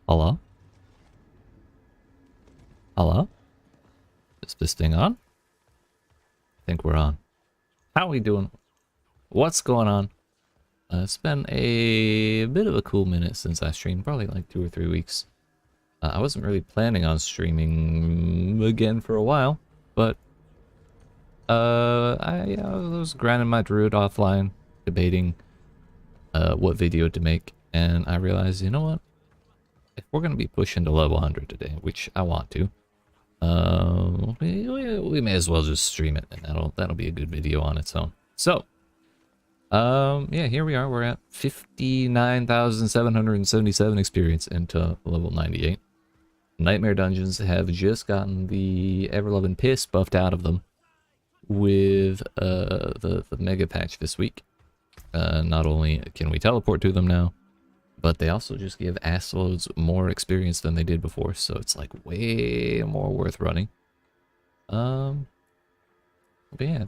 Hello? Hello? Is this thing on? I think we're on. How are we doing? What's going on? It's been a bit of a cool minute since I streamed, probably like 2 or 3 weeks. I wasn't really planning on streaming again for a while, but I was grinding my druid offline, debating what video to make, and I realized, you know what? If we're going to be pushing to level 100 today, which I want to, we may as well just stream it, and that'll be a good video on its own. So, yeah, here we are. We're at 59,777 experience into level 98. Nightmare dungeons have just gotten the ever-loving piss buffed out of them with the mega patch this week. Not only can we teleport to them now, but they also just give assloads more experience than they did before, so it's like way more worth running. But yeah,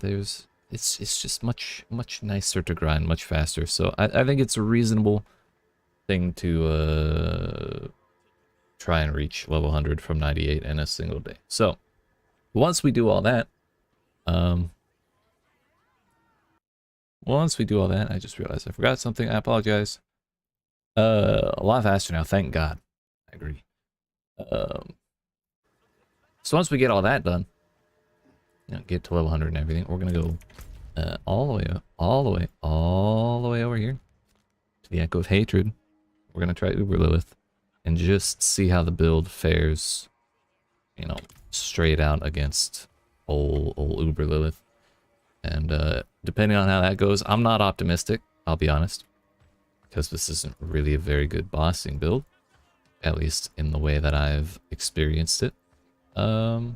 it's just much nicer to grind, much faster. So I think it's a reasonable thing to try and reach level 100 from 98 in a single day. So once we do all that, I just realized I forgot something. I apologize. A lot faster now, thank God. I agree. So once we get all that done, get to level 100 and everything, we're gonna go all the way over here to the Echo of Hatred. We're gonna try Uber Lilith and just see how the build fares, straight out against old Uber Lilith. And depending on how that goes, I'm not optimistic, I'll be honest, because this isn't really a very good bossing build, at least in the way that I've experienced it. But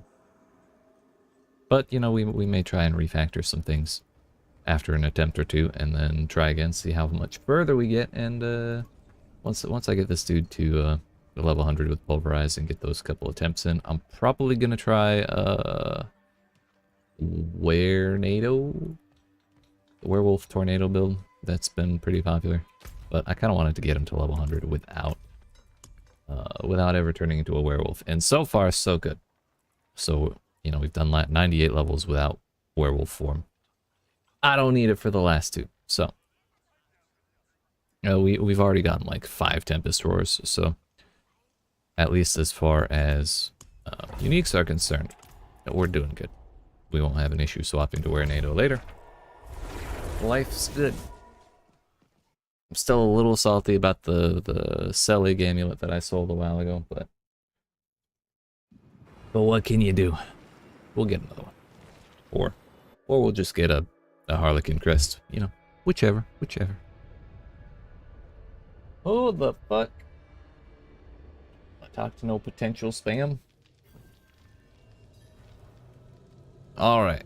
we may try and refactor some things after an attempt or two, and then try again, see how much further we get. And once I get this dude to the level 100 with Pulverize and get those couple attempts in, I'm probably gonna try the werewolf tornado build. That's been pretty popular, but I kind of wanted to get him to level 100 without ever turning into a werewolf, and so far so good. So we've done 98 levels without werewolf form. I don't need it for the last two. So we've already gotten like 5 Tempest Roars, so at least as far as uniques are concerned, we're doing good. We won't have an issue swapping to Wernado later. Life's good. I'm still a little salty about the Selig amulet that I sold a while ago, but what can you do? We'll get another one. Or we'll just get a Harlequin crest, whichever. Oh, the fuck. I talked to no potential spam. Alright.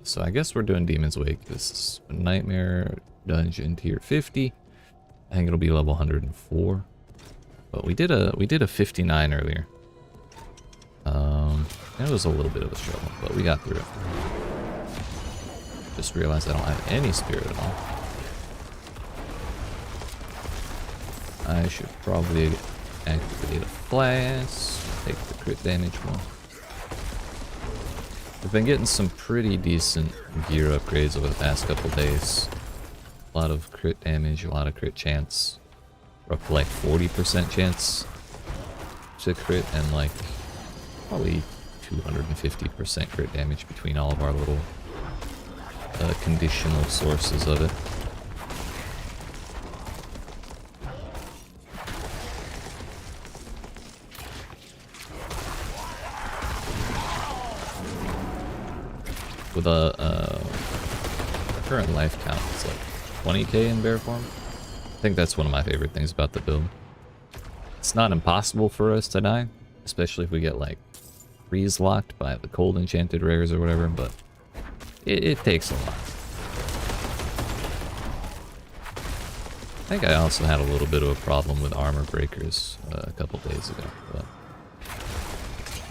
So I guess we're doing Demon's Wake. This is a Nightmare Dungeon tier 50. I think it'll be level 104. But we did a 59 earlier. It was a little bit of a struggle, but we got through it. Just realized I don't have any spirit at all. I should probably activate a flask, take the crit damage one. We've been getting some pretty decent gear upgrades over the past couple days. A lot of crit damage, a lot of crit chance. We're up to like 40% chance to crit, and like probably 250% crit damage between all of our little conditional sources of it. With a current life count, it's like 20k in bear form. I think that's one of my favorite things about the build. It's not impossible for us to die, especially if we get like freeze locked by the cold enchanted rares or whatever, but it takes a lot. I think I also had a little bit of a problem with armor breakers a couple days ago, but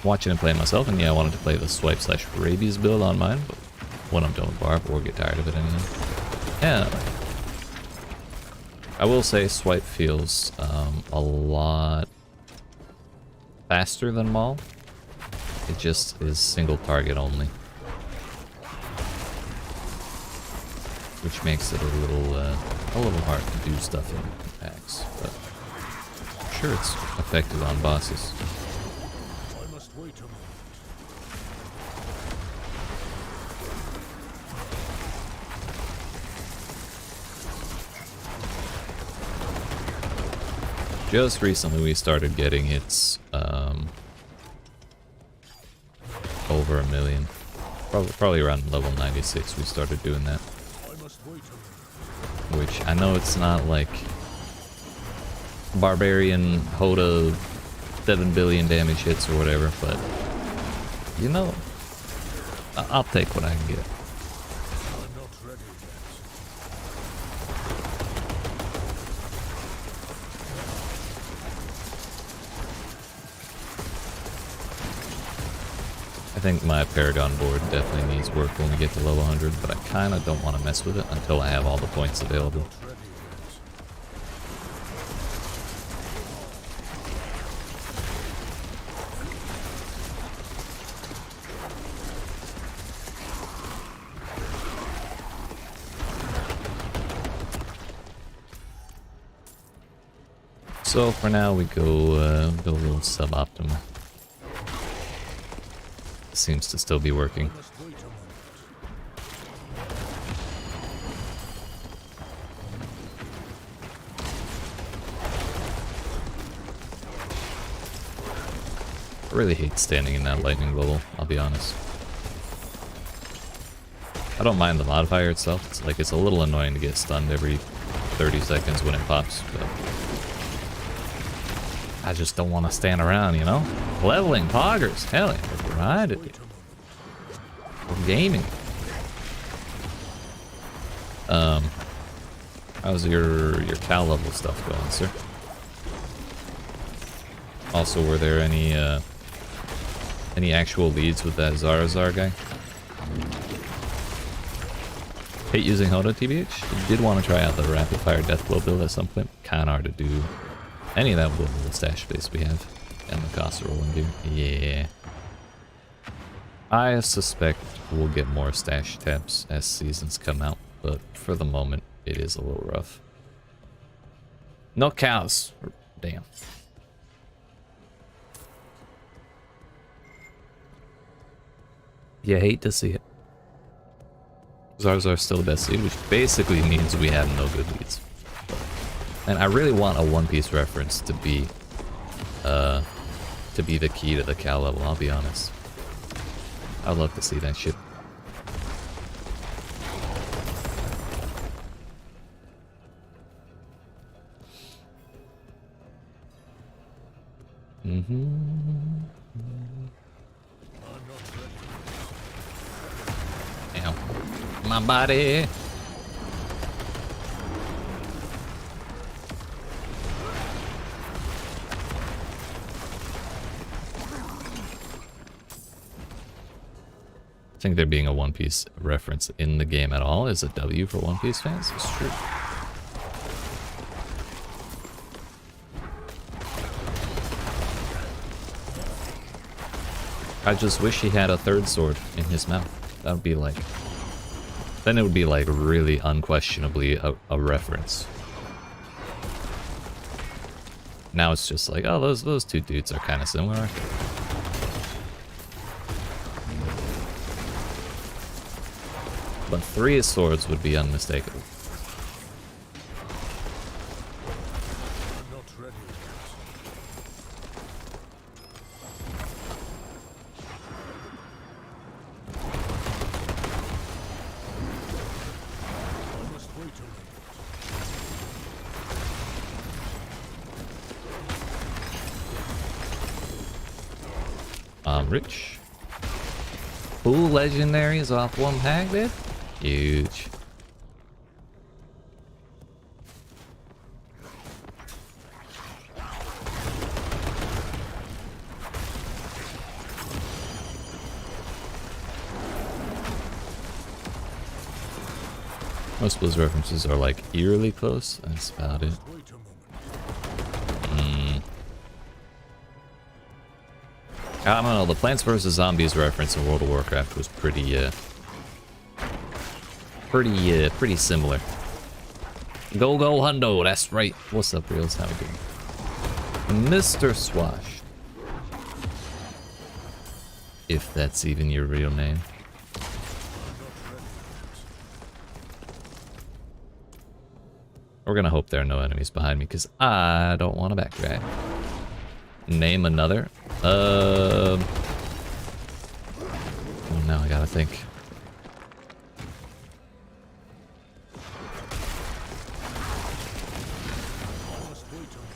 watching and playing myself, and yeah, I wanted to play the swipe/rabies build on mine, but when I'm done with Barb, or get tired of it anyway. Yeah. I will say swipe feels a lot faster than Maul. It just is single target only, which makes it a little hard to do stuff in packs. But I'm sure it's effective on bosses. I must wait a moment. Just recently we started getting hits over 1 million. Probably around level 96 we started doing that. I must wait a moment. Which I know it's not like Barbarian Hoda 7 billion damage hits or whatever, but you know, I'll take what I can get. I'm not ready yet. I think my Paragon board definitely needs work when we get to level 100, but I kind of don't want to mess with it until I have all the points available. Not ready yet. So for now we go a little suboptimal. Seems to still be working. I must wait a moment. I really hate standing in that lightning bubble, I'll be honest. I don't mind the modifier itself. It's a little annoying to get stunned every 30 seconds when it pops, but I just don't want to stand around, you know? Leveling poggers, hell yeah, let's ride it. Wait a moment. We're gaming. How's your cow level stuff going, sir? Also, were there any actual leads with that Zarazar guy? Hate using Hoda, TBH. Did want to try out the rapid fire death blow build at some point. Kind of hard to do any of that with the stash space we have and the cost of rolling gear. Yeah. I suspect we'll get more stash tabs as seasons come out, but for the moment it is a little rough. No cows. Damn. You hate to see it. Zarzar's still the best lead, which basically means we have no good leads. And I really want a One Piece reference to be the key to the cow level, I'll be honest. I'd love to see that shit. Ow. My body. I think there being a One Piece reference in the game at all is a W for One Piece fans. It's true. I just wish he had a third sword in his mouth. That would be like... Then it would be like really unquestionably a reference. Now it's just like, oh, those two dudes are kind of similar. But 3 swords would be unmistakable. I'm not ready yet. I must wait a moment. Rich. Full legendaries off one pack, dude. Huge. Most of those references are like eerily close. That's about it. Wait a moment. I don't know, the Plants vs. Zombies reference in World of Warcraft was pretty similar. Go Hundo, that's right. What's up, Reels? How we doing? Mr. Swash. If that's even your real name. We're gonna hope there are no enemies behind me, because I don't want to backtrack. Name another. Oh, now I gotta think.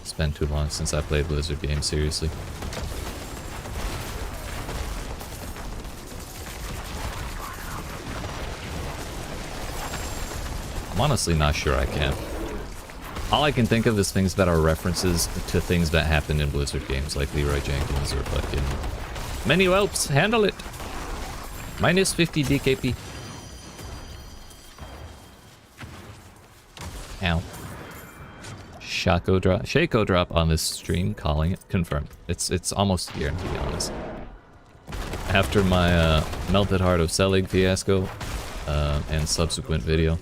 It's been too long since I played Blizzard games, seriously. I'm honestly not sure I can. All I can think of is things that are references to things that happened in Blizzard games, like Leroy Jenkins or fucking... Many whelps, handle it! Minus 50 DKP. Ow. Shaco drop on this stream, calling it confirmed. It's almost here, to be honest. After my Melted Heart of Selig fiasco and subsequent video,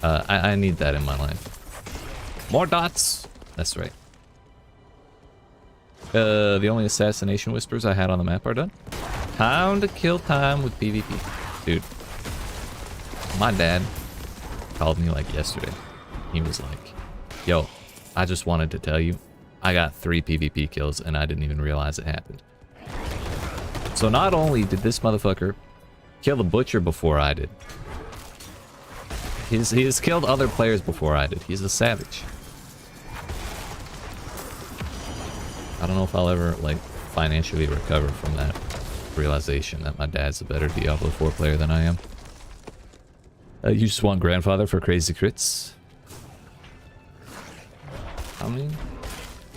I need that in my life. More dots! That's right. The only assassination whispers I had on the map are done. Time to kill time with PvP. Dude, my dad called me like yesterday. He was like, yo, I just wanted to tell you, I got 3 PvP kills and I didn't even realize it happened. So not only did this motherfucker kill the butcher before I did, he has killed other players before I did. He's a savage. I don't know if I'll ever, like, financially recover from that realization that my dad's a better Diablo 4 player than I am. You just want grandfather for crazy crits? I mean,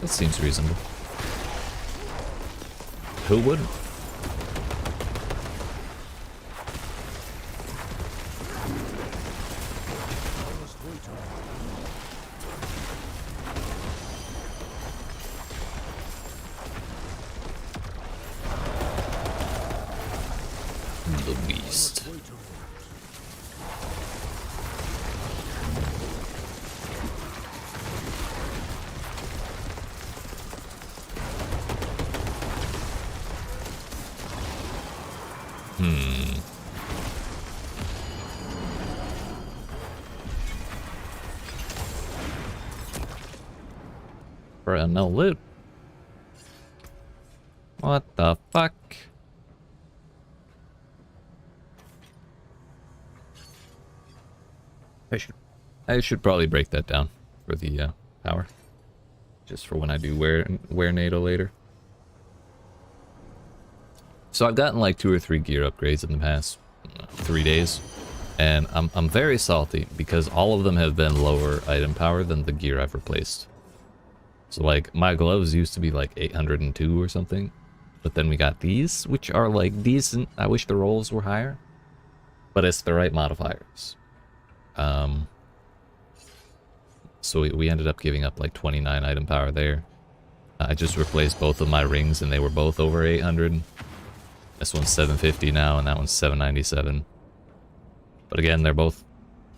that seems reasonable. Who wouldn't? The beast. Bruh, no loot. What the fuck? I should probably break that down for the power. Just for when I do wear NATO later. So I've gotten like 2 or 3 gear upgrades in the past 3 days. And I'm very salty because all of them have been lower item power than the gear I've replaced. So like my gloves used to be like 802 or something. But then we got these, which are like decent. I wish the rolls were higher. But it's the right modifiers. So we ended up giving up like 29 item power there. I just replaced both of my rings and they were both over 800. This one's 750 now and that one's 797. But again, they're both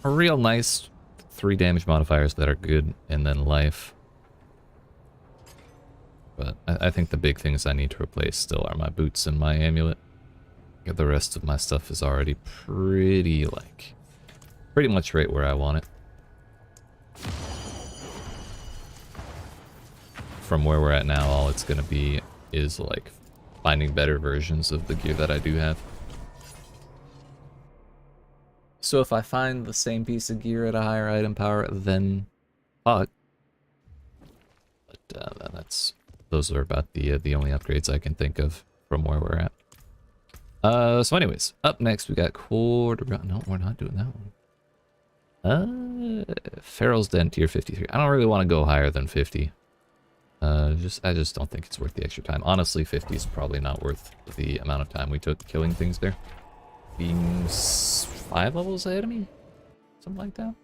real nice 3 damage modifiers that are good, and then life. But I think the big things I need to replace still are my boots and my amulet. The rest of my stuff is already pretty much right where I want it. From where we're at now, all it's gonna be is like finding better versions of the gear that I do have. So if I find the same piece of gear at a higher item power, then fuck. But those are about the only upgrades I can think of from where we're at. So anyways, up next we got quarter. No, we're not doing that one. Pharaoh's Den tier 53. I don't really want to go higher than 50. I just don't think it's worth the extra time. Honestly, 50 is probably not worth the amount of time we took killing things there. Being 5 levels ahead of me? Something like that.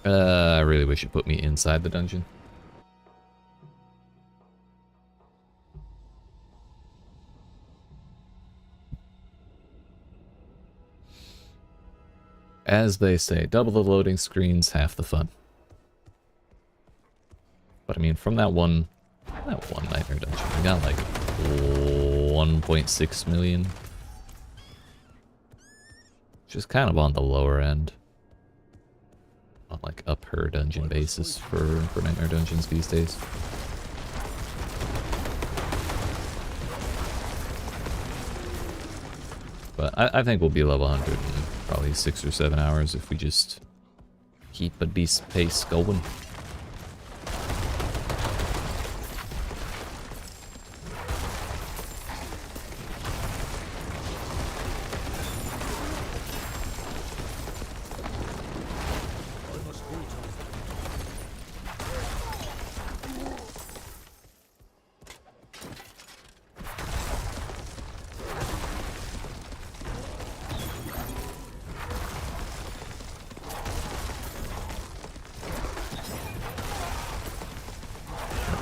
I really wish it put me inside the dungeon. As they say, double the loading screens, half the fun. But I mean, from that one nightmare dungeon, we got like 1.6 million. Which is kind of on the lower end. On like a per dungeon basis for nightmare dungeons these days. But I think we'll be level 100 in probably 6 or 7 hours if we just keep a decent pace going.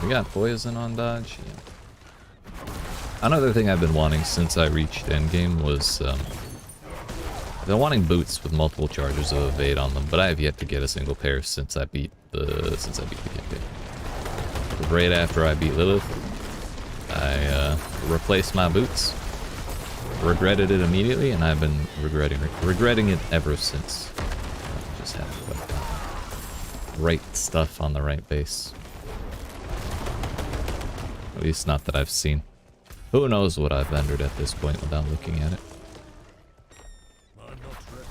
We got poison on dodge. Yeah. Another thing I've been wanting since I reached endgame was I've been wanting boots with multiple charges of evade on them, but I have yet to get a single pair since I beat the campaign. Right after I beat Lilith, I replaced my boots, regretted it immediately, and I've been regretting it ever since. I just haven't got the right stuff on the right base. At least not that I've seen. Who knows what I've entered at this point without looking at it. I'm not ready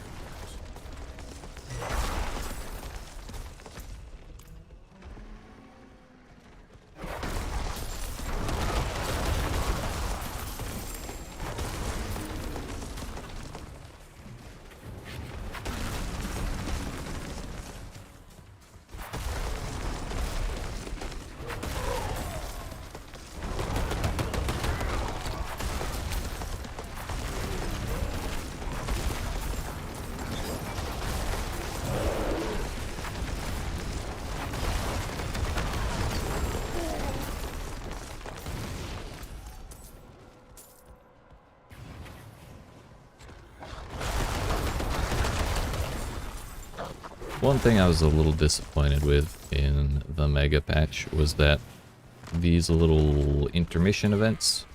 One thing I was a little disappointed with in the mega patch was that these little intermission events,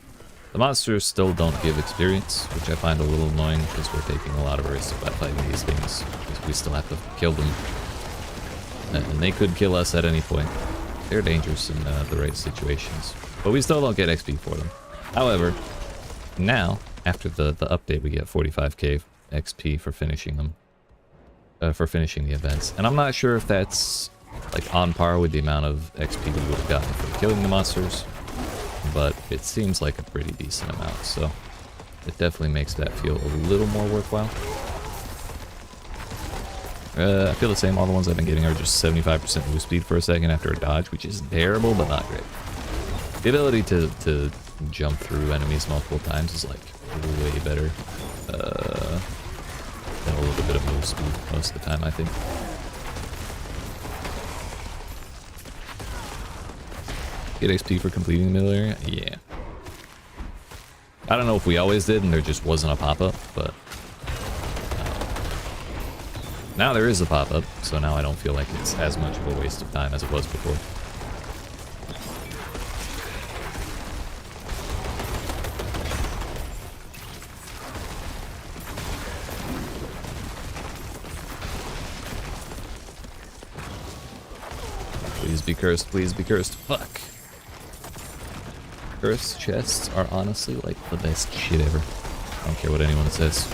the monsters still don't give experience, which I find a little annoying because we're taking a lot of risks by fighting these things, because we still have to kill them. And they could kill us at any point. They're dangerous in the right situations, but we still don't get XP for them. However, now, after the update, we get 45k XP for finishing them. For finishing the events, and I'm not sure if that's like on par with the amount of XP we would have gotten for killing the monsters, but it seems like a pretty decent amount, so it definitely makes that feel a little more worthwhile. I feel the same. All the ones I've been getting are just 75% move speed for a second after a dodge, which isn't terrible, but not great. The ability to jump through enemies multiple times is like way better. A little bit of move speed most of the time, I think. Get XP for completing the middle area? Yeah. I don't know if we always did and there just wasn't a pop-up, but now there is a pop-up, so now I don't feel like it's as much of a waste of time as it was before. Please be cursed, please be cursed. Fuck. Cursed chests are honestly like the best shit ever. I don't care what anyone says.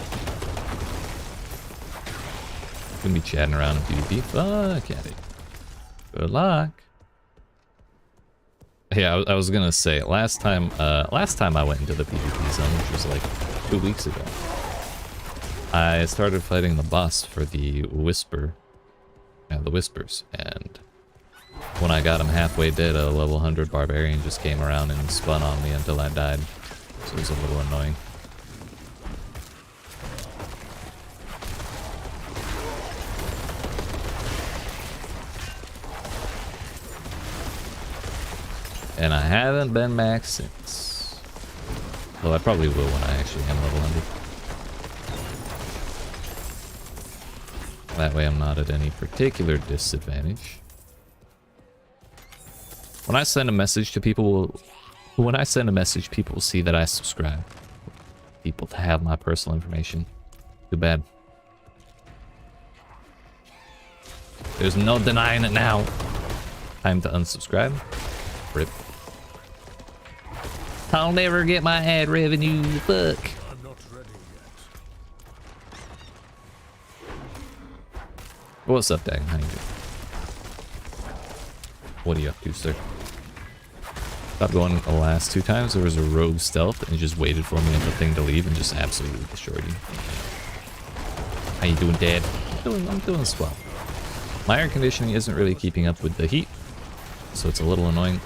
Gonna be chatting around in PvP. Fuck at it. Good luck. Yeah, I was gonna say last time I went into the PvP zone, which was like 2 weeks ago, I started fighting the boss for the Whisper, the Whispers, and when I got him halfway dead, a level 100 barbarian just came around and spun on me until I died. So it was a little annoying. And I haven't been back since. Though I probably will when I actually am level 100. That way I'm not at any particular disadvantage. When I send a message to people, people will see that I subscribe. People to have my personal information. Too bad. There's no denying it now. Time to unsubscribe. Rip. I'll never get my ad revenue. Fuck. I'm not ready yet. What's up, Dag? How you doing? What are you up to, sir? Stopped going the last 2 times. There was a rogue stealth and just waited for me and the thing to leave and just absolutely destroyed you. How you doing, Dad? I'm doing swell. My air conditioning isn't really keeping up with the heat, so it's a little annoying.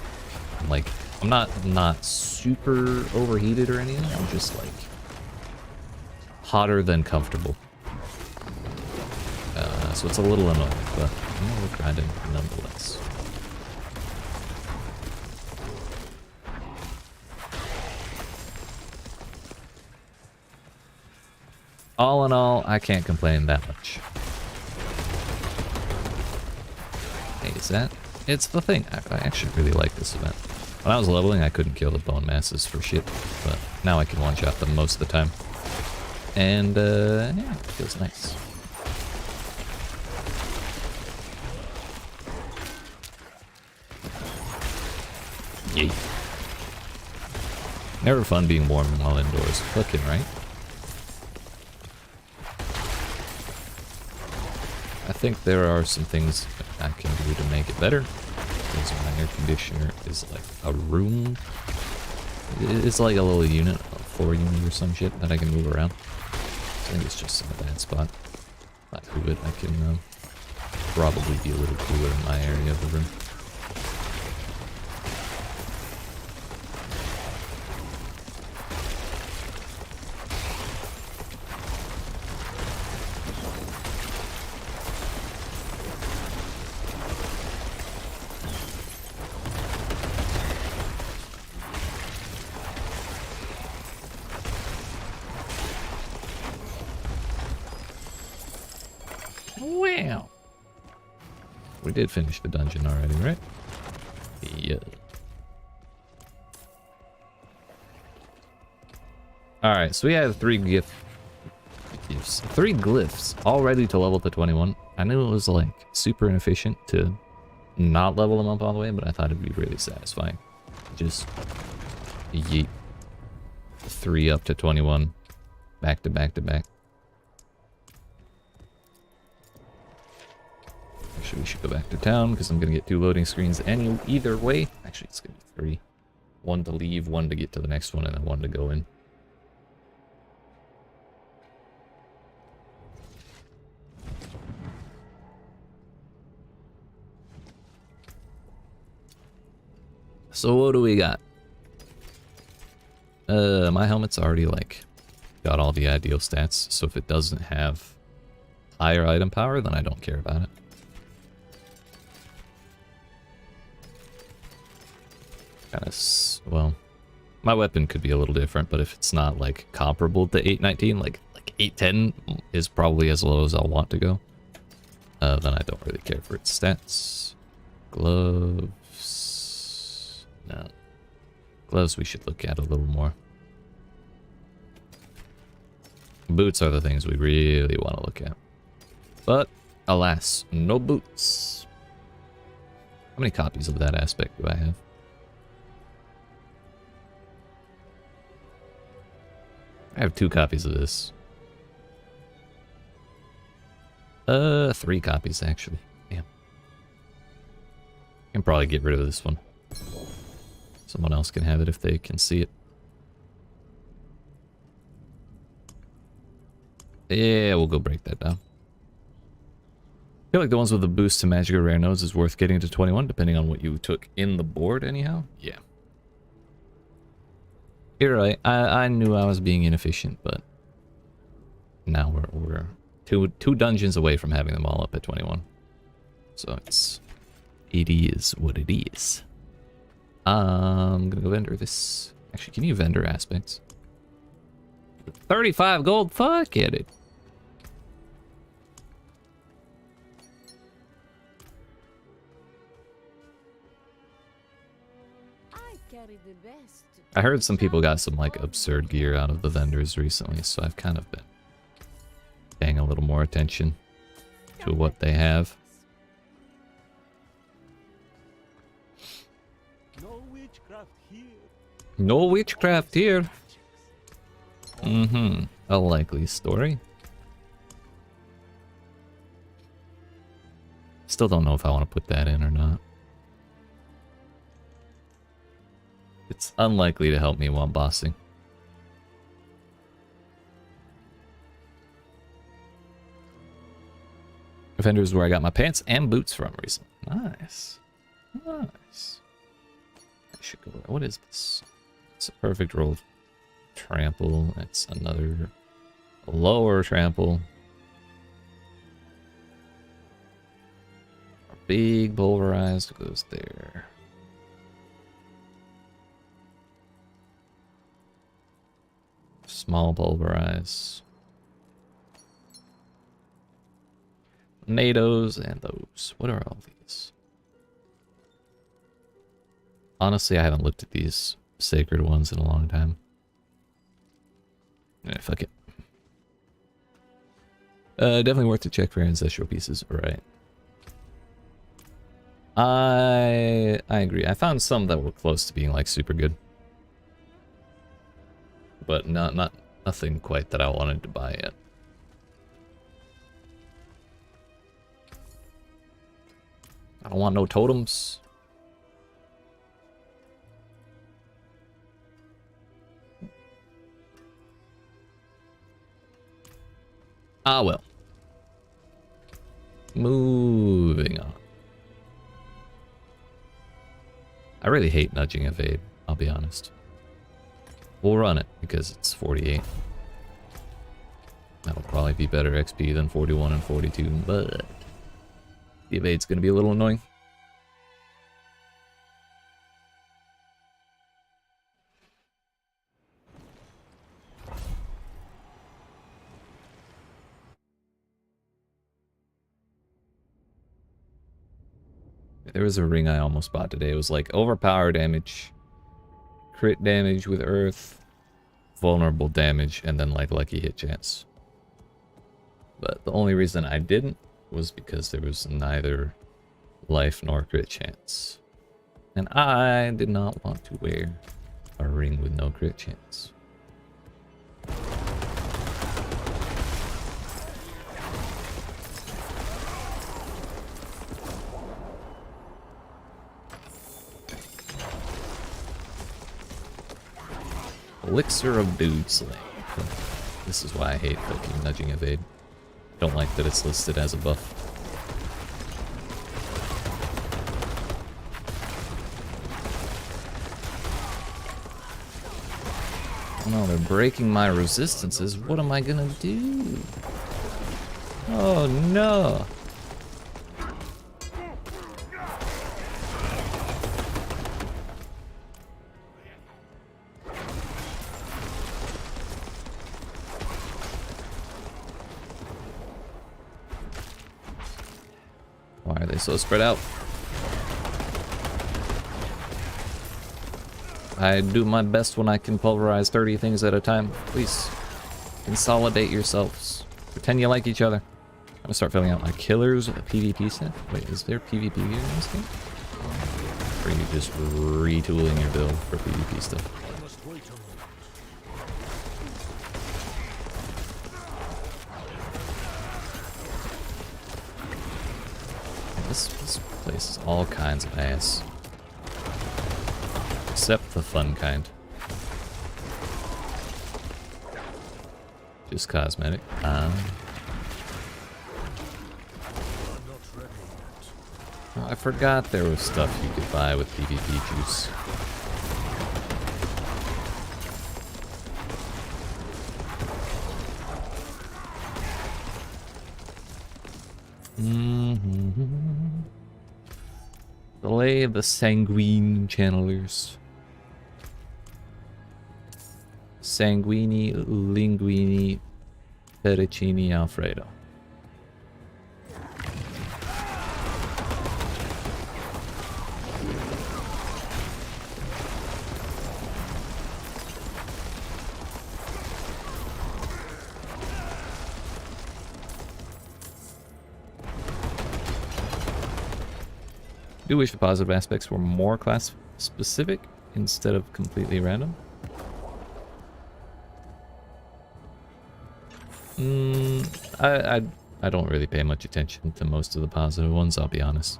I'm not super overheated or anything. I'm just like hotter than comfortable. So it's a little annoying, but we're grinding nonetheless. All in all, I can't complain that much. Hey, is that? It's the thing. I actually really like this event. When I was leveling, I couldn't kill the bone masses for shit, but now I can one-shot them most of the time. And, yeah, it feels nice. Yay. Never fun being warm while indoors. Fucking right. I think there are some things I can do to make it better. Because my air conditioner is like a room. It's like a little unit, a floor unit or some shit that I can move around. I think it's just in a bad spot. If I move it, I can probably be a little cooler in my area of the room. Wow. We did finish the dungeon already, right? Yeah. Alright, so we have 3 glyphs all ready to level to 21. I knew it was like super inefficient to not level them up all the way, but I thought it'd be really satisfying. Just yeet 3 up to 21 back to back to back. Actually, we should go back to town because I'm going to get 2 loading screens either way. Actually, it's going to be 3. 1 to leave, 1 to get to the next one, and then 1 to go in. So what do we got? My helmet's already like got all the ideal stats, so if it doesn't have higher item power, then I don't care about it. Well, my weapon could be a little different, but if it's not like comparable to 819, like 810 is probably as low as I'll want to go, then I don't really care for its stats. Gloves, no. Gloves we should look at a little more. Boots are the things we really want to look at. But, alas, no boots. How many copies of that aspect do I have? I have 2 copies of this. 3 copies, actually. Damn. I can probably get rid of this one. Someone else can have it if they can see it. Yeah, we'll go break that down. I feel like the ones with the boost to magic or rare nodes is worth getting to 21, depending on what you took in the board, anyhow. Yeah. You're right. I knew I was being inefficient, but now we're two dungeons away from having them all up at 21. So it is what it is. I'm gonna go vendor this. Actually, can you vendor aspects? 35 gold? Fuck it. I heard some people got some like absurd gear out of the vendors recently, so I've kind of been paying a little more attention to what they have. No witchcraft here. No witchcraft here. Mm-hmm. A likely story. Still don't know if I want to put that in or not. It's unlikely to help me while bossing. Vendors where I got my pants and boots from recently. Nice. Nice. I should go. What is this? It's a perfect roll. Trample. It's another lower trample. Our big pulverized goes there. Small pulverize. NATOs and those. What are all these? Honestly, I haven't looked at these sacred ones in a long time. Yeah, fuck it. Definitely worth to check for ancestral pieces. Right. I agree. I found some that were close to being like super good. But nothing quite that I wanted to buy yet. I don't want no totems. Ah well. Moving on. I really hate nudging evade, I'll be honest. We'll run it because it's 48. That'll probably be better XP than 41 and 42, but the evade's gonna be a little annoying. There was a ring I almost bought today. It was like overpower damage, crit damage with earth, vulnerable damage, and then like lucky hit chance. But the only reason I didn't was because there was neither life nor crit chance. And I did not want to wear a ring with no crit chance. Elixir of Dude Slaying. This is why I hate fucking nudging evade. Don't like that it's listed as a buff. Oh no, they're breaking my resistances. What am I gonna do? Oh no! Why are they so spread out? I do my best when I can pulverize 30 things at a time. Please, consolidate yourselves. Pretend you like each other. I'm gonna start filling out my killers PvP set. Wait, is there PvP gear in this game? Or are you just retooling your build for PvP stuff? This place is all kinds of ass. Except the fun kind. Just cosmetic. Oh, I forgot there was stuff you could buy with PvP juice. The play the Sanguine Channelers. Sanguini, Linguini, Fettuccine Alfredo. I do wish the positive aspects were more class specific instead of completely random. I don't really pay much attention to most of the positive ones, I'll be honest.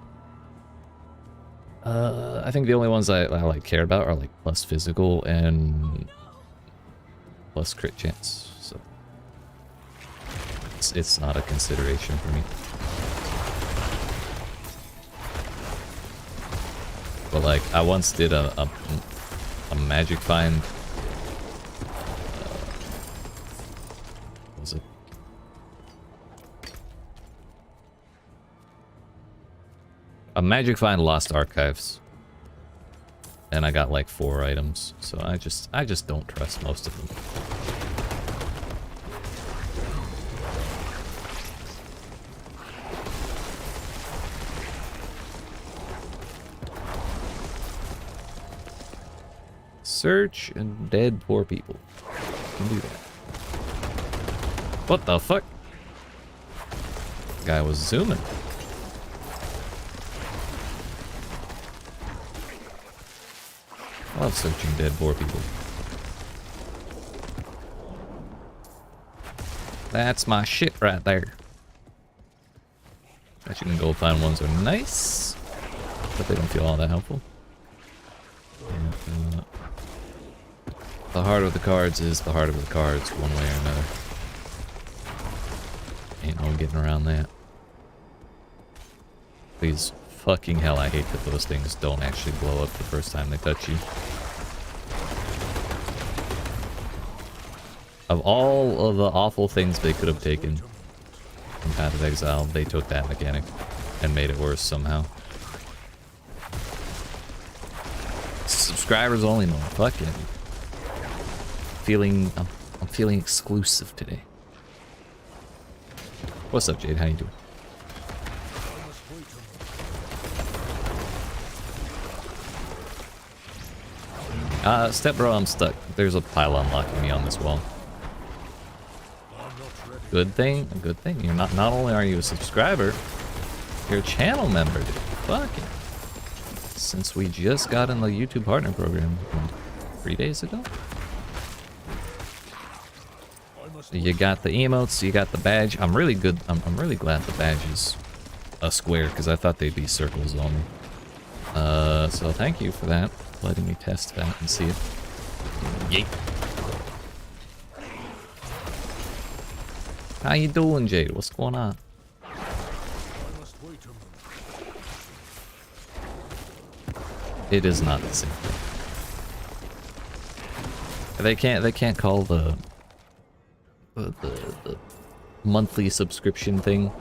I think the only ones I like care about are like plus physical and plus crit chance. So it's not a consideration for me. But like, I once did a magic find. What was it? A magic find Lost Archives, and I got like 4 items. So I just don't trust most of them. Search and dead poor people. Can do that. What the fuck? Guy was zooming. I love searching dead poor people. That's my shit right there. Matching and gold find ones are nice, but they don't feel all that helpful. And, the heart of the cards is the heart of the cards, one way or another. Ain't no getting around that. Please, fucking hell, I hate that those things don't actually blow up the first time they touch you. Of all of the awful things they could have taken from Path of Exile, they took that mechanic and made it worse somehow. Subscribers only, no. Fucking. I'm feeling exclusive today. What's up, Jade? How you doing? Step bro, I'm stuck. There's a pylon locking me on this wall. Good thing. Good thing. You're not only are you a subscriber, you're a channel member, dude. Fucking. Since we just got in the YouTube partner program 3 days ago. You got the emotes, you got the badge. I'm really good. I'm really glad the badge is a square because I thought they'd be circles only. So thank you for that, letting me test that and see it. Yeet. How you doing, Jade? What's going on? It is not the same thing. They can't call the monthly subscription thing.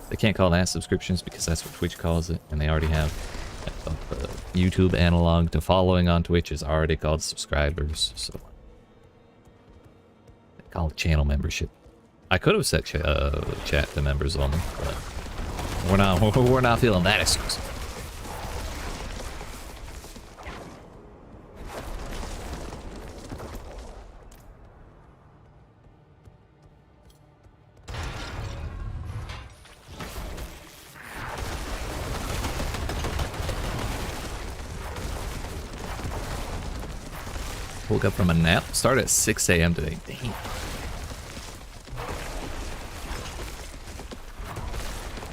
They can't call that subscriptions because that's what Twitch calls it, and they already have the YouTube analog to following on Twitch is already called subscribers, so they call it channel membership. I could have set chat to members only, but we're not feeling that exclusive. Woke up from a nap. Started at 6 a.m. today. Dang.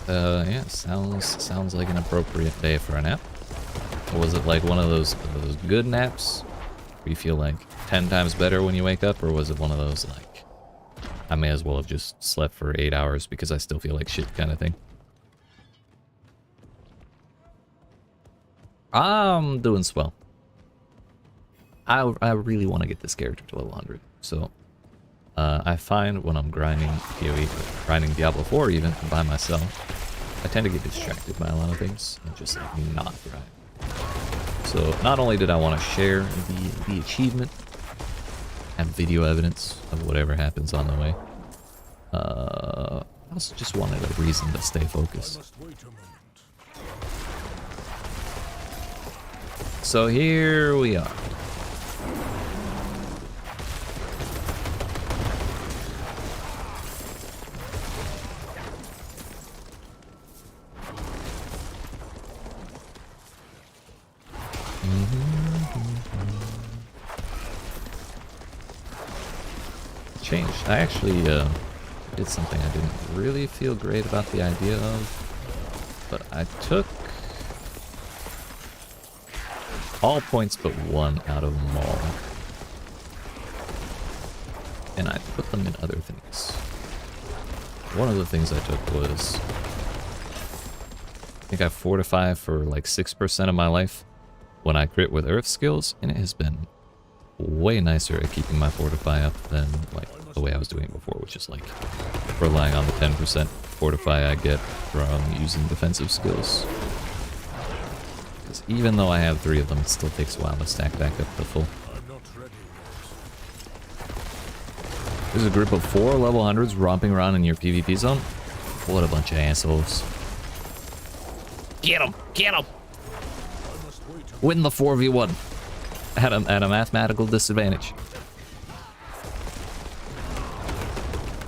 Yeah, sounds like an appropriate day for a nap. Or was it like one of those good naps where you feel like 10 times better when you wake up, or was it one of those like I may as well have just slept for 8 hours because I still feel like shit kind of thing? I'm doing swell. I really want to get this character to level 100, so I find when I'm grinding PoE, grinding Diablo 4 even by myself, I tend to get distracted by a lot of things and just like not grind. So not only did I want to share the achievement, have video evidence of whatever happens on the way, I also just wanted a reason to stay focused. So here we are. Changed. I actually did something I didn't really feel great about the idea of, but I took all points but one out of them all, and I put them in other things. One of the things I took was, I think I fortify for like 6% of my life when I crit with earth skills, and it has been way nicer at keeping my fortify up than like the way I was doing it before, which is like relying on the 10% fortify I get from using defensive skills. Because even though I have 3 of them, it still takes a while to stack back up to full. There's a group of 4 level 100s romping around in your PvP zone. What a bunch of assholes. Get them! Get them! Win the 4v1 at a mathematical disadvantage.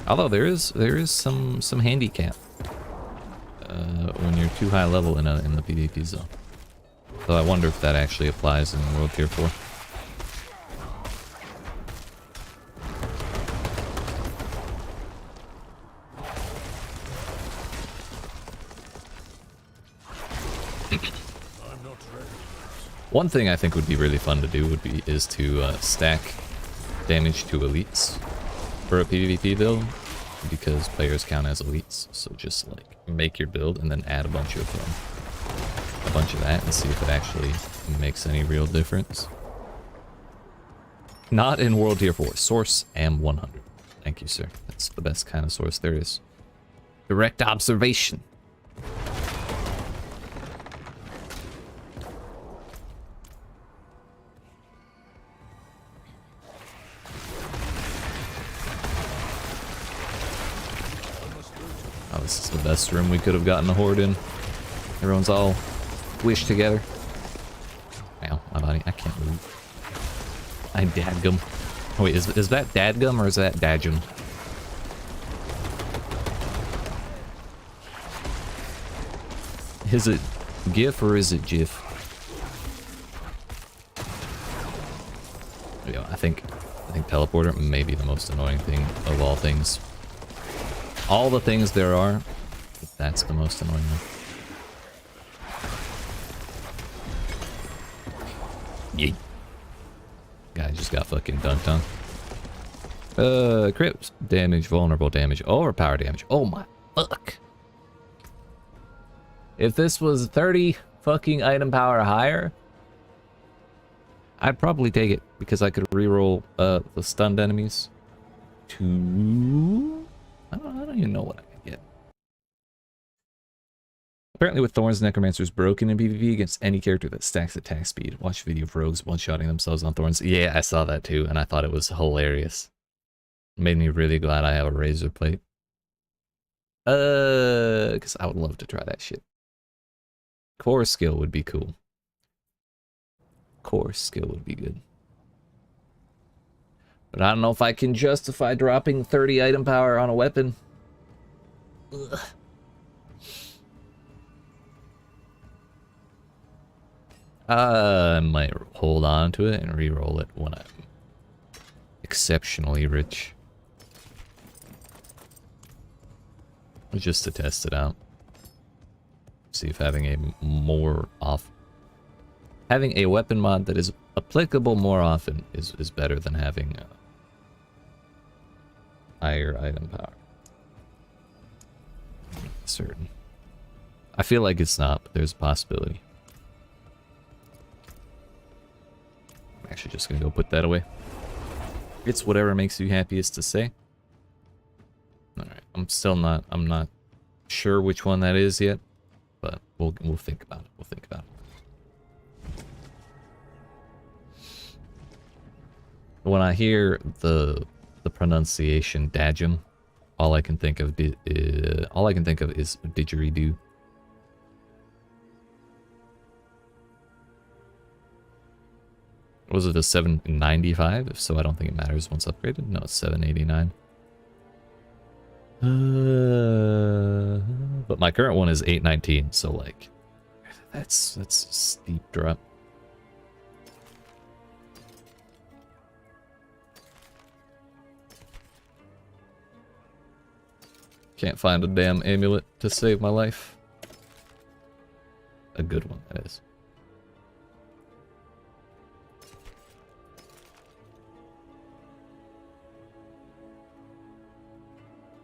Although there is some handicap when you're too high level in the PvP zone. So I wonder if that actually applies in World Tier 4. One thing I think would be really fun to do is to stack damage to elites for a PvP build, because players count as elites. So just like make your build and then add a bunch of that and see if it actually makes any real difference. Not in World Tier 4. Source AM100. Thank you, sir. That's the best kind of source there is. Direct observation. Oh, this is the best room we could have gotten a horde in. Everyone's all squished together. Ow, my body. I can't move. I dadgum. Oh, wait, is that dadgum or is that dadgum? Is it GIF or is it GIF? Yeah, I think teleporter may be the most annoying thing of all things. All the things there are, but that's the most annoying one. Yeet. Guy just got fucking dunked on. Crit damage, vulnerable damage, overpower damage. Oh my fuck. If this was 30 fucking item power higher, I'd probably take it, because I could reroll the stunned enemies to... I don't even know what I could get. Apparently with Thorns, Necromancer's broken in PvP against any character that stacks attack speed. Watch video of rogues one-shotting themselves on Thorns. Yeah, I saw that too, and I thought it was hilarious. Made me really glad I have a razor plate. Because I would love to try that shit. Core skill would be cool. Core skill would be good. But I don't know if I can justify dropping 30 item power on a weapon. Ugh. I might hold on to it and re-roll it when I'm exceptionally rich. Just to test it out. See if having having a weapon mod that is applicable more often is better than having higher item power. I'm not certain. I feel like it's not, but there's a possibility. I'm actually just gonna go put that away. It's whatever makes you happiest to say. Alright, I'm not sure which one that is yet, but we'll think about it. We'll think about it. when I hear the pronunciation Dajum, all I can think of is didgeridoo. Was it a 795? If so, I don't think it matters once upgraded. No, it's 789. But my current one is 819, so like that's a steep drop. Can't find a damn amulet to save my life. A good one, that is.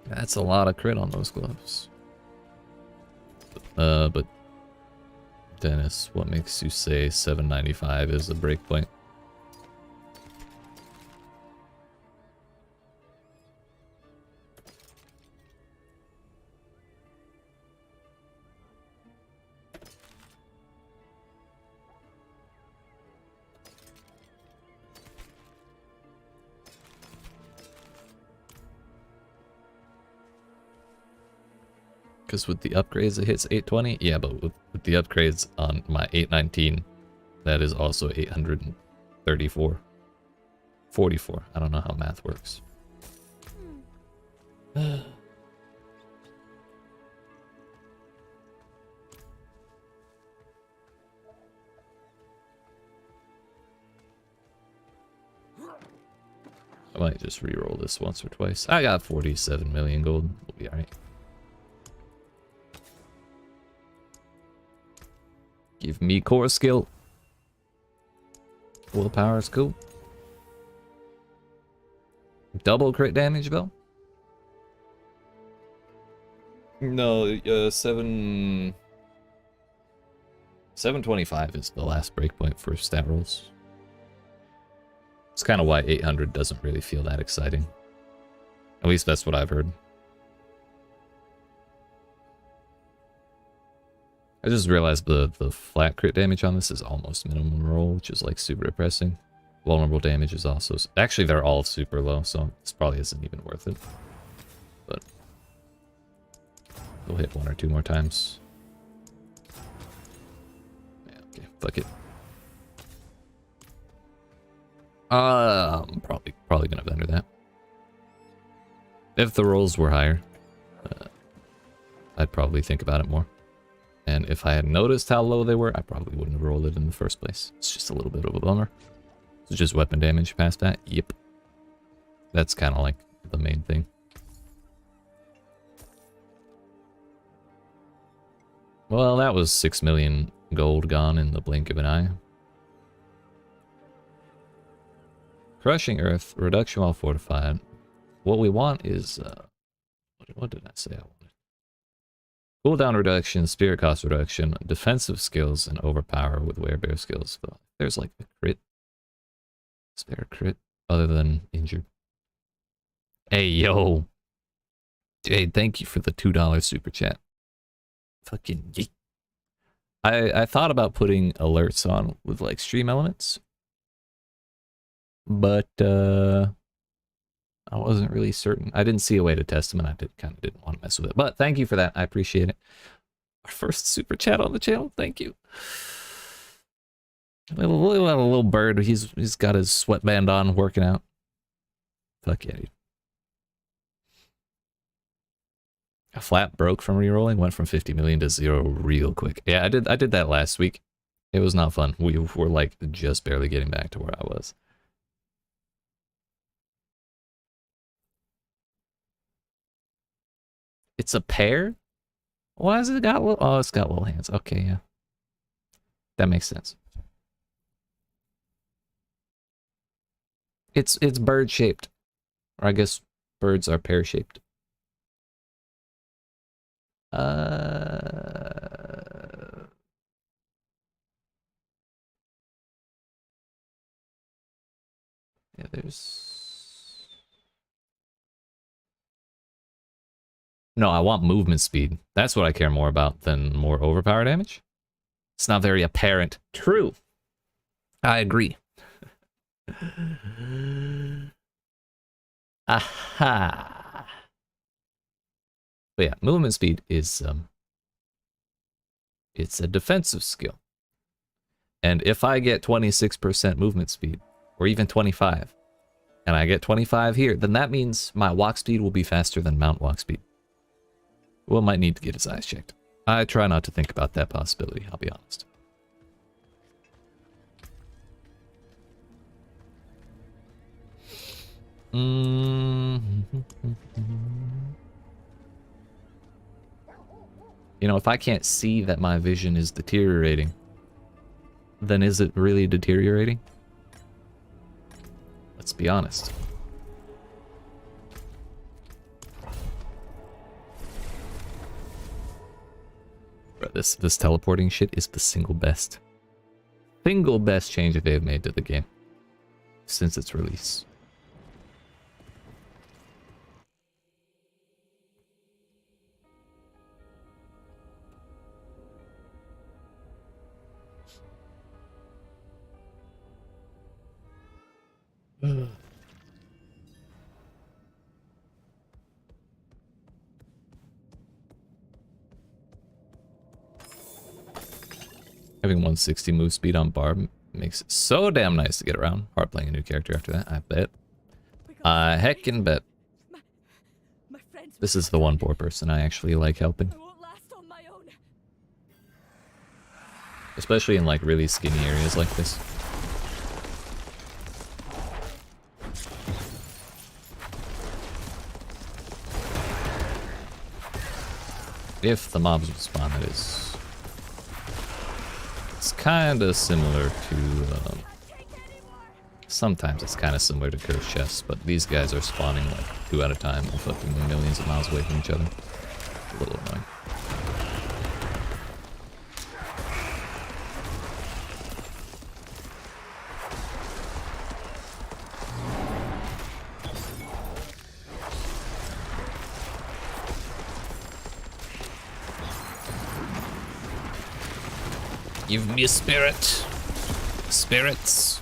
That's a lot of crit on those gloves. But Dennis, what makes you say 795 is a breakpoint? Because with the upgrades it hits 820? Yeah, but with the upgrades on my 819, that is also 834. 44. I don't know how math works. I might just re-roll this once or twice. I got 47 million gold. We'll be alright. Give me core skill. Willpower is cool. Double crit damage, though? No, 725 is the last breakpoint for stat rolls. It's kind of why 800 doesn't really feel that exciting. At least that's what I've heard. I just realized the flat crit damage on this is almost minimum roll, which is like super depressing. Vulnerable damage is also... Actually, they're all super low, so this probably isn't even worth it. But we'll hit one or two more times. Yeah, okay, fuck it. I'm probably gonna vendor that. If the rolls were higher, I'd probably think about it more. And if I had noticed how low they were, I probably wouldn't have rolled it in the first place. It's just a little bit of a bummer. It's just weapon damage past that. Yep. That's kind of like the main thing. Well, that was 6 million gold gone in the blink of an eye. Crushing Earth, reduction while fortified. What we want is... what did I say I wanted? Cooldown reduction, spirit cost reduction, defensive skills, and overpower with werebear skills. But there's like a crit. Spare crit, other than injured. Hey, yo. Hey, thank you for the $2 super chat. Fucking yeet. I thought about putting alerts on with like stream elements. But, I wasn't really certain. I didn't see a way to test them, and I kind of didn't want to mess with it. But thank you for that. I appreciate it. Our first super chat on the channel. Thank you. A little bird. He's got his sweatband on, working out. Fuck yeah, dude. A flat broke from rerolling. Went from 50 million to 0 real quick. Yeah, I did that last week. It was not fun. We were like just barely getting back to where I was. It's a pear? Why has it got little... Oh, it's got little hands. Okay, yeah. That makes sense. It's bird-shaped. Or I guess birds are pear-shaped. Yeah, there's... No, I want movement speed. That's what I care more about than more overpower damage. It's not very apparent. True. I agree. Aha. But yeah, movement speed is it's a defensive skill. And if I get 26% movement speed, or even 25, and I get 25 here, then that means my walk speed will be faster than mount walk speed. Will might need to get his eyes checked. I try not to think about that possibility, I'll be honest. You know, if I can't see that my vision is deteriorating, then is it really deteriorating? Let's be honest. Bro, this teleporting shit is the single best change that they've made to the game since its release. Having 160 move speed on Barb makes it so damn nice to get around. Hard playing a new character after that, I bet. I heckin' bet. This is the one poor person I actually like helping. Especially in like really skinny areas like this. If the mobs will spawn, that is. It's kind of similar to, sometimes it's kind of similar to Curse Chests, but these guys are spawning like 2 at a time and fucking millions of miles away from each other. A little annoying. Give me a spirit. Spirits.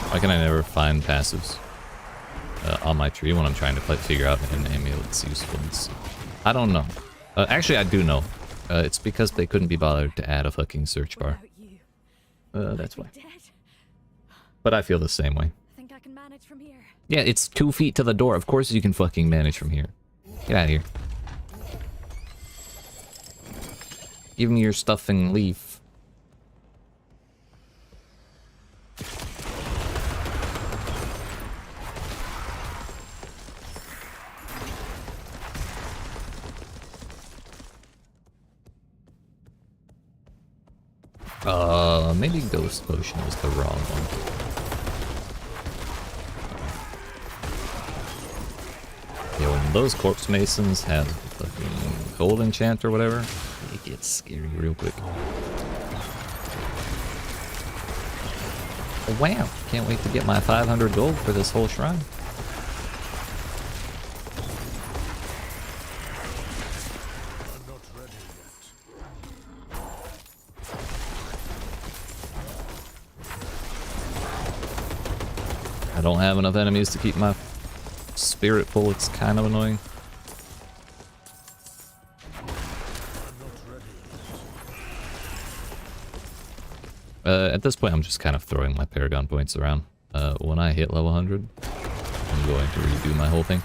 Why can I never find passives on my tree when I'm trying to figure out an amulet's usefulness? I don't know. Actually, I do know. It's because they couldn't be bothered to add a fucking search bar. That's why. But I feel the same way. Think I can manage from here. Yeah, it's 2 feet to the door. Of course you can fucking manage from here. Get out of here. Give me your stuff and leave. Maybe Ghost Potion was the wrong one. Yo, when those Corpse Masons have fucking Gold Enchant or whatever, it gets scary real quick. Oh, wow, can't wait to get my 500 gold for this whole shrine. I don't have enough enemies to keep my spirit full, it's kind of annoying. At this point, I'm just kind of throwing my Paragon points around. When I hit level 100, I'm going to redo my whole thing.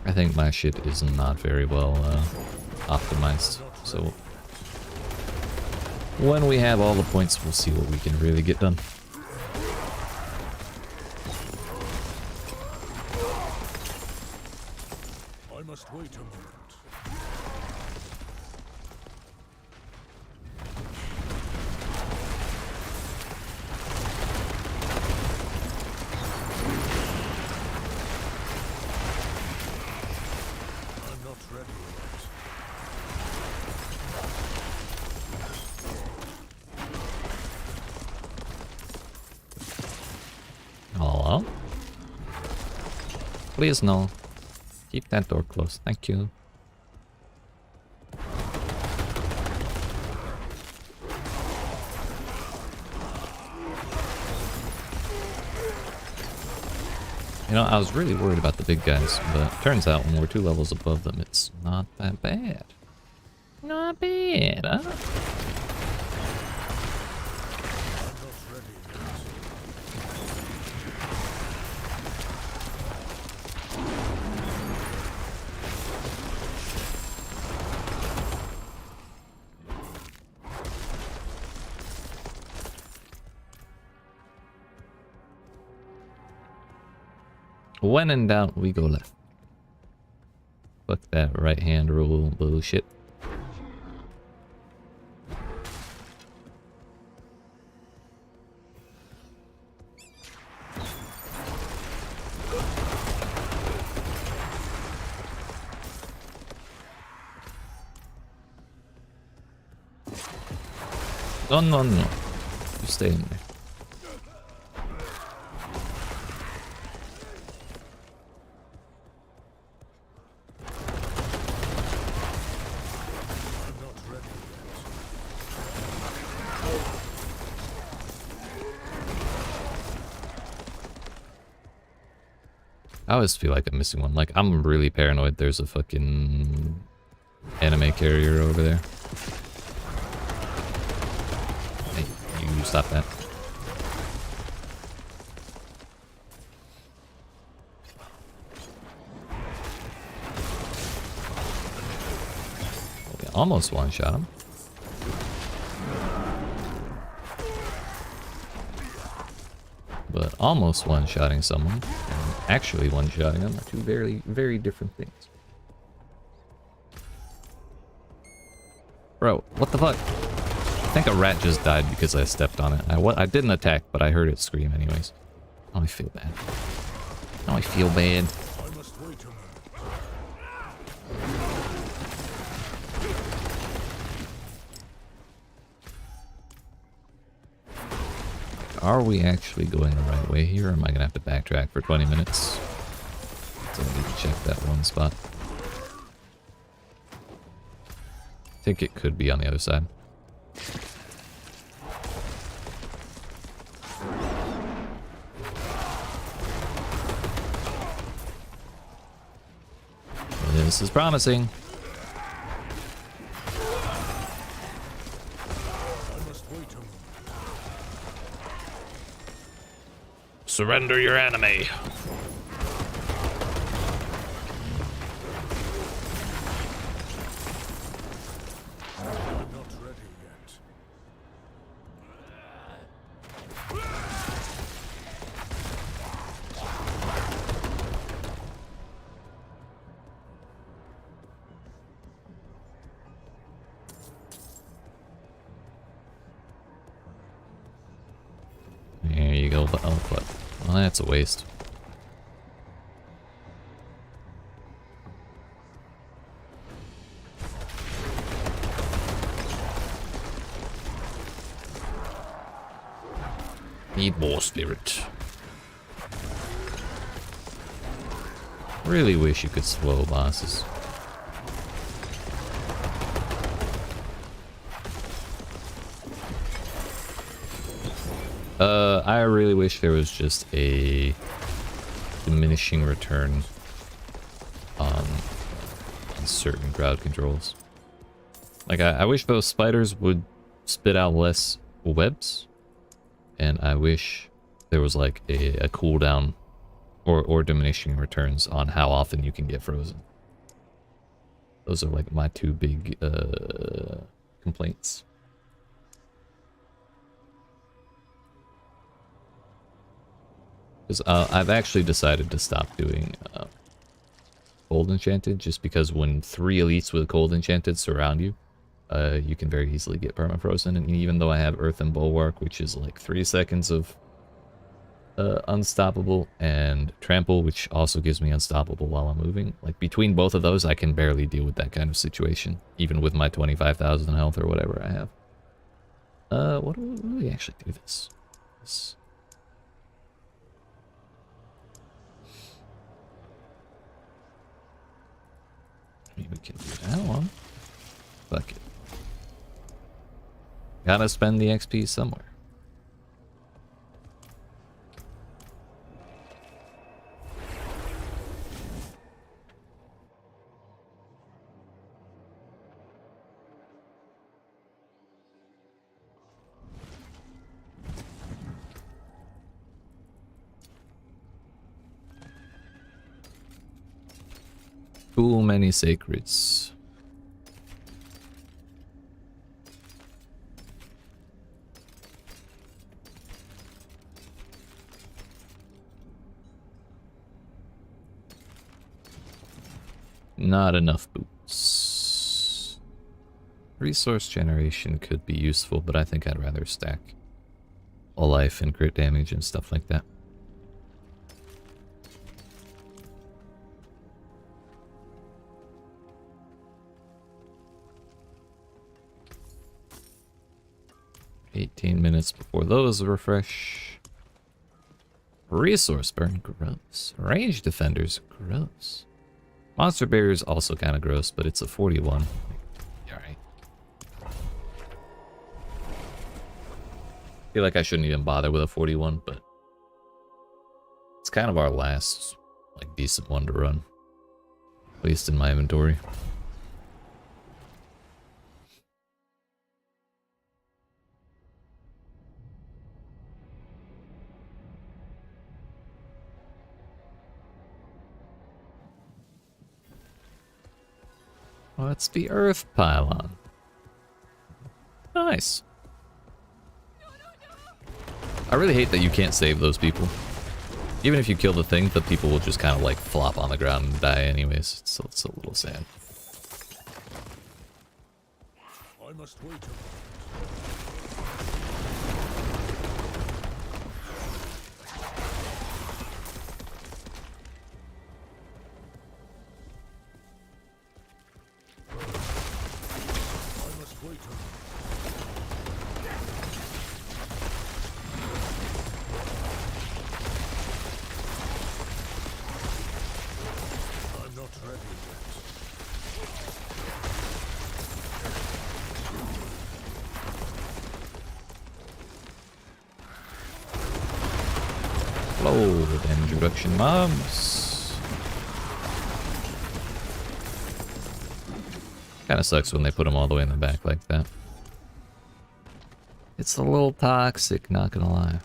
I think my shit is not very well optimized, so when we have all the points, we'll see what we can really get done. I must wait a moment. I'm not ready yet. Hello? Please no. Keep that door closed. Thank you. You know, I was really worried about the big guys, but turns out when we're 2 levels above them, it's not that bad. Not bad, huh? I'm not ready yet. When in doubt, we go left. Fuck that right hand rule bullshit. No, no, no. You stay in there. I'm not ready yet. I always feel like I'm missing one. Like, I'm really paranoid there's a fucking anime carrier over there. Hey, you stop that. We almost one-shot him. But almost one-shotting someone and actually one-shotting them are two very, very different things. Bro, what the fuck? I think a rat just died because I stepped on it. I didn't attack, but I heard it scream anyways. Oh, I feel bad. Oh, I feel bad. I must wait a moment. Are we actually going the right way here, or am I gonna have to backtrack for 20 minutes? So I need to check that one spot. I think it could be on the other side. This is promising. I must wait a moment. Surrender your enemy. I'm not ready yet. There you go. Oh, what? Well, that's a waste. Need more spirit. Really wish you could slow bosses. I really wish there was just a diminishing return on certain crowd controls. Like, I wish those spiders would spit out less webs, and I wish there was like a cooldown or diminishing returns on how often you can get frozen. Those are like my two big complaints. Because I've actually decided to stop doing Cold Enchanted, just because when 3 elites with Cold Enchanted surround you, you can very easily get permafrozen. And even though I have Earth and Bulwark, which is like 3 seconds of Unstoppable, and Trample, which also gives me Unstoppable while I'm moving, like between both of those, I can barely deal with that kind of situation, even with my 25,000 health or whatever I have. What do we actually do this? mean, we can do that one. Fuck it. Gotta spend the XP somewhere. Too many sacreds. Not enough boots. Resource generation could be useful, but I think I'd rather stack a life and crit damage and stuff like that. $18 before those refresh. Resource burn, gross. Range defenders, gross. Monster barriers also kind of gross, but it's a 41. Alright. Feel like I shouldn't even bother with a 41, but it's kind of our last like decent one to run. At least in my inventory. What's the earth pylon? Nice. I really hate that you can't save those people. Even if you kill the thing, the people will just kind of like flop on the ground and die anyways. So it's a little sad. I must wait a Hello, damage reduction mobs. Kinda sucks when they put them all the way in the back like that. It's a little toxic, not gonna lie.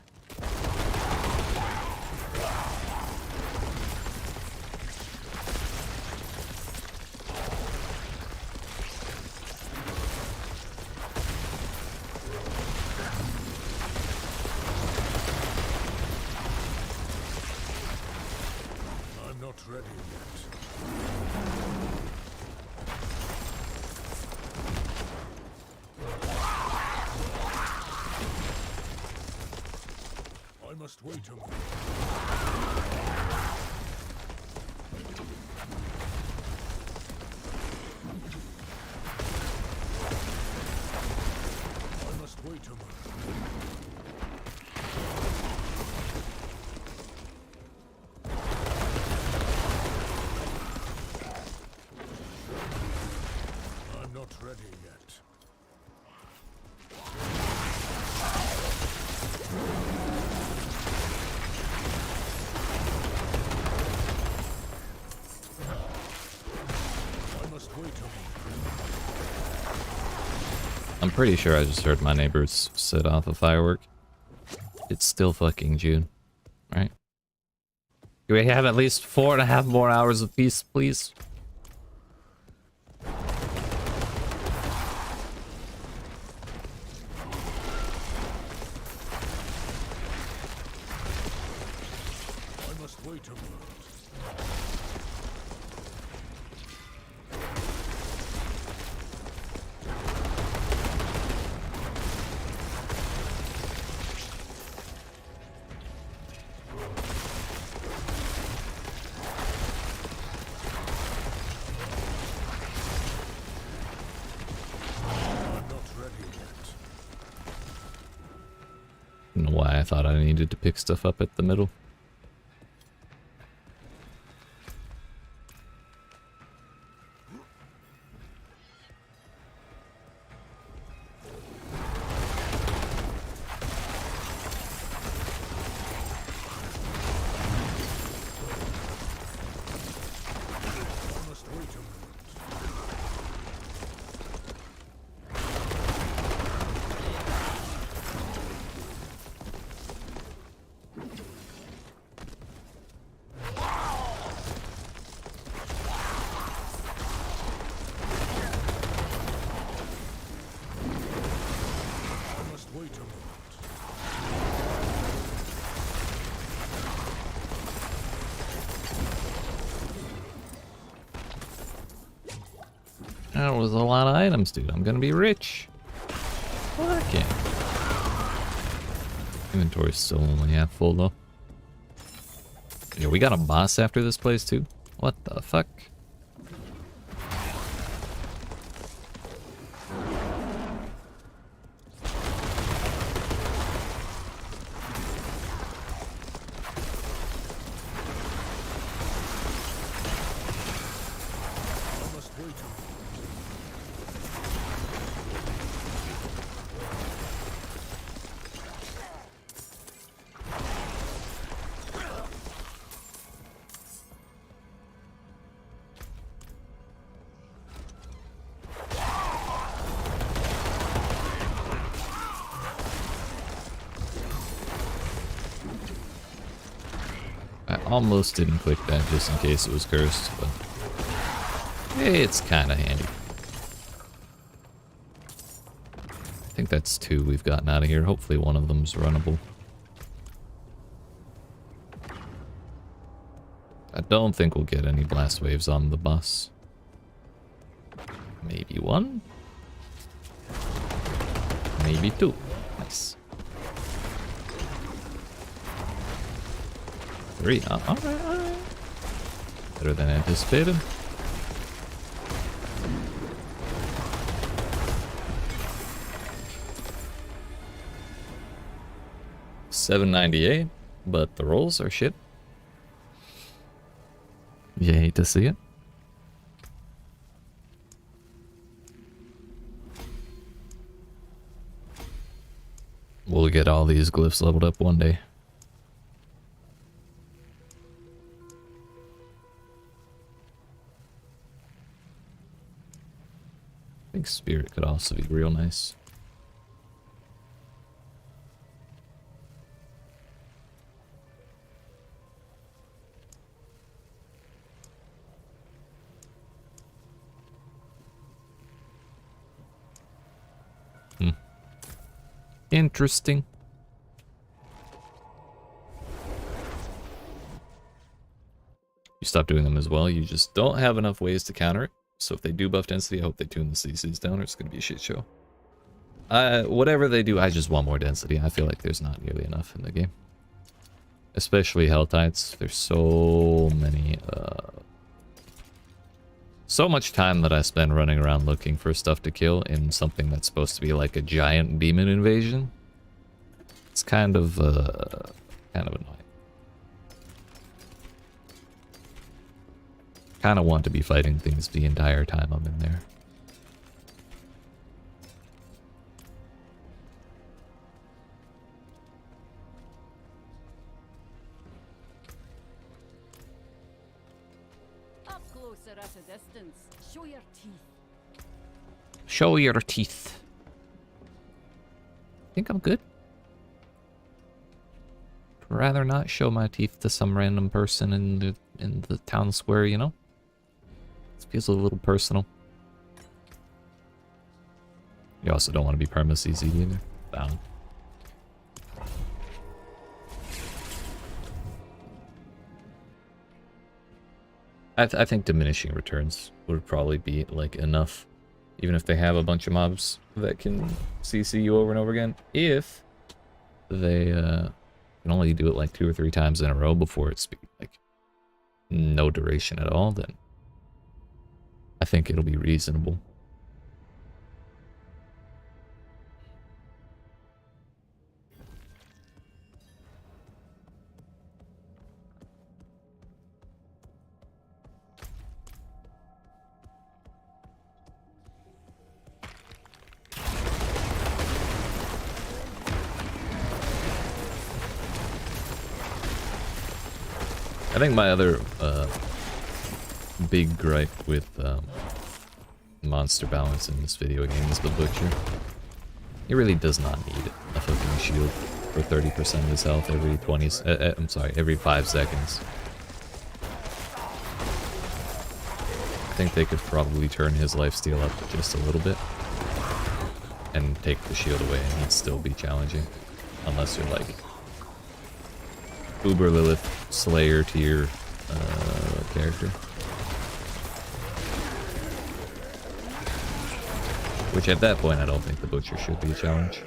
I'm pretty sure I just heard my neighbors set off a firework. It's still fucking June, right? Do we have at least 4.5 more hours of peace, please? I must wait a moment. I don't know why I thought I needed to pick stuff up at the middle. That was a lot of items, dude. I'm gonna be rich. Fuck yeah. Inventory's still only half full, though. Yeah, we got a boss after this place, too. What the fuck? I must wait a moment. I almost didn't click that just in case it was cursed, but it's kind of handy. I think that's 2 we've gotten out of here. Hopefully one of them's runnable. I don't think we'll get any blast waves on the bus. Maybe 1? Maybe 2. Nice. 3. Alright, alright. Better than anticipated. $7.98, but the rolls are shit. You hate to see it. We'll get all these glyphs leveled up one day. I think spirit could also be real nice. Interesting. You stop doing them as well. You just don't have enough ways to counter it. So if they do buff density, I hope they tune the CCs down or it's going to be a shit show. Whatever they do, I just want more density. I feel like there's not nearly enough in the game. Especially Hell Tides. There's so many, so much time that I spend running around looking for stuff to kill in something that's supposed to be like a giant demon invasion. It's kind of annoying. Kind of want to be fighting things the entire time I'm in there. Up closer at a distance. Show your teeth. Show your teeth. I think I'm good. Rather not show my teeth to some random person in the town square, you know? This feels a little personal. You also don't want to be perma-CC either. Down. I think diminishing returns would probably be like enough, even if they have a bunch of mobs that can CC you over and over again. If they can only do it like 2 or 3 times in a row before it's like no duration at all, then I think it'll be reasonable. I think my other big gripe with monster balance in this video game is the Butcher. He really does not need a fucking shield for 30% of his health every every 5 seconds. I think they could probably turn his lifesteal up just a little bit and take the shield away and he'd still be challenging. Unless you're like Uber Lilith Slayer tier character. Which at that point, I don't think the butcher should be a challenge.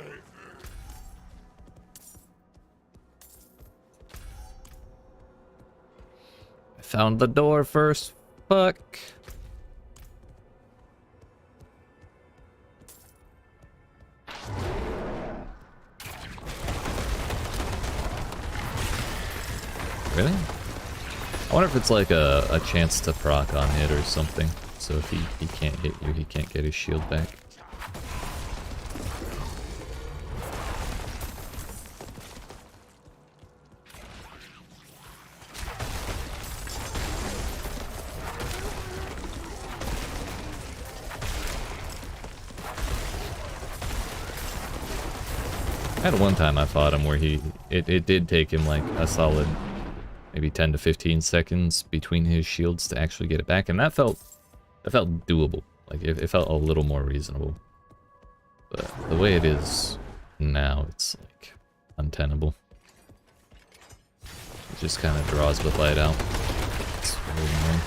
I found the door first. Fuck. Really? I wonder if it's like a chance to proc on hit or something. So if he can't hit you, he can't get his shield back. I had one time I fought him where it did take him like a solid maybe 10 to 15 seconds between his shields to actually get it back, and that felt doable. Like it felt a little more reasonable. But the way it is now, it's like untenable. It just kind of draws the light out. It's really annoying.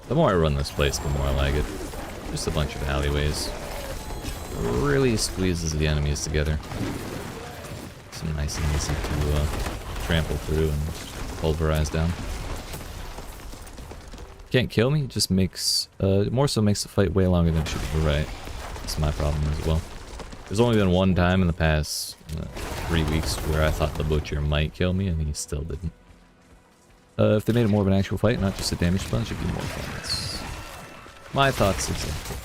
The more I run this place, the more I like it. Just a bunch of alleyways. Really squeezes the enemies together. Some nice and easy to trample through and pulverize down. Can't kill me, just makes, more so makes the fight way longer than it should be. Right. That's my problem as well. There's only been one time in the past 3 weeks where I thought the butcher might kill me and he still didn't. If they made it more of an actual fight, not just a damage sponge, it'd be more fun. That's my thoughts exactly.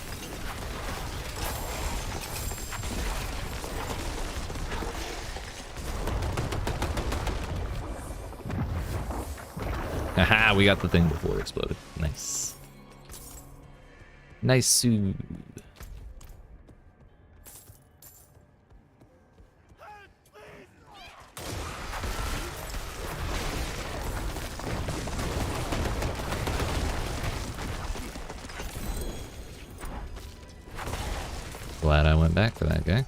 Haha, we got the thing before it exploded. Nice. Nice suit. Glad I went back for that guy.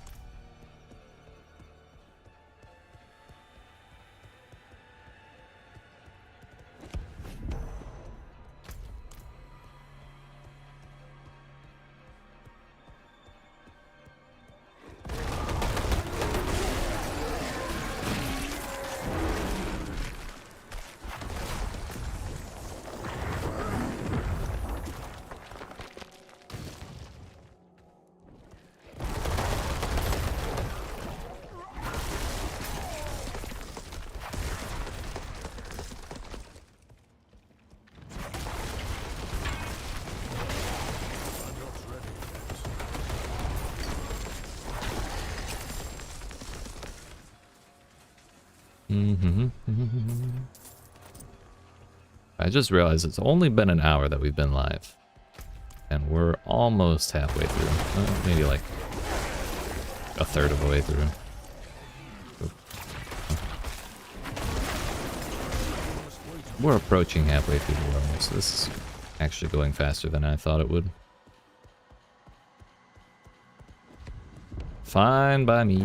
I just realized it's only been an hour that we've been live. And we're almost halfway through. Maybe like a third of the way through. We're approaching halfway through the level, so this is actually going faster than I thought it would. Fine by me.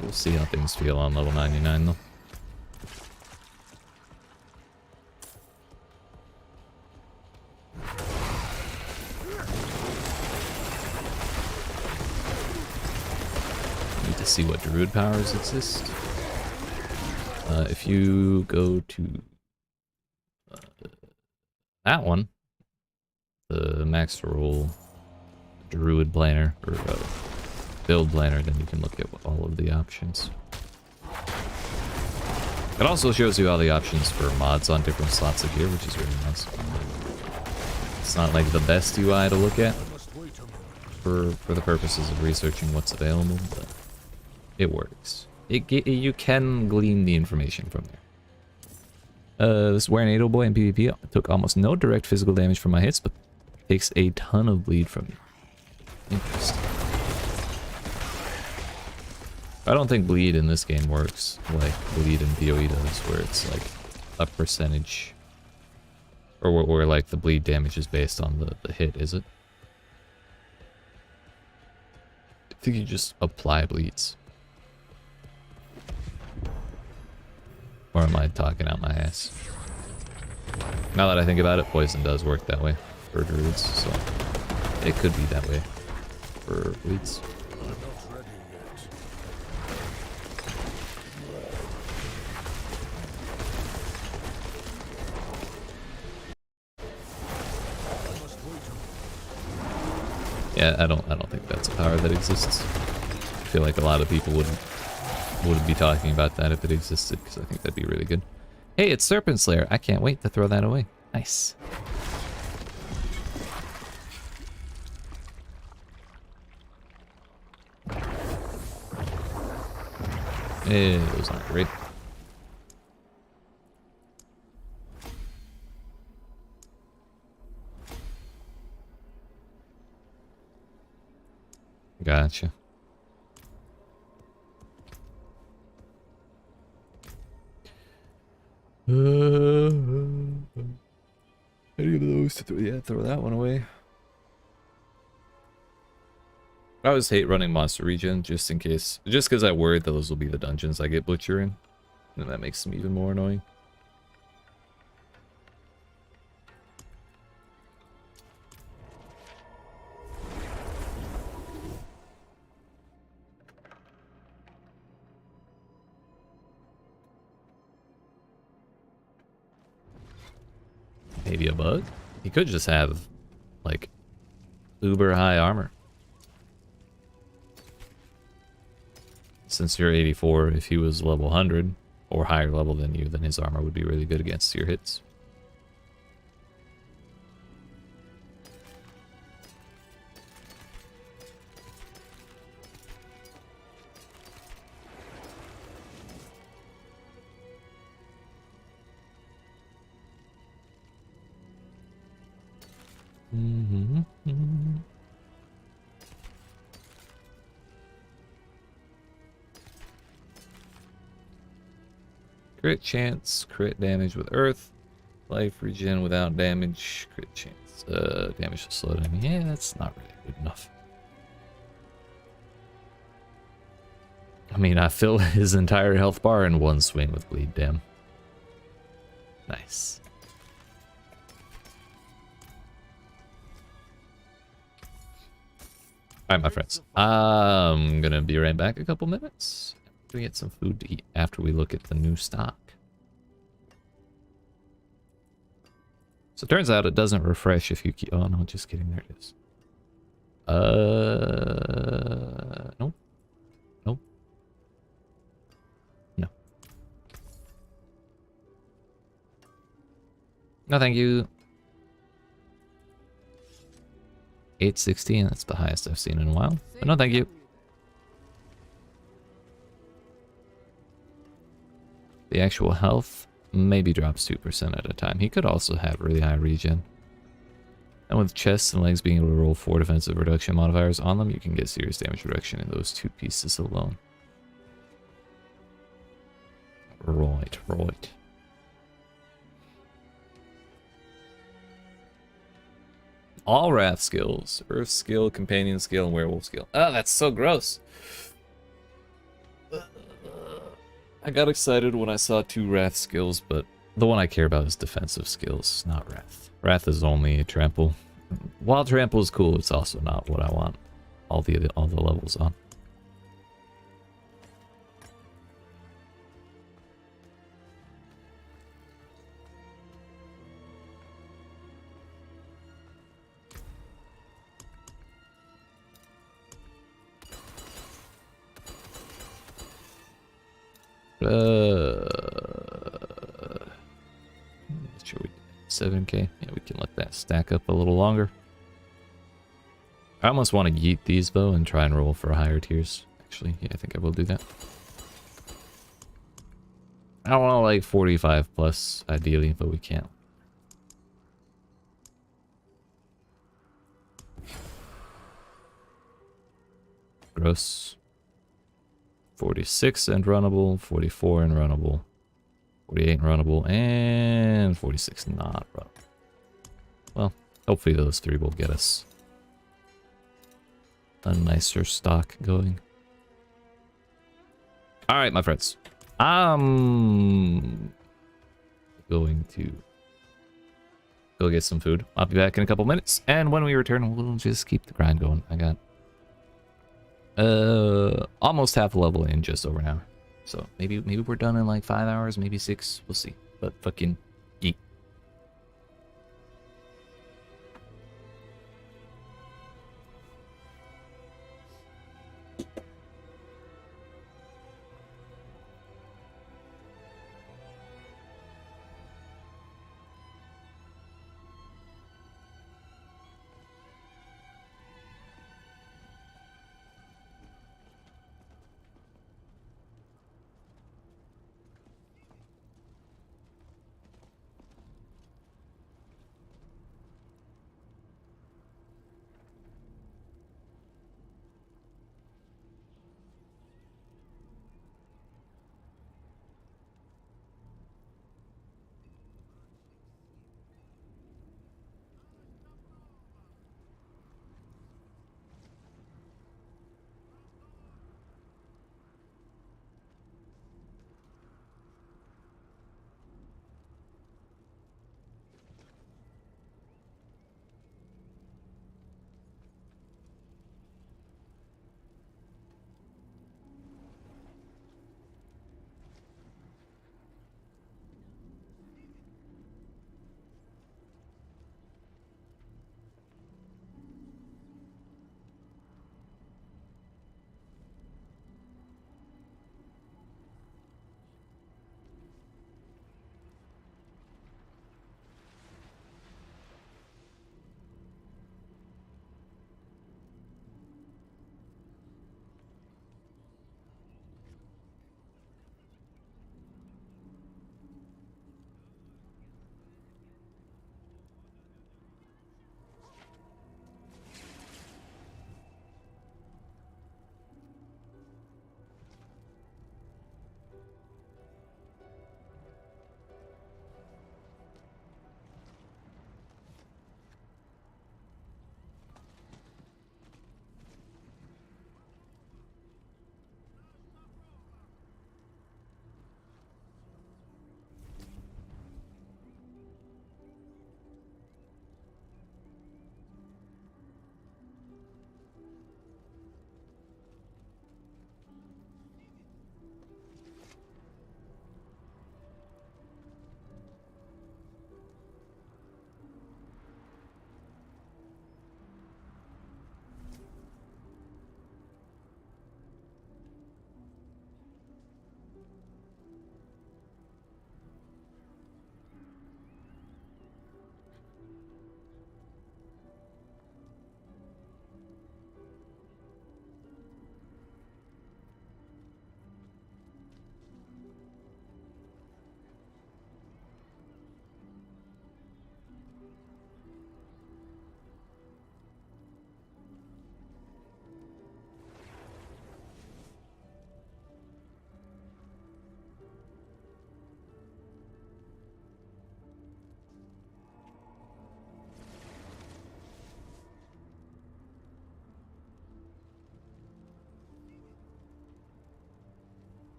We'll see how things feel on level 99 though. Need to see what druid powers exist. If you go to that one, the max roll Druid planner or build planner, then you can look at all of the options. It also shows you all the options for mods on different slots of gear, which is really nice. It's not like the best UI to look at for the purposes of researching what's available, but it works. You can glean the information from there. This Werenado boy in PvP took almost no direct physical damage from my hits, but takes a ton of bleed from you. Interesting. I don't think bleed in this game works like bleed in PoE does, where it's like a percentage, or where like the bleed damage is based on the hit, is it? I think you just apply bleeds. Or am I talking out my ass? Now that I think about it, poison does work that way for druids, so it could be that way for bleeds. I'm not ready yet. I must wait a Yeah, I don't think that's a power that exists. I feel like a lot of people wouldn't be talking about that if it existed, because I think that'd be really good. Hey, it's Serpent Slayer. I can't wait to throw that away. Nice. Those aren't great. Gotcha. Any of those to throw? Yeah, throw that one away. I always hate running monster regen just in case, just because I worry that those will be the dungeons I get butcher in, and that makes them even more annoying. Maybe a bug? He could just have, like, uber high armor. Since you're 84, if he was level 100 or higher level than you, then his armor would be really good against your hits. Crit chance, crit damage with earth, life regen without damage, crit chance, damage to slow down. Yeah, that's not really good enough. I mean, I fill his entire health bar in one swing with bleed, damn. Nice. Alright, my friends. I'm gonna be right back a couple minutes. We get some food to eat after we look at the new stock. So it turns out it doesn't refresh if you keep... Oh no, just kidding, there it is. Nope. Nope. No. No, thank you. 816, that's the highest I've seen in a while. But no, thank you. The actual health maybe drops 2% at a time. He could also have really high regen. And with chests and legs being able to roll 4 defensive reduction modifiers on them, you can get serious damage reduction in those 2 pieces alone. Right, right. All wrath skills. Earth skill, companion skill, and werewolf skill. Oh, that's so gross. I got excited when I saw 2 wrath skills, but the one I care about is defensive skills, not wrath. Wrath is only a trample. While trample is cool, it's also not what I want all the levels on. Should we 7k? Yeah, we can let that stack up a little longer. I almost want to yeet these though and try and roll for higher tiers. Actually, yeah, I think I will do that. I want like 45 plus ideally, but we can't. Gross. 46 and runnable, 44 and runnable, 48 and runnable, and 46 not runnable. Well, hopefully those three will get us a nicer stock going. Alright, my friends. I'm going to go get some food. I'll be back in a couple minutes, and when we return, we'll just keep the grind going. I got almost half a level in just over an hour. So maybe we're done in like 5 hours, maybe 6. We'll see. But fucking yeet.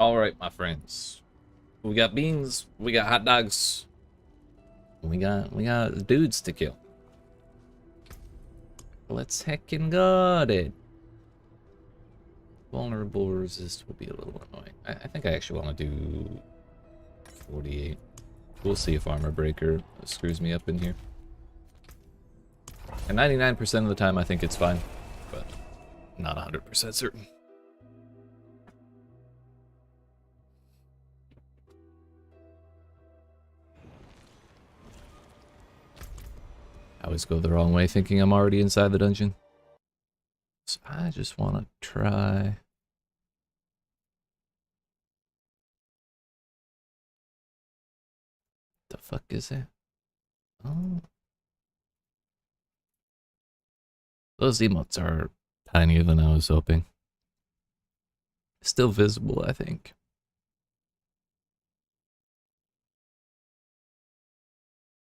Alright, my friends. We got beans, we got hot dogs, we got dudes to kill. Let's heckin' got it. Vulnerable resist will be a little annoying. I think I actually want to do 48. We'll see if armor breaker screws me up in here. And 99% of the time I think it's fine, but not 100% certain. I always go the wrong way thinking I'm already inside the dungeon. So I just want to try. The fuck is that? Oh. Those emotes are tinier than I was hoping. Still visible, I think.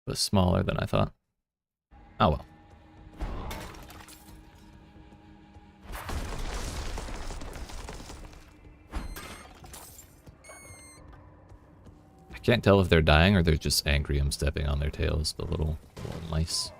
But smaller than I thought. Oh well. I can't tell if they're dying or they're just angry I'm stepping on their tails, the little mice.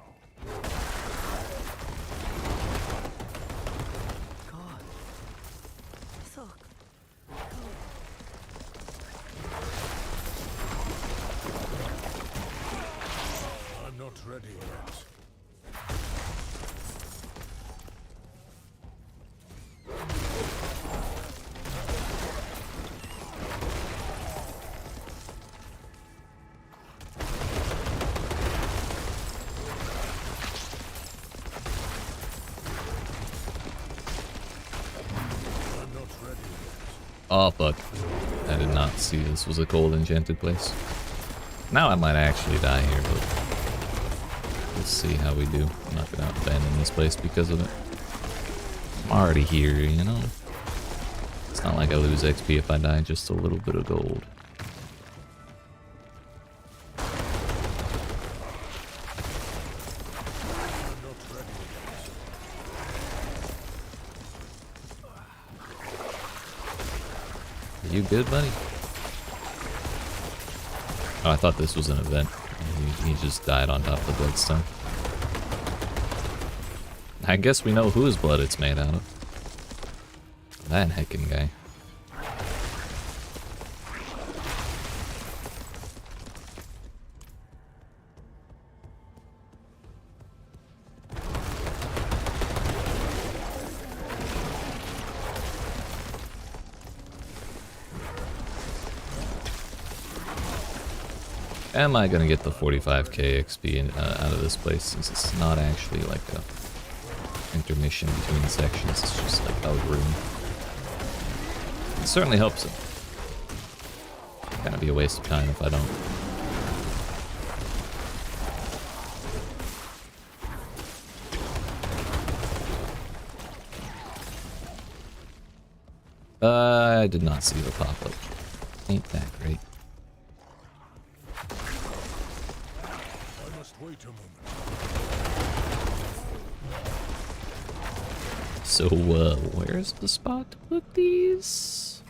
I'm not ready yet. Oh fuck. I did not see this was a cold enchanted place. Now I might actually die here, but we'll see how we do. I'm not gonna abandon this place because of it. I'm already here, you know? It's not like I lose XP if I die, just a little bit of gold. Are you good, buddy? Oh, I thought this was an event. He just died on top of the bloodstone. I guess we know whose blood it's made out of. That heckin' guy. Am I gonna get the 45k XP out of this place, since it's not actually like a intermission between sections, it's just like a room. It certainly helps it. Gonna be a waste of time if I don't. I did not see the pop-up. Ain't that great. Wait a moment. So, where's the spot to put these?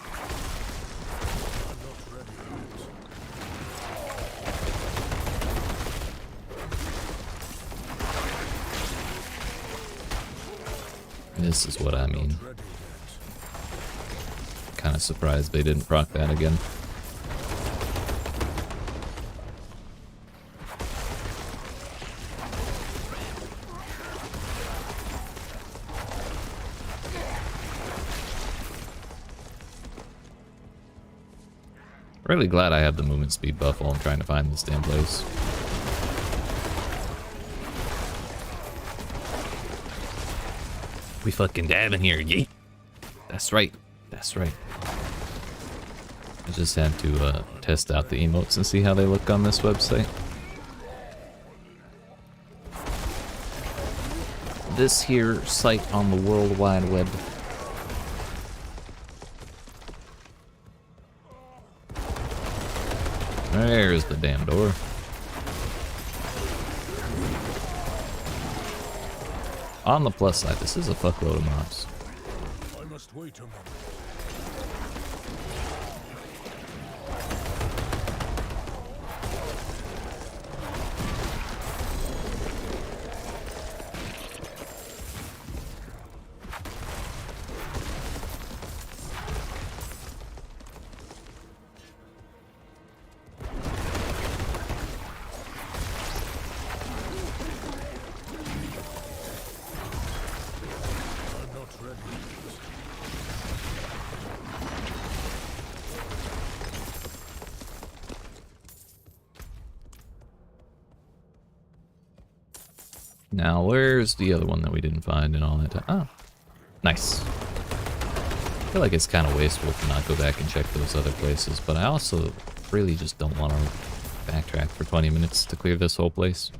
I'm not ready yet. This is what I mean. Not ready yet. Kind of surprised they didn't proc that again. Really glad I have the movement speed buff while I'm trying to find this damn place. We fucking dabbing here, yeet. That's right. That's right. I just had to test out the emotes and see how they look on this website. This here site on the World Wide Web. There's the damn door. On the plus side, this is a fuckload of mobs. I must wait a moment. Now, where's the other one that we didn't find in all that time? Oh, nice. I feel like it's kind of wasteful to not go back and check those other places, but I also really just don't want to backtrack for 20 minutes to clear this whole place.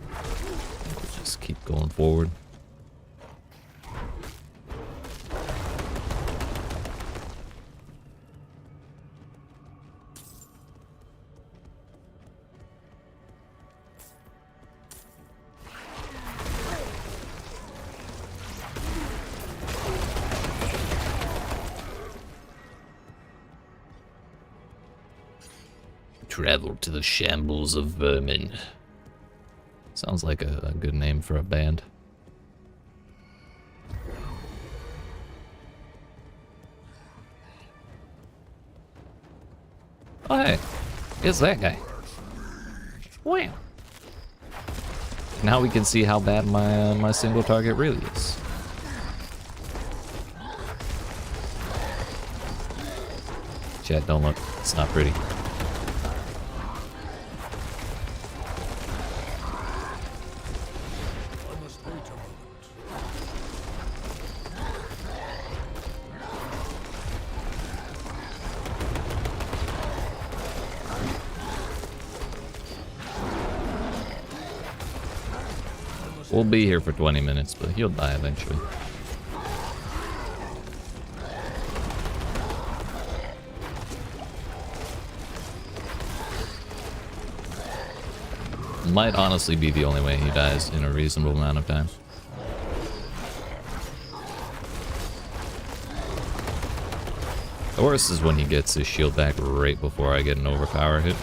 We'll just keep going forward. Travel to the shambles of vermin. Sounds like a good name for a band. Oh hey, it's that guy. Wow. Now we can see how bad my single target really is. Chat, don't look. It's not pretty. We'll be here for 20 minutes, but he'll die eventually. Might honestly be the only way he dies in a reasonable amount of time. The worst is when he gets his shield back right before I get an overpower hit.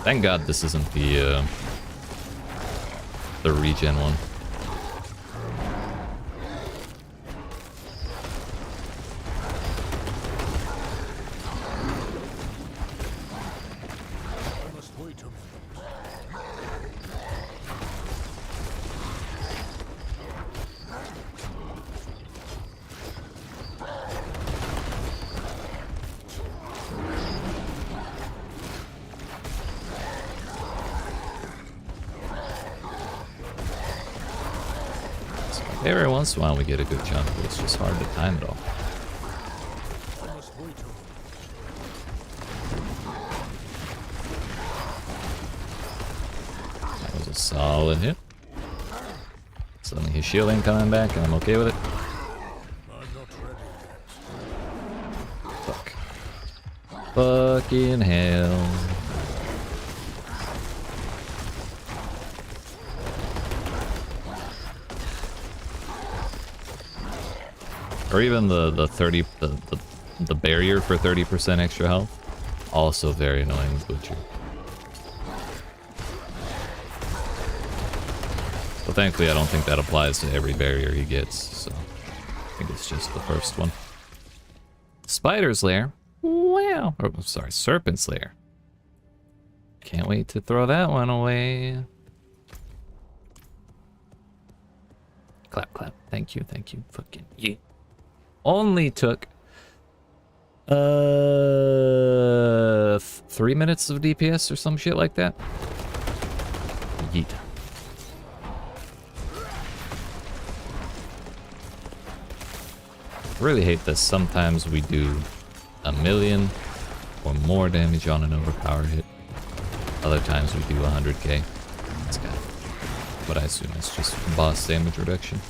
Thank God this isn't the regen one. Every once in a while we get a good chunk, but it's just hard to time it all. That was a solid hit. Suddenly his shield ain't coming back and I'm okay with it. Fuck. Fucking hell. Or even the barrier for 30% extra health. Also very annoying with Butcher. But thankfully I don't think that applies to every barrier he gets, so I think it's just the first one. Spider's Lair. Wow. Oh, sorry, Serpent's Lair. Can't wait to throw that one away. Clap, clap. Thank you, fucking yeah. Only took 3 minutes of DPS or some shit like that. Yeet. Really hate this. Sometimes we do 1,000,000 or more damage on an overpower hit. Other times we do 100k. That's kind of what I assume is just boss damage reduction.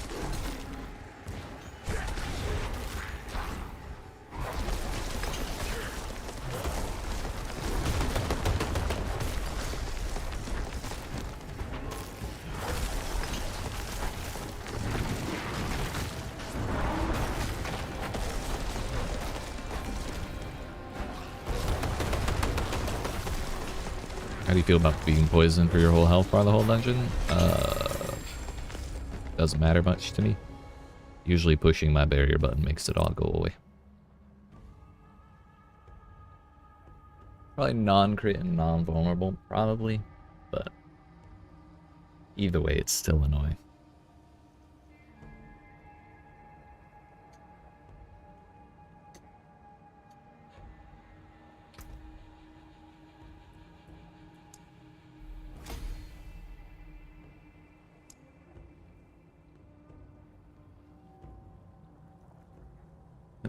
How do you feel about being poisoned for your whole health bar the whole dungeon? doesn't matter much to me. Usually pushing my barrier button makes it all go away. Probably non-crit and non-vulnerable, probably, but either way, it's still annoying.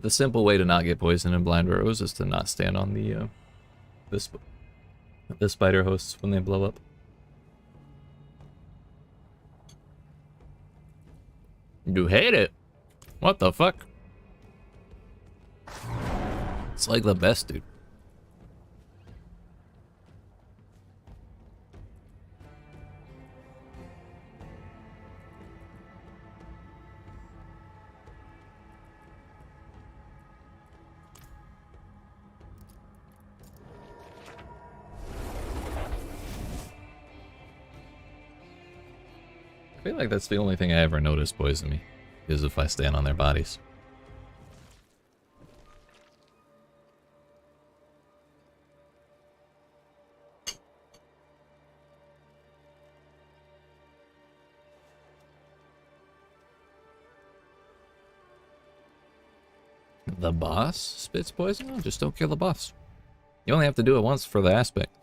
The simple way to not get poisoned in blind burrows is to not stand on the spider hosts when they blow up. You hate it? What the fuck? It's like the best, dude. I feel like that's the only thing I ever notice poison me, is if I stand on their bodies. The boss spits poison? No, just don't kill the boss. You only have to do it once for the aspect.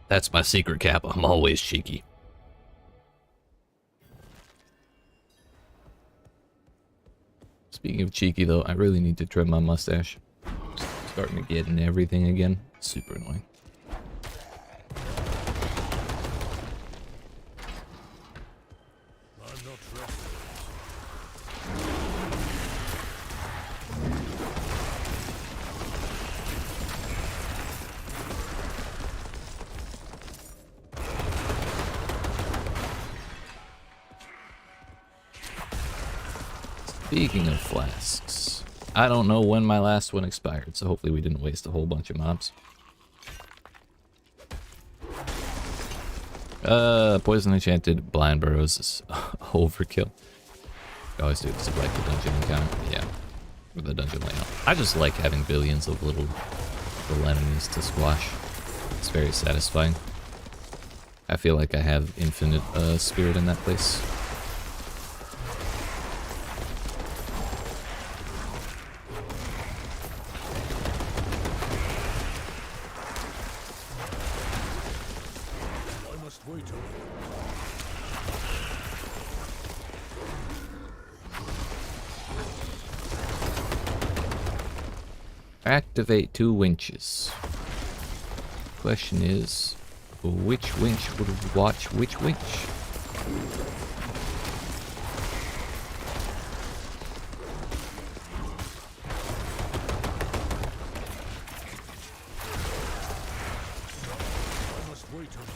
That's my secret cap. I'm always cheeky. Speaking of cheeky, though, I really need to trim my mustache. Starting to get in everything again. Super annoying. I'm not ready. Speaking of flasks, I don't know when my last one expired, so hopefully we didn't waste a whole bunch of mobs. Poison enchanted blind burrows is overkill. I always do it because I like the dungeon encounter. Yeah, or the dungeon layout. I just like having billions of little enemies to squash. It's very satisfying. I feel like I have infinite spirit in that place. I must wait a minute. Activate 2 winches. Question is, which winch would watch which winch? I must wait a minute.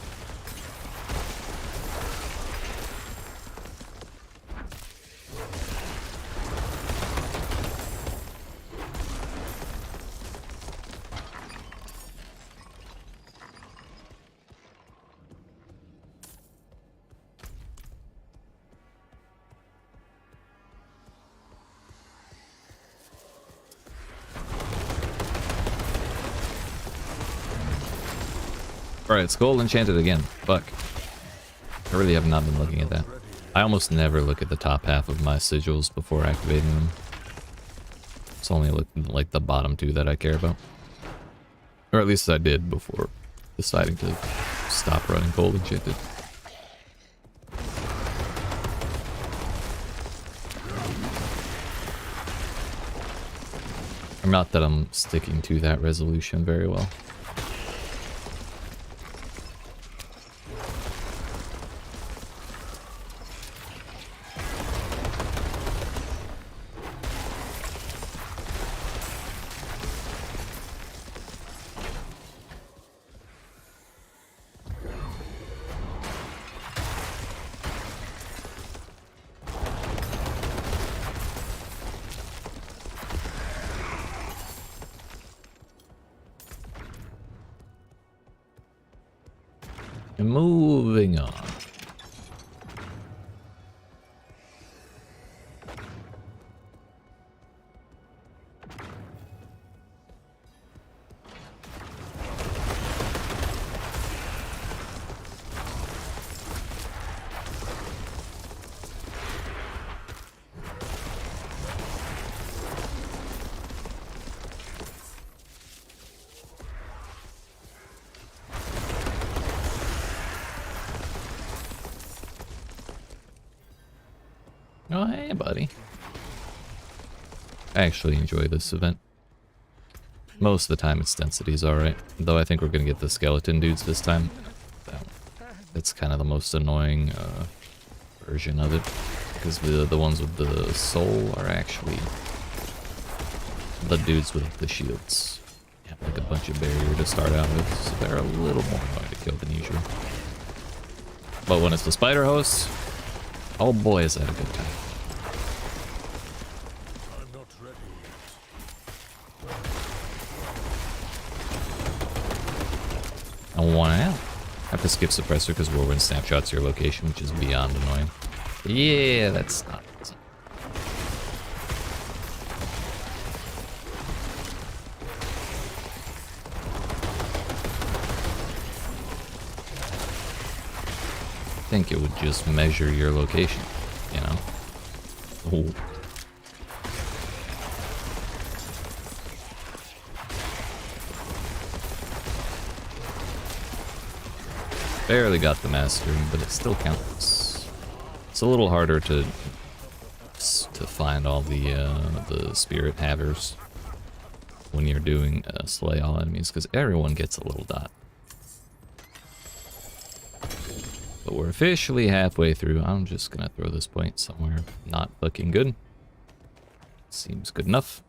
Alright, it's gold enchanted again. Fuck. I really have not been looking at that. I almost never look at the top half of my sigils before activating them. It's only like the bottom 2 that I care about. Or at least I did before deciding to stop running gold enchanted. Or not that I'm sticking to that resolution very well. Moving on. Oh, hey, buddy. I actually enjoy this event. Most of the time its density is alright, though I think we're gonna get the skeleton dudes this time. That's kind of the most annoying version of it, because the ones with the soul are actually the dudes with the shields. Yeah, like a bunch of barrier to start out with, so they're a little more annoying to kill than usual. But when it's the spider host, oh boy is that a good time. I'm not ready yet. I want out. I have to skip suppressor because whirlwind snapshots your location, which is beyond annoying. Yeah, that's not awesome. I think it would just measure your location, you know? Ooh. Barely got the mastery, but it still counts. It's a little harder to find all the spirit havers when you're doing slay all enemies, because everyone gets a little dot. But we're officially halfway through. I'm just gonna throw this point somewhere not looking good. Seems good enough.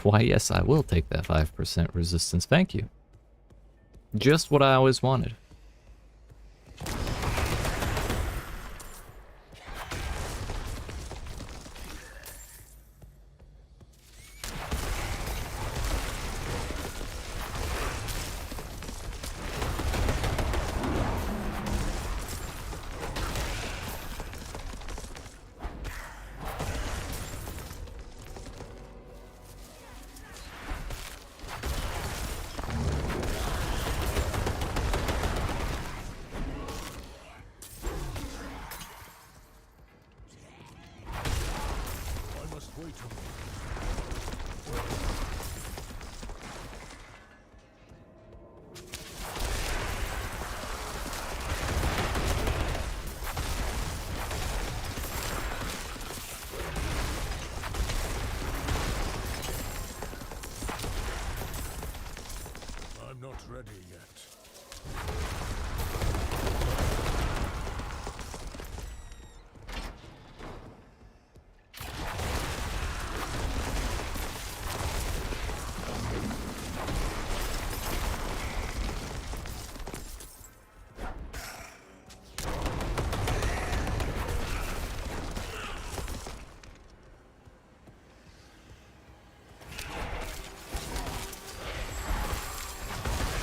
Why, yes, I will take that 5% resistance. Thank you. Just what I always wanted. I must wait a moment. I'm not ready yet.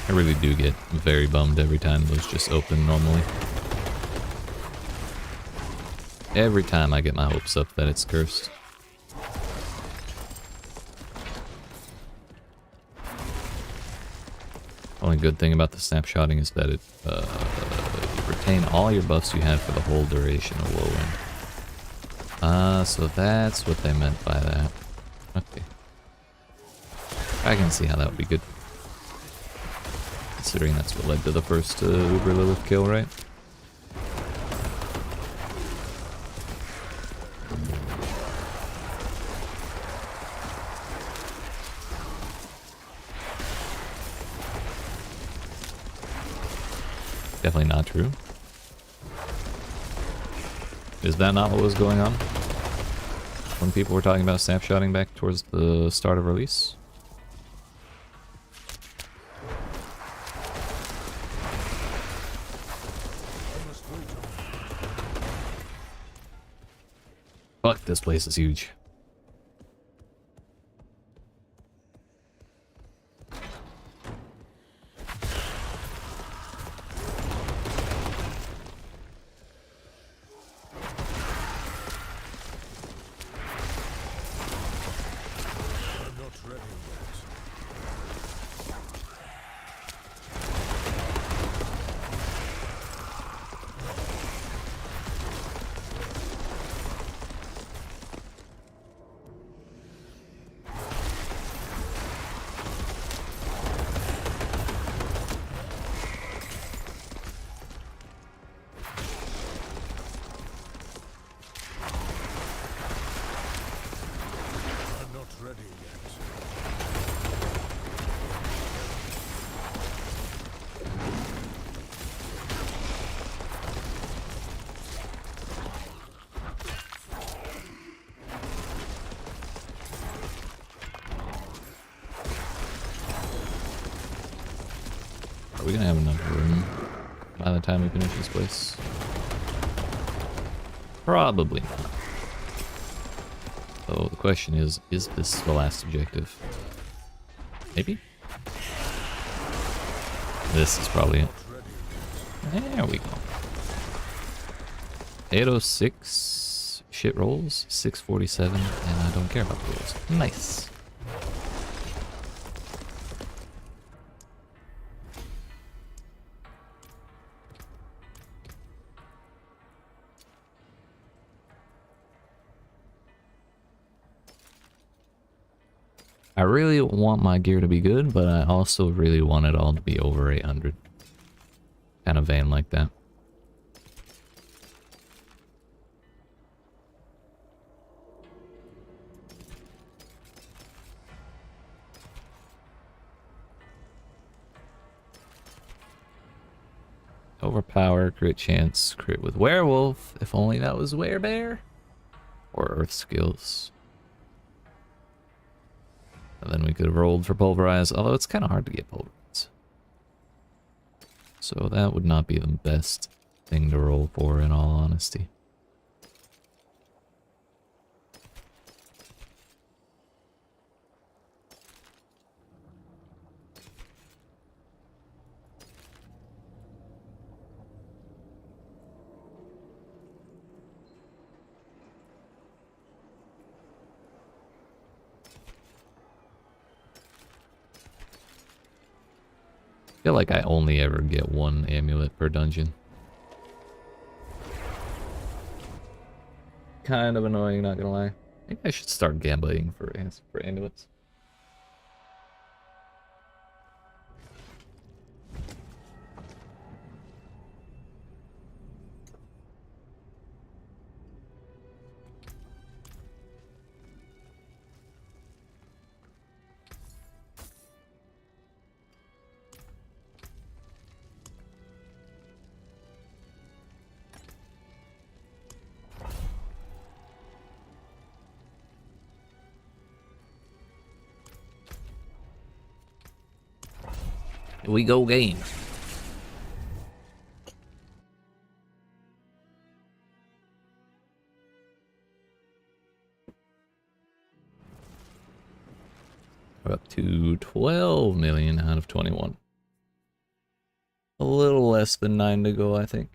I really do get very bummed every time those just open normally. Every time I get my hopes up that it's cursed. Only good thing about the snapshotting is that it you retain all your buffs you had for the whole duration of Whirlwind. So that's what they meant by that. Okay. I can see how that would be good. Considering that's what led to the first Uber Lilith kill, right? Definitely not true. Is that not what was going on when people were talking about snapshotting back towards the start of release? Fuck, this place is huge. Are we gonna have enough room by the time we finish this place? Probably not. So the question is this the last objective? Maybe? This is probably it. There we go. 806 shit rolls, 647, and I don't care about the rolls. Nice. I really want my gear to be good, but I also really want it all to be over 800. Kind of vain like that. Overpower, crit chance, crit with werewolf. If only that was werebear. Or earth skills. And then we could have rolled for Pulverize, although it's kind of hard to get Pulverize. So that would not be the best thing to roll for, in all honesty. I feel like I only ever get one amulet per dungeon. Kind of annoying, not gonna lie. Maybe I should start gambling for amulets. Here we go game. We're up to 12 million out of 21. A little less than 9 to go, I think.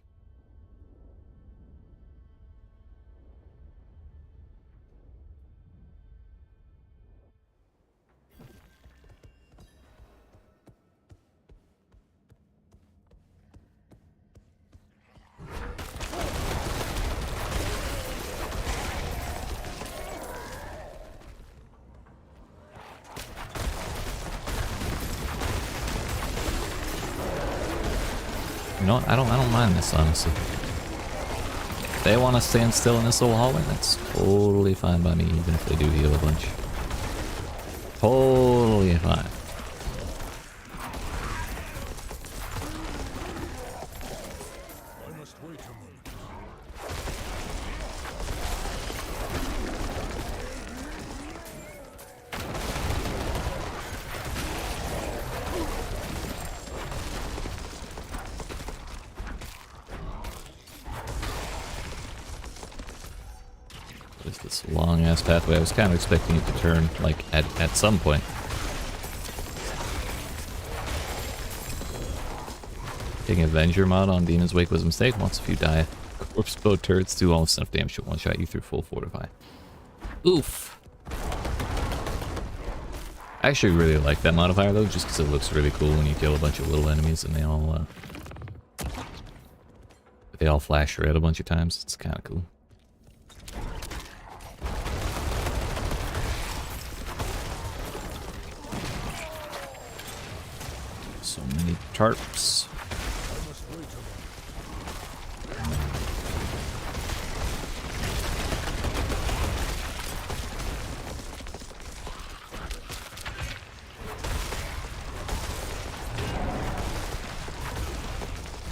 You know what? I don't mind this, honestly. If they want to stand still in this little hallway, that's totally fine by me, even if they do heal a bunch. Totally fine. I must wait a moment. There's this long ass pathway. I was kind of expecting it to turn like at some point. Taking Avenger mod on Demon's Wake was a mistake. Once if you die, corpse bow turrets do almost enough damage to one shot you through full fortify. Oof. I actually really like that modifier though, just because it looks really cool when you kill a bunch of little enemies and they all flash red a bunch of times. It's kind of cool. So many tarps. I must wait a moment.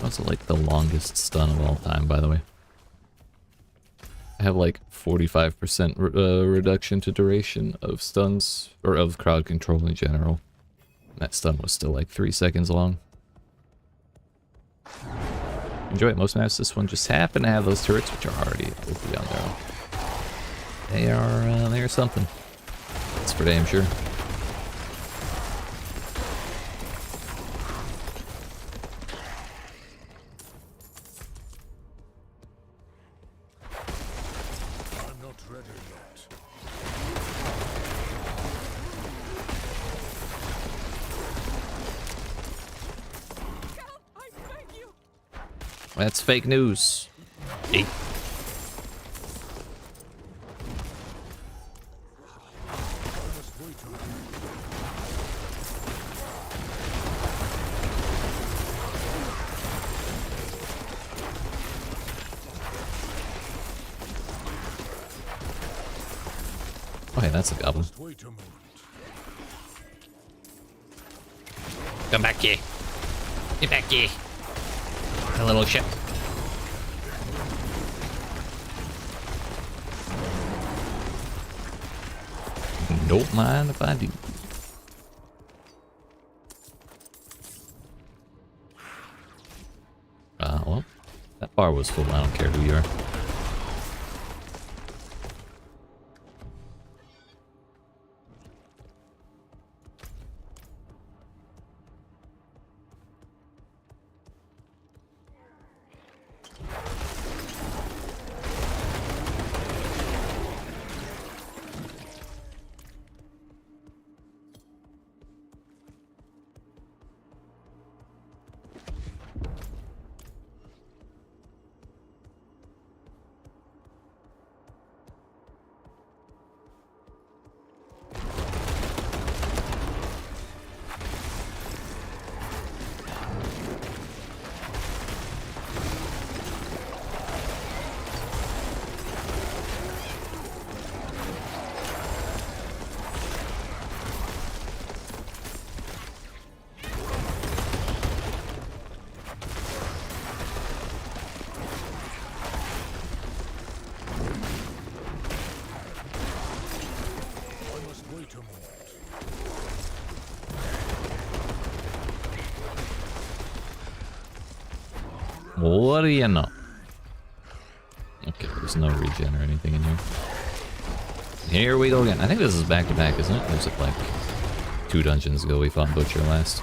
Also like the longest stun of all time, by the way. I have like 45% reduction to duration of stuns, or of crowd control in general. That stun was still like 3 seconds long. enjoy it most maps. This one just happened to have those turrets, which are already OP on their own. They are something. That's for damn sure. I'm not ready yet. That's fake news. Eight. Okay, that's a goblin. Wait a moment. Come back here. Get back here. A little shit. Don't mind if I do. Well, that bar was full. I don't care who you are. What do you know? Okay, there's no regen or anything in here. Here we go again. I think this is back to back, isn't it? Or is it like 2 dungeons ago we fought Butcher last?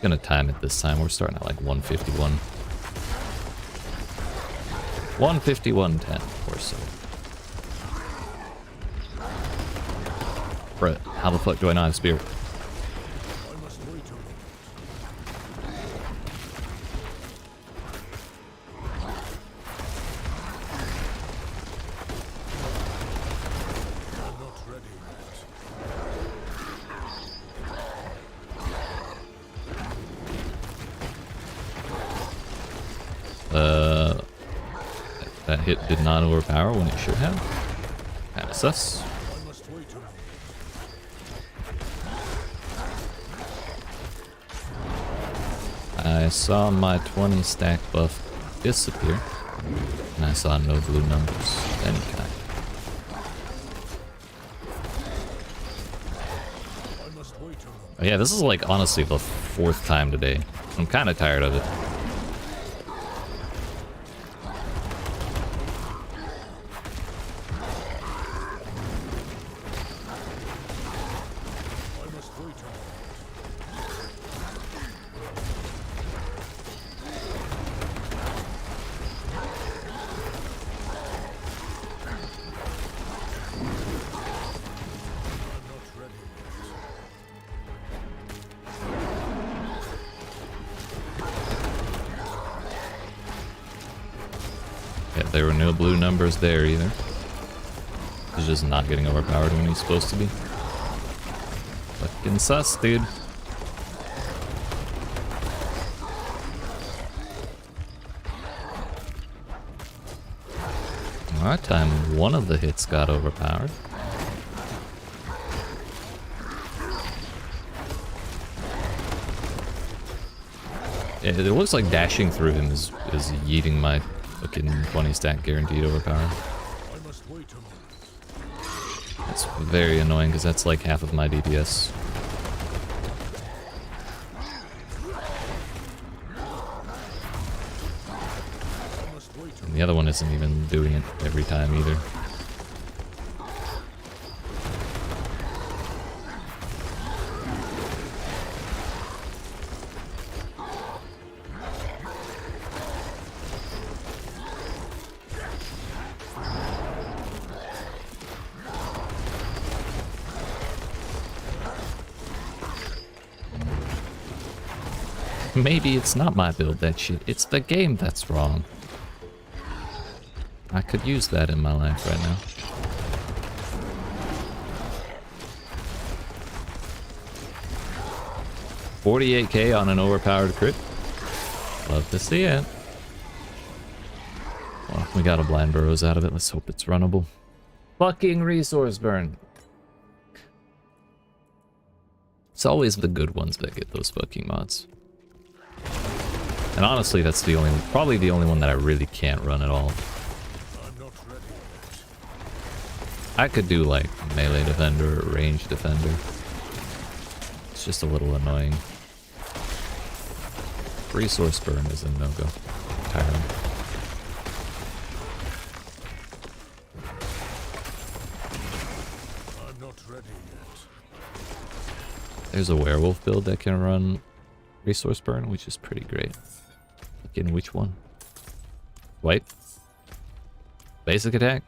Gonna time it this time. We're starting at like 151. 151.10 or so. Bruh, how the fuck do I not have spear? That hit did not overpower when it should have. Kinda sus. I saw my 20 stack buff disappear, and I saw no blue numbers of any kind. Oh yeah, this is like honestly the 4th time today. I'm kind of tired of it. Yeah, there were no blue numbers there either. He's just not getting overpowered when he's supposed to be. Fucking sus, dude. That time, one of the hits got overpowered. It looks like dashing through him is yeeting my fucking 20 stack guaranteed overpower. That's very annoying because that's like half of my DPS. And the other one isn't even doing it every time either. Maybe it's not my build that shit, it's the game that's wrong. I could use that in my life right now. $48K on an overpowered crit. Love to see it. Well, we got a blind burrows out of it. Let's hope it's runnable. Fucking resource burn. It's always the good ones that get those fucking mods. And honestly, that's the only, probably the only one that I really can't run at all. I could do like melee defender or range defender. It's just a little annoying. Resource burn is a no-go. Entirely. I'm not ready yet. There's a werewolf build that can run resource burn, which is pretty great. In which one? Wait. Basic attack?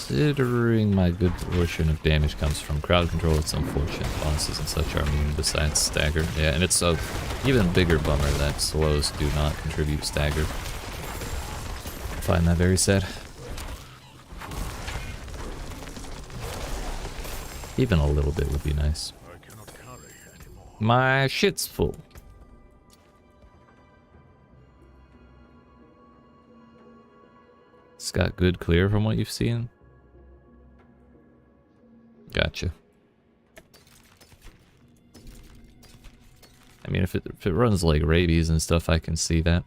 Considering my good portion of damage comes from crowd control, it's unfortunate bosses and such are immune besides stagger. Yeah, and it's a even bigger bummer that slows do not contribute stagger. I find that very sad. Even a little bit would be nice. I cannot carry anymore. My shit's full. It's got good clear from what you've seen. Gotcha. I mean, if it runs like rabies and stuff, I can see that.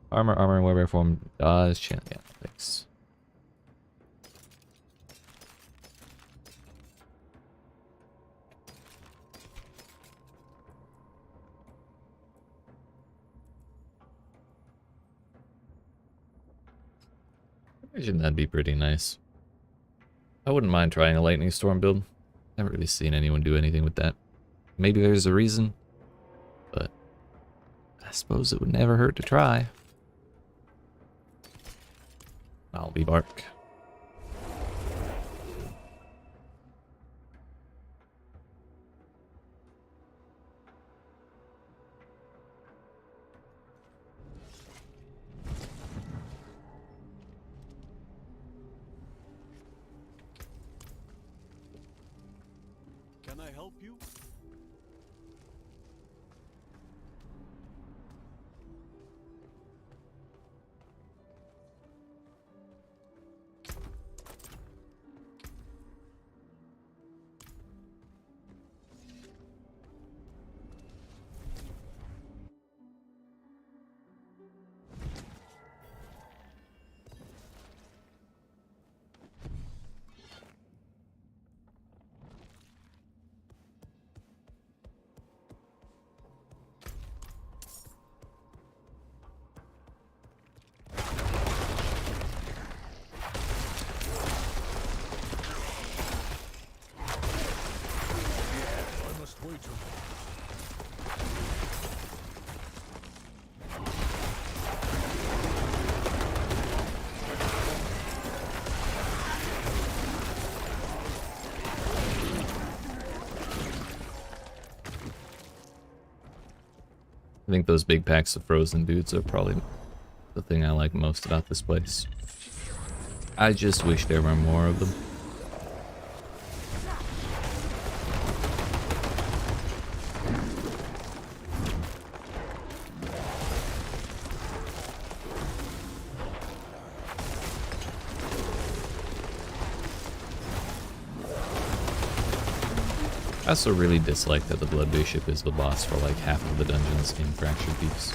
Armor, whatever form does chant. Yeah, thanks. I imagine that'd be pretty nice. I wouldn't mind trying a lightning storm build. Never really seen anyone do anything with that. Maybe there's a reason, but I suppose it would never hurt to try. I'll be bark. Can I help you? I think those big packs of frozen dudes are probably the thing I like most about this place. I just wish there were more of them. I also really dislike that the Blood Bishop is the boss for like half of the dungeons in Fractured Peaks.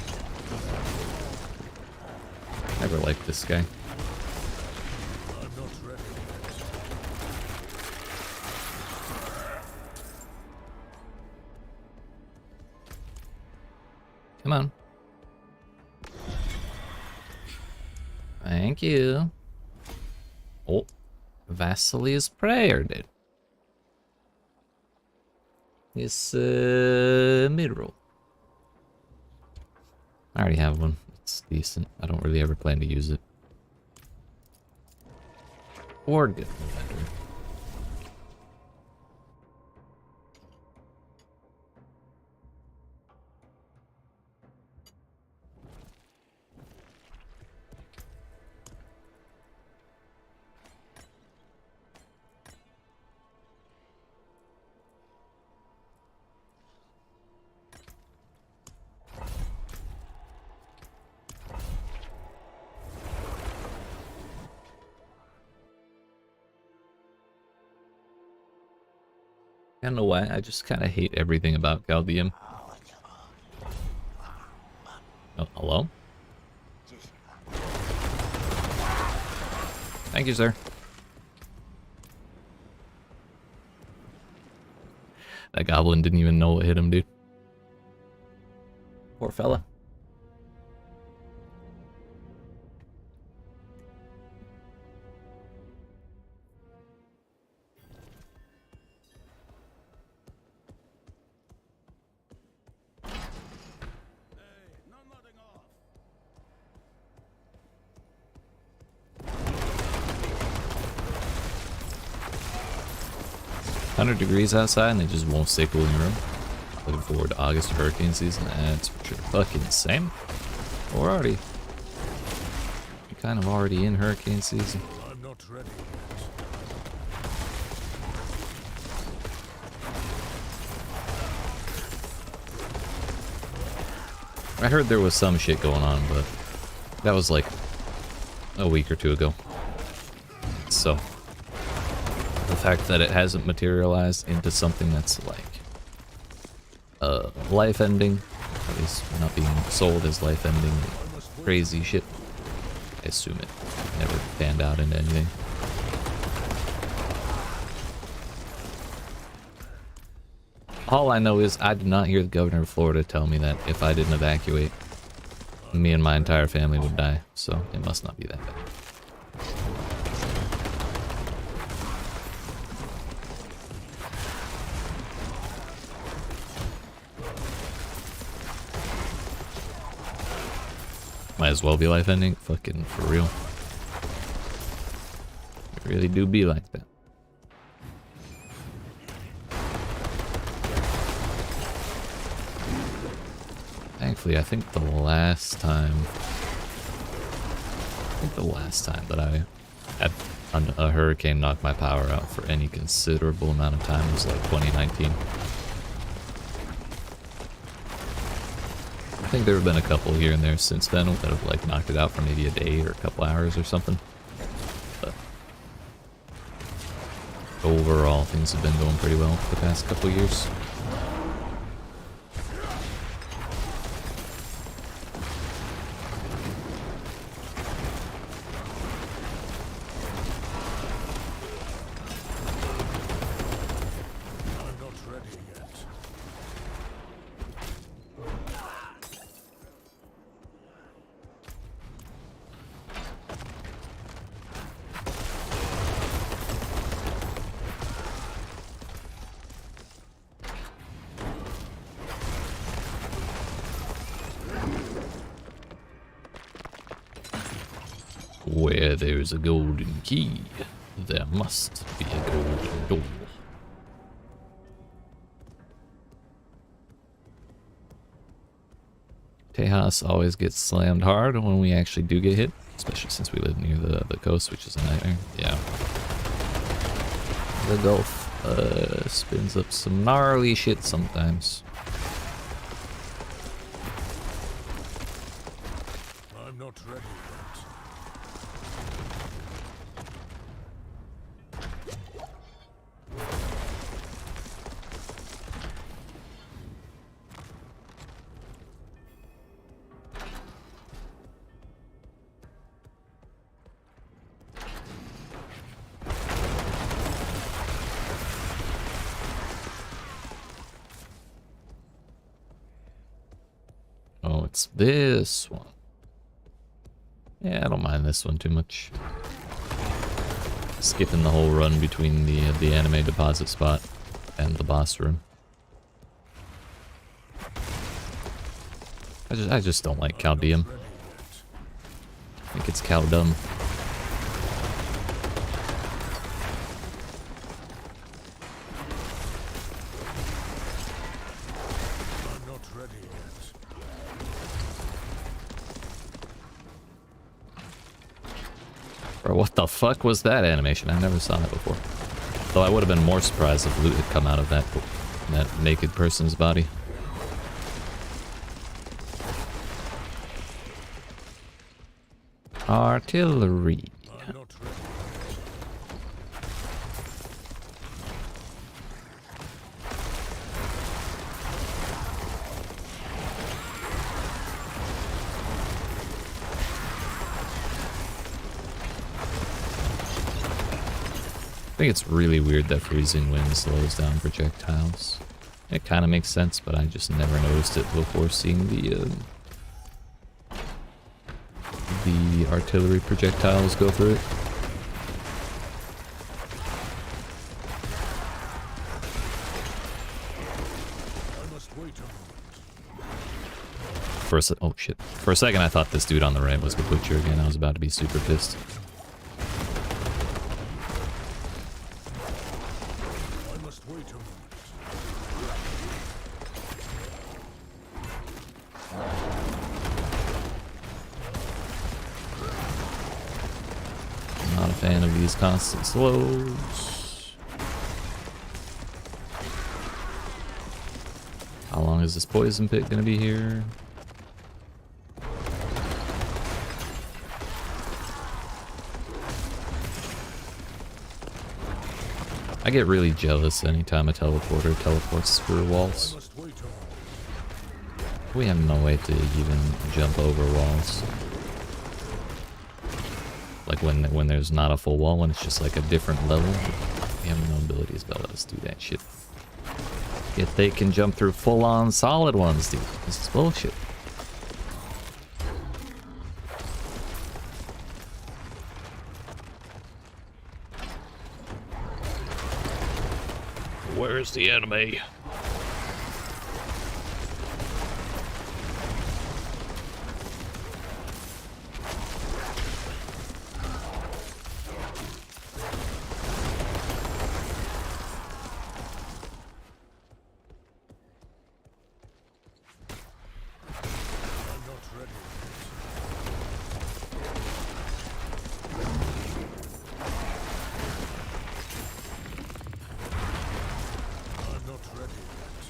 Never liked this guy. I'm not ready. Come on. Thank you. Oh, Vasily's prayer, dude. It's mid-roll. I already have one. It's decent. I don't really ever plan to use it. Or get one better. I don't know why, I just kind of hate everything about Galdium. Oh, hello? Thank you, sir. That goblin didn't even know what hit him, dude. Poor fella. Hey, no nodding off. 100 degrees outside and it just won't stay cool in your room. Looking forward to August hurricane season. That's for sure. Fucking same. We're already kind of already in hurricane season. I'm not ready I heard there was some shit going on, but that was like a week or two ago. So the fact that it hasn't materialized into something that's like life ending, at least not being sold as life ending crazy shit, I assume it never panned out into anything. All I know is I did not hear the governor of Florida tell me that if I didn't evacuate, me and my entire family would die, so it must not be that bad. Might as well be life ending, fucking for real. It really do be like that. Thankfully, I think the last time that I had a hurricane knock my power out for any considerable amount of time was like 2019. I think there have been a couple here and there since then that have like knocked it out for maybe a day or a couple hours or something. But overall, things have been going pretty well for the past couple years. I'm not ready yet. Where there's a golden key, there must be a golden door. Tejas always gets slammed hard when we actually do get hit, especially since we live near the coast, which is a nightmare. Yeah. The Gulf spins up some gnarly shit sometimes. I'm not ready yet. Oh, it's this one. Yeah, I don't mind this one too much. Skipping the whole run between the anime deposit spot and the boss room. I just don't like Chaldeum. I think it's Caldum. I'm not ready yet. Bro, what the fuck was that animation? I never saw that before. Though I would have been more surprised if loot had come out of that naked person's body. Artillery. I'm not ready. I think it's really weird that freezing wind slows down projectiles. It kind of makes sense, but I just never noticed it before seeing the artillery projectiles go through it. I must wait a moment. Oh shit. For a second I thought this dude on the right was the butcher again. I was about to be super pissed. I must wait a moment. Not a fan of these constant slows. How long is this poison pit gonna be here? I get really jealous anytime a teleporter teleports through I walls. must wait a moment. We have no way to even jump over walls. Like when there's not a full wall, when it's just like a different level. We have no abilities to let us do that shit. Yet they can jump through full-on solid ones, dude. This is bullshit. Where's the enemy? I'm not ready yet. I'm not ready yet.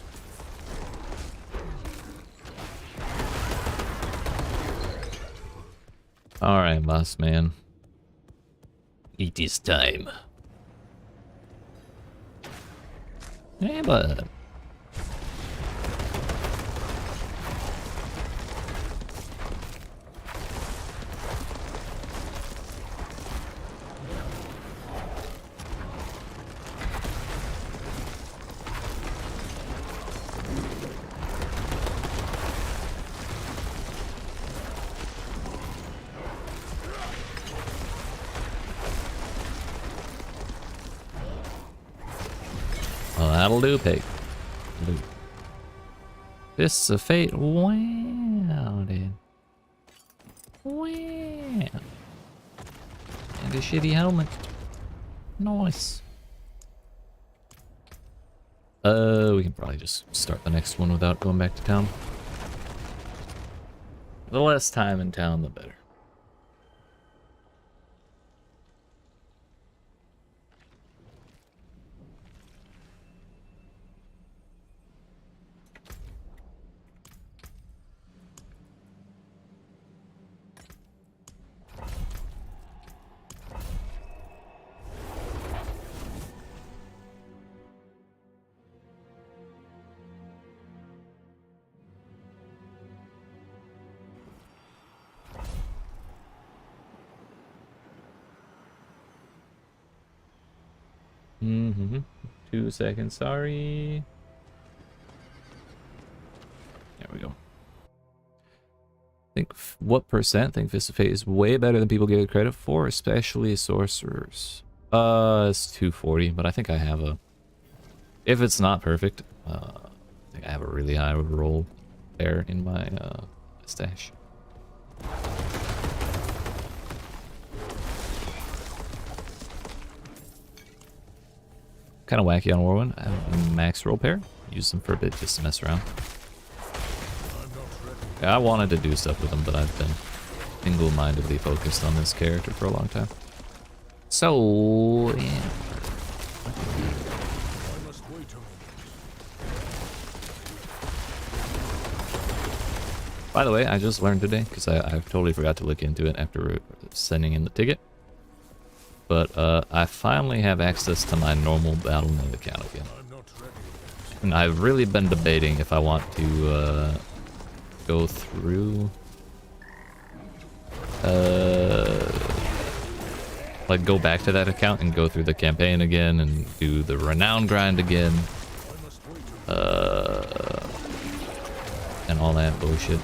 Alright, boss man. It is time. Hey, bud. Well, that'll do, pig. Do. Fists of Fate. Wow, dude. Wow. And a shitty helmet. Nice. We can probably just start the next one without going back to town. The less time in town, the better. Mm-hmm. 2 seconds, sorry. There we go. Think what percent think Fist of Fate is way better than people give it credit for, especially sorcerers. It's 240, but I think I have a. If it's not perfect, I think I have a really high roll there in my stash. Kind of wacky on Whirlwind. I have a max roll pair. Use them for a bit just to mess around. Yeah, I wanted to do stuff with them, but I've been single-mindedly focused on this character for a long time. So, yeah. By the way, I just learned today, because I totally forgot to look into it after sending in the ticket. But I finally have access to my normal Battle.net account again. And I've really been debating if I want to go through... like go back to that account and go through the campaign again and do the renown grind again. And all that bullshit.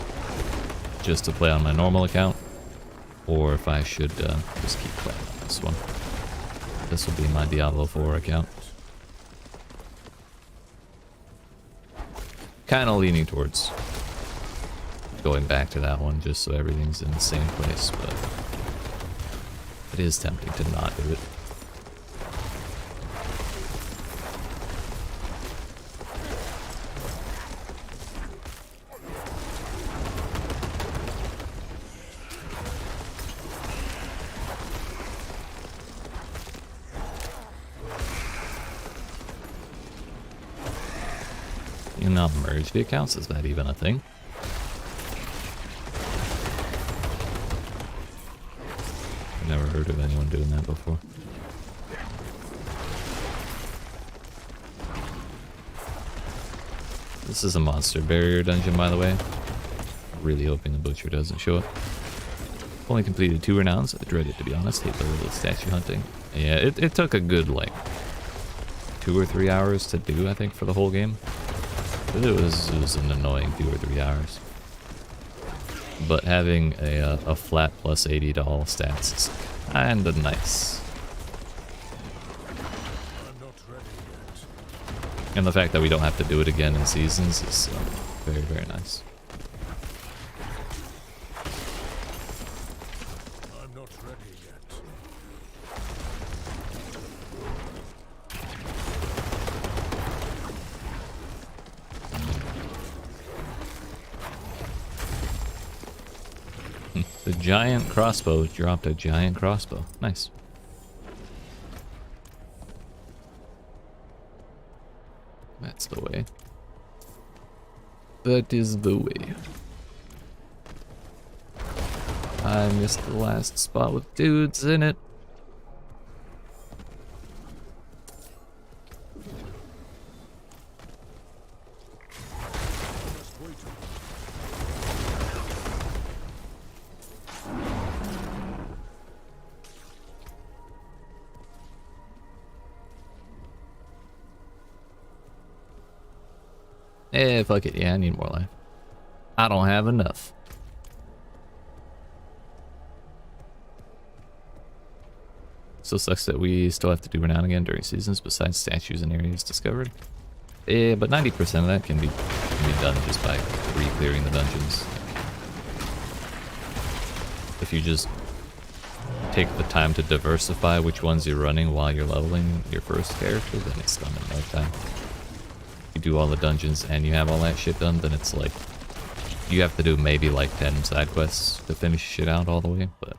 Just to play on my normal account. Or if I should just keep playing on this one. This will be my Diablo 4 account. Kind of leaning towards going back to that one just so everything's in the same place, but it is tempting to not do it. You not merge the accounts? Is that even a thing? I've never heard of anyone doing that before. This is a monster barrier dungeon, by the way. Really hoping the butcher doesn't show up. Only completed 2 renowns. I dread it, to be honest. Hate the little statue hunting. Yeah, it took a good, like, 2 or 3 hours to do, I think, for the whole game. But it was an annoying 2 or 3 hours. But having a flat plus 80 to all stats is kinda nice. And the fact that we don't have to do it again in seasons is very, very nice. I'm not ready yet. The giant crossbow dropped a giant crossbow. Nice. That's the way. That is the way. I missed the last spot with dudes in it. Eh, fuck it. Yeah, I need more life. I don't have enough. Still sucks that we still have to do renown again during seasons besides statues and areas discovered. Eh, but 90% of that can be done just by re-clearing the dungeons. If you just take the time to diversify which ones you're running while you're leveling your first character, then it's done in no time. You do all the dungeons and you have all that shit done, then it's like You have to do maybe like 10 side quests to finish it out all the way, but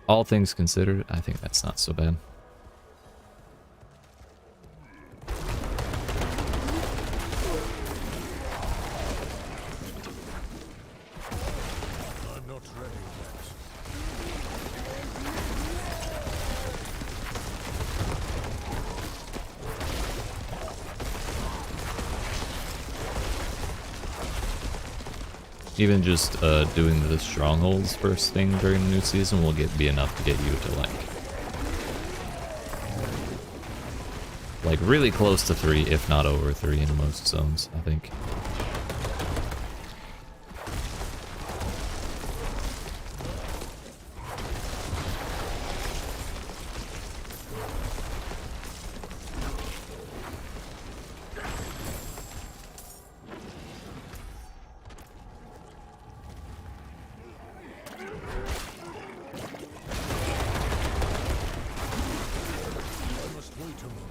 all things considered, I think that's not so bad. I'm not ready yet. Even just doing the strongholds first thing during the new season will be enough to get you to like really close to 3, if not over 3 in most zones, I think. I must wait a moment.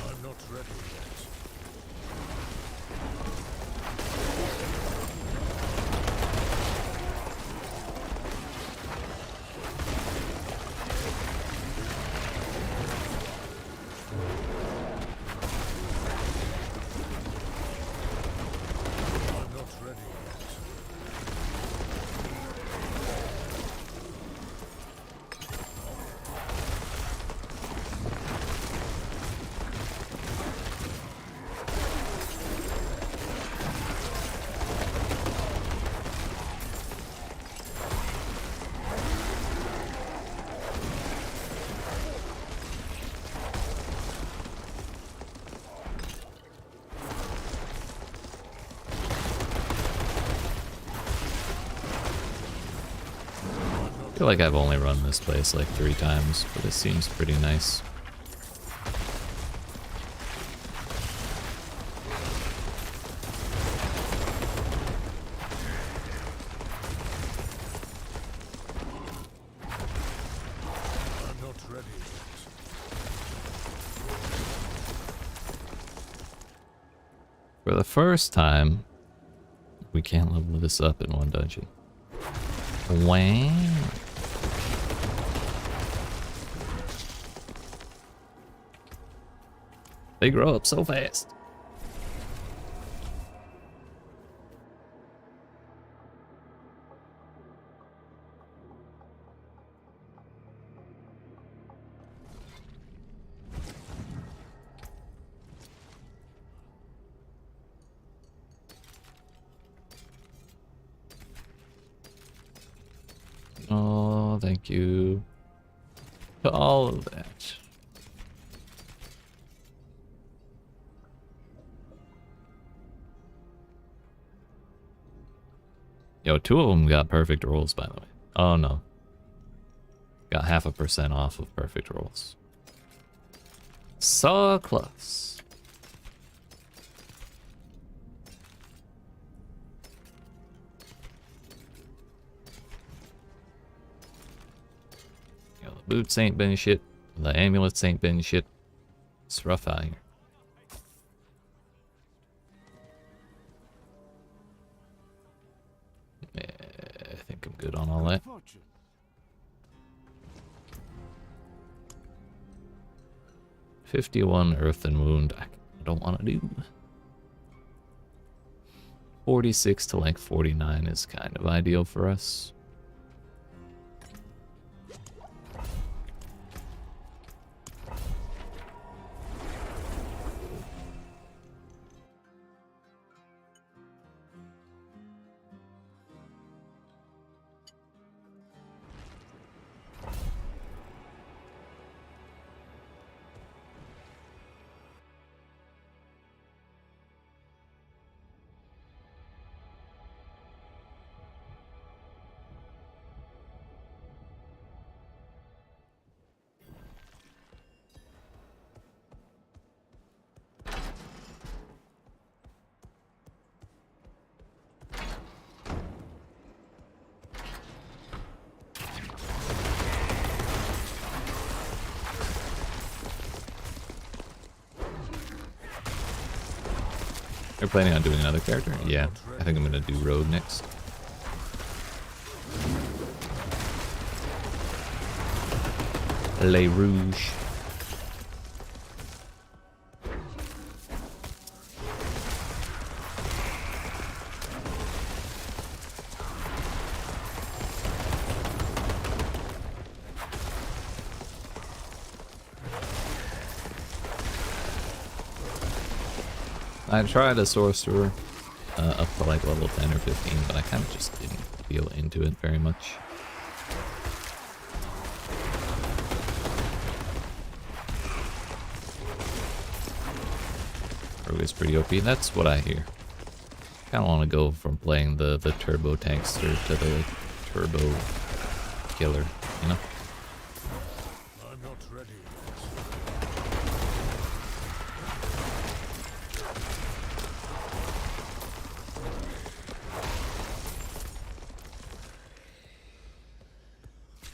I'm not ready yet. I'm not ready yet. I feel like I've only run this place like 3 times, but it seems pretty nice. I'm not ready yet. For the first time, we can't level this up in one dungeon. Wow. They grow up so fast. Oh, thank you to all of that. Yo, 2 of them got perfect rolls, by the way. Oh no. Got 0.5% off of perfect rolls. So close. Yo, the boots ain't been shit. The amulets ain't been shit. It's rough out here. Yeah, I think I'm good on all that. Fortune. 51 Earth and Wound. I don't want to do. 46 to like 49 is kind of ideal for us. You're planning on doing another character? Yeah, I think I'm gonna do Rogue next. Le Rouge. I tried a sorcerer up to like level 10 or 15, but I kind of just didn't feel into it very much. Rogue is pretty OP, that's what I hear. Kind of want to go from playing the turbo tankster to the like, turbo killer, you know? I'm not ready.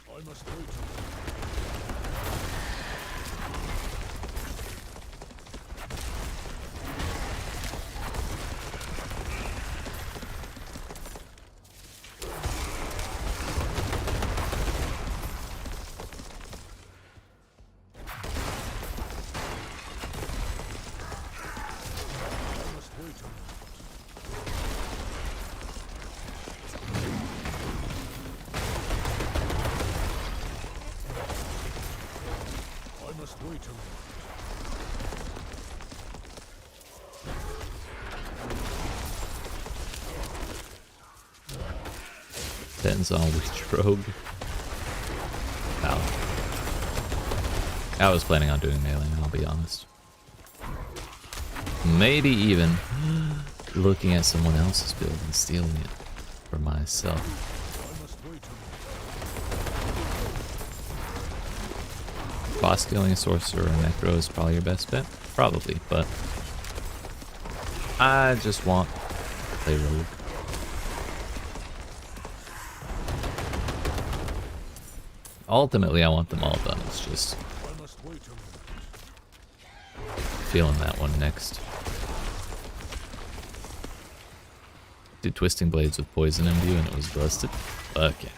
I must wait. Depends on which rogue. Wow. I was planning on doing melee, I'll be honest. Maybe even looking at someone else's build and stealing it for myself. Boss stealing a sorcerer and necro is probably your best bet. Probably, but I just want to play rogue. Ultimately, I want them all done. It's just feeling that one next. Did Twisting Blades with Poison Imbue and it was busted. Fuck yeah.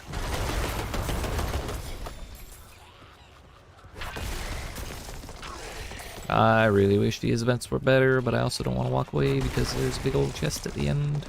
I really wish these events were better, but I also don't want to walk away because there's a big old chest at the end.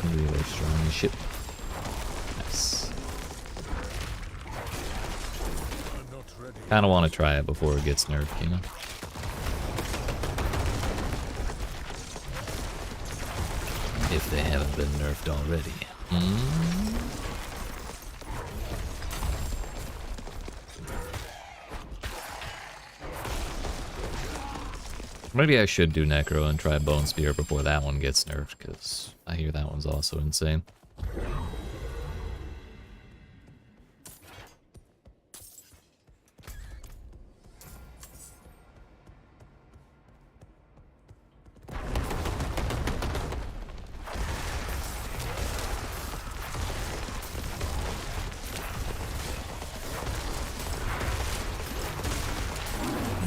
Really strong ship. Nice. Kinda want to try it before it gets nerfed, you know? If they haven't been nerfed already. Maybe I should do Necro and try Bone Spear before that one gets nerfed, because I hear that one's also insane.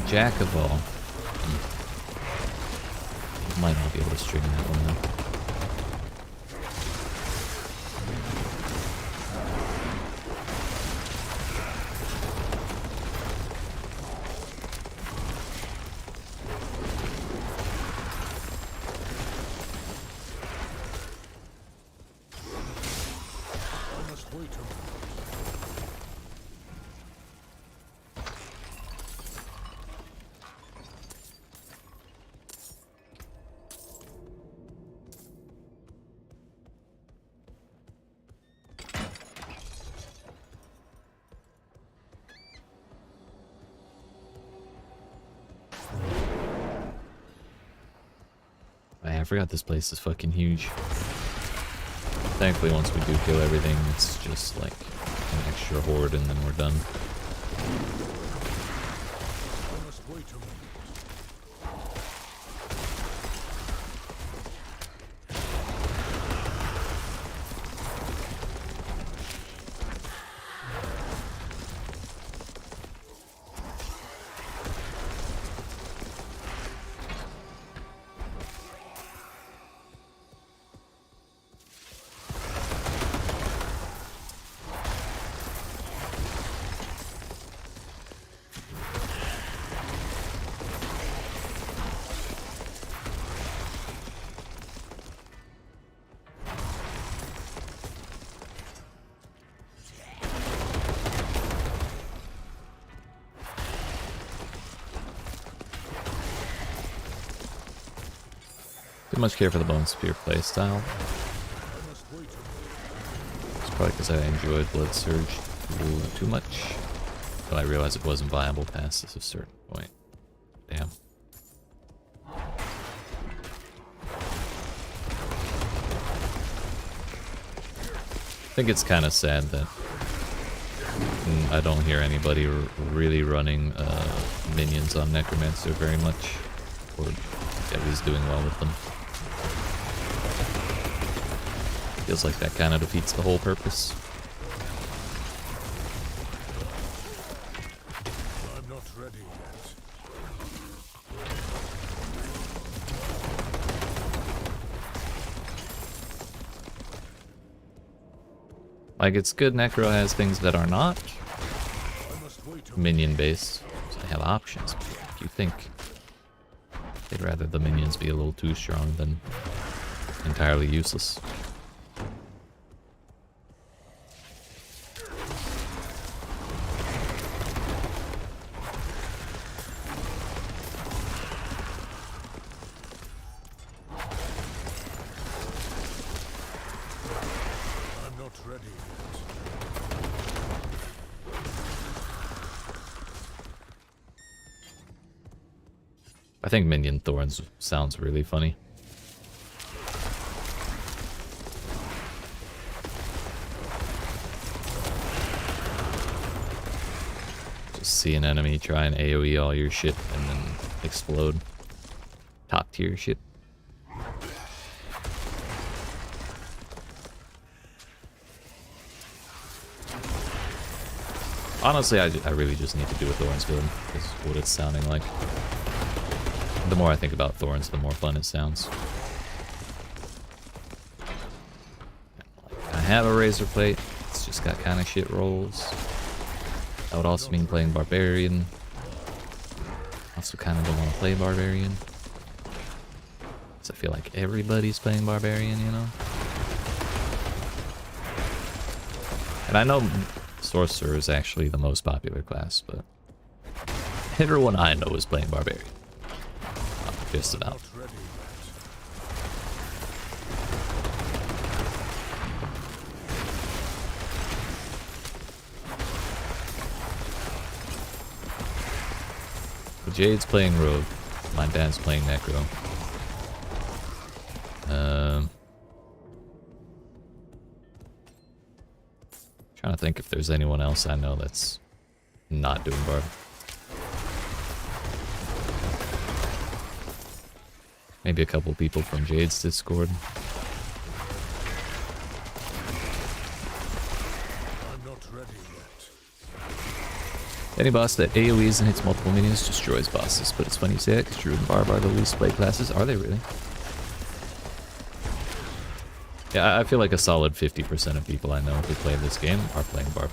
Jack of all. Might not be able to string that one though. I forgot this place is fucking huge. Thankfully, once we do kill everything, it's just like an extra horde and then we're done. Too much care for the Bone Spear playstyle. It's probably because I enjoyed Blood Surge a little too much. But I realized it wasn't viable past a certain point. Damn. I think it's kind of sad that I don't hear anybody really running minions on Necromancer very much, or at least doing well with them. Feels like that kind of defeats the whole purpose. I'm not ready yet. Like, it's good Necro has things that are not I must wait a minion based, so they have options. If you think they'd rather the minions be a little too strong than entirely useless. I'm not ready yet. I think Minion Thorns sounds really funny. Just see an enemy try and AoE all your shit and then explode. Top tier shit. Honestly, I really just need to do a Thorns build, is what it's sounding like. The more I think about Thorns, the more fun it sounds. I have a Razor Plate, it's just got kind of shit rolls. That would also mean playing Barbarian. Also kind of don't want to play Barbarian. Because I feel like everybody's playing Barbarian, you know? And I know Sorcerer is actually the most popular class, but everyone I know is playing Barbarian. Just about. Not ready yet. So Jade's playing Rogue. My dad's playing Necro. Trying to think if there's anyone else I know that's not doing Barb. Maybe a couple people from Jade's Discord. I'm not ready yet. Any boss that AoEs and hits multiple minions destroys bosses, but it's funny you say that because Druid and Barb are the least played classes. Are they really? Yeah, I feel like a solid 50% of people I know who play this game are playing Barb.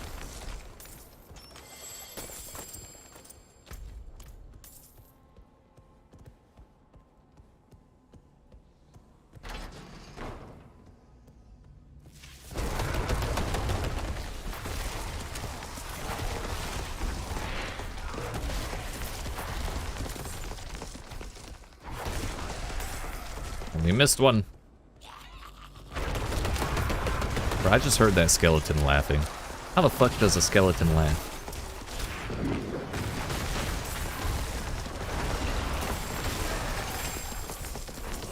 We missed one. Bro, I just heard that skeleton laughing. How the fuck does a skeleton laugh?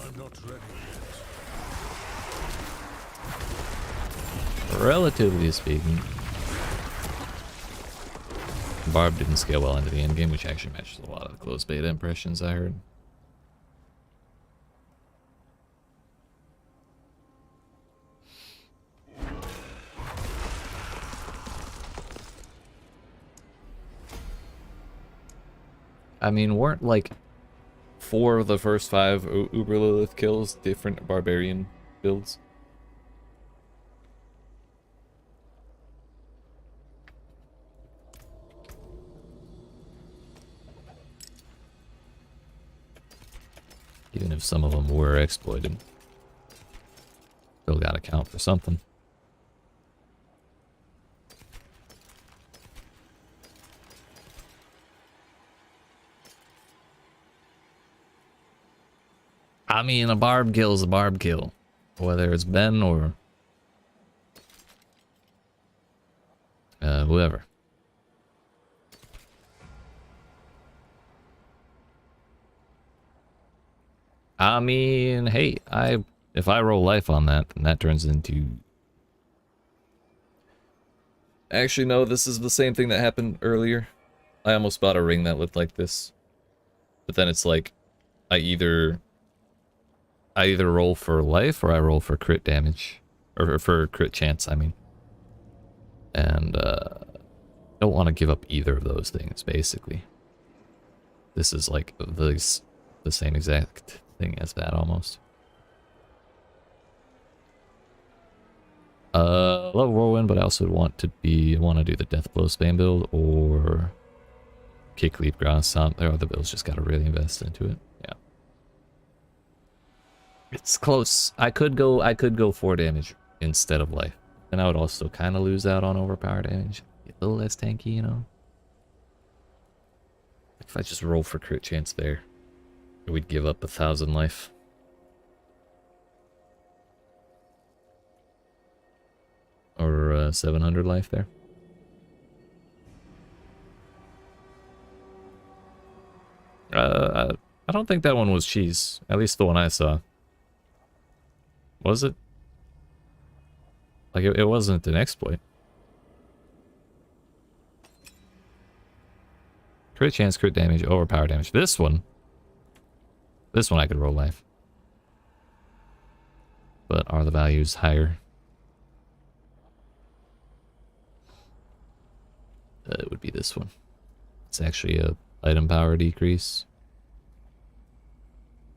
I'm not ready yet. Relatively speaking, Barb didn't scale well into the end game, which actually matches a lot of the closed beta impressions I heard. I mean, weren't like 4 of the first 5 Uber Lilith kills different barbarian builds? Even if some of them were exploited, still gotta count for something. I mean, a barb kill is a barb kill. Whether it's Ben or... whoever. I mean, hey, if I roll life on that, then that turns into... Actually, no, this is the same thing that happened earlier. I almost bought a ring that looked like this. But then it's like, I either roll for life or I roll for crit damage. Or for crit chance, I mean. And, don't want to give up either of those things, basically. This is like the same exact thing as that, almost. Love Whirlwind, but I also want to do the Death Blow spam build or Kick Leap Ground Stomp. There are the builds, just gotta really invest into it. Yeah. It's close. I could go 4 damage instead of life. And I would also kind of lose out on overpower damage. Get a little less tanky, you know? If I just roll for crit chance there, we'd give up 1,000 life. Or 700 life there. I don't think that one was cheese. At least the one I saw. Was it? Like, it wasn't an exploit. Crit chance, crit damage, overpower damage. This one I could roll life. But are the values higher? It would be this one. It's actually a item power decrease.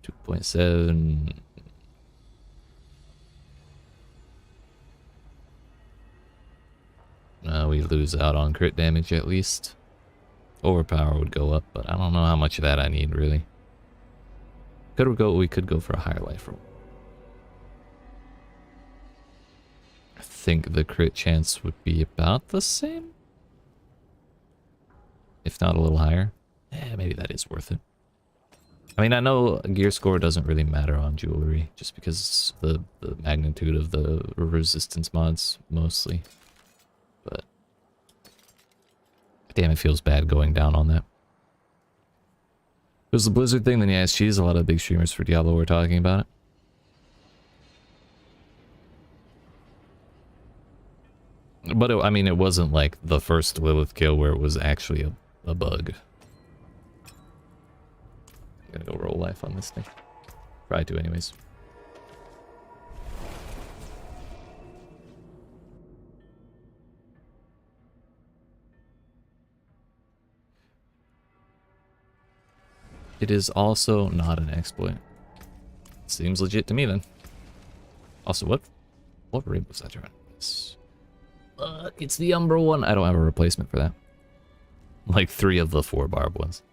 2.7. We lose out on crit damage at least. Overpower would go up, but I don't know how much of that I need really. We could go for a higher life roll. I think the crit chance would be about the same. If not a little higher. Maybe that is worth it. I mean, I know gear score doesn't really matter on jewelry, just because the magnitude of the resistance mods, mostly. But, damn, it feels bad going down on that. If it was the Blizzard thing, then yeah, it's cheese. A lot of big streamers for Diablo were talking about it. But, I mean, it wasn't like the first Lilith kill where it was actually a bug. I'm gonna go roll life on this thing. Try to anyways. It is also not an exploit. Seems legit to me then. Also, what rig was that drawing? It's the Umbra one. I don't have a replacement for that. Like 3 of the 4 barb ones.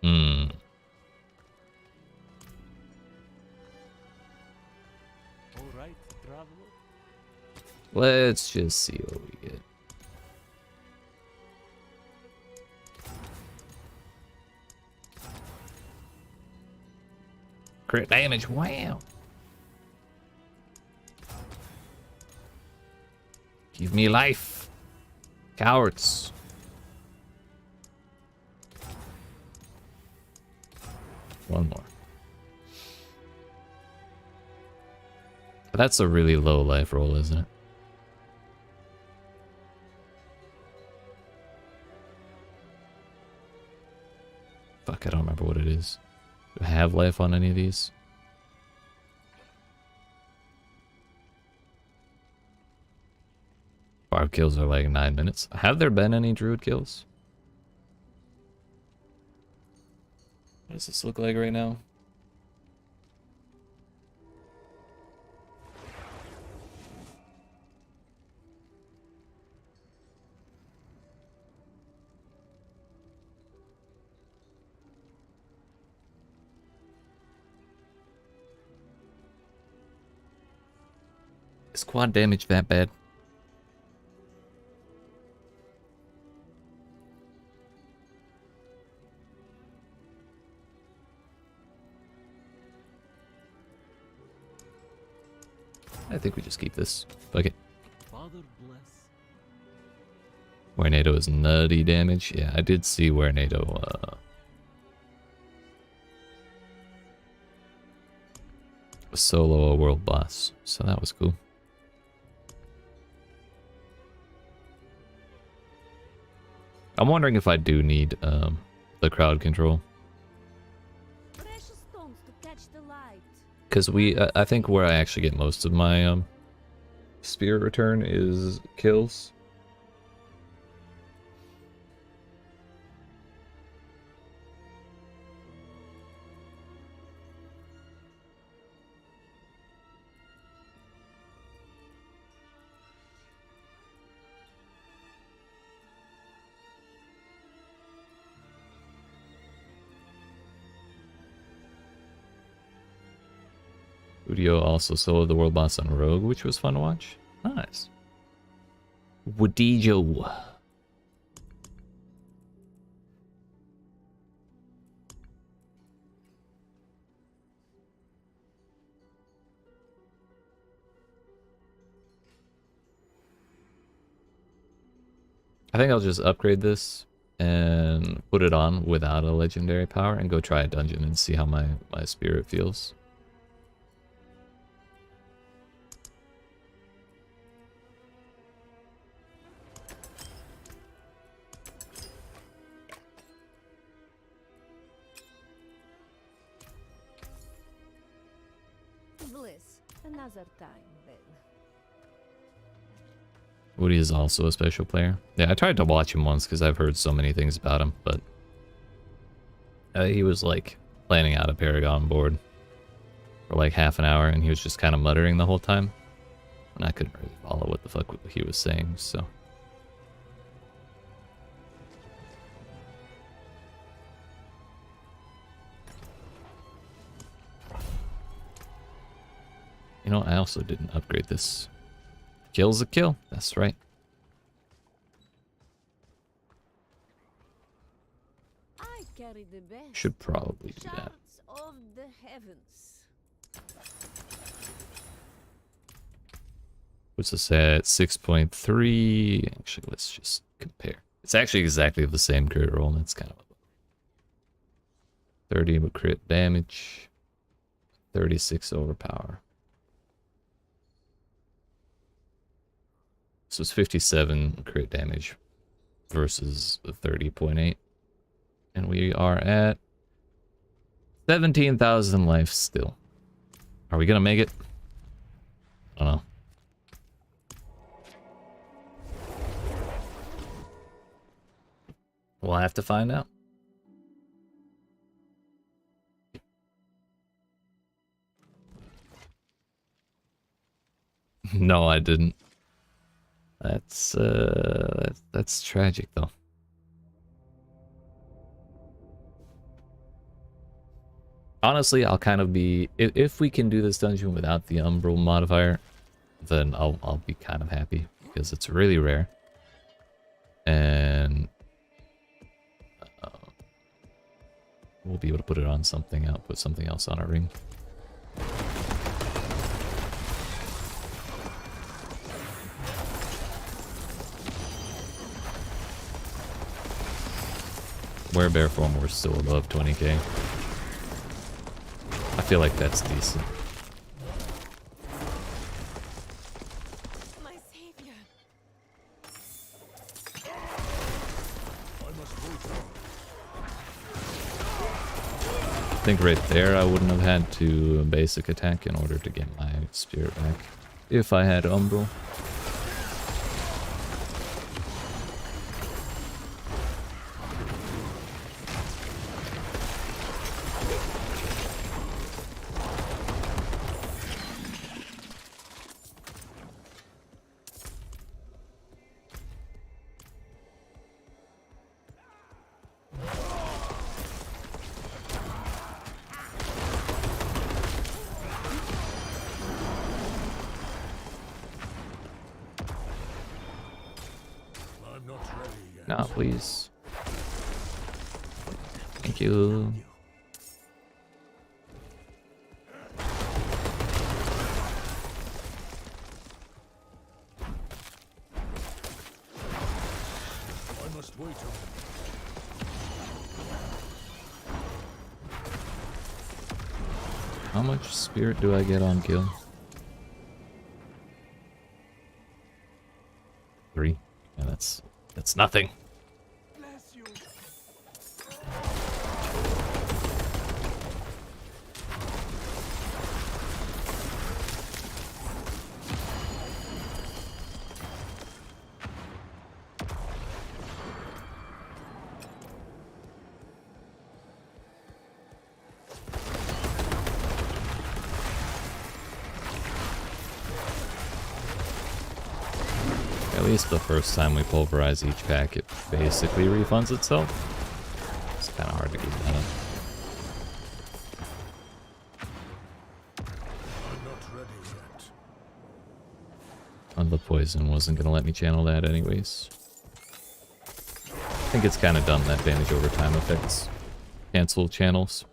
Alright, traveler. Let's just see what we get. Crit damage, wow. Give me life. Cowards. One more. But that's a really low life roll, isn't it? Fuck, I don't remember what it is. Do I have life on any of these? Barb kills are like 9 minutes. Have there been any druid kills? What does this look like right now? Is quad damage that bad? I think we just keep this. Fuck it. Father bless. Where NATO is nutty damage. Yeah, I did see where NATO solo a world boss, so that was cool. I'm wondering if I do need the crowd control. Precious stones to catch the light. Because I think where I actually get most of my spirit return is kills. Udio also soloed the world boss on Rogue, which was fun to watch. Nice. Wadijo. I think I'll just upgrade this and put it on without a legendary power and go try a dungeon and see how my spirit feels. Bliss. Another time then. Woody is also a special player. Yeah, I tried to watch him once because I've heard so many things about him, but he was like planning out a Paragon board for like half an hour and he was just kind of muttering the whole time. And I couldn't really follow what the fuck he was saying, so. You know, I also didn't upgrade this. Kill's a kill, that's right. I carry the best. Should probably do that. Shards of the heavens. Puts us at 6.3. Actually, let's just compare. It's actually exactly the same crit roll, and it's kind of 30 crit damage, 36 overpower. So it's 57 crit damage versus the 30.8. And we are at 17,000 life still. Are we gonna make it? I don't know. We'll have to find out. No, I didn't. That's tragic though. Honestly, I'll kind of be if we can do this dungeon without the umbral modifier, then I'll be kind of happy because it's really rare. And we'll be able to put it on something else, put something else on our ring. Werebear form, we're still above 20k. I feel like that's decent. My savior. I think right there I wouldn't have had to basic attack in order to get my spirit back. If I had umbral. Nah, please. Thank you. How much spirit do I get on kill? 3. Yeah, that's nothing. Bless you. At least the first time we pulverize each pack, it basically refunds itself. It's kind of hard to keep that up. I'm not ready yet. And the poison wasn't going to let me channel that anyways. I think it's kind of done that damage over time effects. Cancel channels.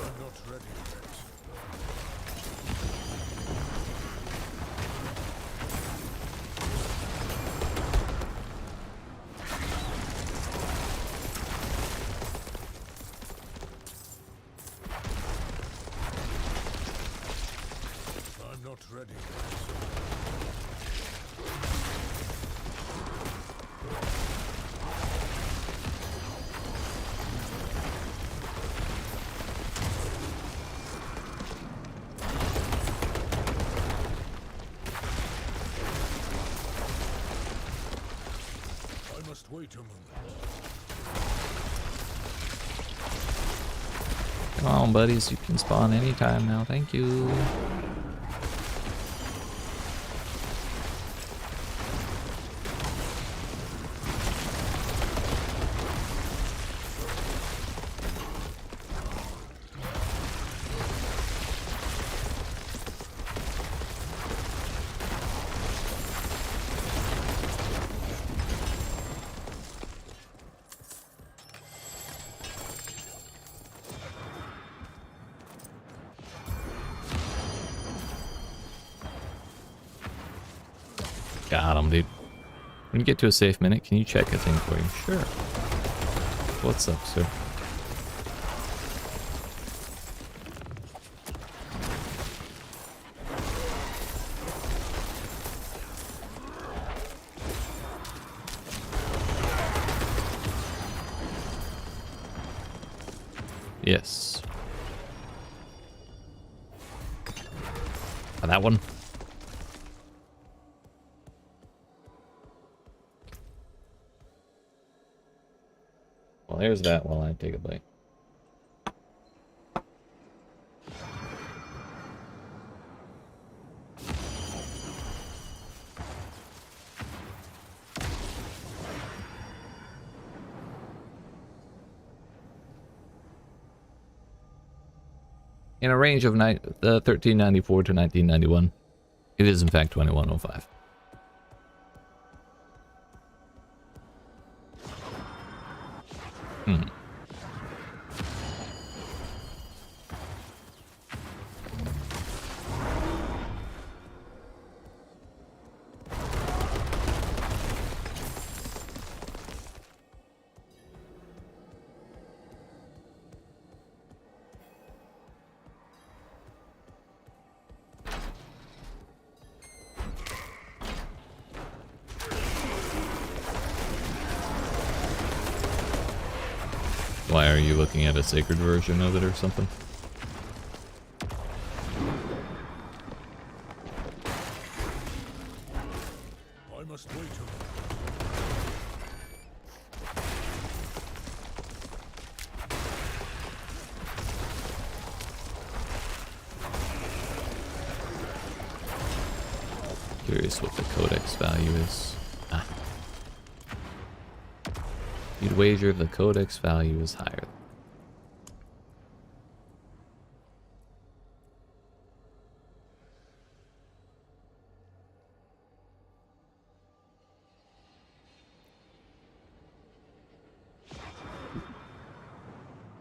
I'm not ready yet. I'm not ready yet. I must wait a moment. Come on, buddies. You can spawn anytime now. Thank you. Got him, dude. When you get to a safe minute, can you check a thing for you? Sure. What's up, sir? Yes. That one. Well, there's that while I take a bite. In a range of 1394 to 1991, it is in fact 2105. Why are you looking at a sacred version of it or something? I must wait a moment. Curious what the codex value is. Ah. You'd wager the codex value is higher.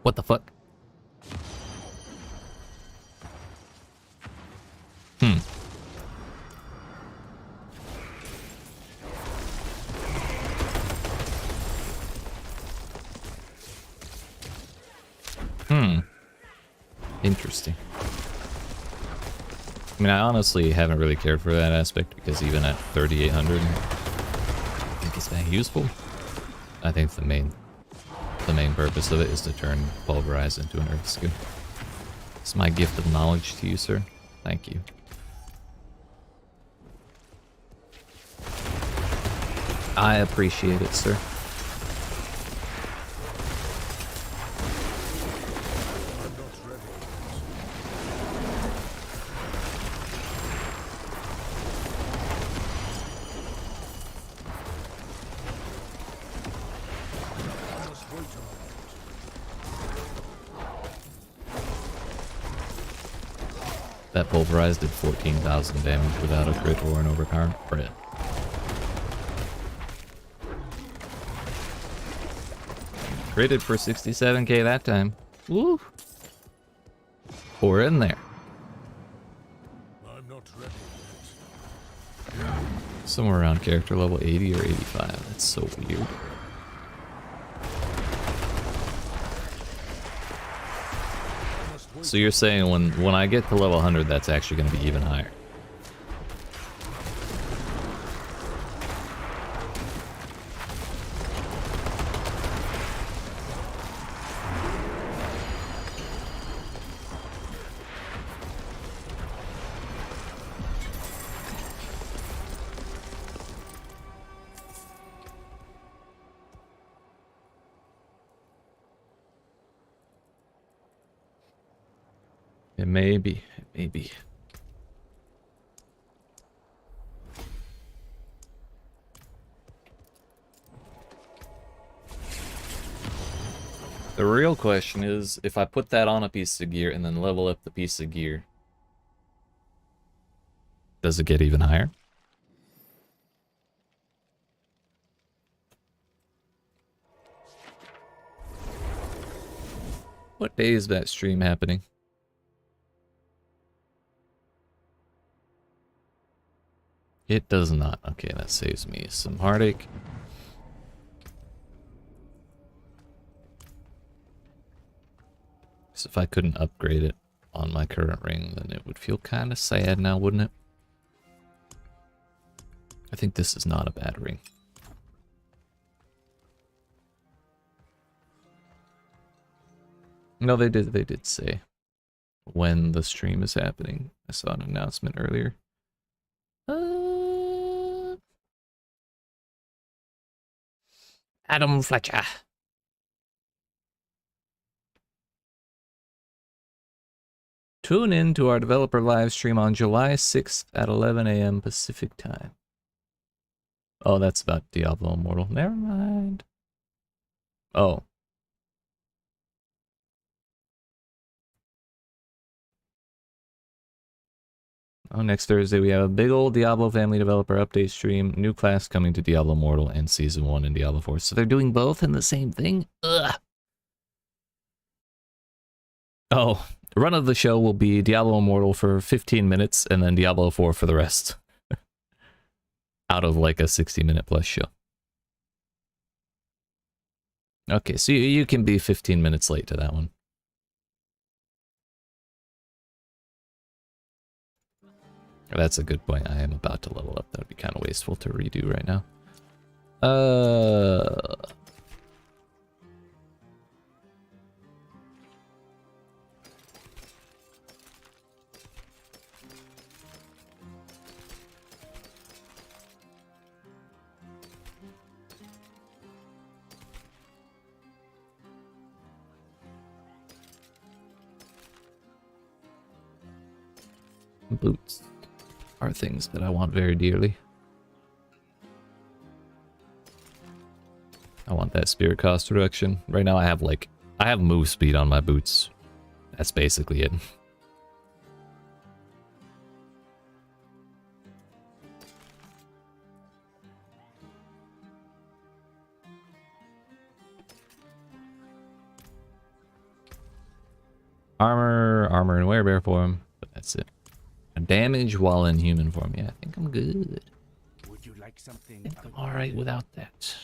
What the fuck? Interesting. I mean, I honestly haven't really cared for that aspect because even at 3,800, I think it's that useful. I think the main purpose of it is to turn Pulverize into an Earth skill. It's my gift of knowledge to you, sir. Thank you. I appreciate it, sir. That Pulverize did 14,000 damage without a crit or an overpower. Right. Critted for 67k that time. Woo! We're in there. I'm not ready yet. Somewhere around character level 80 or 85. That's so weird. So you're saying when I get to level 100, that's actually going to be even higher? It may be. It may be. The real question is, if I put that on a piece of gear and then level up the piece of gear, does it get even higher? What day is that stream happening? It does not. Okay, that saves me some heartache. So if I couldn't upgrade it on my current ring, then it would feel kind of sad now, wouldn't it? I think this is not a bad ring. No, they did say when the stream is happening. I saw an announcement earlier. Adam Fletcher. Tune in to our developer live stream on July 6th at 11 a.m. Pacific time. Oh, that's about Diablo Immortal. Never mind. Oh. Oh, next Thursday we have a big old Diablo family developer update stream, new class coming to Diablo Immortal, and Season 1 in Diablo 4. So they're doing both in the same thing? Ugh. Oh, run of the show will be Diablo Immortal for 15 minutes, and then Diablo 4 for the rest. Out of like a 60-minute plus show. Okay, so you can be 15 minutes late to that one. That's a good point. I am about to level up. That would be kind of wasteful to redo right now. Boots are things that I want very dearly. I want that spirit cost reduction. Right now I have move speed on my boots. That's basically it. Armor and werebear form, but that's it. Damage while in human form. Yeah, I think I'm good. Would you like something? I think I'm alright without that.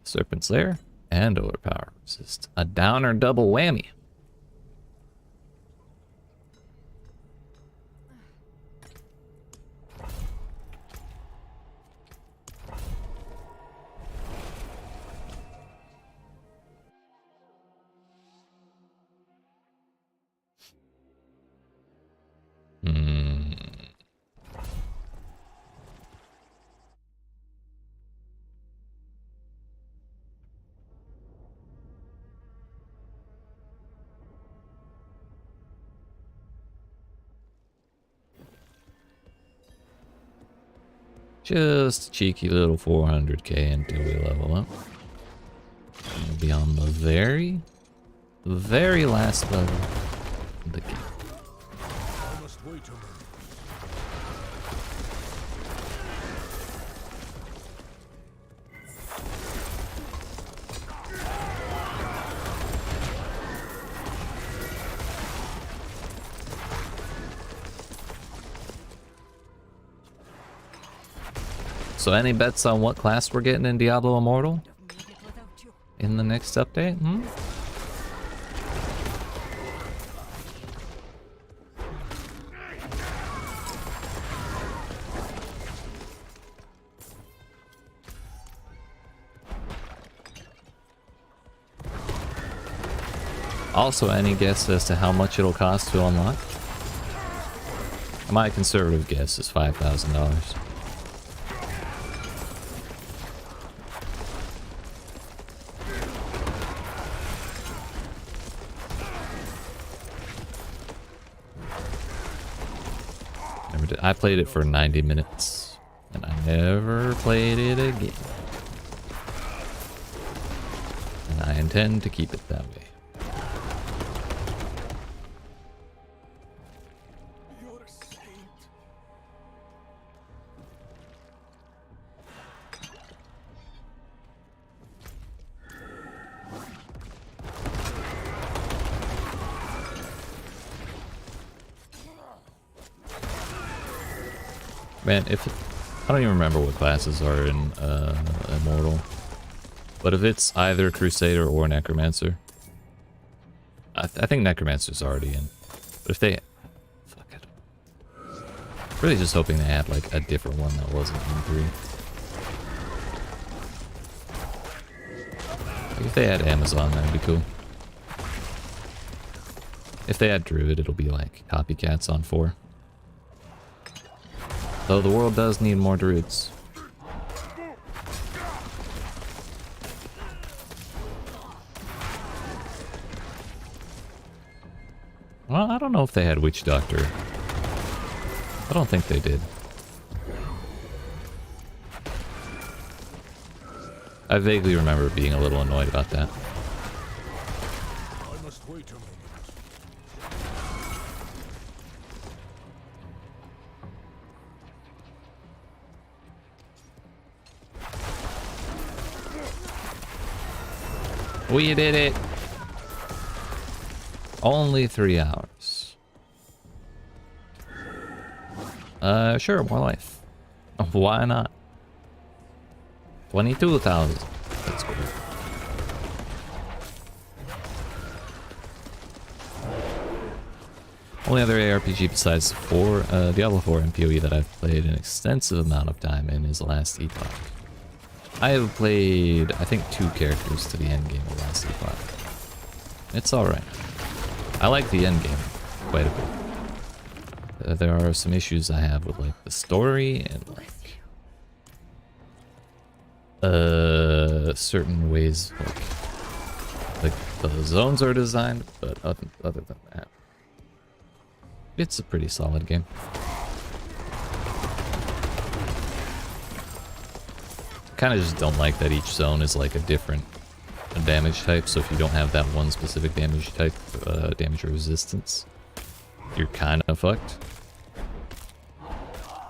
Serpent's Lair. And overpower resist. A downer double whammy. Just a cheeky little 400k until we level up. We'll be on the very last level of the game. I must wait a moment. So any bets on what class we're getting in Diablo Immortal Made it without you. in the next update? Also, any guess as to how much it'll cost to unlock? My conservative guess is $5,000. I played it for 90 minutes, and I never played it again. And I intend to keep it that way. You're a saint. Man, I don't even remember what classes are in Immortal, but if it's either Crusader or Necromancer, I think Necromancer's already in. But if they, fuck it, really just hoping they had like a different one that wasn't in 3. Like if they had Amazon, that'd be cool. If they had Druid, it'll be like copycats on 4. Though the world does need more druids. Well, I don't know if they had Witch Doctor. I don't think they did. I vaguely remember being a little annoyed about that. I must wait a moment. We did it! Only 3 hours. Sure, more life. Why not? 22,000. That's cool. Only other ARPG besides Diablo 4 and PoE that I've played an extensive amount of time in is Last Epoch. I have played, I think, 2 characters to the end game of Last Epoch. It's alright. I like the end game quite a bit. There are some issues I have with like the story and like certain ways like the zones are designed, but other than that, it's a pretty solid game. Kind of just don't like that each zone is like a different damage type, so if you don't have that one specific damage type, damage resistance, you're kind of fucked.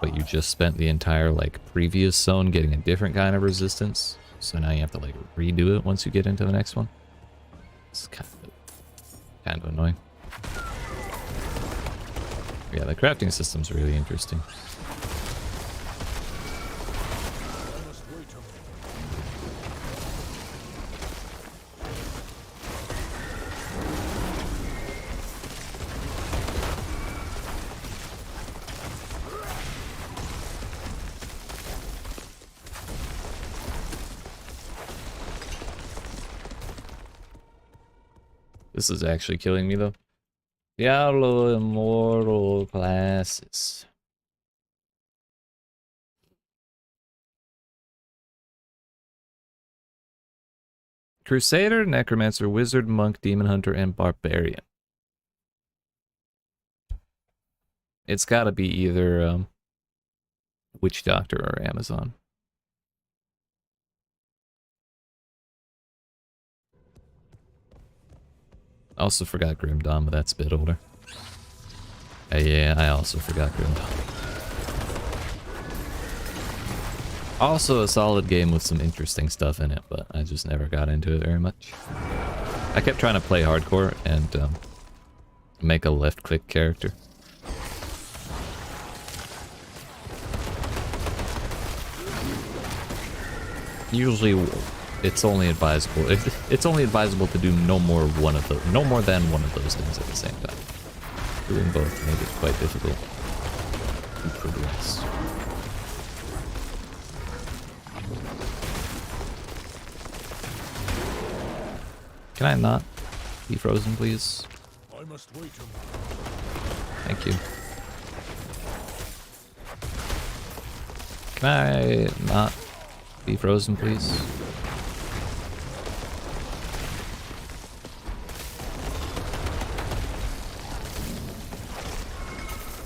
But you just spent the entire like previous zone getting a different kind of resistance, so now you have to like redo it once you get into the next one. It's kind of annoying. Yeah, the crafting system's really interesting. This is actually killing me though. Diablo Immortal classes. Crusader, Necromancer, Wizard, Monk, Demon Hunter, and Barbarian. It's gotta be either Witch Doctor or Amazon. I also forgot Grim Dawn, but that's a bit older. Yeah, I also forgot Grim Dawn. Also a solid game with some interesting stuff in it, but I just never got into it very much. I kept trying to play hardcore and make a left-click character. Usually, it's only advisable. It's only advisable to do no more than one of those things at the same time. Doing both made it quite difficult to progress. Can I not be frozen, please? I must wait a moment. Thank you. Can I not be frozen, please?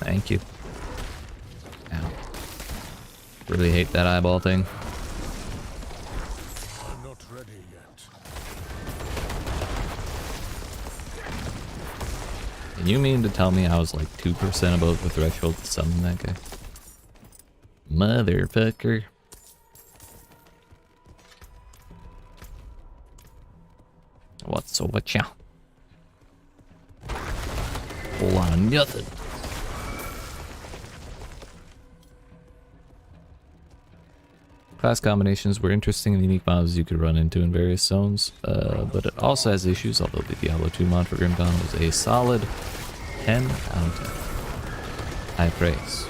Thank you. Ow. Really hate that eyeball thing. I'm not ready yet. And you mean to tell me I was like 2% above the threshold to summon that guy? Motherfucker. What's so what ya? Whole lot of nothing. Class combinations were interesting and unique mobs you could run into in various zones, but it also has issues, although the Diablo 2 mod for Grim Dawn was a solid 10 out of 10. High praise.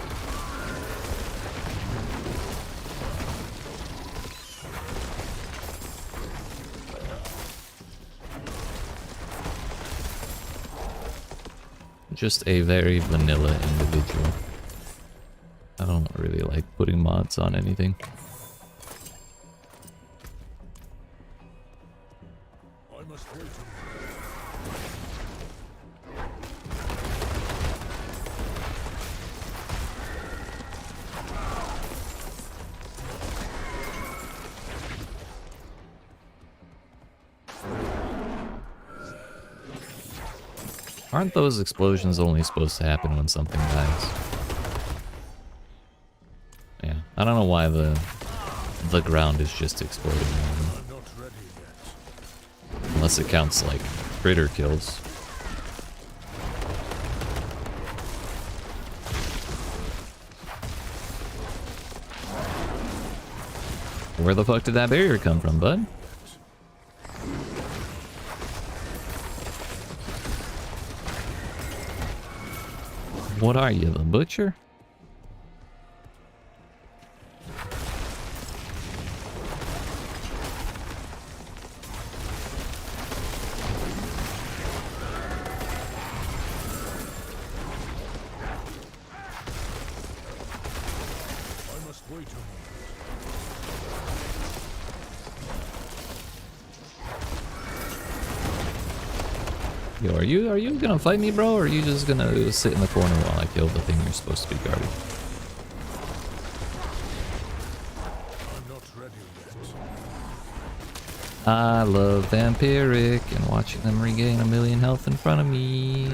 Just a very vanilla individual. I don't really like putting mods on anything. I must wait a moment. Aren't those explosions only supposed to happen when something dies? Yeah, I don't know why the ground is just exploding. I'm not ready yet. Unless it counts like critter kills. Where the fuck did that barrier come from, bud? What are you, the butcher? I must wait a moment. Yo, are you gonna fight me, bro, or are you just gonna sit in the corner while I kill the thing you're supposed to be guarding? I'm not ready yet. I love vampiric and watching them regain 1,000,000 health in front of me.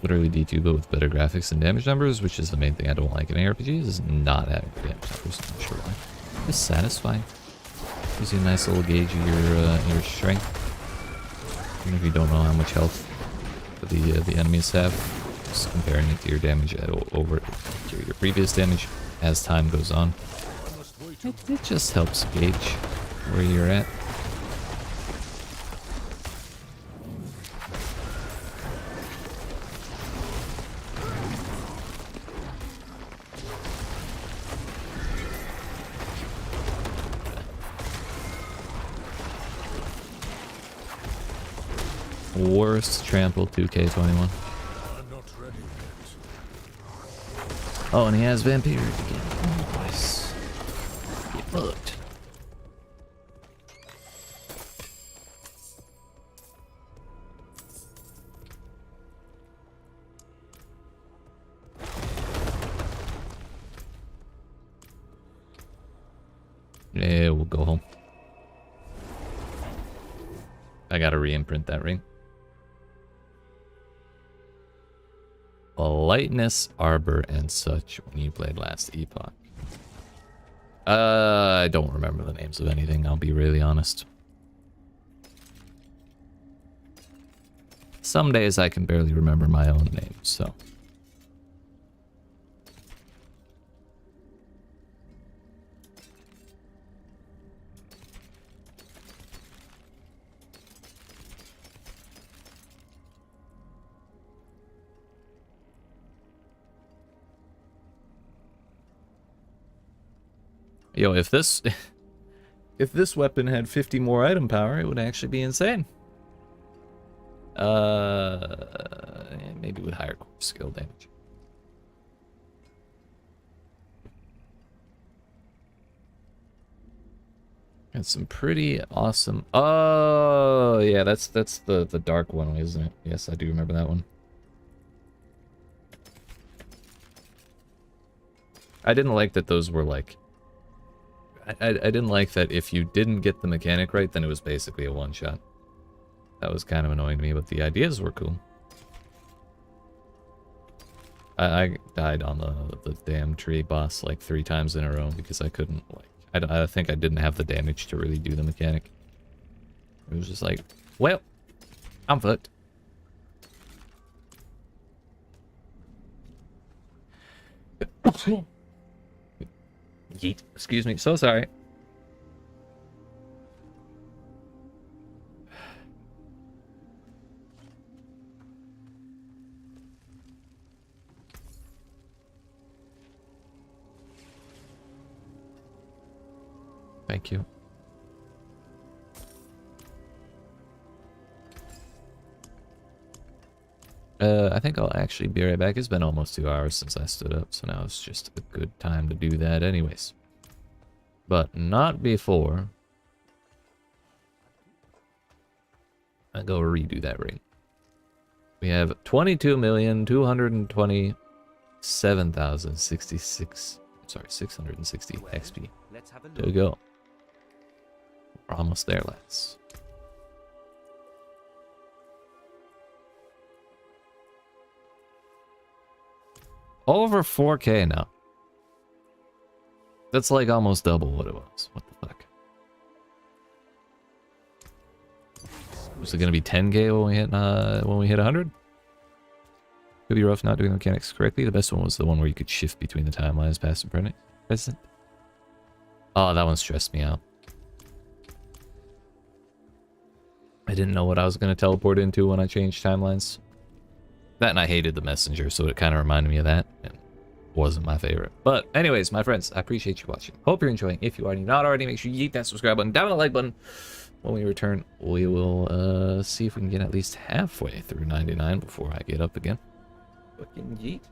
Literally D2, but with better graphics and damage numbers, which is the main thing I don't like in ARPGs, is not having damage numbers. I'm not sure why. It's satisfying. Gives you a nice little gauge of your strength. Even if you don't know how much health the enemies have, just comparing it to your damage over your previous damage as time goes on. I must wait a moment. It just helps gauge where you're at. worst trample 2K21. I'm not ready yet. Oh, and he has Vampire again. Oh, nice. Get fucked. Yeah, we'll go home. I gotta re-imprint that ring. Lightness, Arbor, and such when you played last Epoch. I don't remember the names of anything, I'll be really honest. Some days I can barely remember my own name, so. Yo, if this if this weapon had 50 more item power, it would actually be insane. Maybe with higher core skill damage. Got some pretty awesome. Oh yeah, that's the dark one, isn't it? Yes, I do remember that one. I didn't like that those were like. I didn't like that if you didn't get the mechanic right, then it was basically a one-shot. That was kind of annoying to me, but the ideas were cool. I died on the damn tree boss like 3 times in a row because I couldn't, like, I think I didn't have the damage to really do the mechanic. It was just like, well, I'm fucked. Yeet. Excuse me. So sorry. Thank you. I think I'll actually be right back. It's been almost 2 hours since I stood up, so now it's just a good time to do that anyways. But not before I go redo that ring. We have 22,227,066. Sorry, 660 XP to go. We're almost there, lads. Over 4K now. That's like almost double what it was. What the fuck? Was it gonna be 10K when we hit 100? Could be rough not doing the mechanics correctly. The best one was the one where you could shift between the timelines, past and present. Oh, that one stressed me out. I didn't know what I was gonna teleport into when I changed timelines. That, and I hated the messenger, so it kind of reminded me of that. And wasn't my favorite. But anyways, my friends, I appreciate you watching. Hope you're enjoying. If you are not already, make sure you hit that subscribe button, down the like button. When we return, we will see if we can get at least halfway through 99 before I get up again. Fucking yeet.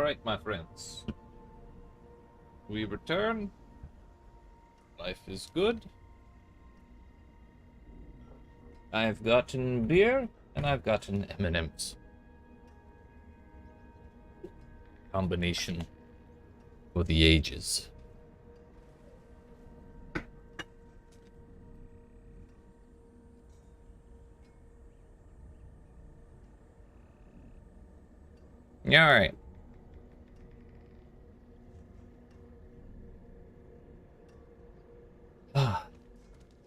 Alright, my friends. We return. Life is good. I've gotten beer, and I've gotten M&M's. Combination of the ages. Alright.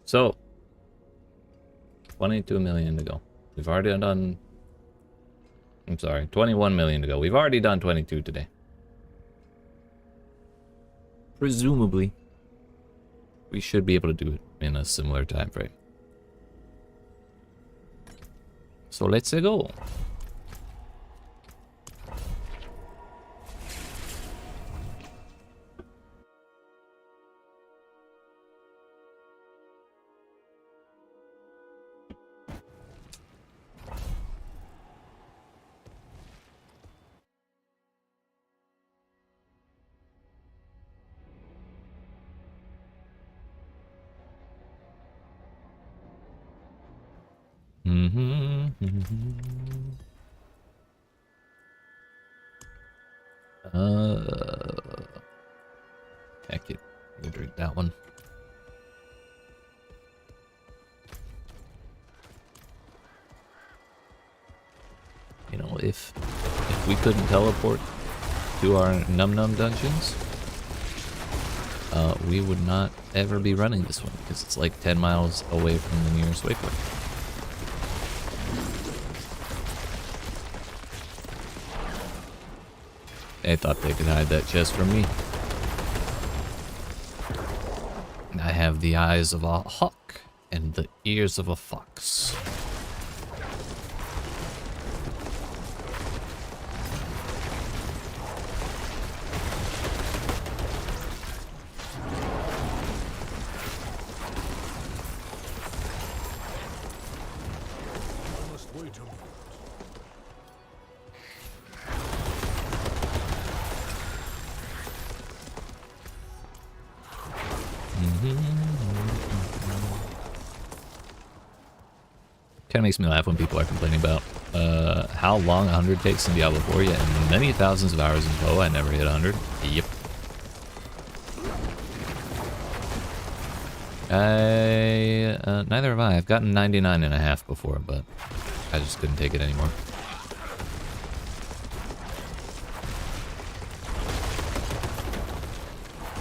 So, 22 million to go. We've already done... I'm sorry, 21 million to go. We've already done 22 today. Presumably, we should be able to do it in a similar time frame. So let's go. Heck it. We'll drink that one. You know, if we couldn't teleport to our Num Num dungeons, we would not ever be running this one because it's like 10 miles away from the nearest waypoint. They thought they could hide that chest from me. I have the eyes of a hawk and the ears of a fox. Kind of makes me laugh when people are complaining about how long 100 takes in Diablo 4. Yeah, and many thousands of hours in PoE, I never hit 100. Yep. Neither have I. I've gotten 99.5 before, but I just couldn't take it anymore.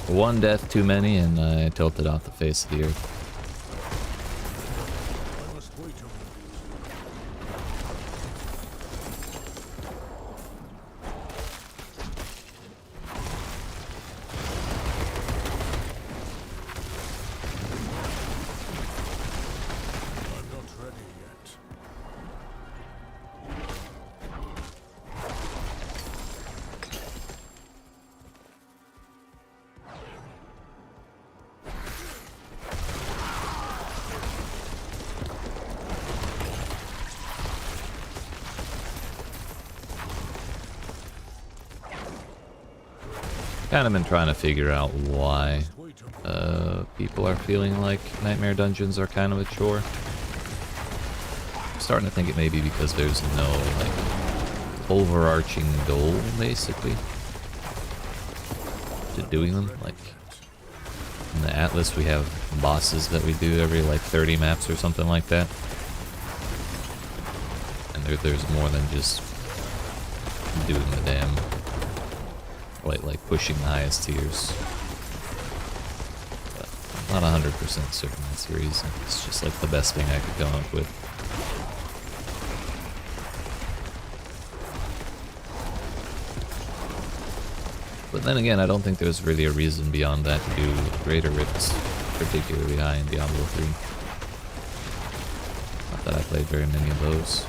One death too many, and I tilted off the face of the earth. Kind of been trying to figure out why people are feeling like Nightmare Dungeons are kind of a chore. I'm starting to think it may be because there's no like overarching goal basically to doing them. Like in the Atlas we have bosses that we do every like 30 maps or something like that. And there's more than just doing the damn like pushing the highest tiers. But I'm not 100% certain that's the reason. It's just like the best thing I could come up with. But then again, I don't think there's really a reason beyond that to do greater rifts, particularly high in Diablo 3. Not that I played very many of those.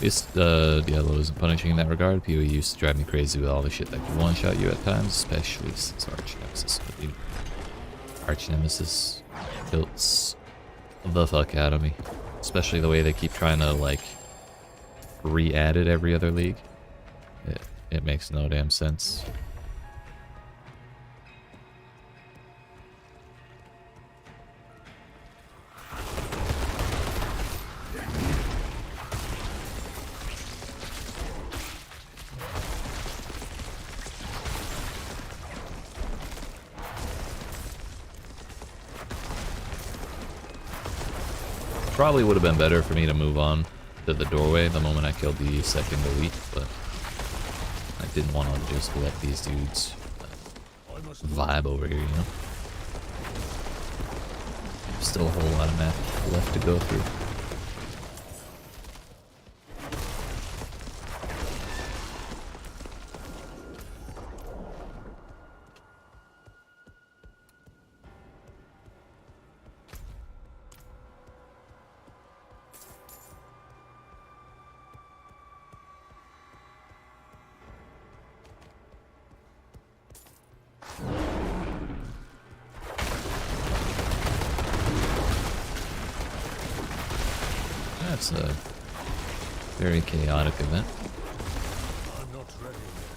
Guess Diablo isn't punishing in that regard. PoE used to drive me crazy with all the shit that could one-shot you at times, especially since Arch Nemesis. But dude, Arch Nemesis tilts the fuck out of me. Especially the way they keep trying to, like, re-add it every other league. It makes no damn sense. Probably would have been better for me to move on to the doorway the moment I killed the second elite, but I didn't want to just let these dudes vibe over here, you know? Still a whole lot of map left to go through. That's a very chaotic event. I'm not ready yet.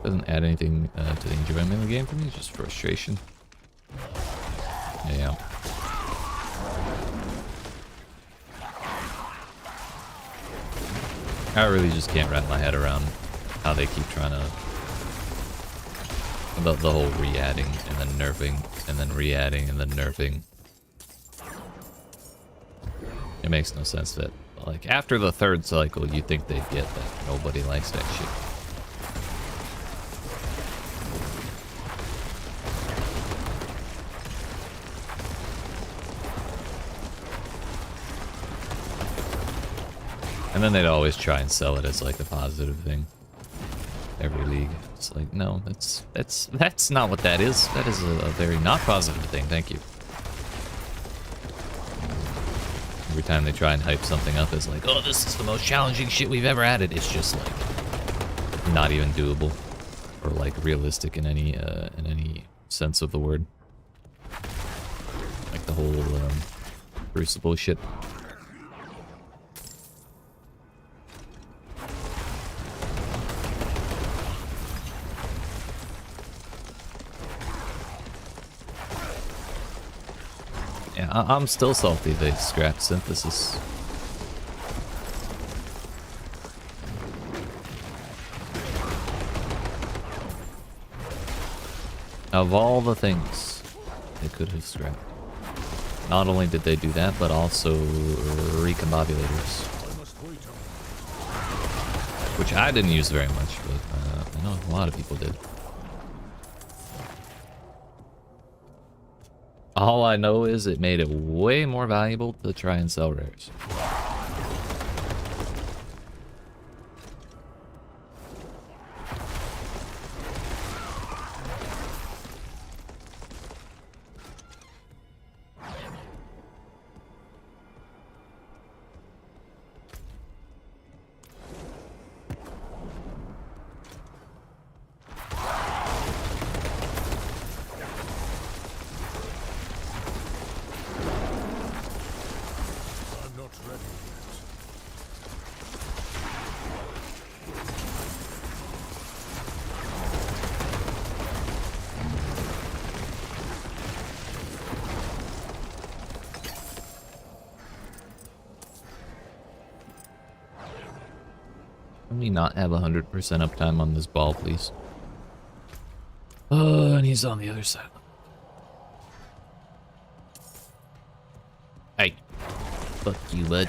Doesn't add anything to the enjoyment of the game for me, just frustration. Yeah. I really just can't wrap my head around how they keep trying to... About the whole re-adding and then nerfing and then re-adding and then nerfing. It makes no sense that, like, after the third cycle, you'd think they'd get that nobody likes that shit. And then they'd always try and sell it as like a positive thing. Every league. It's like, no, that's not what that is. That is a very not positive thing, thank you. Every time they try and hype something up as like, oh, this is the most challenging shit we've ever added, it's just like not even doable. Or like realistic in any sense of the word. Like the whole Crucible shit. Yeah, I'm still salty they scrapped synthesis. Of all the things they could have scrapped. Not only did they do that, but also recombobulators. Which I didn't use very much, but I know a lot of people did. All I know is it made it way more valuable to try and sell rares. Let me not have 100% uptime on this ball, please. Oh, and he's on the other side. Hey. Fuck you, bud.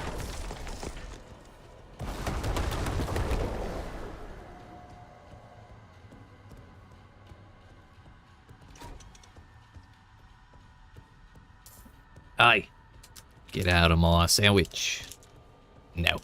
Get out of my sandwich. No.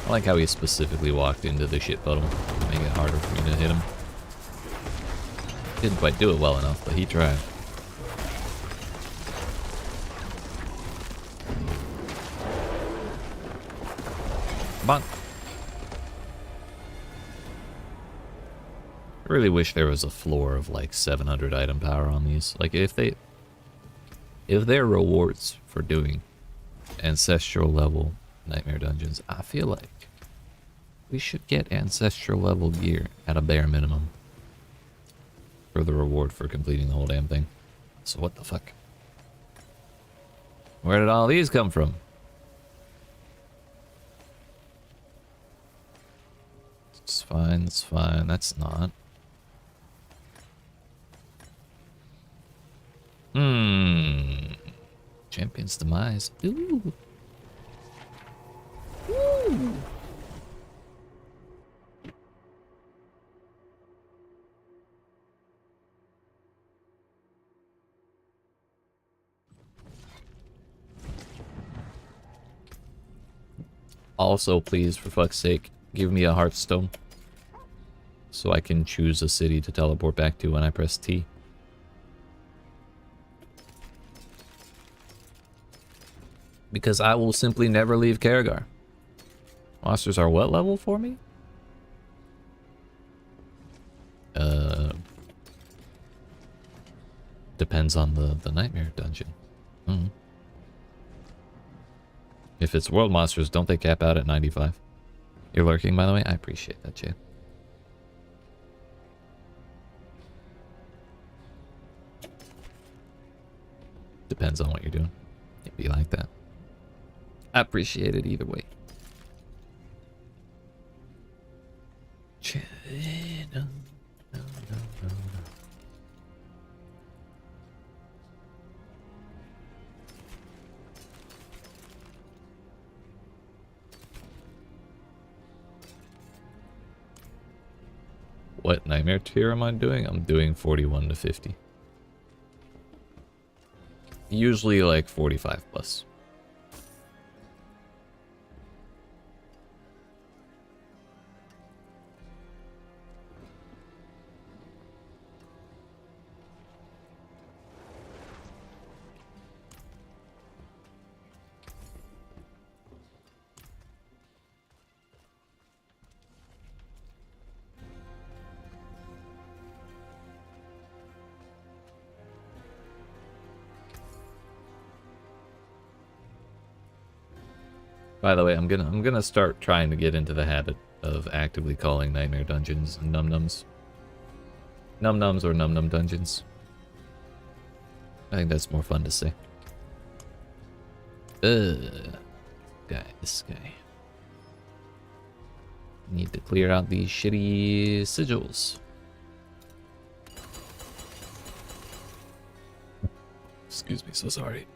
I like how he specifically walked into the shit puddle to make it harder for me to hit him. Didn't quite do it well enough, but he tried. Bonk. I really wish there was a floor of like 700 item power on these. Like if they're rewards for doing ancestral level nightmare dungeons, I feel like we should get ancestral level gear at a bare minimum for the reward for completing the whole damn thing. So what the fuck? Where did all these come from? It's fine, it's fine. That's not. Champion's demise. Ooh. Ooh. Also, please, for fuck's sake, give me a Hearthstone so I can choose a city to teleport back to when I press T. Because I will simply never leave Karagar. Monsters are what level for me? Depends on the nightmare dungeon. If it's world monsters, don't they cap out at 95? You're lurking, by the way? I appreciate that, Jay. Depends on what you're doing. It'd be like that. I appreciate it either way. No. What nightmare tier am I doing? I'm doing 41 to 50. Usually like 45 plus. By the way, I'm gonna start trying to get into the habit of actively calling nightmare dungeons num-nums. Num-nums or num-num dungeons. I think that's more fun to say. This guy. Need to clear out these shitty sigils. Excuse me, so sorry.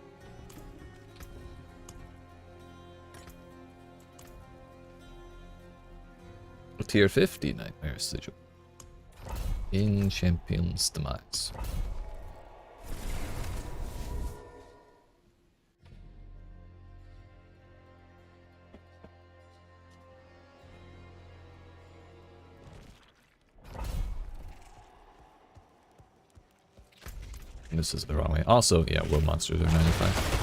Tier 50 Nightmare Sigil. In Champion's Demise. This is the wrong way. Also, yeah, world monsters are 95.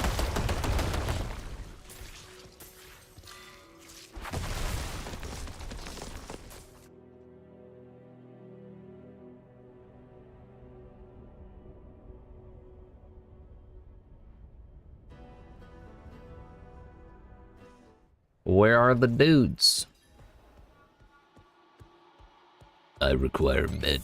Where are the dudes? I require men.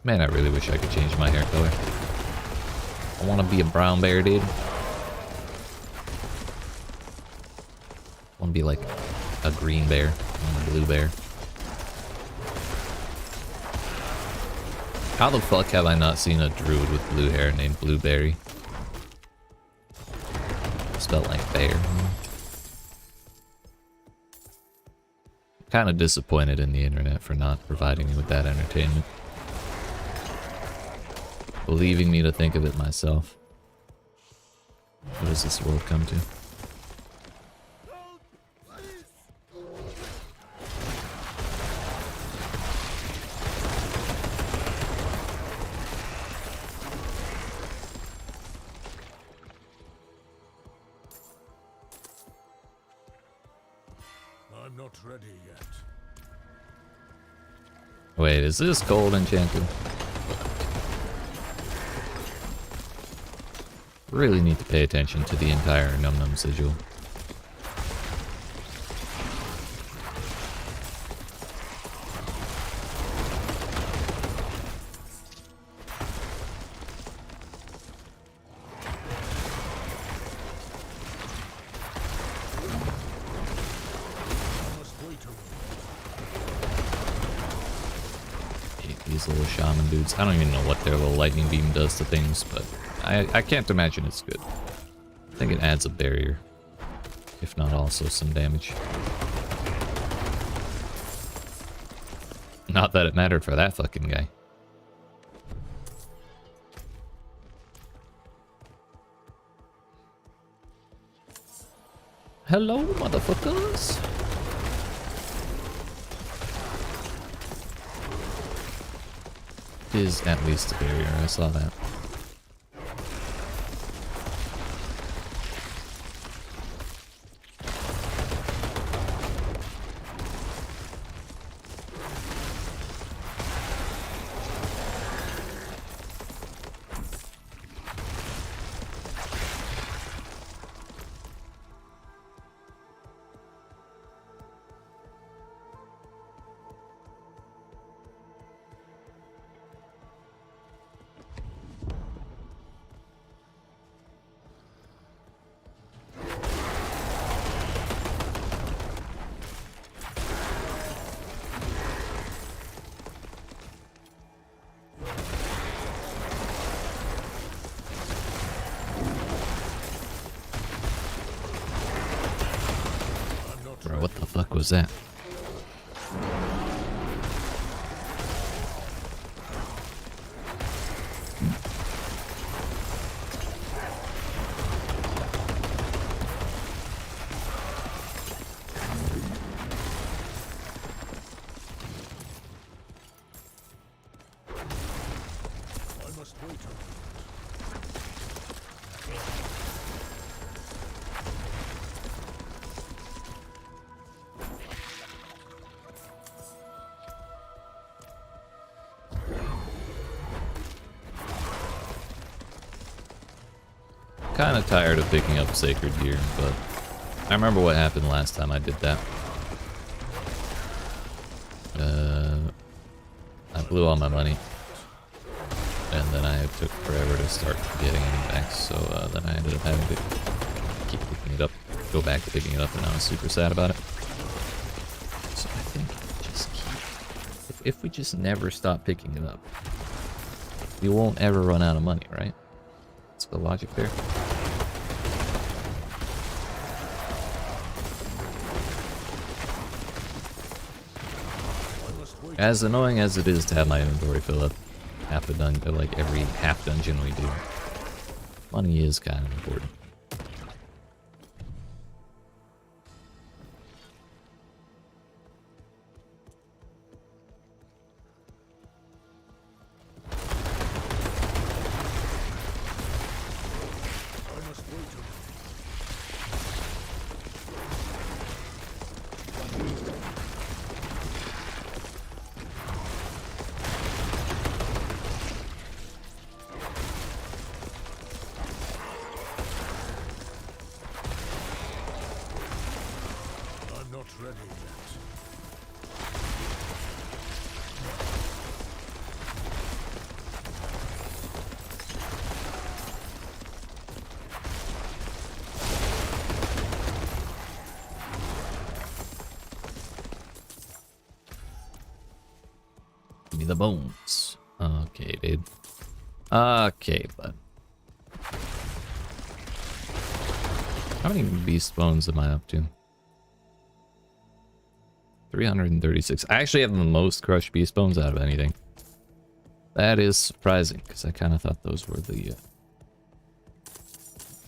Man, I really wish I could change my hair color. I want to be a brown bear, dude. I want to be like a green bear and a blue bear. How the fuck have I not seen a druid with blue hair named Blueberry? Spelled like bear. Kind of disappointed in the internet for not providing me with that entertainment. Leaving me to think of it myself. What does this world come to? I'm not ready yet. Wait, is this gold enchanted? Really need to pay attention to the entire Num Num sigil. These little shaman dudes. I don't even know what their little lightning beam does to things, but I can't imagine it's good. I think it adds a barrier, if not also some damage. Not that it mattered for that fucking guy. Hello, motherfuckers. Is at least a barrier, I saw that. Bro, what the fuck was that? I must wait. Kind of tired of picking up sacred gear, but I remember what happened last time I did that. I blew all my money, and then I took forever to start getting it back, so then I ended up having to keep picking it up, go back to picking it up, and I was super sad about it. So I think just keep... If we just never stop picking it up, we won't ever run out of money, right? That's the logic there. As annoying as it is to have my inventory fill up half a dungeon, like every half dungeon we do, money is kind of important. the bones. Okay, dude. Okay, bud. How many beast bones am I up to? 336. I actually have the most crushed beast bones out of anything. That is surprising, because I kind of thought those were the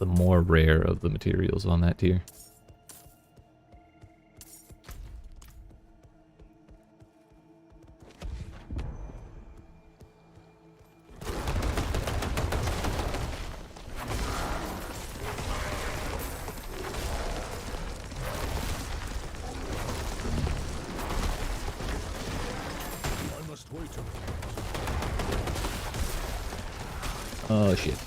more rare of the materials on that tier. Oh shit.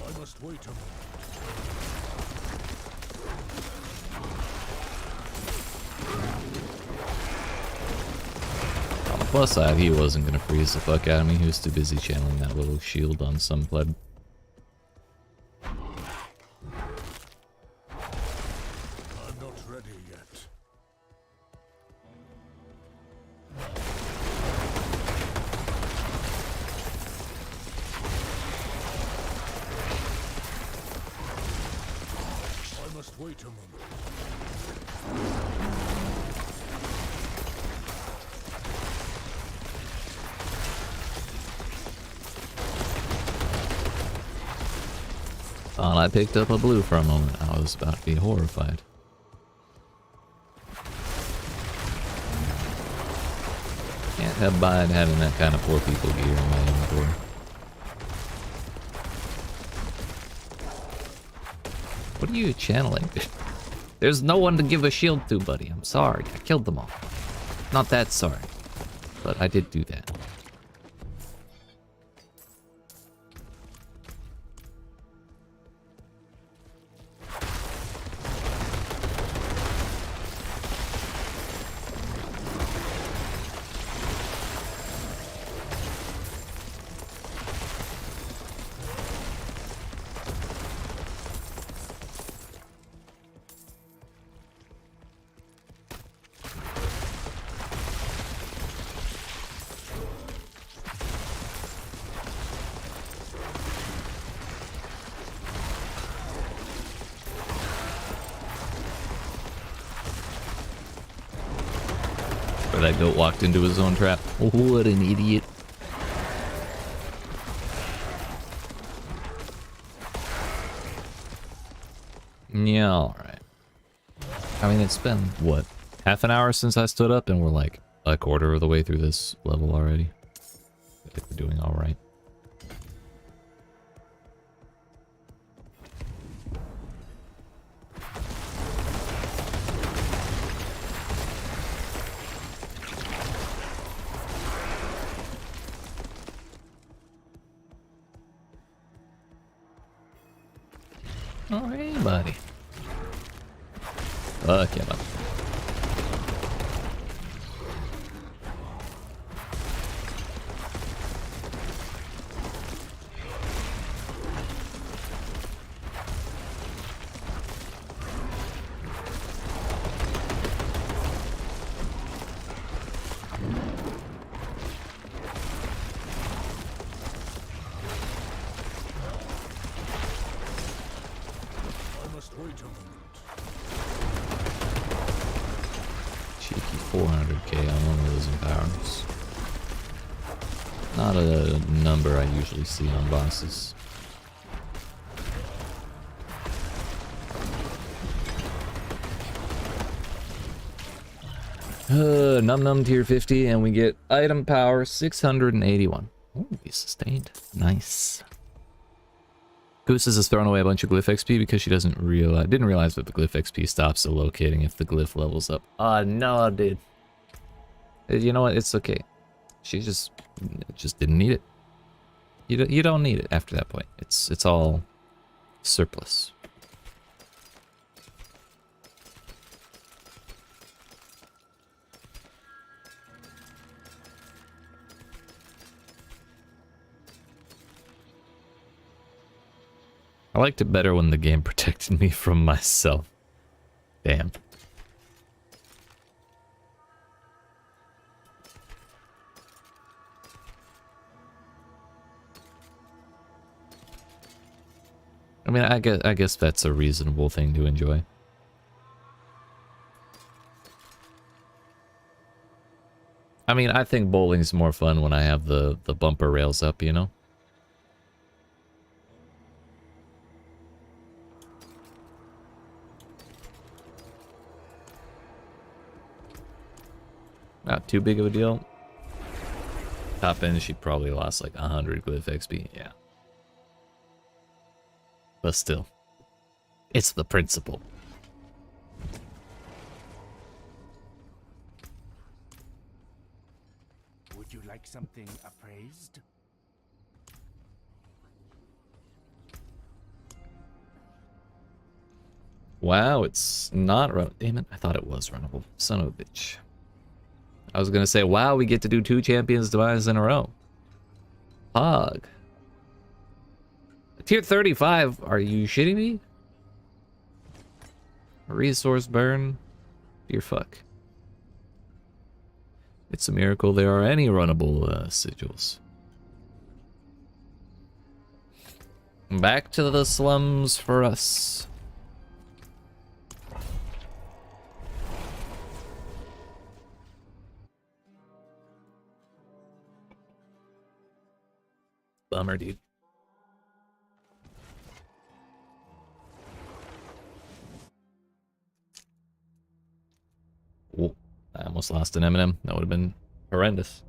I must wait a moment. On the plus side, he wasn't gonna freeze the fuck out of me. He was too busy channeling that little shield on some pleb. I'm not ready yet. I must wait a moment. Thought I picked up a blue for a moment. I was about to be horrified. Can't abide having that kind of poor people gear in my inventory. What are you channeling? There's no one to give a shield to, buddy. I'm sorry. I killed them all. Not that sorry. But I did do that. Or that goat walked into his own trap. What an idiot. Yeah, alright. I mean, it's been, what, half an hour since I stood up, and we're like a quarter of the way through this level already. I think we're doing alright. Alright, buddy. Fuck yeah, buddy. I must wait a moment. Cheeky 400k on one of those empowers. Not a number I usually see on bosses. Num Num tier 50, and we get item power 681. Oh, we sustained. Nice. Gooses has thrown away a bunch of glyph XP because she didn't realize that the glyph XP stops locating if the glyph levels up. No, dude. You know what? It's okay. She just didn't need it. You don't need it after that point. It's all surplus. I liked it better when the game protected me from myself. Damn. I mean, I guess that's a reasonable thing to enjoy. I mean, I think bowling's more fun when I have the bumper rails up, you know? Not too big of a deal. Top end, she probably lost like 100 glyph XP, yeah. But still, it's the principle. Would you like something appraised? Wow, it's not run. Damn it, I thought it was runnable. Son of a bitch. I was gonna say, wow, we get to do 2 champions demise in a row. Pog. Tier 35, are you shitting me? Resource burn? Dear fuck. It's a miracle there are any runnable sigils. Back to the slums for us. Bummer, dude. Whoa, I almost lost an M&M. That would have been horrendous.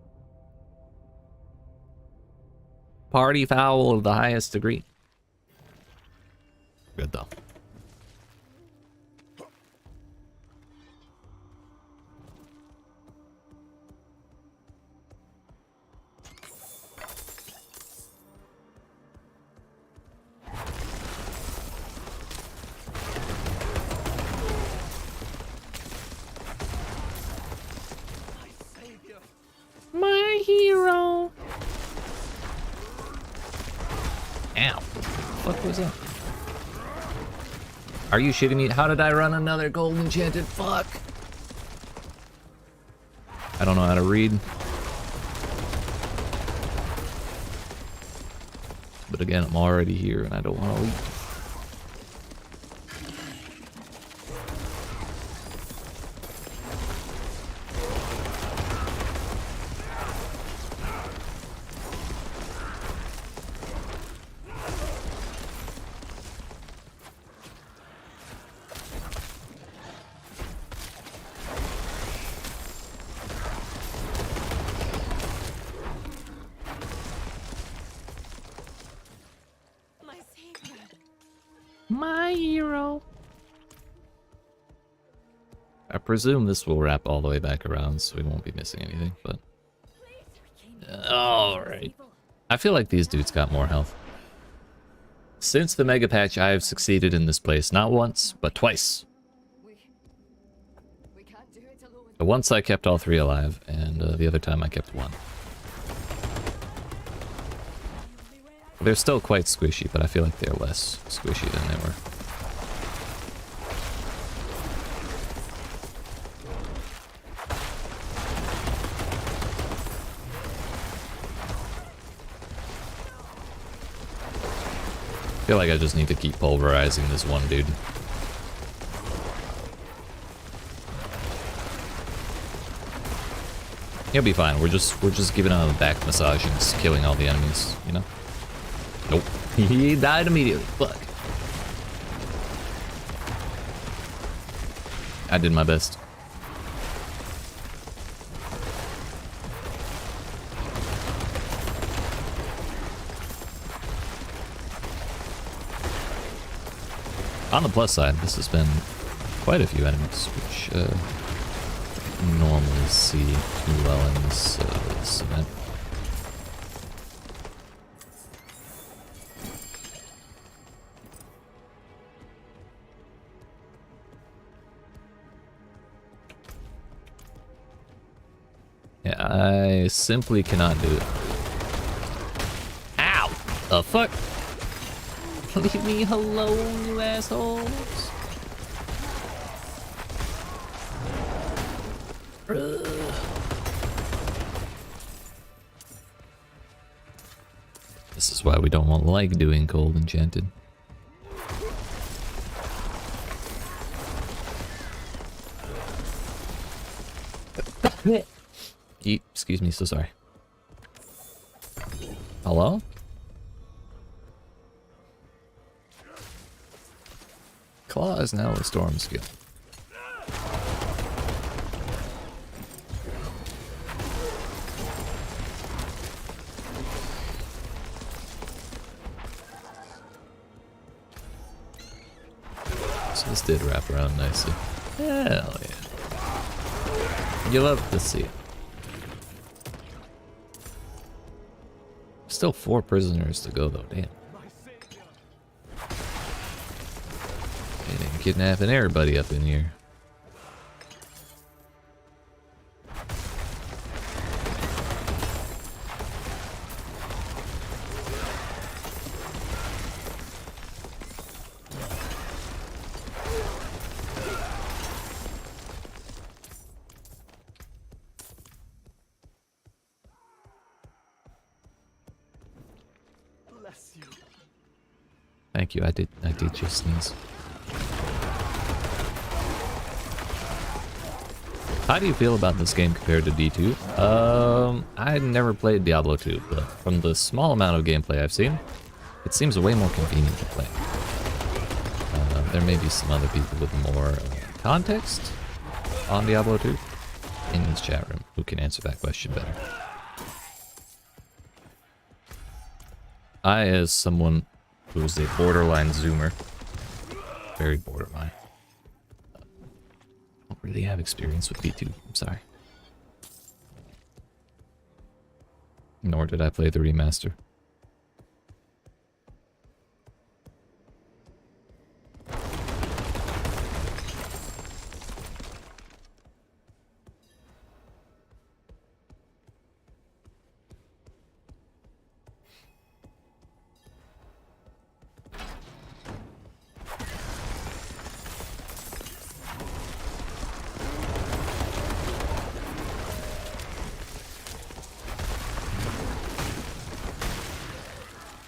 Party foul of the highest degree. Good though. My hero. Ow. What was that? Are you shitting me? How did I run another gold enchanted? Fuck. I don't know how to read. But again, I'm already here and I don't want to leave. My hero. I presume this will wrap all the way back around, so we won't be missing anything, but... Alright. I feel like these dudes got more health. Since the mega patch, I have succeeded in this place not once, but twice. Once I kept all 3 alive, and the other time I kept 1. They're still quite squishy, but I feel like they're less squishy than they were. I feel like I just need to keep pulverizing this one dude. He'll be fine. We're just giving him a back massage and just killing all the enemies, you know? Nope. He died immediately. Fuck. I did my best. On the plus side, this has been quite a few enemies, which normally see too well in this event. Yeah, I simply cannot do it. Ow! The fuck? Leave me alone, you assholes. This is why we don't like doing cold enchanted. Yeet, excuse me, so sorry. Hello? Claw is now a storm skill. So this did wrap around nicely. Hell yeah. You love to see it. Still 4 prisoners to go though, damn. And kidnapping everybody up in here. Bless you. Thank you, I did just sneeze. How do you feel about this game compared to D2? I had never played Diablo 2, but from the small amount of gameplay I've seen, it seems way more convenient to play. There may be some other people with more context on Diablo 2 in this chat room who can answer that question better. I, as someone who is a borderline zoomer, very borderline, don't really have experience with D2, I'm sorry. Nor did I play the remaster.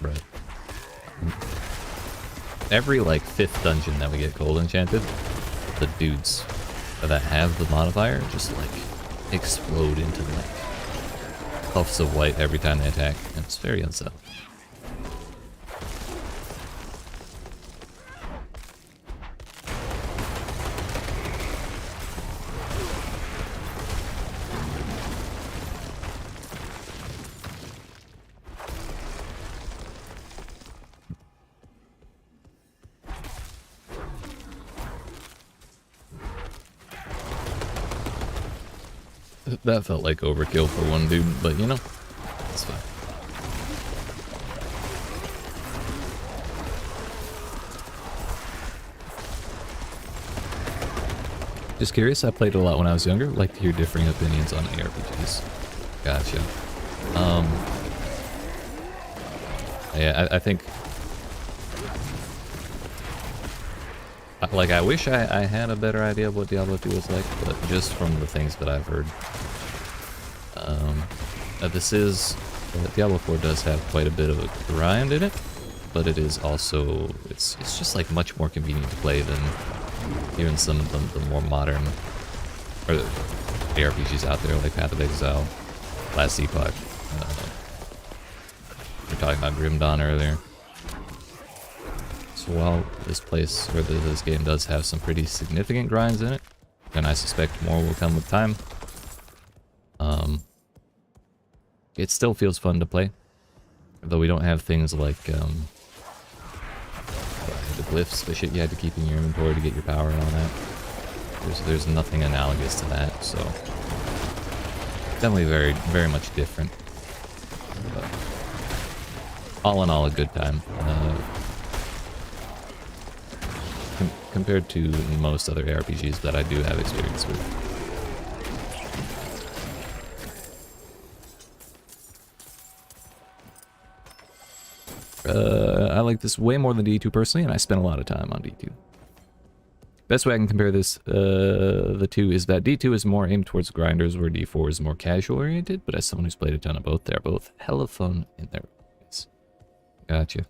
Right. Every like 5th dungeon that we get cold enchanted, the dudes that have the modifier just like explode into like puffs of white every time they attack, and it's very unsettling. That felt like overkill for one dude, but you know, it's fine. Just curious, I played a lot when I was younger. Like to hear differing opinions on ARPGs. Gotcha. Yeah, I think... Like, I wish I had a better idea of what Diablo 2 was like, but just from the things that I've heard. Diablo 4 does have quite a bit of a grind in it, but it is also, it's just like much more convenient to play than even some of the more modern or ARPGs out there, like Path of Exile, Last Epoch. We were talking about Grim Dawn earlier. So while this game does have some pretty significant grinds in it, and I suspect more will come with time, it still feels fun to play. Though we don't have things like the glyphs, the shit you had to keep in your inventory to get your power and all that. There's nothing analogous to that, so definitely very, very much different. But all in all, a good time. Compared to most other RPGs that I do have experience with. I like this way more than D2 personally, and I spent a lot of time on D2. Best way I can compare this, the two, is that D2 is more aimed towards grinders, where D4 is more casual oriented, but as someone who's played a ton of both, they're both hella fun in their ways. Gotcha.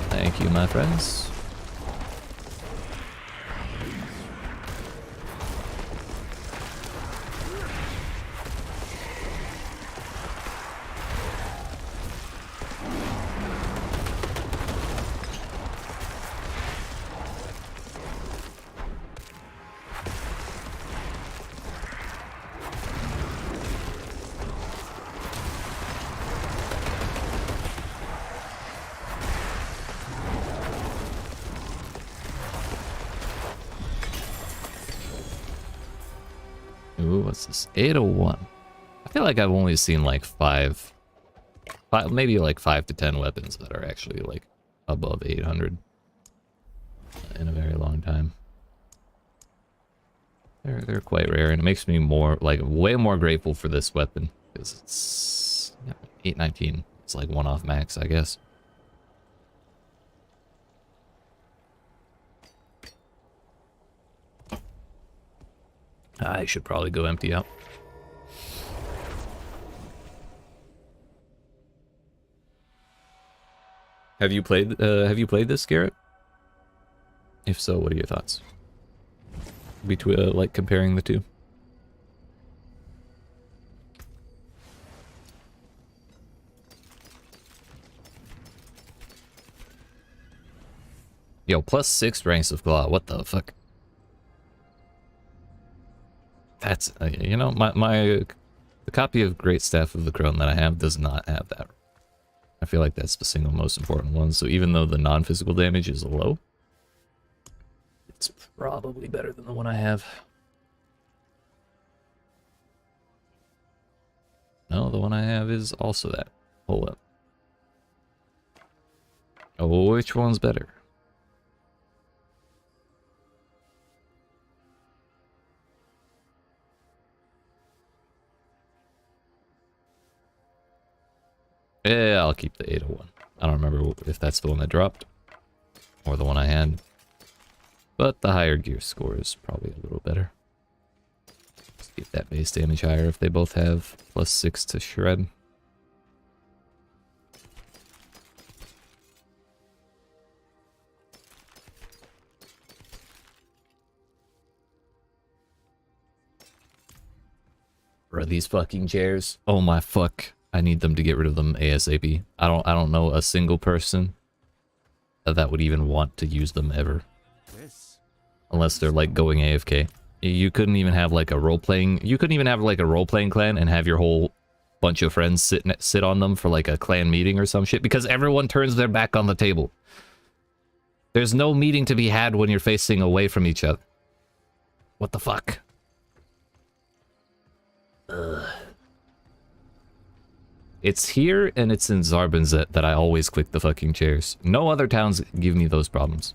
Thank you, my friends. Ooh, what's this? 801. I feel like I've only seen like five, maybe like 5 to 10 weapons that are actually like above 800 in a very long time. They're quite rare, and it makes me more, like, way more grateful for this weapon, because it's 819. It's like one off max, I guess. I should probably go empty out. Have you played this, Garrett? If so, what are your thoughts? Between like comparing the two. Yo, +6 ranks of claw. What the fuck? That's you know, the copy of Great Staff of the Crone that I have does not have that. I feel like that's the single most important one. So even though the non-physical damage is low, it's probably better than the one I have. No, the one I have is also that. Hold up. Oh, which one's better? Yeah, I'll keep the 801. I don't remember if that's the one that dropped or the one I had. But the higher gear score is probably a little better. Let's get that base damage higher if they both have +6 to shred. Bro, these fucking chairs. Oh my fuck. I need them to get rid of them ASAP. I don't know a single person that would even want to use them ever. Unless they're like going AFK. You couldn't even have like a role-playing... You couldn't even have like a role-playing clan and have your whole bunch of friends sit on them for like a clan meeting or some shit, because everyone turns their back on the table. There's no meeting to be had when you're facing away from each other. What the fuck? Ugh. It's here and it's in Zarbinzet that I always click the fucking chairs. No other towns give me those problems.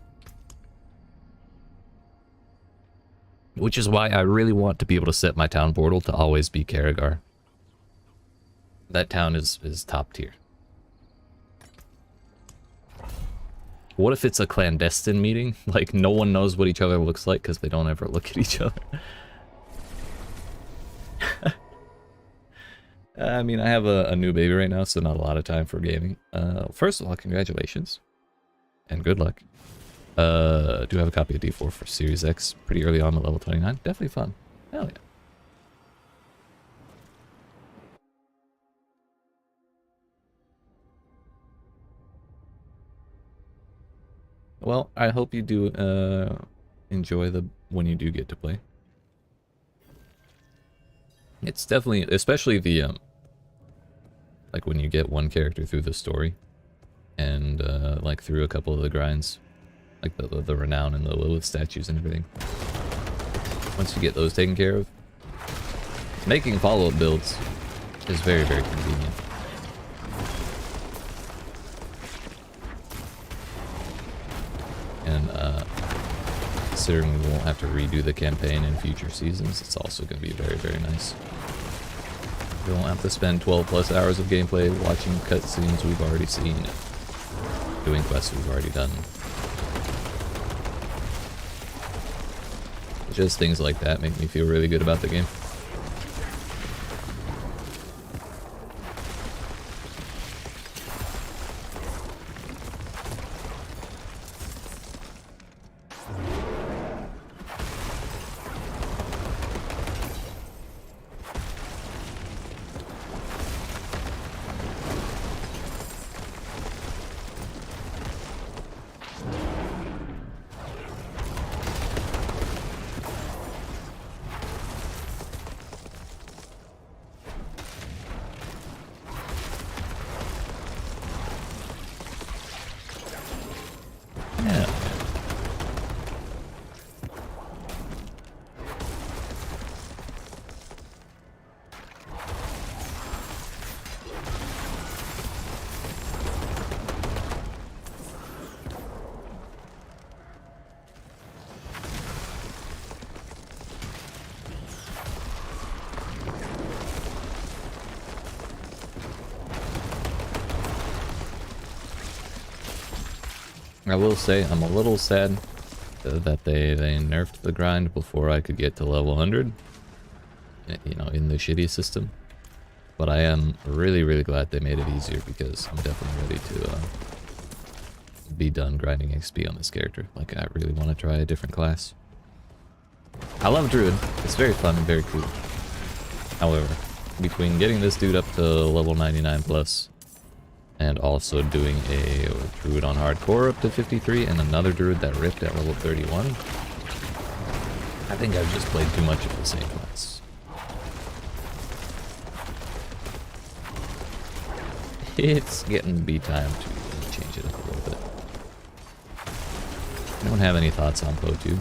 Which is why I really want to be able to set my town portal to always be Karagar. That town is top tier. What if it's a clandestine meeting? Like, no one knows what each other looks like because they don't ever look at each other. I mean, I have a new baby right now, so not a lot of time for gaming. First of all, congratulations. And good luck. Do have a copy of D4 for Series X pretty early on at level 29. Definitely fun. Hell yeah. Well, I hope you do enjoy when you do get to play. It's definitely, especially the like when you get one character through the story, and like through a couple of the grinds, like the renown and the Lilith statues and everything. Once you get those taken care of, making follow-up builds is very, very convenient. And Considering we won't have to redo the campaign in future seasons, it's also going to be very, very nice. We won't have to spend 12 plus hours of gameplay watching cutscenes we've already seen, doing quests we've already done. Just things like that make me feel really good about the game. Yeah. I will say I'm a little sad that they nerfed the grind before I could get to level 100, you know, in the shitty system. But I am really glad they made it easier, because I'm definitely ready to be done grinding XP on this character. Like, I really want to try a different class. I love Druid. It's very fun and very cool. However, between getting this dude up to level 99 plus, and also doing a Druid on hardcore up to 53, and another Druid that ripped at level 31, I think I've just played too much of the same class. It's getting to be time to change it up a little bit. Anyone have any thoughts on PO2?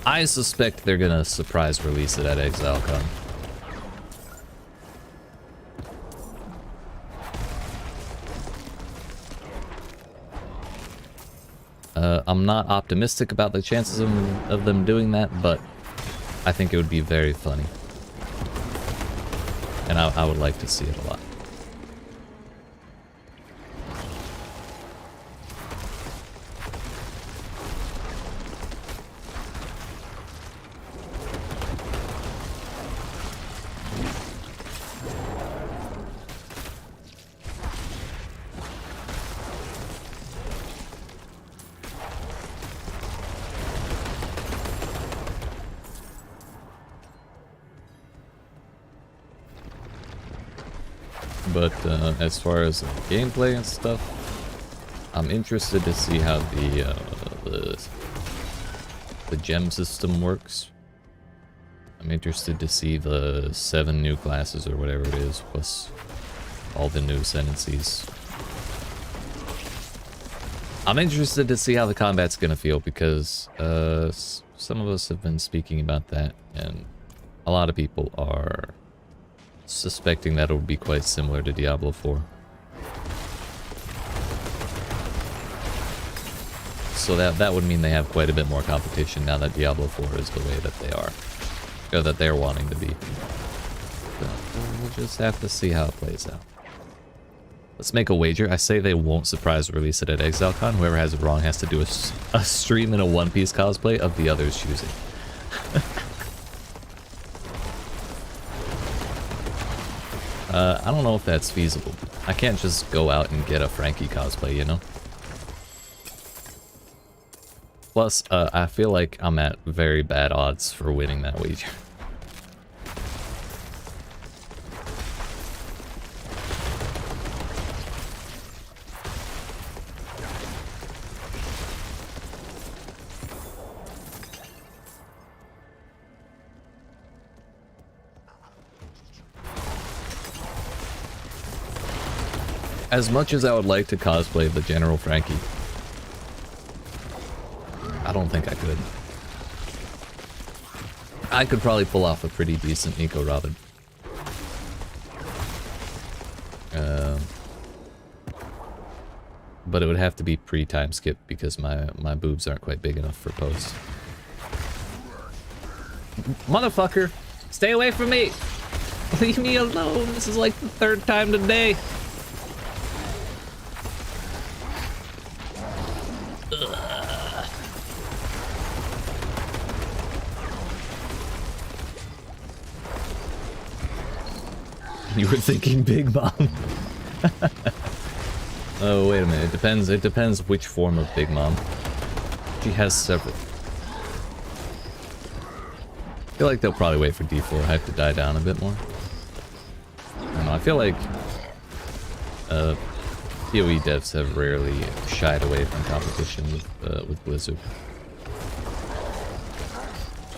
I suspect they're gonna surprise release it at ExileCon. I'm not optimistic about the chances of them doing that, but I think it would be very funny. And I would like to see it a lot. But as far as gameplay and stuff, I'm interested to see how the gem system works. I'm interested to see the 7 new classes or whatever it is, plus all the new ascendancies. I'm interested to see how the combat's gonna feel, because some of us have been speaking about that, and a lot of people are suspecting that it will be quite similar to Diablo 4. So that would mean they have quite a bit more competition now that Diablo 4 is the way that they are. Or that they're wanting to be. So we'll just have to see how it plays out. Let's make a wager. I say they won't surprise release it at ExileCon. Whoever has it wrong has to do a stream in a One Piece cosplay of the other's choosing. I don't know if that's feasible. I can't just go out and get a Frankie cosplay, you know? Plus, I feel like I'm at very bad odds for winning that wager. As much as I would like to cosplay the General Frankie, I don't think I could. I could probably pull off a pretty decent Nico Robin. But it would have to be pre-time skip, because my boobs aren't quite big enough for post. Motherfucker! Stay away from me! Leave me alone! This is like the 3rd time today! Ugh. You were thinking Big Mom. Oh, wait a minute. It depends which form of Big Mom. She has several. I feel like they'll probably wait for D4 hype to die down a bit more. I don't know, I feel like PoE devs have rarely shied away from competition with Blizzard.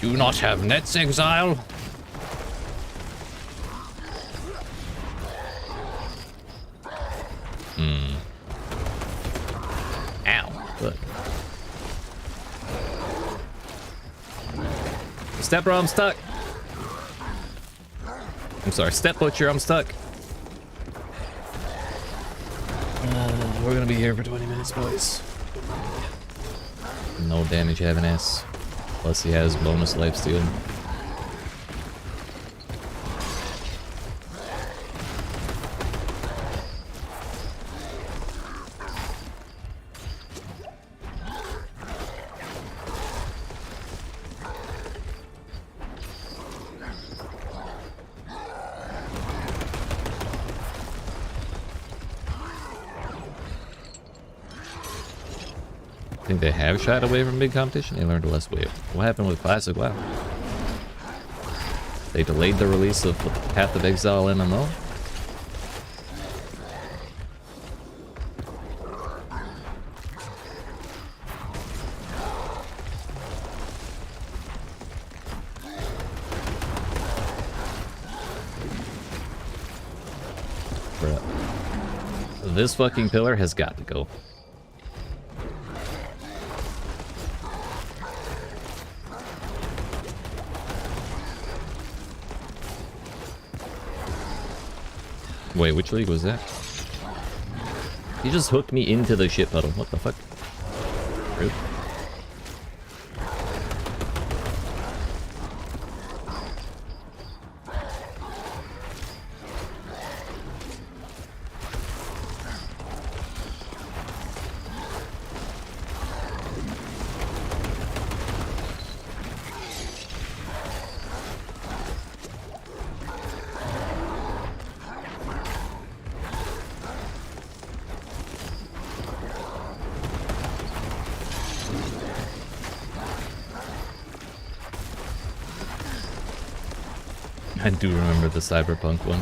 Do not have nets, exile! Ow, look. Step bro, I'm stuck. I'm sorry, step butcher, I'm stuck. We're gonna be here for 20 minutes, boys. No damage having ass. Plus he has bonus lifesteal. I think they have shied away from big competition. They learned a lesson. Wait, what happened with Classic WoW? They delayed the release of the Path of Exile MMO? Bruh. This fucking pillar has got to go. Wait, which league was that? He just hooked me into the shit puddle. What the fuck? Rude. I do remember the Cyberpunk one.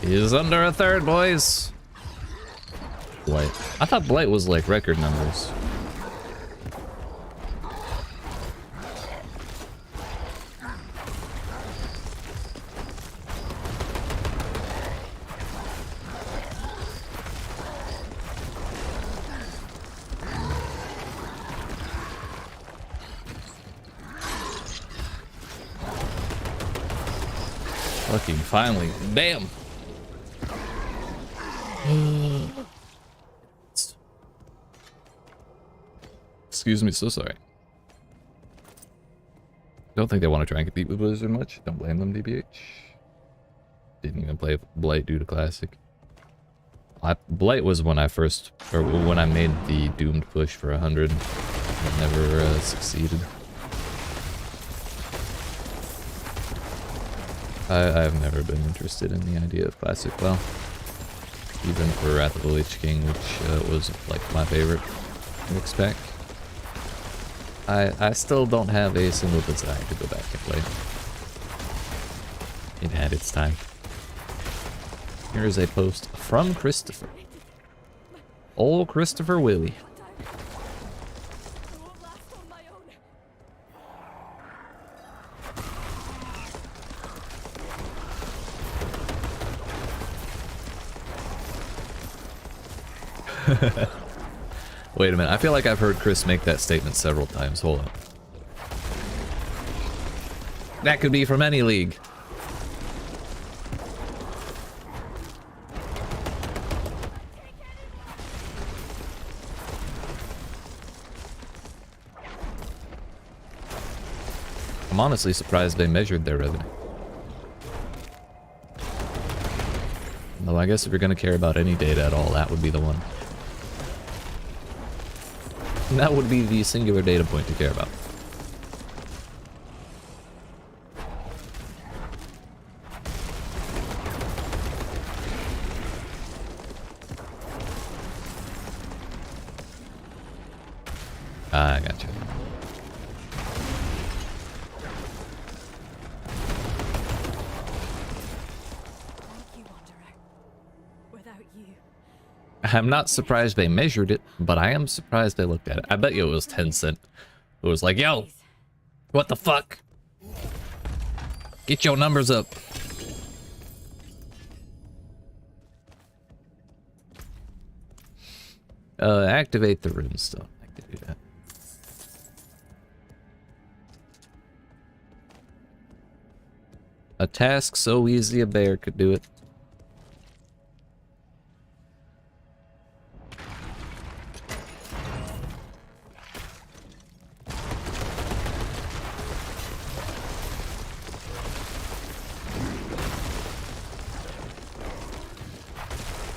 He's under a third, boys. Blight. I thought Blight was like record numbers. Fucking finally. Damn. Excuse me, so sorry. Don't think they want to try and compete with Blizzard much. Don't blame them, DBH. Didn't even play Blight due to Classic. Blight was when I first, or when I made the doomed push for 100. I never succeeded. I've never been interested in the idea of Classic WoW. Even for Wrath of the Lich King, which was like my favorite mix pack. I still don't have a single desire to go back and play. It had its time. Here is a post from Christopher. Old Christopher Willie. Wait a minute, I feel like I've heard Chris make that statement several times. Hold on. That could be from any league. I'm honestly surprised they measured their revenue. Though I guess if you're going to care about any data at all, that would be the one. That would be the singular data point to care about. I gotcha. I'm not surprised they measured it, but I am surprised they looked at it. I bet you it was 10 cent. It was like, yo, what the fuck? Get your numbers up. Activate the rune stone. I can do that. A task so easy a bear could do it.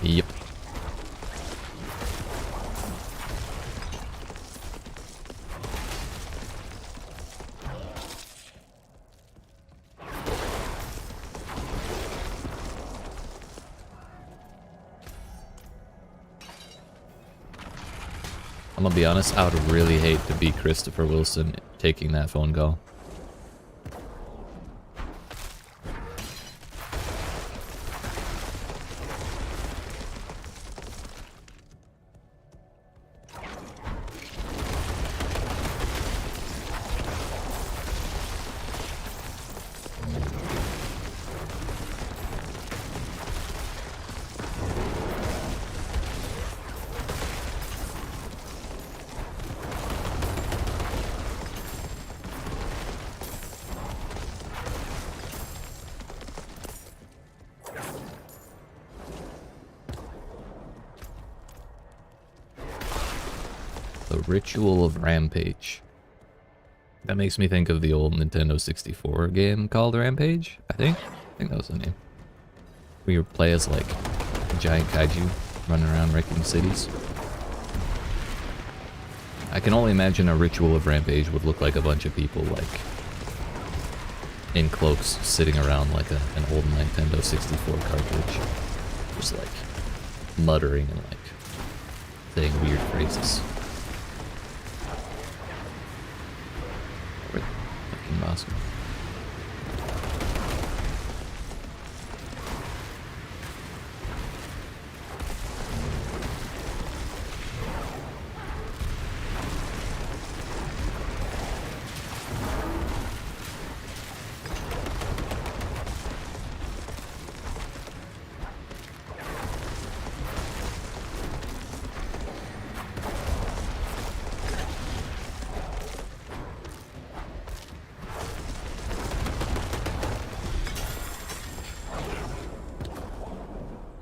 Yep. I'm gonna be honest, I would really hate to be Christopher Wilson taking that phone call. The Ritual of Rampage. That makes me think of the old Nintendo 64 game called Rampage, I think that was the name. Where you play as like a giant kaiju running around wrecking cities. I can only imagine a Ritual of Rampage would look like a bunch of people like in cloaks sitting around like an old Nintendo 64 cartridge. Just like muttering and like saying weird phrases. Awesome.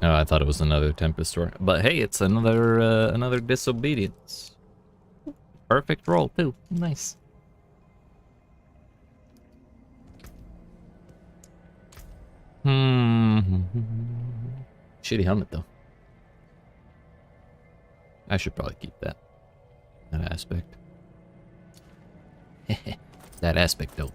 Oh, I thought it was another Tempest Store. But hey, it's another Disobedience. Perfect roll, too. Nice. Shitty helmet, though. I should probably keep that. That aspect. That aspect, though.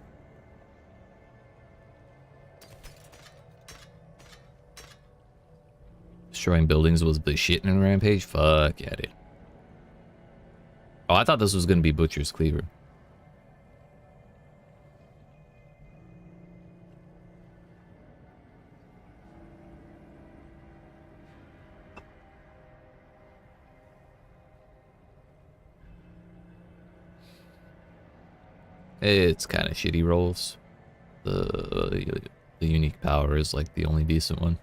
Destroying buildings was the shit in Rampage? Fuck yeah, dude. Oh, I thought this was gonna be Butcher's Cleaver. It's kind of shitty rolls. The unique power is like the only decent one.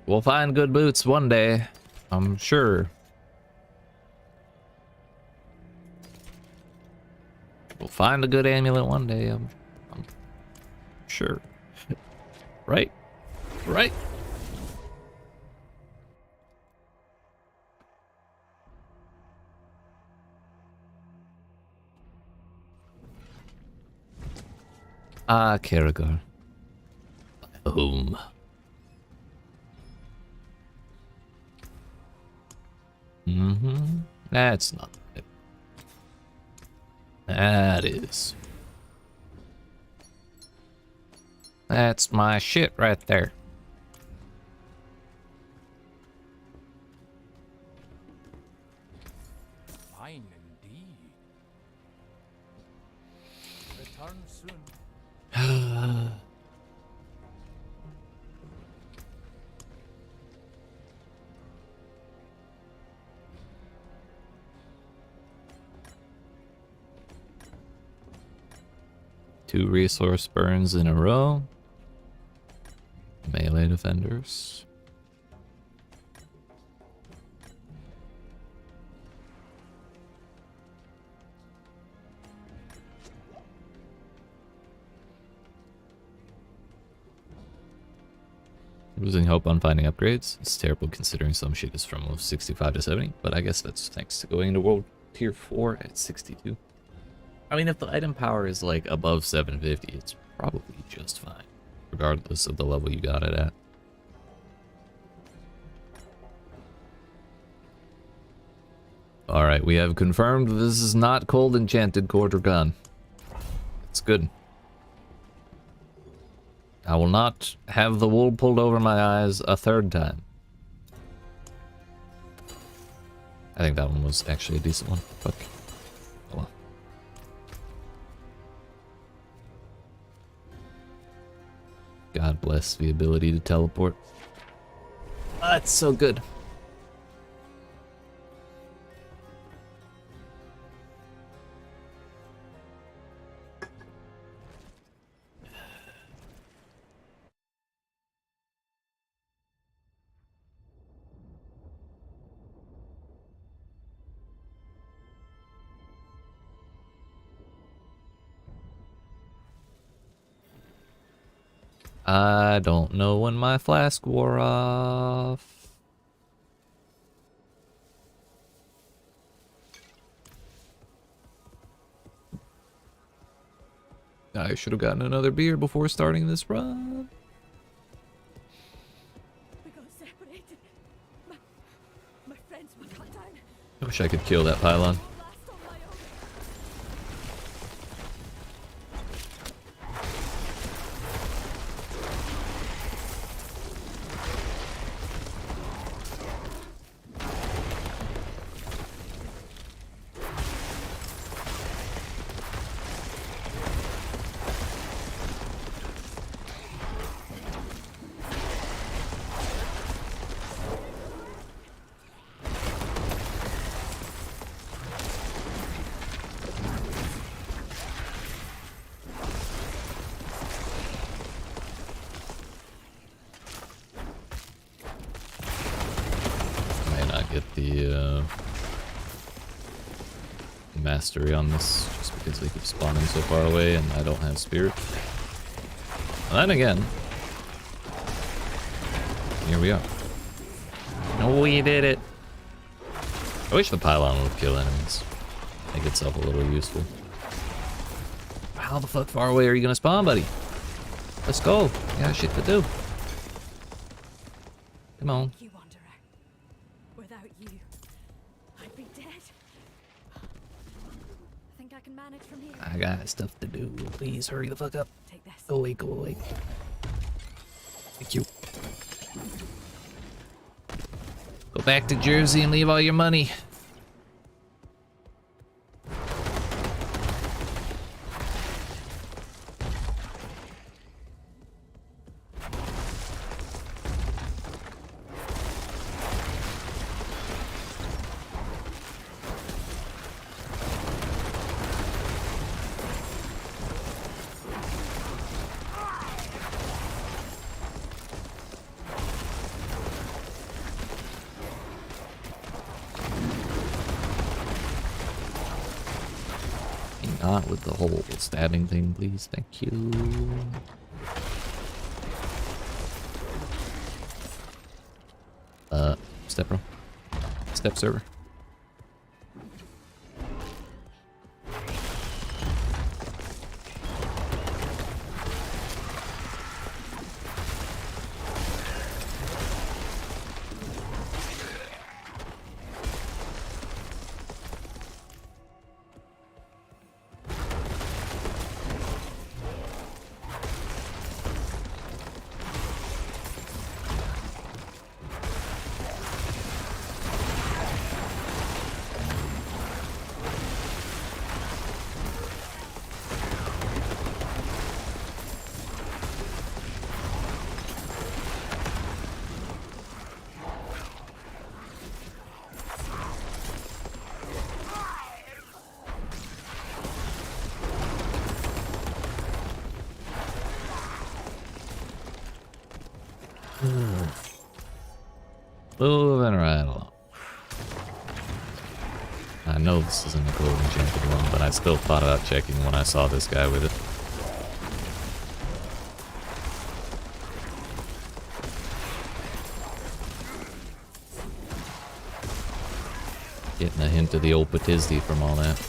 We'll find good boots one day, I'm sure. We'll find a good amulet one day, I'm sure. Right? Right? Ah, Karagar. Home. That's not it. That is. That's my shit right there. Fine indeed. Return soon. Two resource burns in a row. Melee defenders. Losing hope on finding upgrades. It's terrible considering some shit is from 65 to 70, but I guess that's thanks to going into World Tier 4 at 62. I mean, if the item power is like above 750, it's probably just fine, regardless of the level you got it at. Alright, we have confirmed this is not cold enchanted quarter gun. It's good. I will not have the wool pulled over my eyes a third time. I think that one was actually a decent one. Fuck. Oh well. God bless the ability to teleport. That's so good. I don't know when my flask wore off. I should have gotten another beer before starting this run. We got separated. My friends were cut down. I wish I could kill that pylon. I'll last on my own. Get the mastery on this just because they keep spawning so far away and I don't have spirit. And then again, here we are. Oh, we did it. I wish the pylon would kill enemies. Make itself a little useful. How the fuck far away are you gonna spawn, buddy? Let's go. We got shit to do. Come on. You wanderer. Without you, I'd be dead. I think I can manage from here. I got stuff to do. Please hurry the fuck up. Take this. Go away, go away. Thank you. Go back to Jersey and leave all your money. Not with the whole stabbing thing, please. Thank you. Step bro. Step server. Moving right along. I know this isn't a gold enchanted one, but I still thought about checking when I saw this guy with it. Getting a hint of the old Batisdi from all that.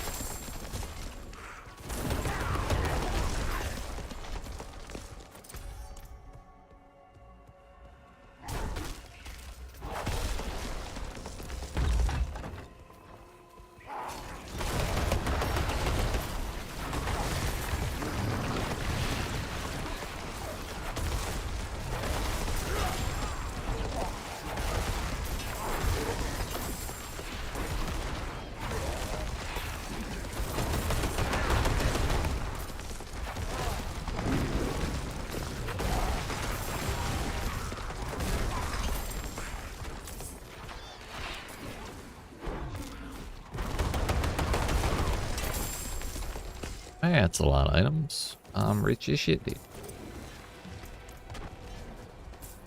That's a lot of items. I'm rich as shit, dude.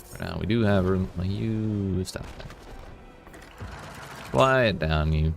For now, we do have room. You stop that. Quiet down, you.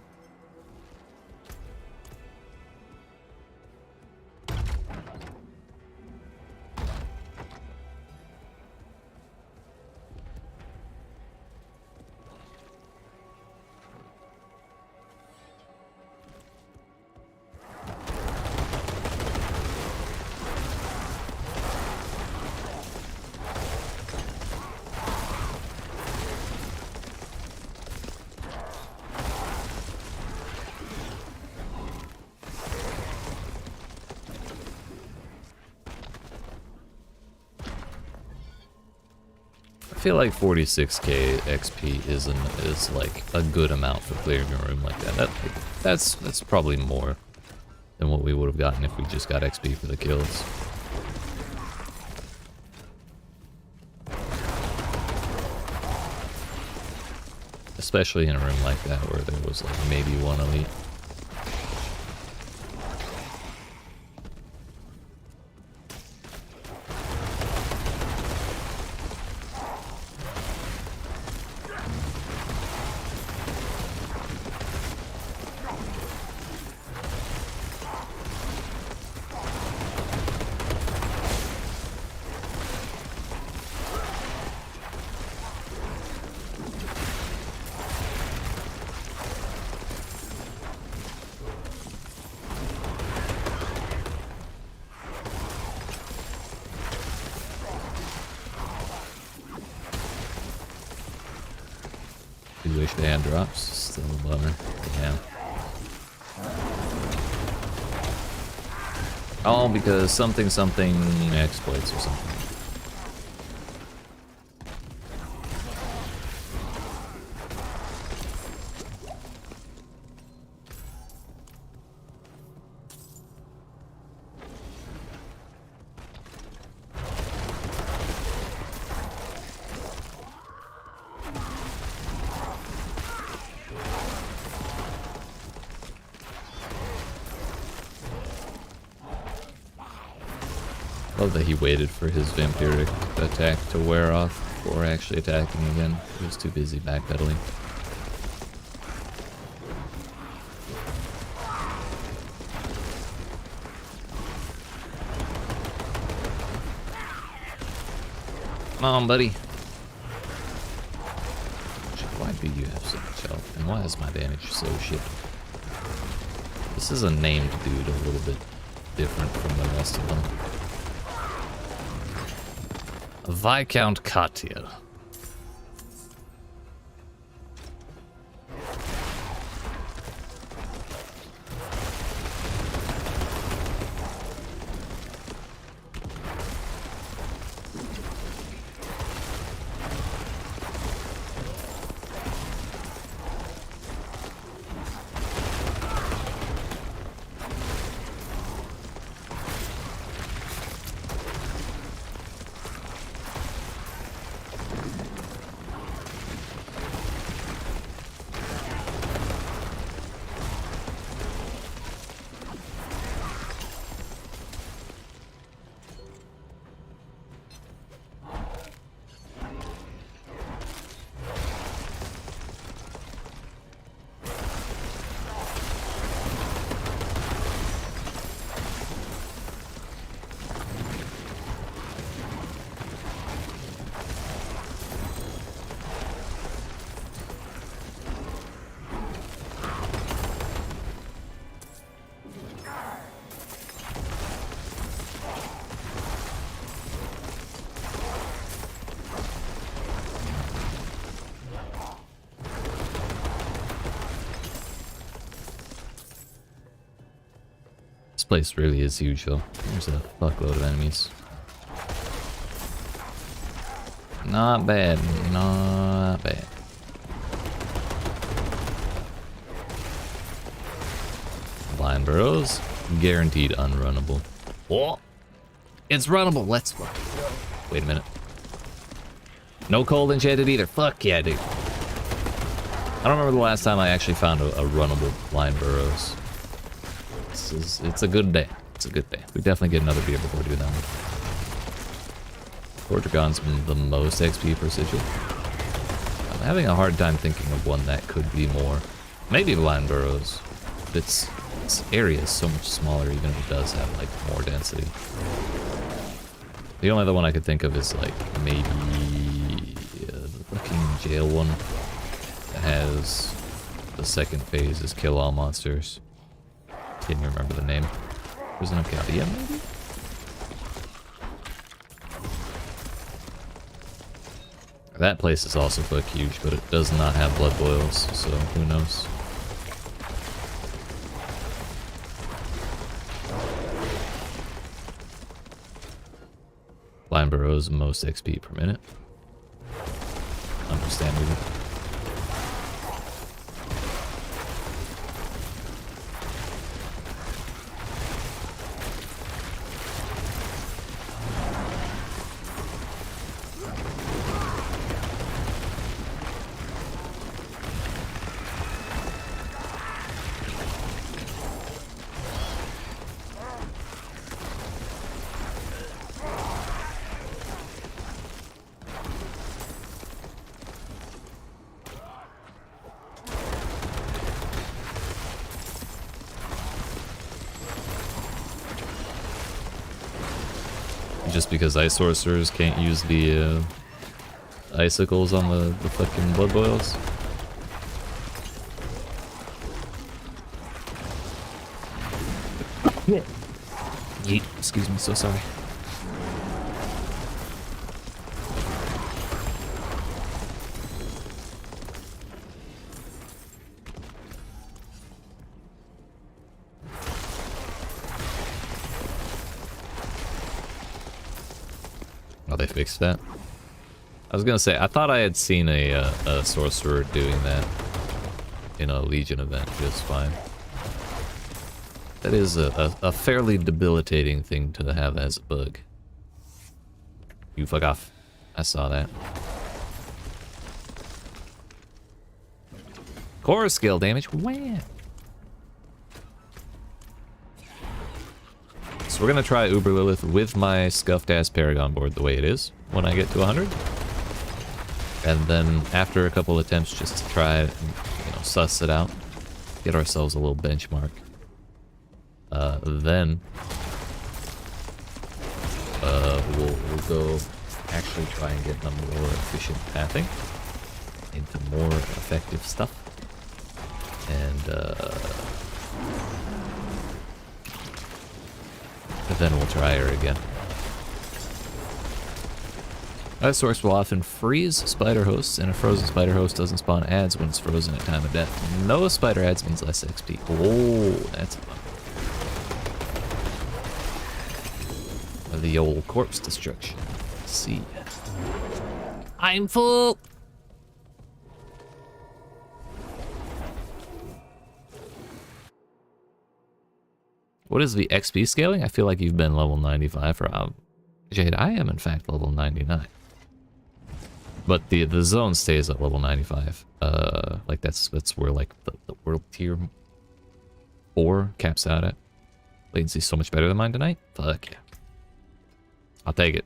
I feel like 46k XP is like a good amount for clearing a room like that. That's probably more than what we would have gotten if we just got XP for the kills. Especially in a room like that where there was like maybe one elite. Wish they had drops. Still a bummer. Yeah. All because something exploits or something. Love that he waited for his vampiric attack to wear off before actually attacking again. He was too busy backpedaling. Come on, buddy. Why do you have so much health? And why is my damage so shit? This is a named dude, a little bit different from the rest of them. Viscount Katya. This place really is huge though. There's a fuckload of enemies. Not bad, not bad. Blind burrows, guaranteed unrunnable. Oh, it's runnable. Let's fucking go. Wait a minute. No cold enchanted either. Fuck yeah, dude. I don't remember the last time I actually found a runnable blind burrows. It's a good day. It's a good day. We definitely get another beer before doing that one. Tordragon's been the most XP per sigil. I'm having a hard time thinking of one that could be more. Maybe blind burrows. This area is so much smaller, even if it does have like more density. The only other one I could think of is like maybe the fucking jail one that has the second phase is kill all monsters. Can't even remember the name. Prison of Gaia, maybe? That place is also fuck huge, but it does not have blood boils, so who knows? Blind burrows most XP per minute. Understandable. Just because ice sorcerers can't use the icicles on the fucking blood boils. Yeet, excuse me, so sorry. Oh, they fixed that? I was gonna say, I thought I had seen a sorcerer doing that in a Legion event just fine. That is a fairly debilitating thing to have as a bug. You fuck off. I saw that. Core skill damage. Wham! So we're gonna try Uber Lilith with my scuffed ass Paragon board the way it is when I get to 100. And then after a couple attempts just to try and, you know, suss it out, get ourselves a little benchmark. Then we'll go actually try and get them more efficient pathing into more effective stuff. And then we'll try her again. That source will often freeze spider hosts, and a frozen spider host doesn't spawn ads when it's frozen at time of death. No spider ads means less XP. Oh, that's fun. The old corpse destruction. Let's see. I'm full! What is the XP scaling? I feel like you've been level 95 for Jade, I am in fact level 99. But the zone stays at level 95. Like that's where like the world tier 4 caps out at. Latency's so much better than mine tonight. Fuck yeah. I'll take it.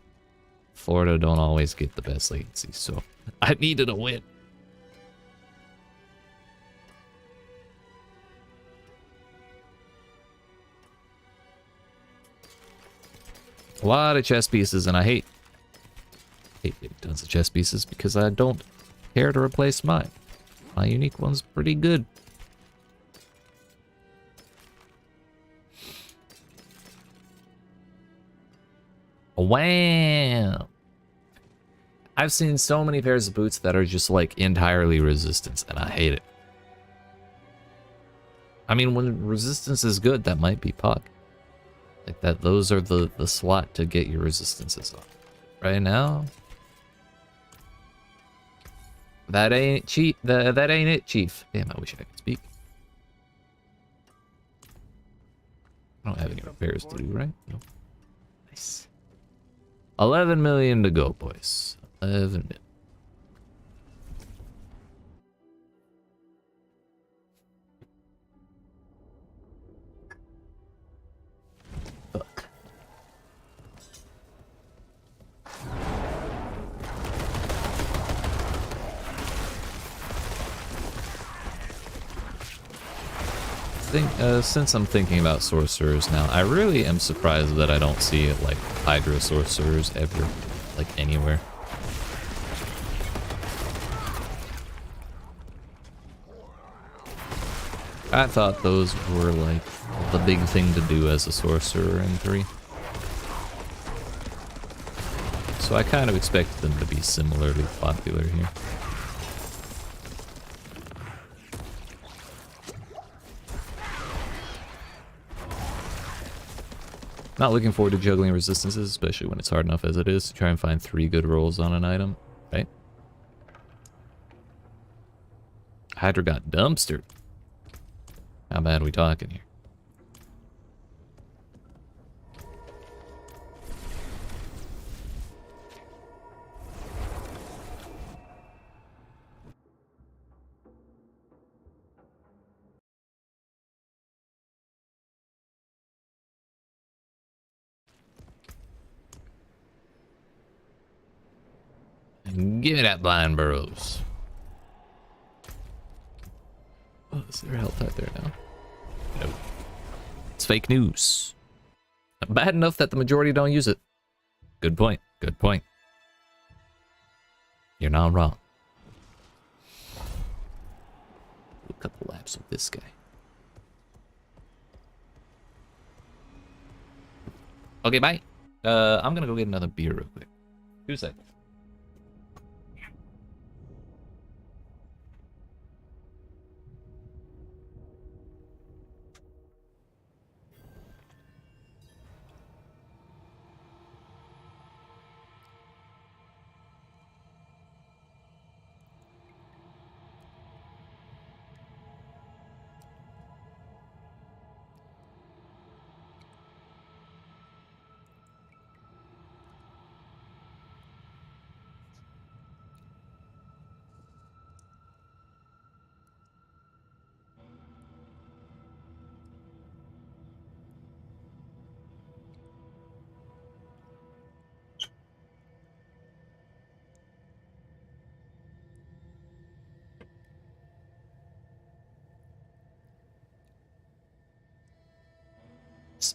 Florida don't always get the best latency, so I needed a win. A lot of chess pieces, and I hate tons of chess pieces because I don't care to replace mine. My unique one's pretty good. Wow. I've seen so many pairs of boots that are just like entirely resistance, and I hate it. I mean, when resistance is good, that might be puck. Like that, those are the slot to get your resistances on. Right now, that ain't cheap. That ain't it, Chief. Damn, I wish I could speak. I don't have any repairs to do, right? No. Nice. 11 million to go, boys. 11 million. Fuck. Since I'm thinking about sorcerers now, I really am surprised that I don't see like Hydra sorcerers ever, like anywhere. I thought those were like the big thing to do as a sorcerer in 3. So I kind of expected them to be similarly popular here. Not looking forward to juggling resistances, especially when it's hard enough as it is to try and find 3 good rolls on an item, right? Hydra got dumpstered. How bad are we talking here? Give me that blind burrows. Oh, is there health out there now? Nope. It's fake news. Bad enough that the majority don't use it. Good point. Good point. You're not wrong. A couple laps with this guy. Okay, bye. I'm gonna go get another beer real quick. 2 seconds.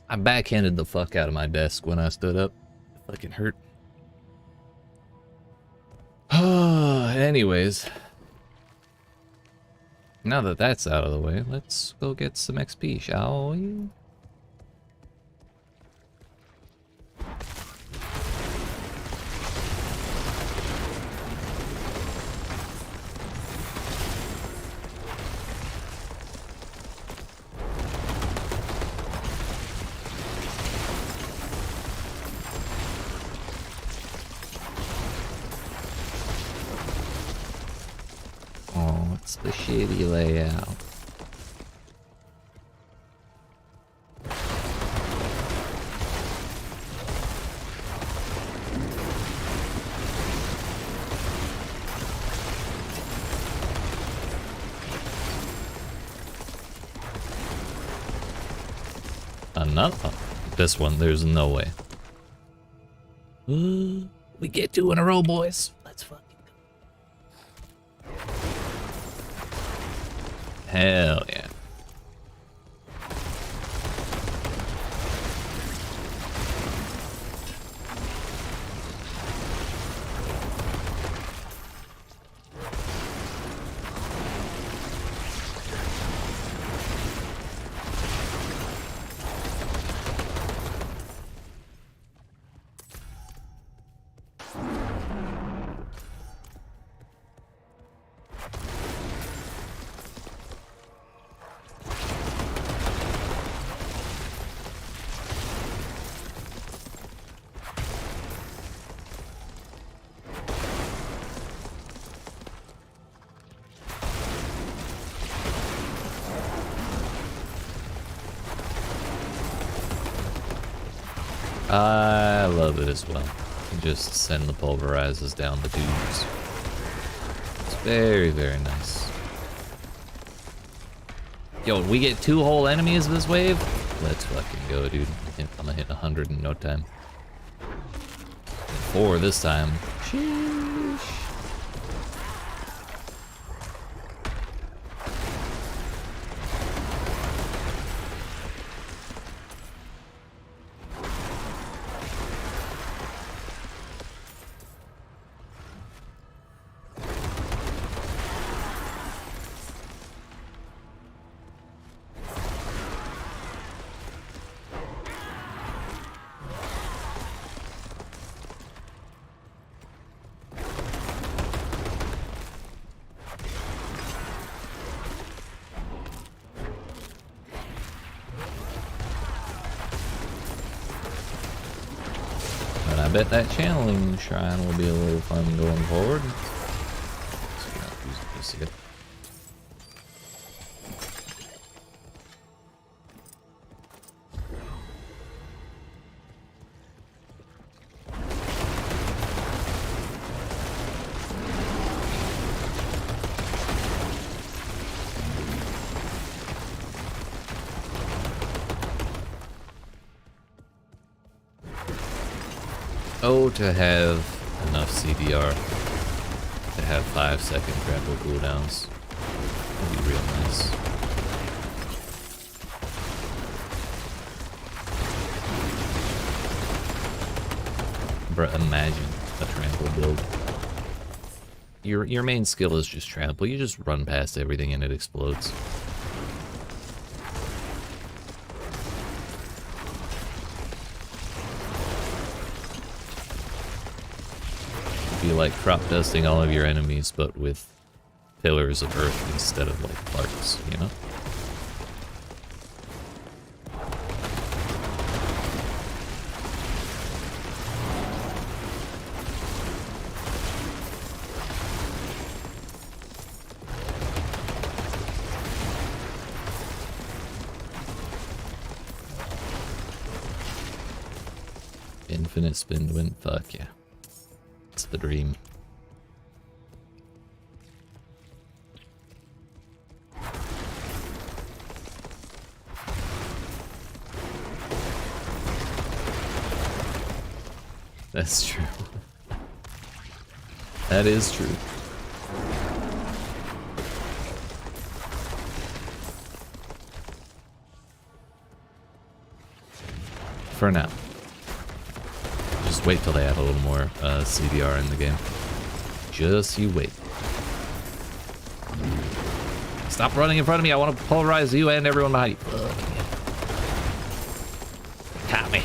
I backhanded the fuck out of my desk when I stood up. It fucking hurt. Anyways, now that that's out of the way, let's go get some XP, shall we? Oh, it's the shitty layout. Another? This one, there's no way. We get 2 in a row, boys. Let's fucking go. Hell yeah. I love it as well. You just send the pulverizes down the dudes. It's very, very nice. Yo, we get 2 whole enemies this wave? Let's fucking go, dude. I'm gonna hit 100 in no time. 4 this time. Sheesh. I bet that channeling shrine will be a little fun going forward. Let's see it. Oh, to have enough CDR to have 5-second grapple cooldowns would be real nice. Bruh, imagine a trample build. Your main skill is just trample. You just run past everything and it explodes. Be like crop dusting all of your enemies, but with pillars of earth instead of like parts, you know? Infinite spin win, fuck yeah. It's the dream. That's true. That is true. For now. Just wait till they add a little more CDR in the game. Just you wait. Stop running in front of me. I want to pulverize you and everyone behind you. Fuck. Got me.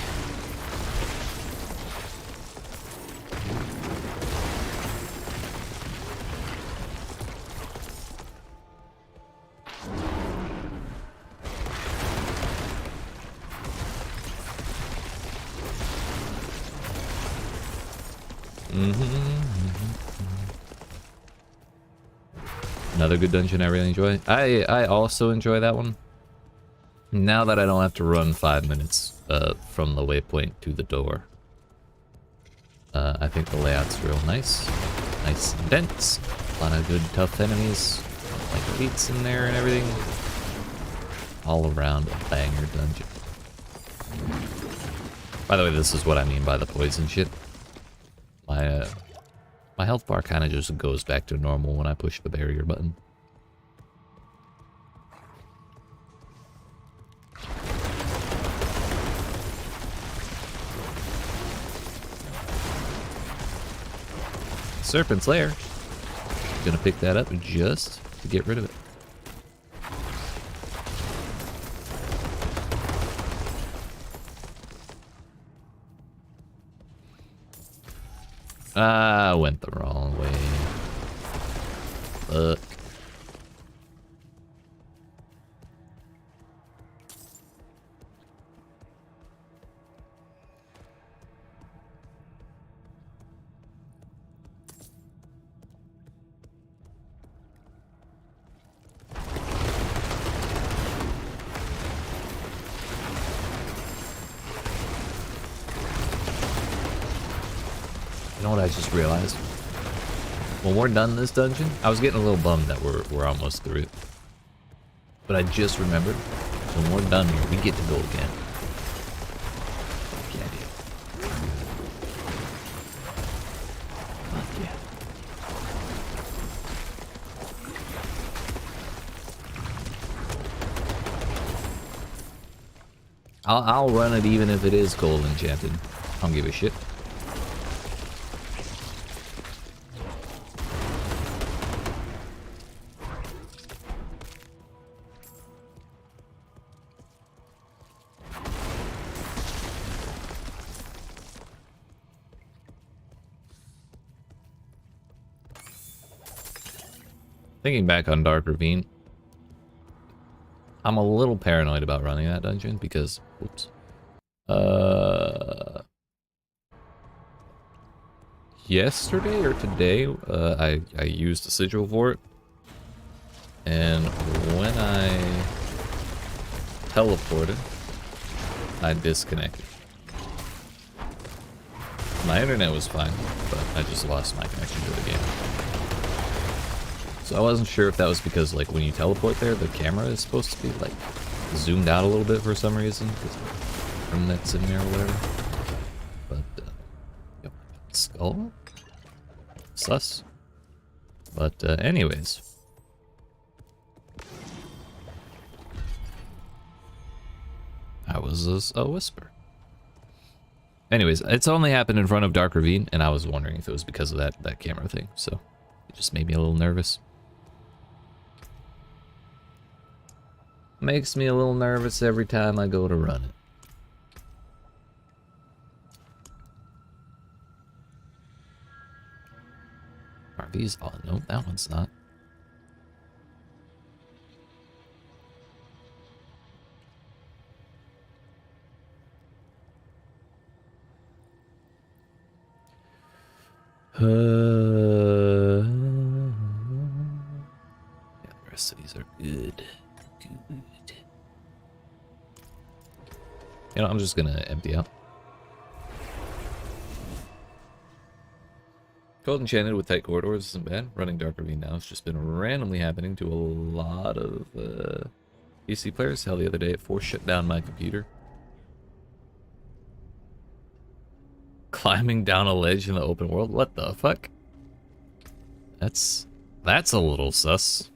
Another good dungeon I really enjoy. I also enjoy that one. Now that I don't have to run 5 minutes from the waypoint to the door. I think the layout's real nice. Nice and dense. A lot of good tough enemies. Like elites in there and everything. All around a banger dungeon. By the way, this is what I mean by the poison shit. My health bar kind of just goes back to normal when I push the barrier button. Serpent's Lair. Gonna pick that up just to get rid of it. I went the wrong way. Fuck. You know what I just realized? When we're done this dungeon, I was getting a little bummed that we're almost through it. But I just remembered, when we're done here, we get to go again. Yeah, dude. Fuck yeah. I'll run it even if it is gold enchanted. I don't give a shit. Thinking back on Dark Ravine, I'm a little paranoid about running that dungeon because, oops, yesterday or today, I used a sigil for it, and when I teleported, I disconnected. My internet was fine, but I just lost my connection to the game. So I wasn't sure if that was because, like, when you teleport there, the camera is supposed to be, like, zoomed out a little bit for some reason, because internet's in there or whatever. But, yep. Skull? Sus. But, anyways. That was a whisper. Anyways, it's only happened in front of Dark Ravine, and I was wondering if it was because of that camera thing, so it just made me a little nervous. Makes me a little nervous every time I go to run it. Are these all? No, that one's not. Yeah, the rest of these are good. Good. You know, I'm just gonna empty out. Cold Enchanted with tight corridors isn't bad. Running Dark Ravine now has just been randomly happening to a lot of PC players. Hell, the other day it force shut down my computer. Climbing down a ledge in the open world? What the fuck? That's a little sus.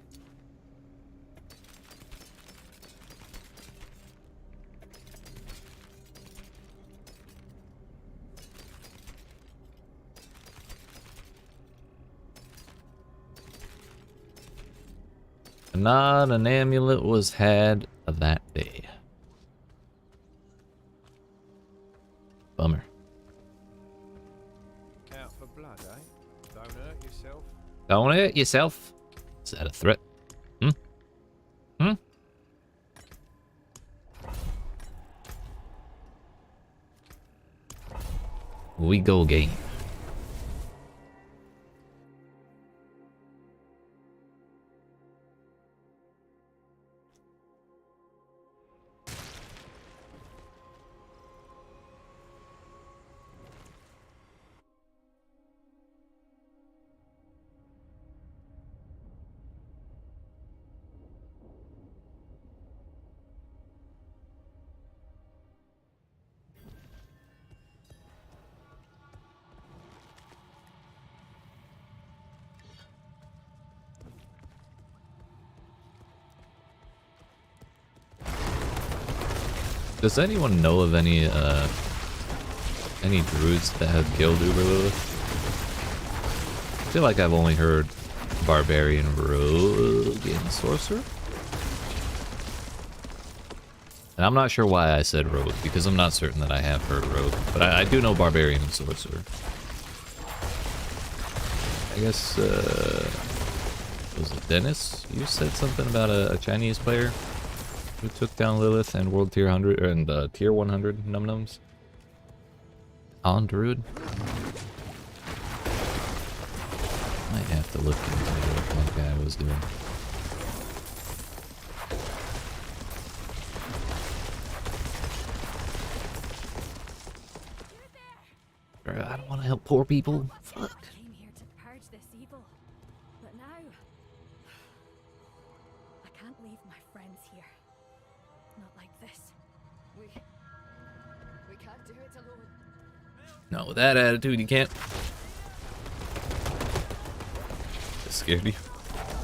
Not an amulet was had that day. Bummer. Out for blood, eh? Don't hurt yourself. Don't hurt yourself. Is that a threat? Hmm? Hmm? We go again. Does anyone know of any druids that have killed Uber Lilith? I feel like I've only heard Barbarian, Rogue, and Sorcerer. And I'm not sure why I said Rogue, because I'm not certain that I have heard Rogue. But I do know Barbarian and Sorcerer. I guess, was it Dennis? You said something about a Chinese player who took down Lilith and World Tier 100 and Tier 100 num-nums on Druid. Might have to look into what that guy was doing. I don't want to help poor people. Fuck. I came here to purge this evil, but now I can't leave my friends here. Not like this. We can't do it alone. No, with that attitude, you can't. That scared you.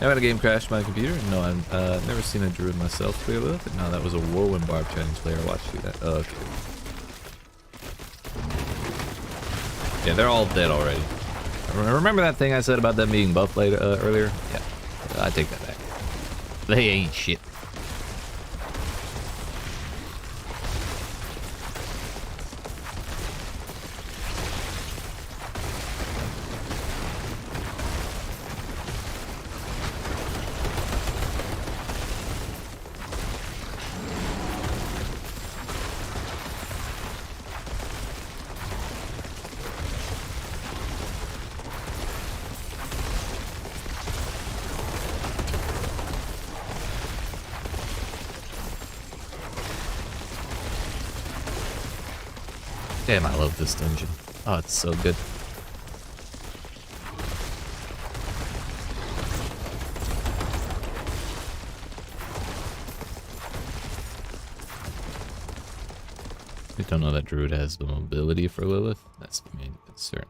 I had a game crash my computer. No, I've never seen a druid myself clear Lilith. No, that was a Whirlwind Barb Chinese player. Watch do that. Oh, okay. Yeah, they're all dead already. Remember that thing I said about them being buffed later, earlier? Yeah, I take that back. They ain't shit. Damn, I love this dungeon. Oh, it's so good. We don't know that Druid has the mobility for Lilith. That's the main concern.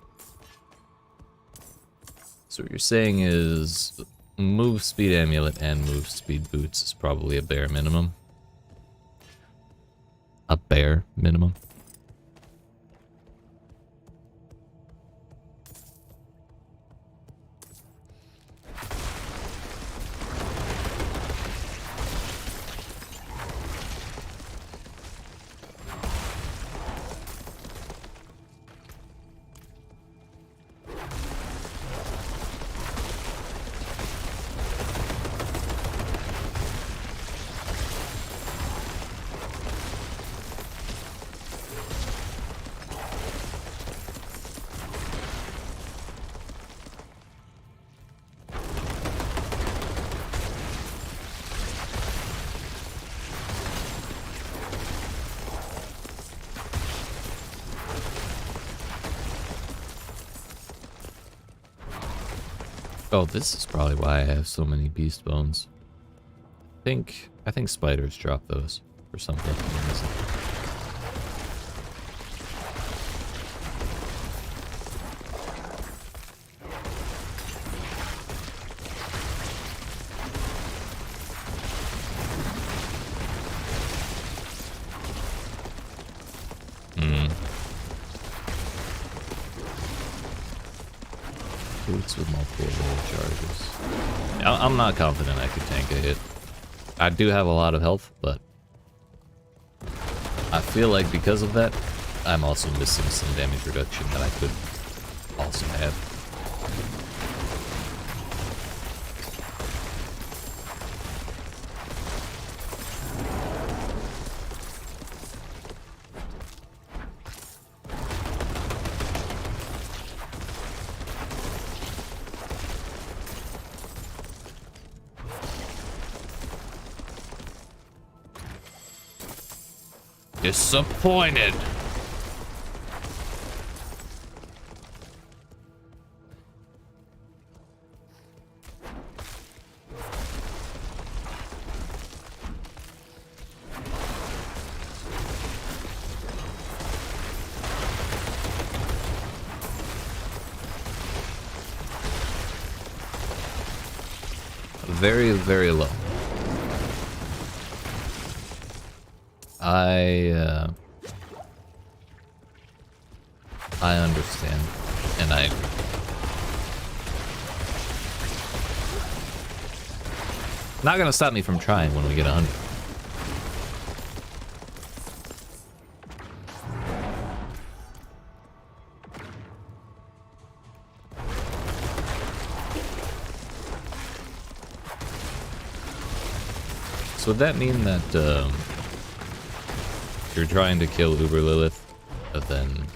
So what you're saying is move speed amulet and move speed boots is probably a bare minimum. A bare minimum. Oh, this is probably why I have so many beast bones. I think spiders drop those for some fucking reason. Boots with multiple roll charges. I'm not confident I could tank a hit. I do have a lot of health, but I feel like because of that, I'm also missing some damage reduction that I could also have. Disappointed. Very, very low. I understand, and I agree. Not gonna stop me from trying when we get 100. So would that mean that you're trying to kill Uber Lilith, but then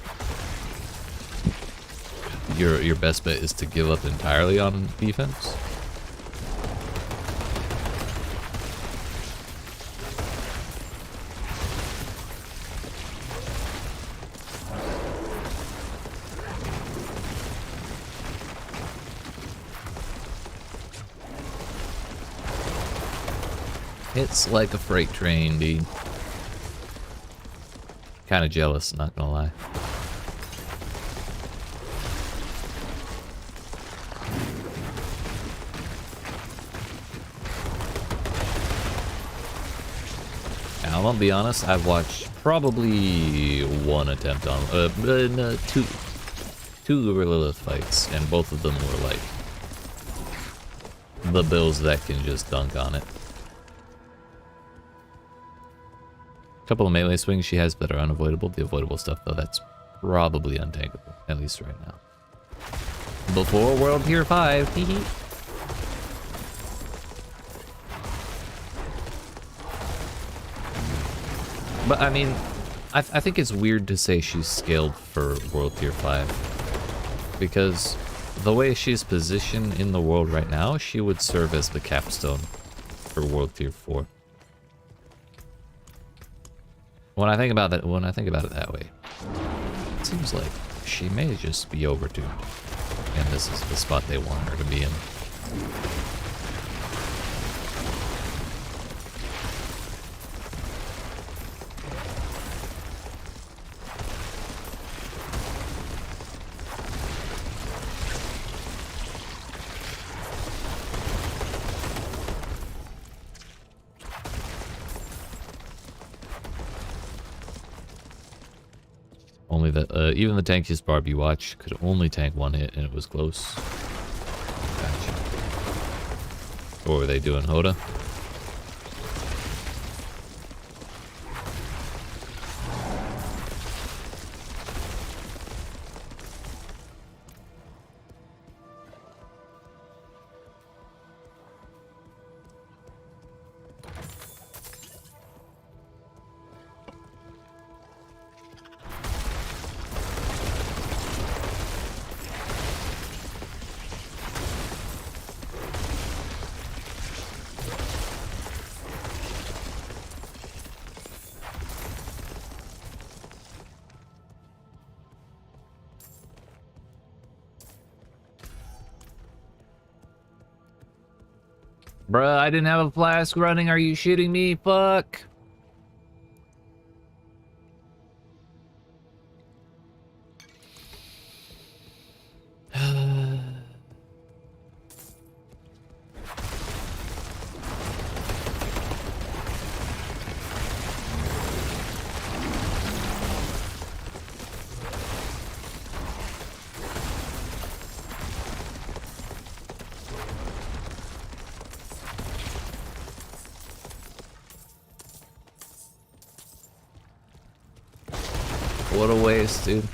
your best bet is to give up entirely on defense? It's like a freight train, dude. Kinda jealous, not gonna lie. Now, I'll be honest, I've watched probably one attempt on, two Uber Lilith fights, and both of them were like the bills that can just dunk on it. Couple of melee swings she has that are unavoidable. The avoidable stuff, though, that's probably untankable, at least right now. Before World Tier 5, hee hee. But I mean, I think it's weird to say she's scaled for World Tier 5. Because the way she's positioned in the world right now, she would serve as the capstone for World Tier 4. When I think about it that way, it seems like she may just be overtuned, and this is the spot they want her to be in. Only that, even the tankiest barb you watch could only tank one hit, and it was close. Gotcha. What were they doing, Hoda? Bruh, I didn't have a flask running. Are you shitting me? Fuck. What a waste, dude.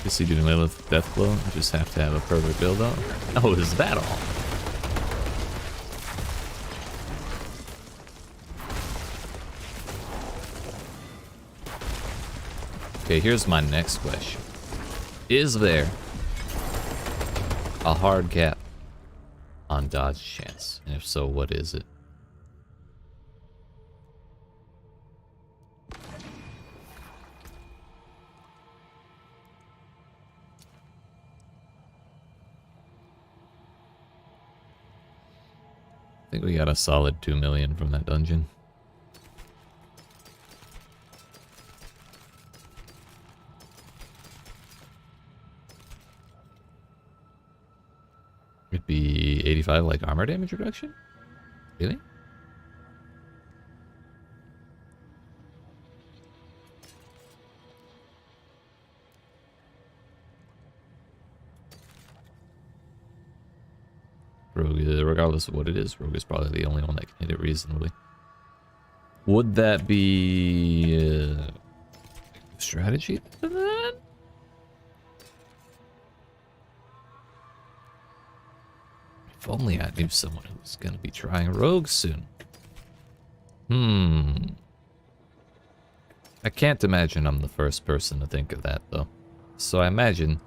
You see doing Lilith Deathblow, you just have to have a perfect build up. Oh, is that all? Okay, here's my next question. Is there a hard cap on dodge chance? And if so, what is it? I think we got a solid 2 million from that dungeon. It'd be 85 like armor damage reduction? Really? Rogue, regardless of what it is, Rogue is probably the only one that can hit it reasonably. Would that be strategy for that? If only I knew someone who was going to be trying Rogue soon. I can't imagine I'm the first person to think of that, though. So I imagine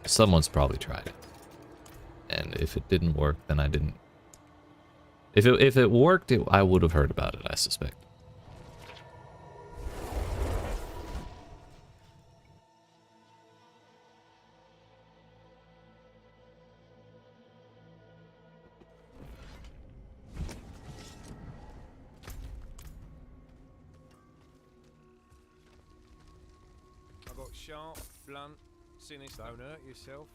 someone's probably tried it. And if it didn't work, then I didn't. If it worked, I would have heard about it, I suspect. I got sharp, blunt, sinister. Don't hurt yourself.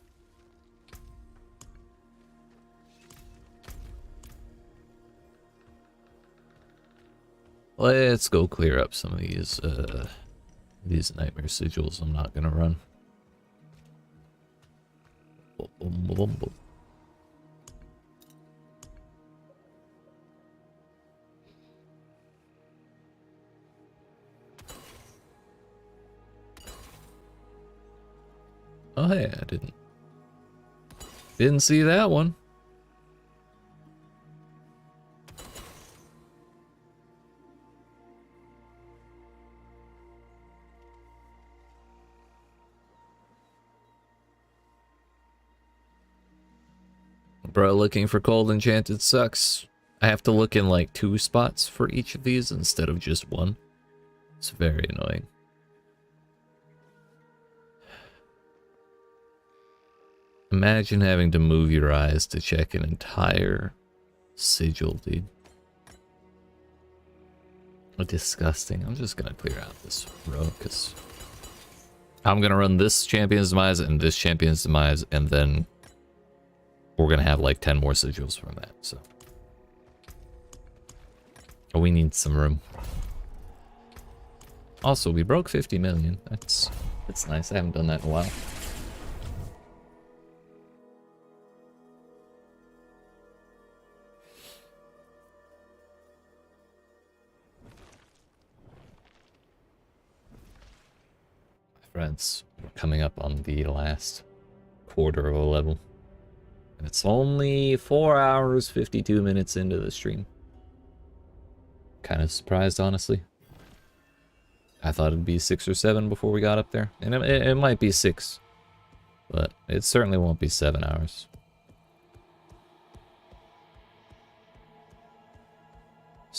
Let's go clear up some of these nightmare sigils I'm not gonna run. Boom, boom, boom, boom. Oh hey, I didn't see that one. Bro, looking for cold enchanted sucks. I have to look in like 2 spots for each of these instead of just one. It's very annoying. Imagine having to move your eyes to check an entire sigil, dude. Disgusting. I'm just gonna clear out this row because I'm gonna run this champion's demise and this champion's demise, and then we're gonna have like 10 more sigils from that, so we need some room. Also, we broke 50 million. That's nice. I haven't done that in a while. Friends, we're coming up on the last quarter of a level. And it's only 4 hours, 52 minutes into the stream. Kind of surprised, honestly. I thought it'd be 6 or 7 before we got up there. And it might be 6. But it certainly won't be 7 hours.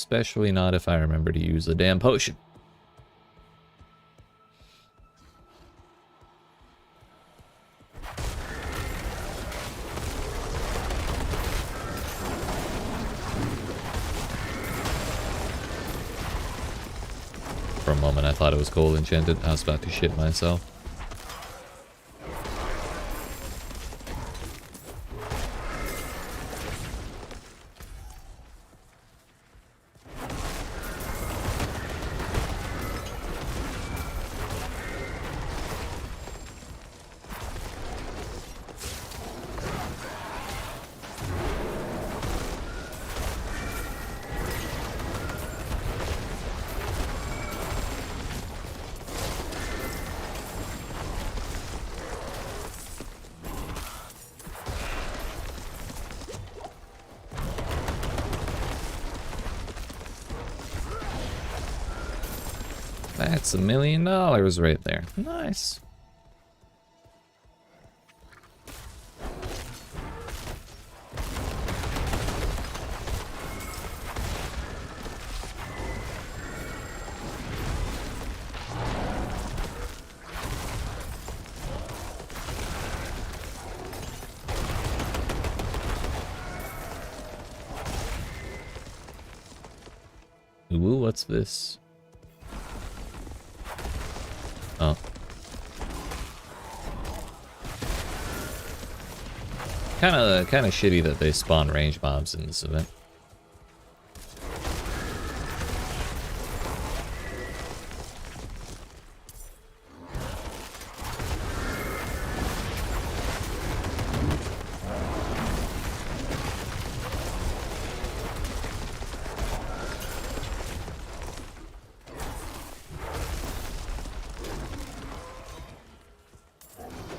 Especially not if I remember to use the damn potion. For a moment I thought it was gold enchanted. I was about to shit myself. That's $1 million right there. Nice. Ooh, what's this? Oh. Kinda shitty that they spawn range mobs in this event.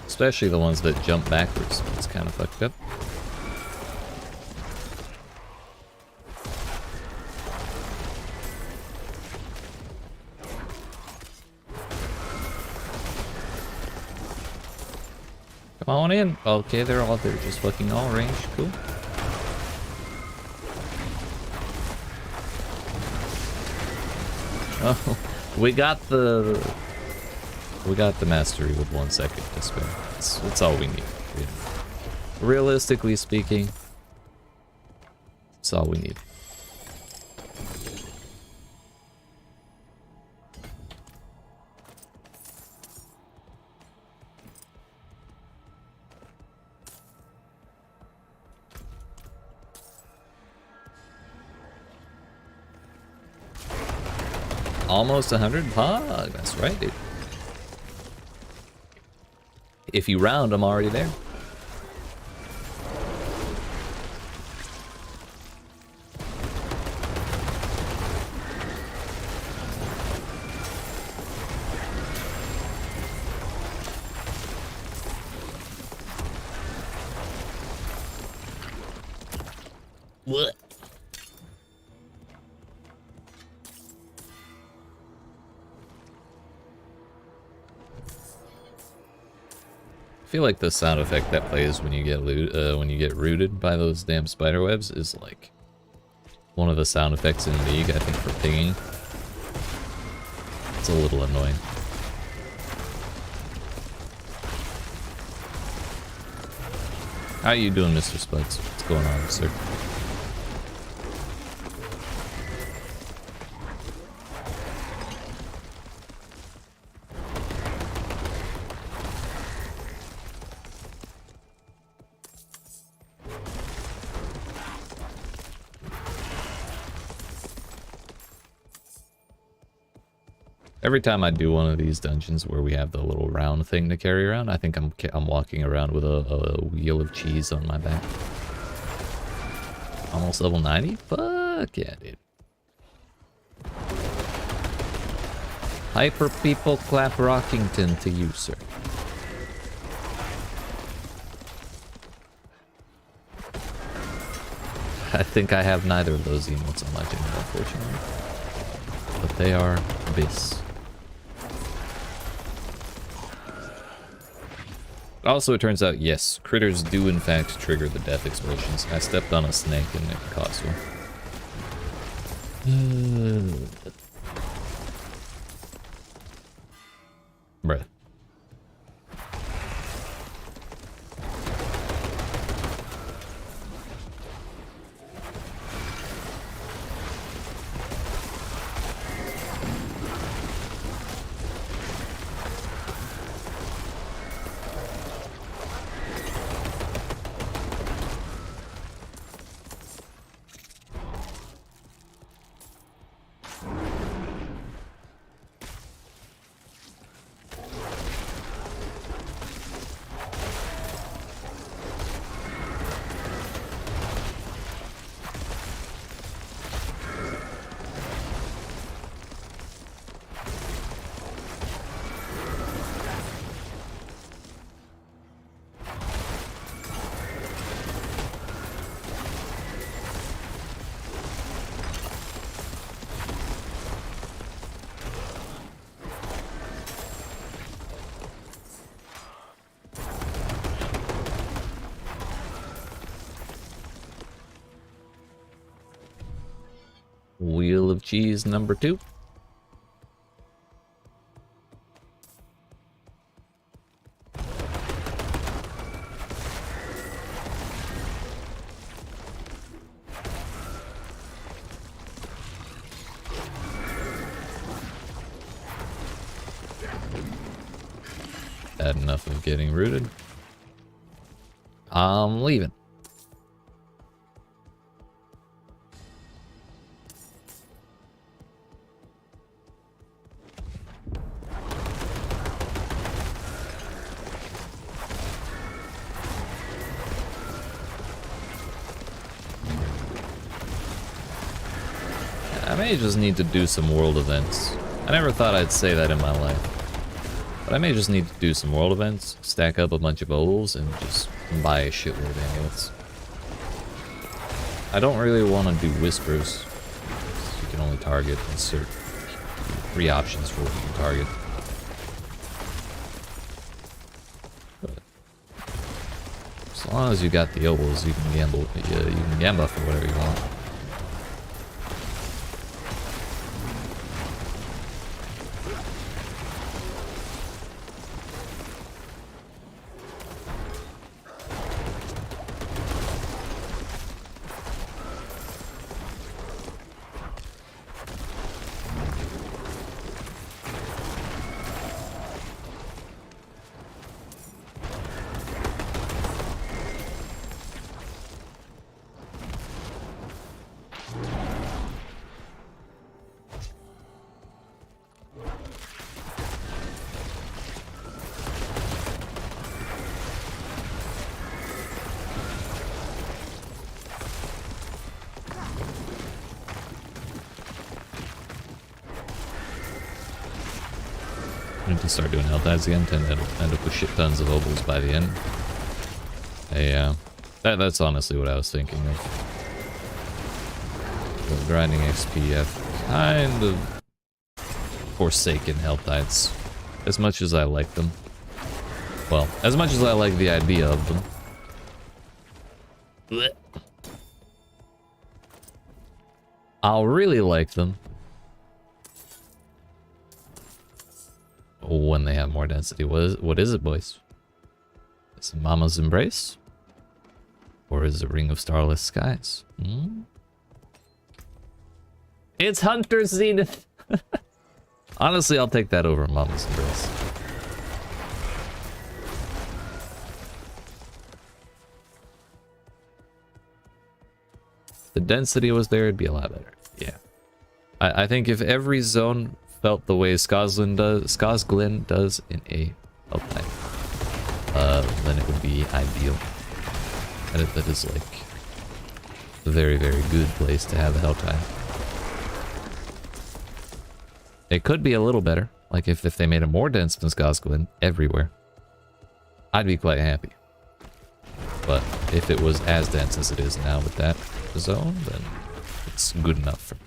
Especially the ones that jump backwards. It's kind of fucked up. Come on in. Okay, they're just fucking all range. Cool. Oh, we got the mastery with 1 second to spare. That's all we need. Yeah. Realistically speaking, that's all we need. Almost 100 pog. That's right, dude. If you round, I'm already there. What? I feel like the sound effect that plays when you get rooted by those damn spider webs is like one of the sound effects in League, I think, for pinging. It's a little annoying. How you doing, Mr. Spuds? What's going on, sir? Every time I do one of these dungeons where we have the little round thing to carry around, I think I'm walking around with a wheel of cheese on my back. Almost level 90? Fuck yeah, dude. Hyper people clap Rockington to you, sir. I think I have neither of those emotes on my channel, unfortunately. But they are abyss. Also, it turns out, yes, critters do in fact trigger the death explosions. I stepped on a snake and it caused one. Bruh. Wheel of cheese number 2. Had enough of getting rooted. I'm leaving. I may just need to do some world events. I never thought I'd say that in my life. But I may just need to do some world events, stack up a bunch of bowls, and just buy a shitload of amulets. I don't really want to do whispers. You can only target insert 3 options for what you can target. But as long as you got the ovals, you can gamble. You can gamble for whatever you want. I need to start doing health adds again, to end up with shit tons of ovals by the end. Yeah, that's honestly what I was thinking of. With grinding XP, I've kind of forsaken health adds. As much as I like them. Well, as much as I like the idea of them. Blech. I'll really like them when they have more density. What is it, boys? Is it Mama's Embrace? Or is it Ring of Starless Skies? Hmm? It's Hunter's Zenith! Honestly, I'll take that over Mama's Embrace. If the density was there, it'd be a lot better. Yeah. I think if every zone felt the way Skosglin does in a Helltide, then it would be ideal. And that is like a very, very good place to have a Helltide. It could be a little better, like if they made it more dense than Skosglin everywhere. I'd be quite happy. But if it was as dense as it is now with that zone, then it's good enough for me.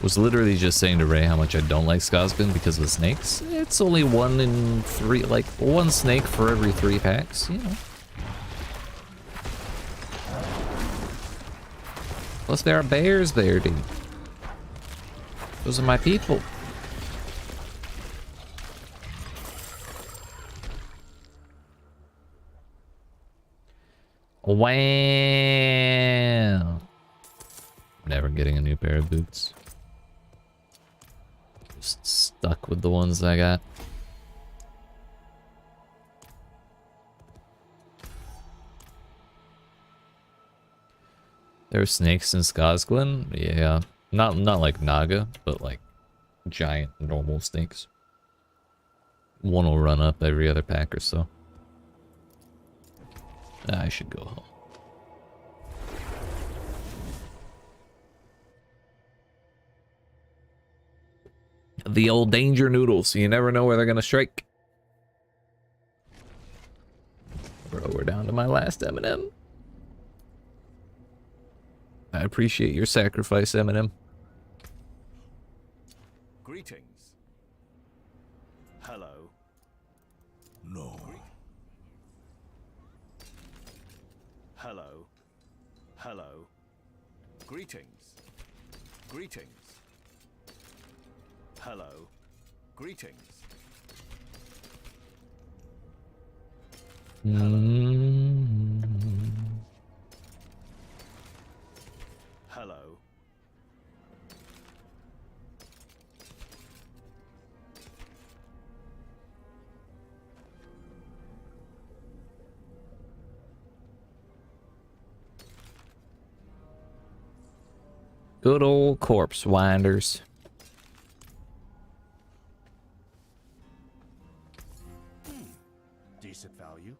Was literally just saying to Ray how much I don't like Skazgan because of the snakes. It's only 1 in 3, like 1 snake for every 3 packs, you know. Plus there are bears there, dude. Those are my people. Wow. Never getting a new pair of boots. Just stuck with the ones I got. There are snakes in Skazglen? Yeah. Not like Naga, but like giant normal snakes. One will run up every other pack or so. I should go home. The old danger noodles. You never know where they're gonna strike. Bro, we're down to my last M&M. I appreciate your sacrifice, Eminem. Greetings. Hello. No. Hello. Hello. Greetings. Greetings. Hello. Greetings. Hello. Good old corpse winders. Decent value.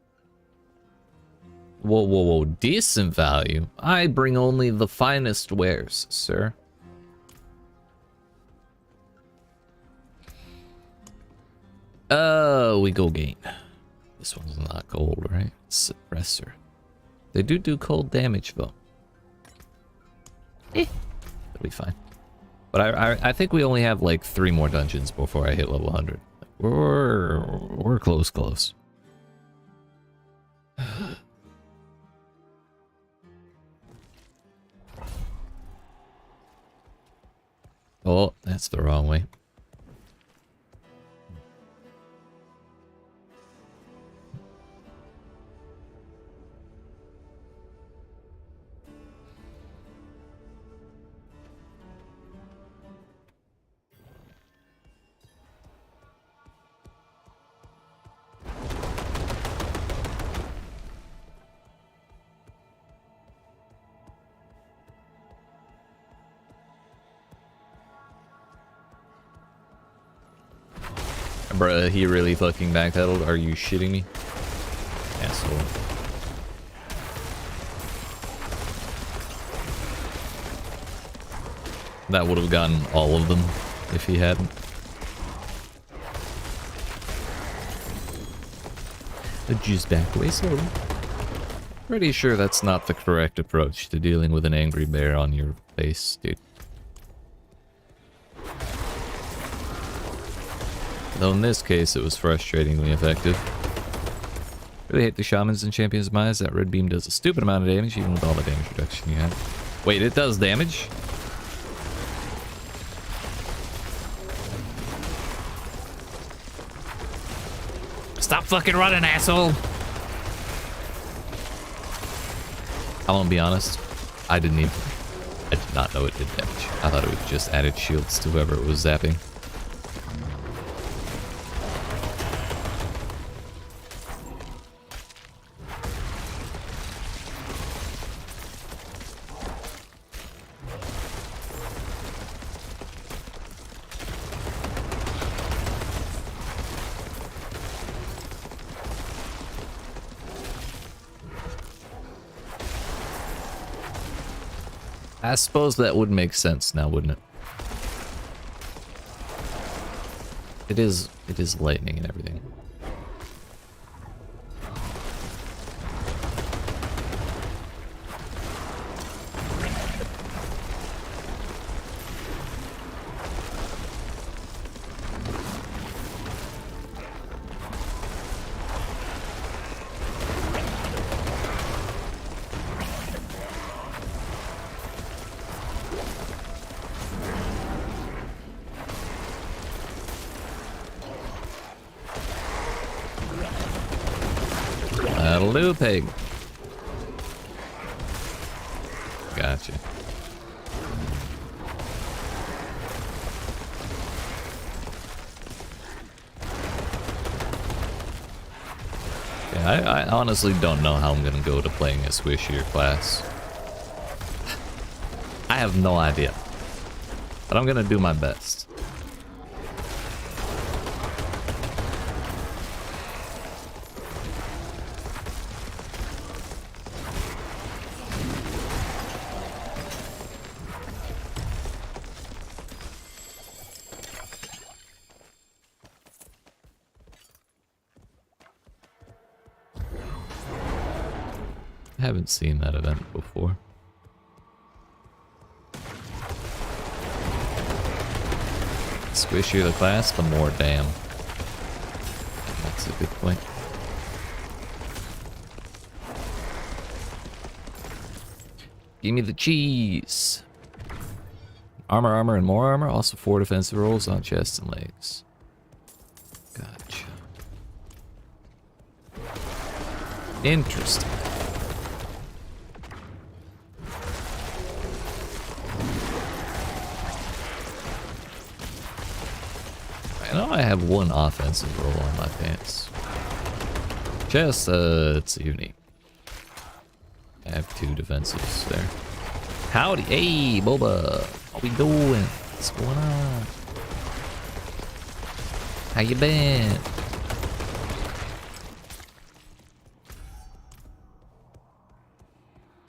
Whoa, whoa, whoa. Decent value. I bring only the finest wares, sir. We go gain. This one's not cold, right? Suppressor. They do cold damage, though. It'll be fine. But I think we only have like 3 more dungeons before I hit level 100. We're close. Oh, that's the wrong way. Bruh, he really fucking backpedaled? Are you shitting me? Asshole. That would have gotten all of them if he hadn't. Just back away slowly. Pretty sure that's not the correct approach to dealing with an angry bear on your face, dude. Though in this case, it was frustratingly effective. Really hate the shamans and champions of Maya. That red beam does a stupid amount of damage, even with all the damage reduction you had. Wait, it does damage? Stop fucking running, asshole! I won't be honest. I did not know it did damage. I thought it would just added shields to whoever it was zapping. I suppose that would make sense now, wouldn't it? It is lightning and everything. That'll do, pig. Gotcha. Yeah, I honestly don't know how I'm gonna go to playing a squishier class. I have no idea. But I'm gonna do my best. I haven't seen that event before. Squishier the class, the more damn. That's a good point. Give me the cheese. Armor, armor, and more armor. Also 4 defensive rolls on chest and legs. Gotcha. Interesting. I know I have 1 offensive roll on my pants. Chest, it's unique. I have 2 defensives there. Howdy, hey, Boba. What we doing? What's going on? How you been?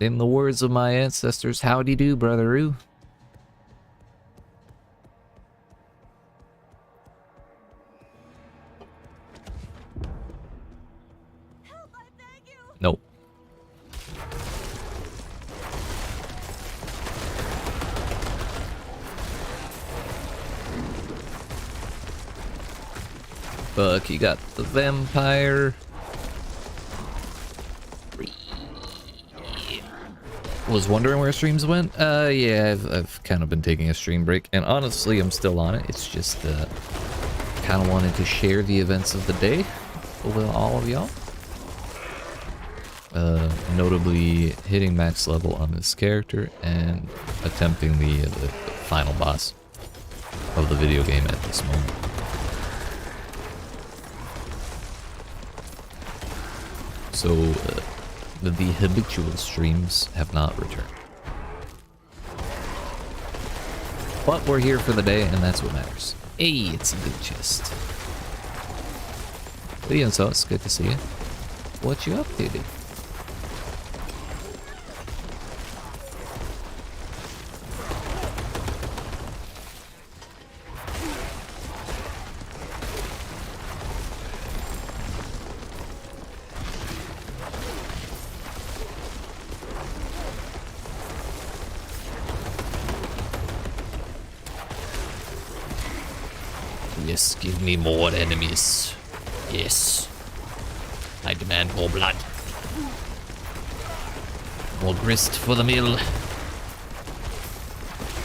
In the words of my ancestors, howdy do, brother-oo. Nope. Fuck, you got the vampire. Was wondering where streams went? Yeah, I've kind of been taking a stream break, and honestly, I'm still on it. It's just, kind of wanted to share the events of the day with all of y'all. Notably hitting max level on this character and attempting the final boss of the video game at this moment. So, the habitual streams have not returned. But we're here for the day, and that's what matters. Hey, it's a good chest. Leon, so it's good to see you. What you up to, dude? Yes, give me more enemies. Yes. I demand more blood. More grist for the mill.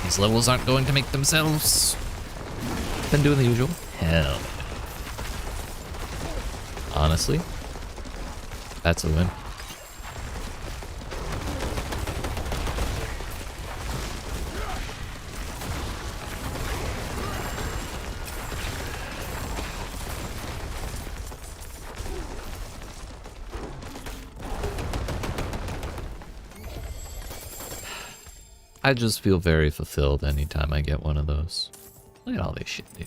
These levels aren't going to make themselves. Been doing the usual. Hell. Honestly, that's a win. I just feel very fulfilled anytime I get one of those. Look at all this shit, dude.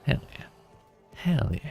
Hell yeah. Hell yeah.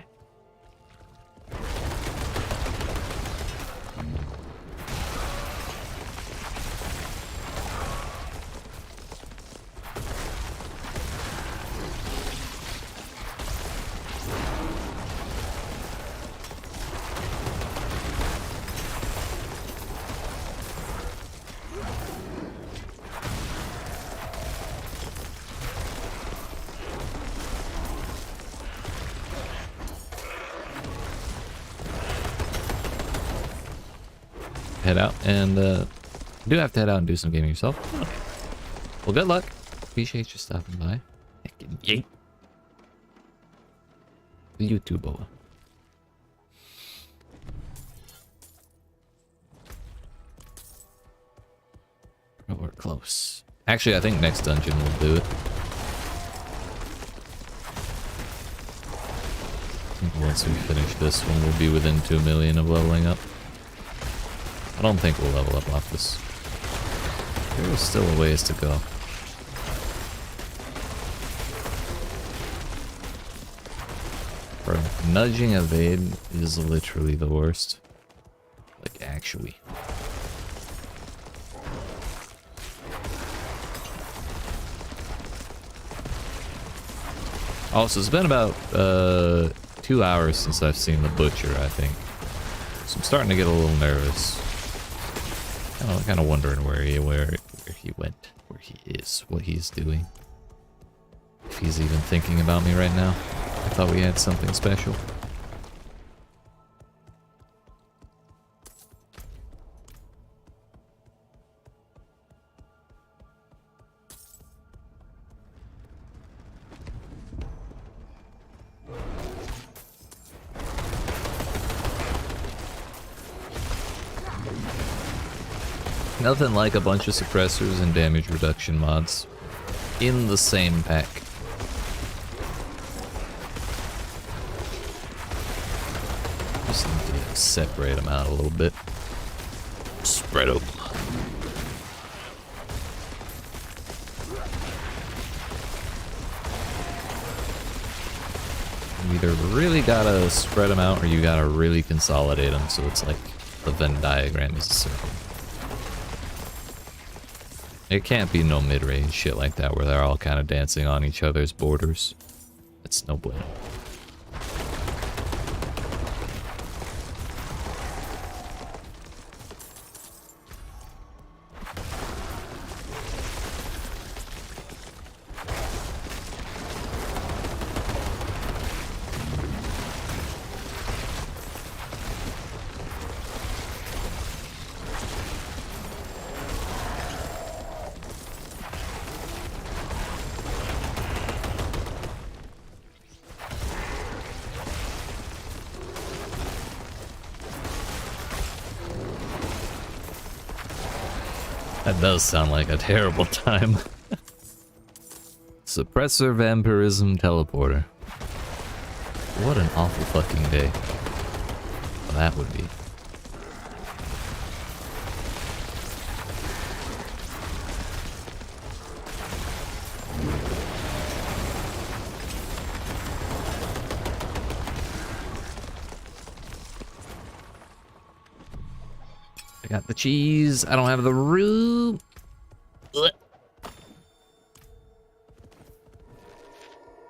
Head out and do have to head out and do some gaming yourself. Okay. Well, good luck. Appreciate you stopping by. Heckin' yeet. YouTube boa. Oh, we're close. Actually, I think next dungeon will do it. I think once we finish this one, we'll be within 2 million of leveling up. I don't think we'll level up off this. There is still a ways to go. Bro, nudging evade is literally the worst. Like, actually. Also, it's been about 2 hours since I've seen the butcher, I think. So I'm starting to get a little nervous. Kind of wondering where he went, where he is, what he's doing. If he's even thinking about me right now. I thought we had something special. Nothing like a bunch of suppressors and damage reduction mods in the same pack. Just need to separate them out a little bit. Spread them. You either really gotta spread them out or you gotta really consolidate them so it's like the Venn diagram is a circle. It can't be no mid-range shit like that where they're all kind of dancing on each other's borders. It's no bueno. That does sound like a terrible time. Suppressor, vampirism, teleporter. What an awful fucking day. Well, that would be. I got the cheese. I don't have the roux. Ugh.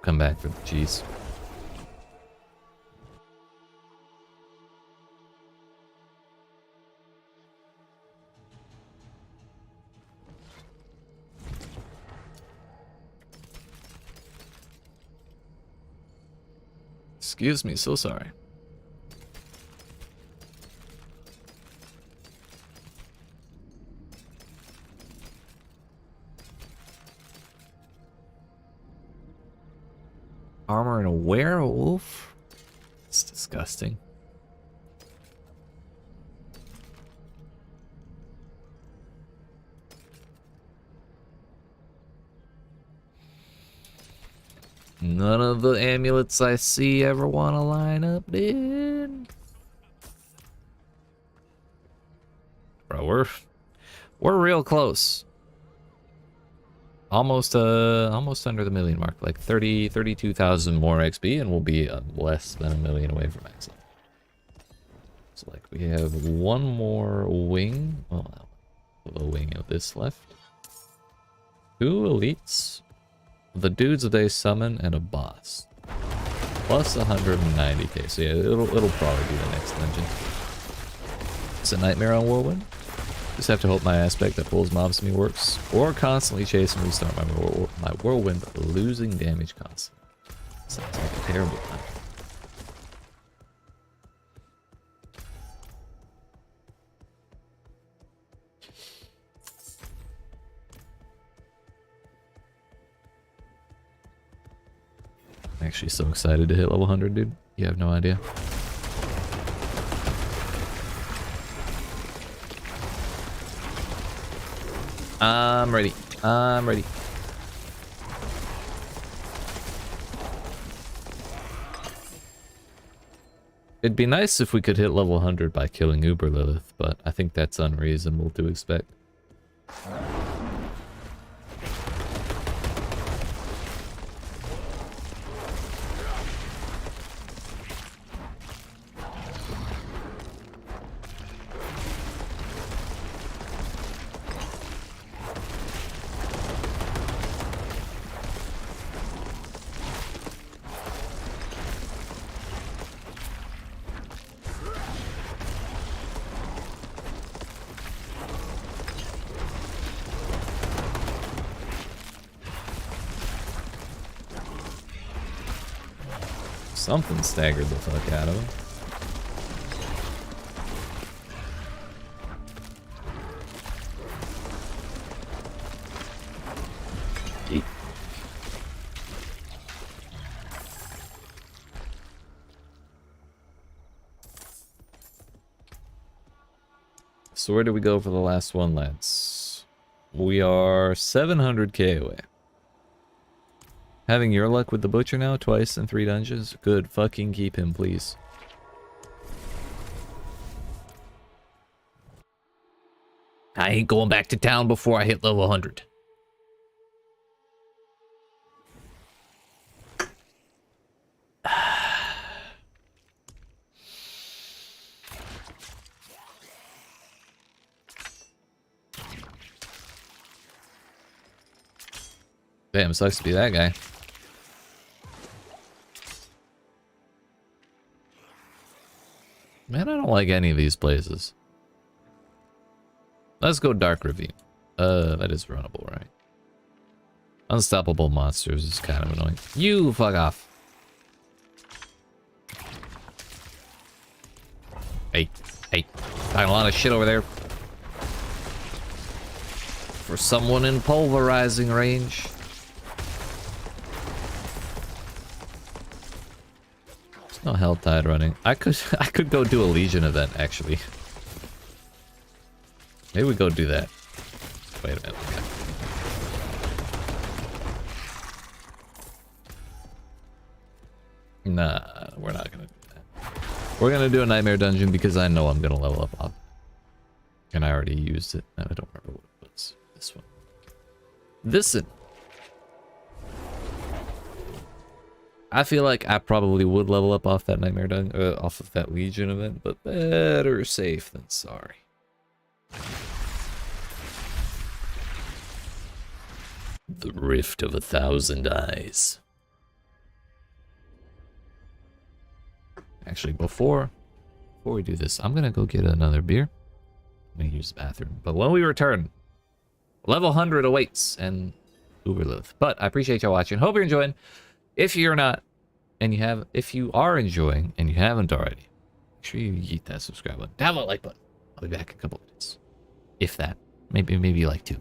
Come back for the cheese. Excuse me, so sorry. Armor and a werewolf? It's disgusting. None of the amulets I see ever want to line up, dude. Bro, we're real close. Almost under the million mark, like 32,000 more XP, and we'll be less than a million away from max level. So like we have one more wing, well, a wing of this left. 2 elites, the dudes they summon, and a boss. Plus 190k, so yeah, it'll probably be the next dungeon. It's a nightmare on Whirlwind. Just have to hope my aspect that pulls mobs to me works, or constantly chase and restart my Whirlwind, losing damage constantly. Sounds like a terrible time. Actually so excited to hit level 100, dude. You have no idea. I'm ready. I'm ready. It'd be nice if we could hit level 100 by killing Uber Lilith, but I think that's unreasonable to expect. Something staggered the fuck out of him. Yeet. So where do we go for the last one, lads? We are 700k away. Having your luck with the butcher now, twice in 3 dungeons? Good, fucking keep him, please. I ain't going back to town before I hit level 100. Damn, sucks to be that guy. Man, I don't like any of these places. Let's go Dark Ravine. That is runnable, right? Unstoppable monsters is kind of annoying. You fuck off. Hey, hey. Talking a lot of shit over there. For someone in pulverizing range. No Hell Tide running. I could go do a Legion event actually. Maybe we go do that. Wait a minute. Okay. Nah, we're not gonna do that. We're gonna do a Nightmare Dungeon because I know I'm gonna level up off. And I already used it. I don't remember what it was. This one. This'n. I feel like I probably would level up off that Nightmare Dungeon, off of that Legion event, but better safe than sorry. The Rift of 1,000 Eyes. Actually, before we do this, I'm gonna go get another beer. I'm gonna use the bathroom. But when we return, level 100 awaits and Uber Lilith. But I appreciate y'all watching. Hope you're enjoying. If you're not, and you have, if you are enjoying and you haven't already, make sure you yeet that subscribe button. Down that like button. I'll be back in a couple minutes. If that. Maybe like 2.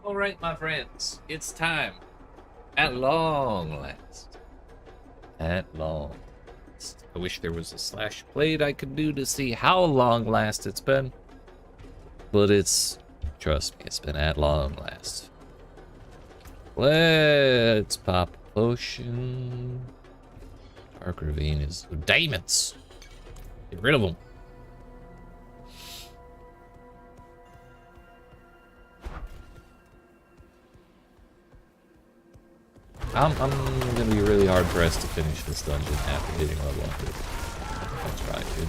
Alright, my friends, it's time. At long last. At long last. I wish there was a slash plate I could do to see how long last it's been. But it's, trust me, it's been at long last. Let's pop a potion. Dark Ravine is diamonds. Get rid of them. I'm gonna be really hard pressed to finish this dungeon after hitting level 100. That's right, dude.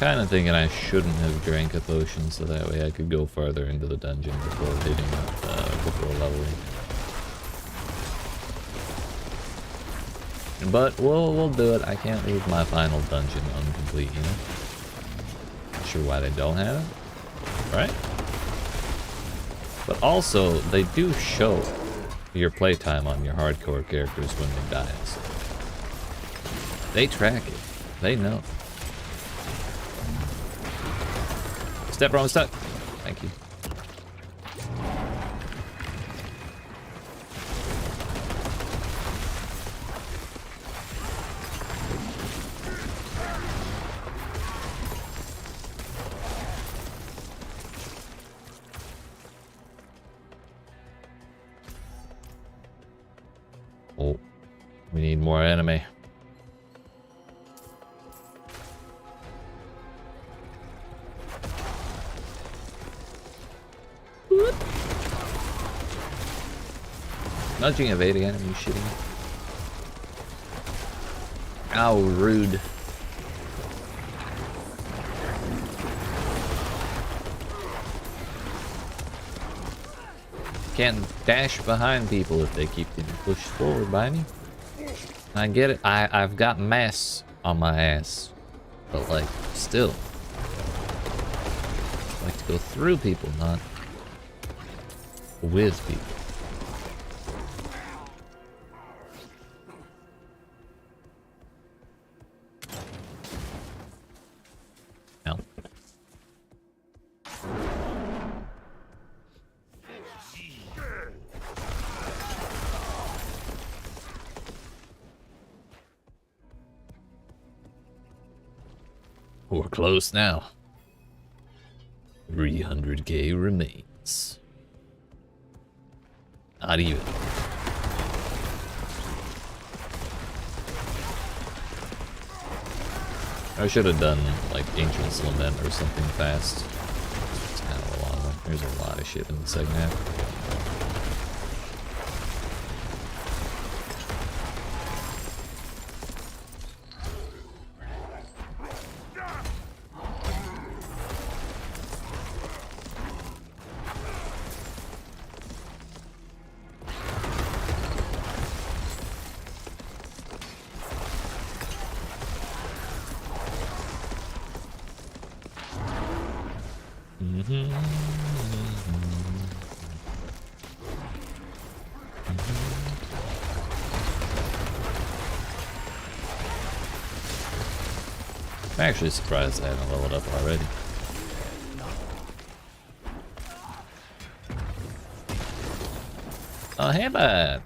Kind of thinking I shouldn't have drank a potion so that way I could go farther into the dungeon before hitting before leveling. But we'll do it. I can't leave my final dungeon incomplete, you know? Not sure why they don't have it, right? But also, they do show your playtime on your hardcore characters when they die. So they track it. They know. Step wrong step. Thank you. Oh, we need more enemy. Nudging evade again, are you shitting me? Ow, rude. Can't dash behind people if they keep getting pushed forward by me. I get it, I've got mass on my ass. But like, still. I like to go through people, not with people. We're close now. 300k remains. Not even. I should have done like Ancient's Lament or something fast. It's kind of a long one. There's a lot of shit in the second half. I'm actually surprised I haven't leveled up already. Oh, hey, bud.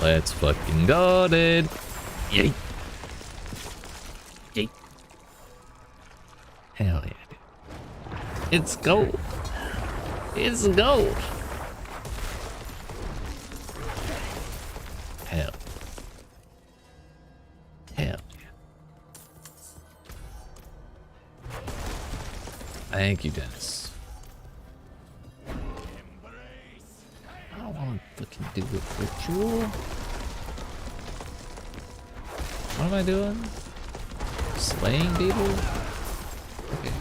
Let's fucking go, dude. Yay. Yay. Hell yeah, dude. It's gold. It's gold. Hell. Hell yeah. Thank you, Dennis. Looking to do a ritual. What am I doing? Slaying people? Okay.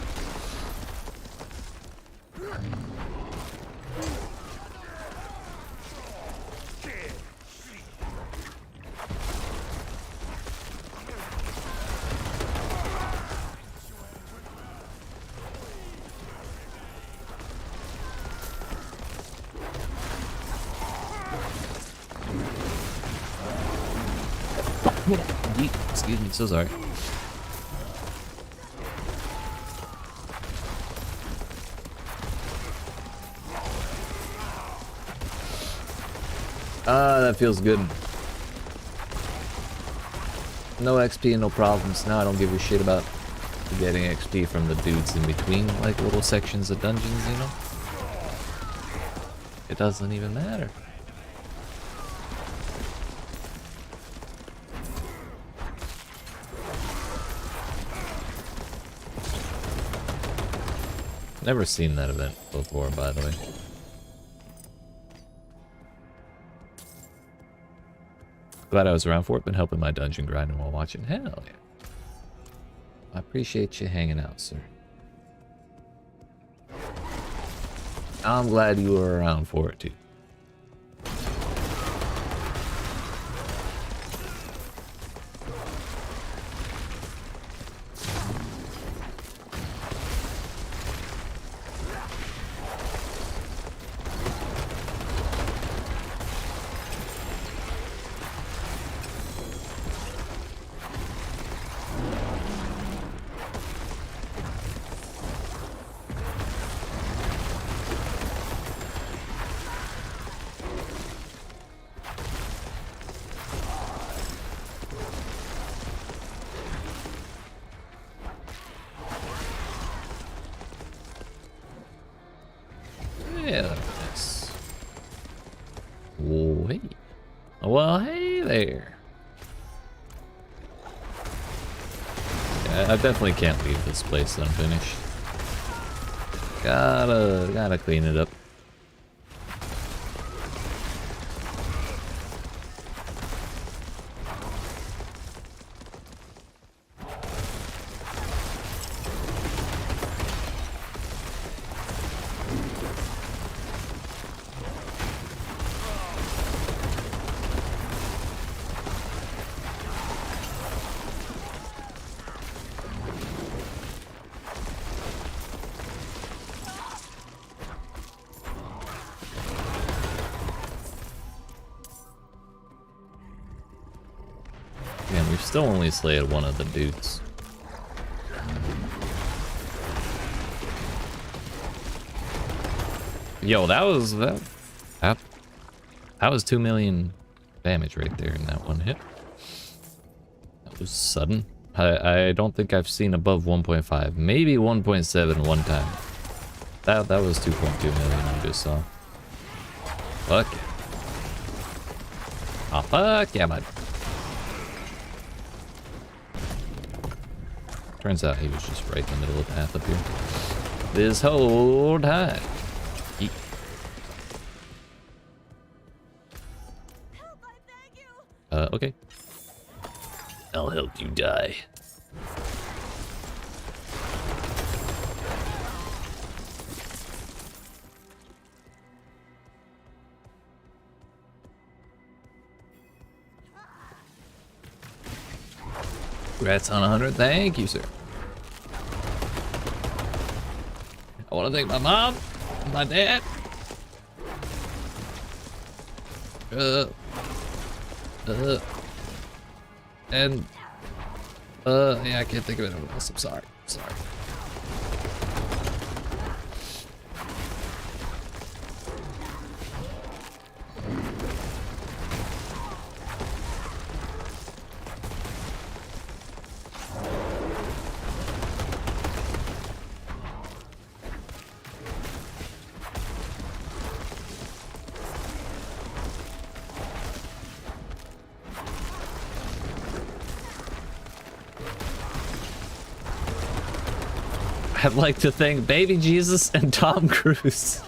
Excuse me, so sorry. That feels good. No XP and no problems. Now I don't give a shit about getting XP from the dudes in between, like little sections of dungeons, you know? It doesn't even matter. Never seen that event before, by the way. Glad I was around for it, been helping my dungeon grinding while watching. Hell yeah. I appreciate you hanging out, sir. I'm glad you were around for it, too. Yeah, nice. Oh, hey. Well, hey there. Yeah, I definitely can't leave this place unfinished. Gotta clean it up. Man, we've still only slayed one of the dudes. Yo, that was 2 million damage right there in that one hit. That was sudden. I don't think I've seen above 1.5, maybe 1.7 one time. That was 2.2 million I just saw. Fuck yeah. Oh, fuck yeah, bud. Turns out he was just right in the middle of the path up here. This whole time. Yeet. Help, I beg you. Okay. I'll help you die. Congrats on 100. Thank you, sir. I want to thank my mom, my dad. And yeah, I can't think of anyone else. I'm sorry. Sorry. I'd like to thank Baby Jesus and Tom Cruise.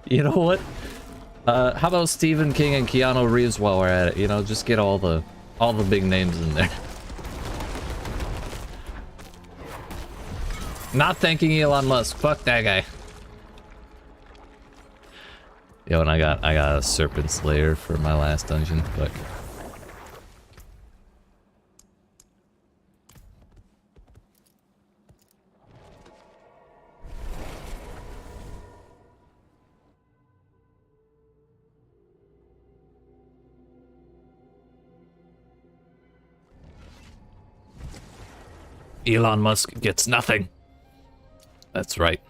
You know what? How about Stephen King and Keanu Reeves while we're at it? You know, just get all the big names in there. Not thanking Elon Musk. Fuck that guy. Yo, and I got a Serpent Slayer for my last dungeon. Fuck. Elon Musk gets nothing. That's right.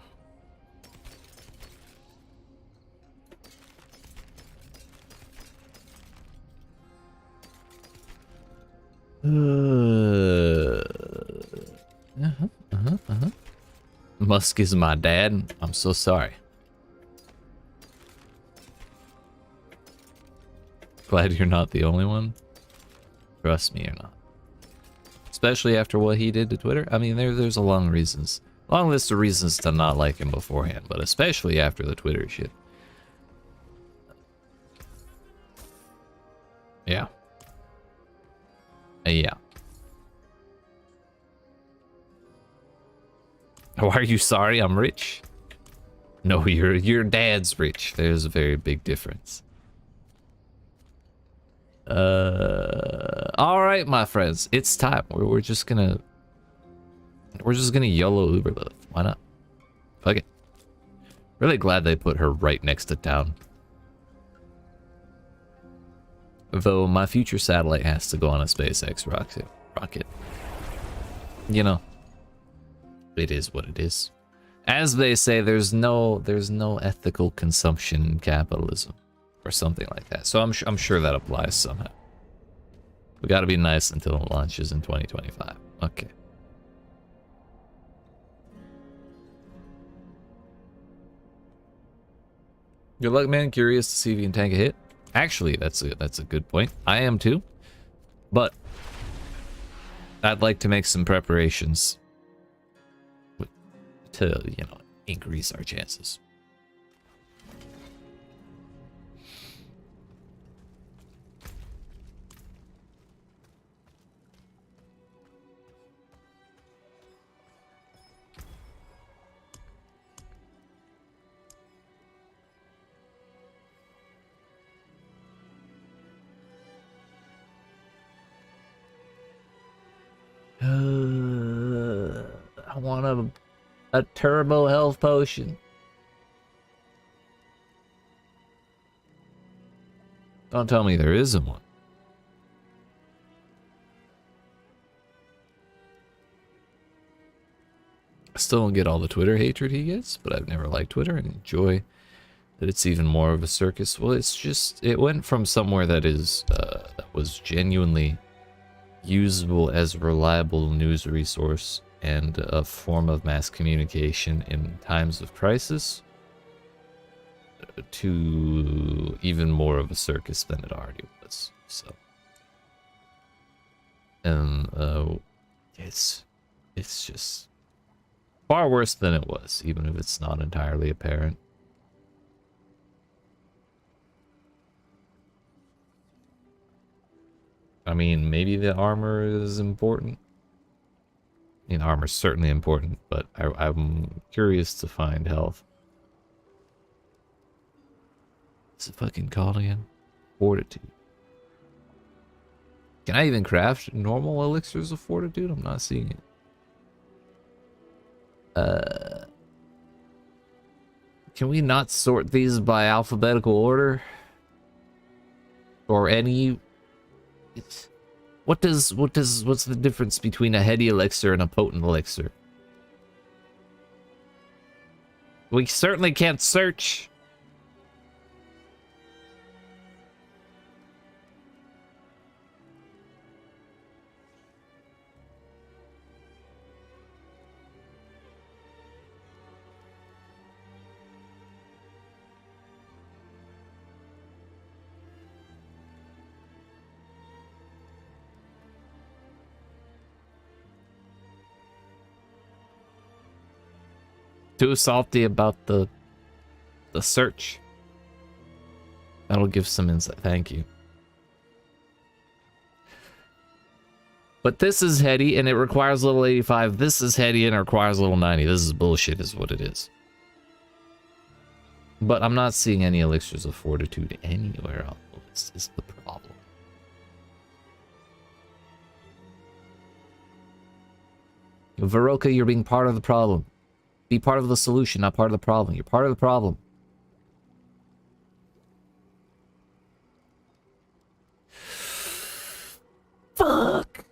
Musk is my dad. I'm so sorry. Glad you're not the only one. Trust me, you're not. Especially after what he did to Twitter. I mean, there's a long list of reasons to not like him beforehand, but especially after the Twitter shit. Yeah. Yeah. Why are you sorry? I'm rich. No, your dad's rich. There's a very big difference. All right, my friends, it's time. We're just gonna YOLO Uber Lilith. Why not? Fuck it. Really glad they put her right next to town. Though my future satellite has to go on a SpaceX rocket. You know, it is what it is. As they say, there's no ethical consumption in capitalism, or something like that. So I'm sure that applies somehow. We got to be nice until it launches in 2025. Okay. Good luck, man. Curious to see if you can tank a hit. Actually, that's a good point. I am too, but I'd like to make some preparations to, you know, increase our chances. I want a turbo health potion. Don't tell me there isn't one. I still don't get all the Twitter hatred he gets, but I've never liked Twitter and enjoy that it's even more of a circus. Well, it's just, it went from somewhere that is that was genuinely usable as a reliable news resource and a form of mass communication in times of crisis to even more of a circus than it already was. So, and it's just far worse than it was, even if it's not entirely apparent. I mean, maybe the armor is important. I mean, armor's certainly important, but I'm curious to find health. What's it fucking called again? Fortitude. Can I even craft normal elixirs of fortitude? I'm not seeing it. Can we not sort these by alphabetical order? Or any... What's the difference between a heady elixir and a potent elixir? We certainly can't search. Too salty about the search. That'll give some insight. Thank you. But this is heady and it requires level 85. This is heady and it requires level 90. This is bullshit is what it is. But I'm not seeing any elixirs of fortitude anywhere on the list is the problem. Veroka, you're being part of the problem. Be part of the solution, not part of the problem. You're part of the problem. Fuck!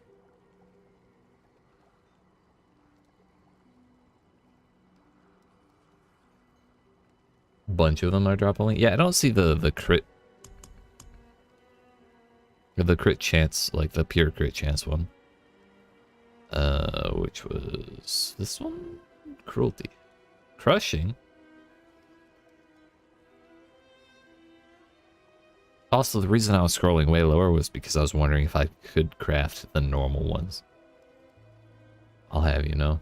Bunch of them are dropping. Yeah, I don't see the crit. The crit chance, like the pure crit chance one. Which was this one? Cruelty. Crushing. Also, the reason I was scrolling way lower was because I was wondering if I could craft the normal ones. I'll have you know.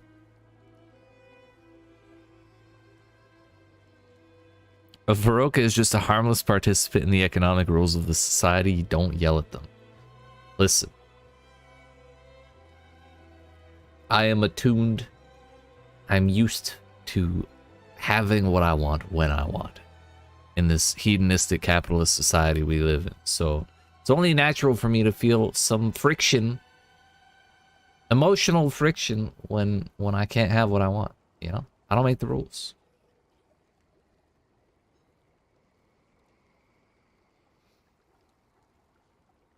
A Veroka is just a harmless participant in the economic rules of the society. Don't yell at them. Listen. I am attuned. I'm used to having what I want when I want. In this hedonistic capitalist society we live in. So it's only natural for me to feel some friction. Emotional friction when I can't have what I want. You know? I don't make the rules.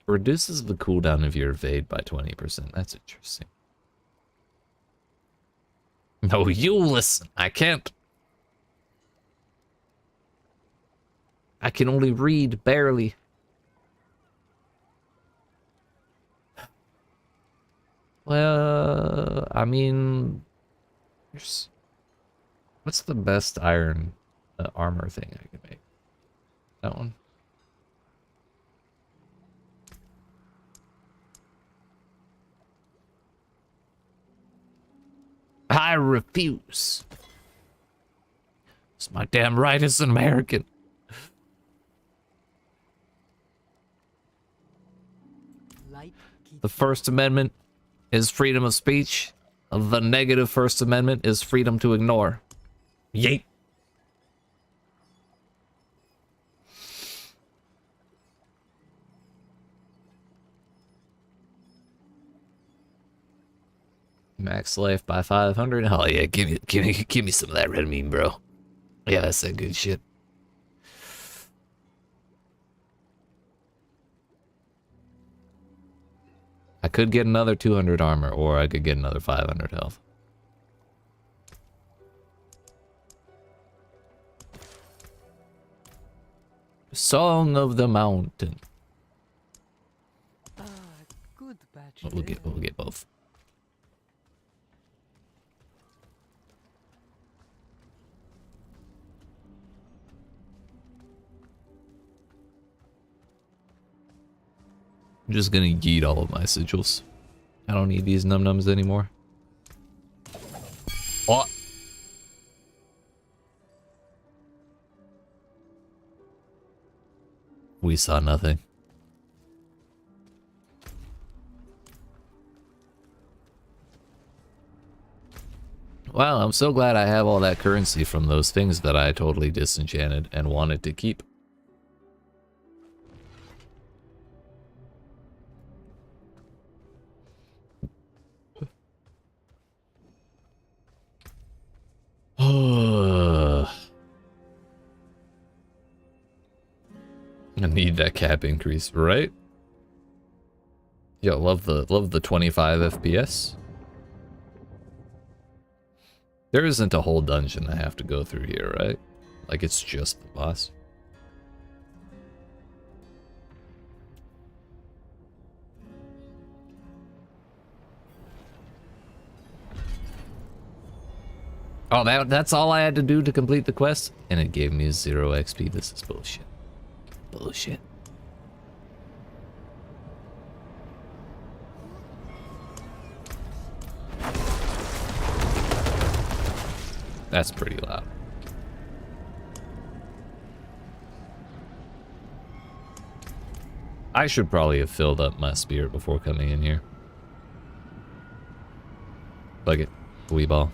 Reduces the cooldown of your evade by 20%. That's interesting. No, you listen. I can't. I can only read barely. Well, I mean, what's the best iron armor thing I can make? That one. I refuse. It's my damn right as an American. The First Amendment is freedom of speech. The negative First Amendment is freedom to ignore. Yeet. Max life by 500. Oh yeah, give me some of that red mean, bro. Yeah, that's that good shit. I could get another 200 armor, or I could get another 500 health. Song of the Mountain. Good batch. We'll get both. I'm just gonna yeet all of my sigils. I don't need these num-nums anymore. What? We saw nothing. Well, I'm so glad I have all that currency from those things that I totally disenchanted and wanted to keep. I need that cap increase, right? Yo, love the 25 FPS. There isn't a whole dungeon I have to go through here, right? Like it's just the boss. Oh, that's all I had to do to complete the quest? And it gave me 0 XP. This is bullshit. Bullshit. That's pretty loud. I should probably have filled up my spirit before coming in here. Fuck it. Wee ball.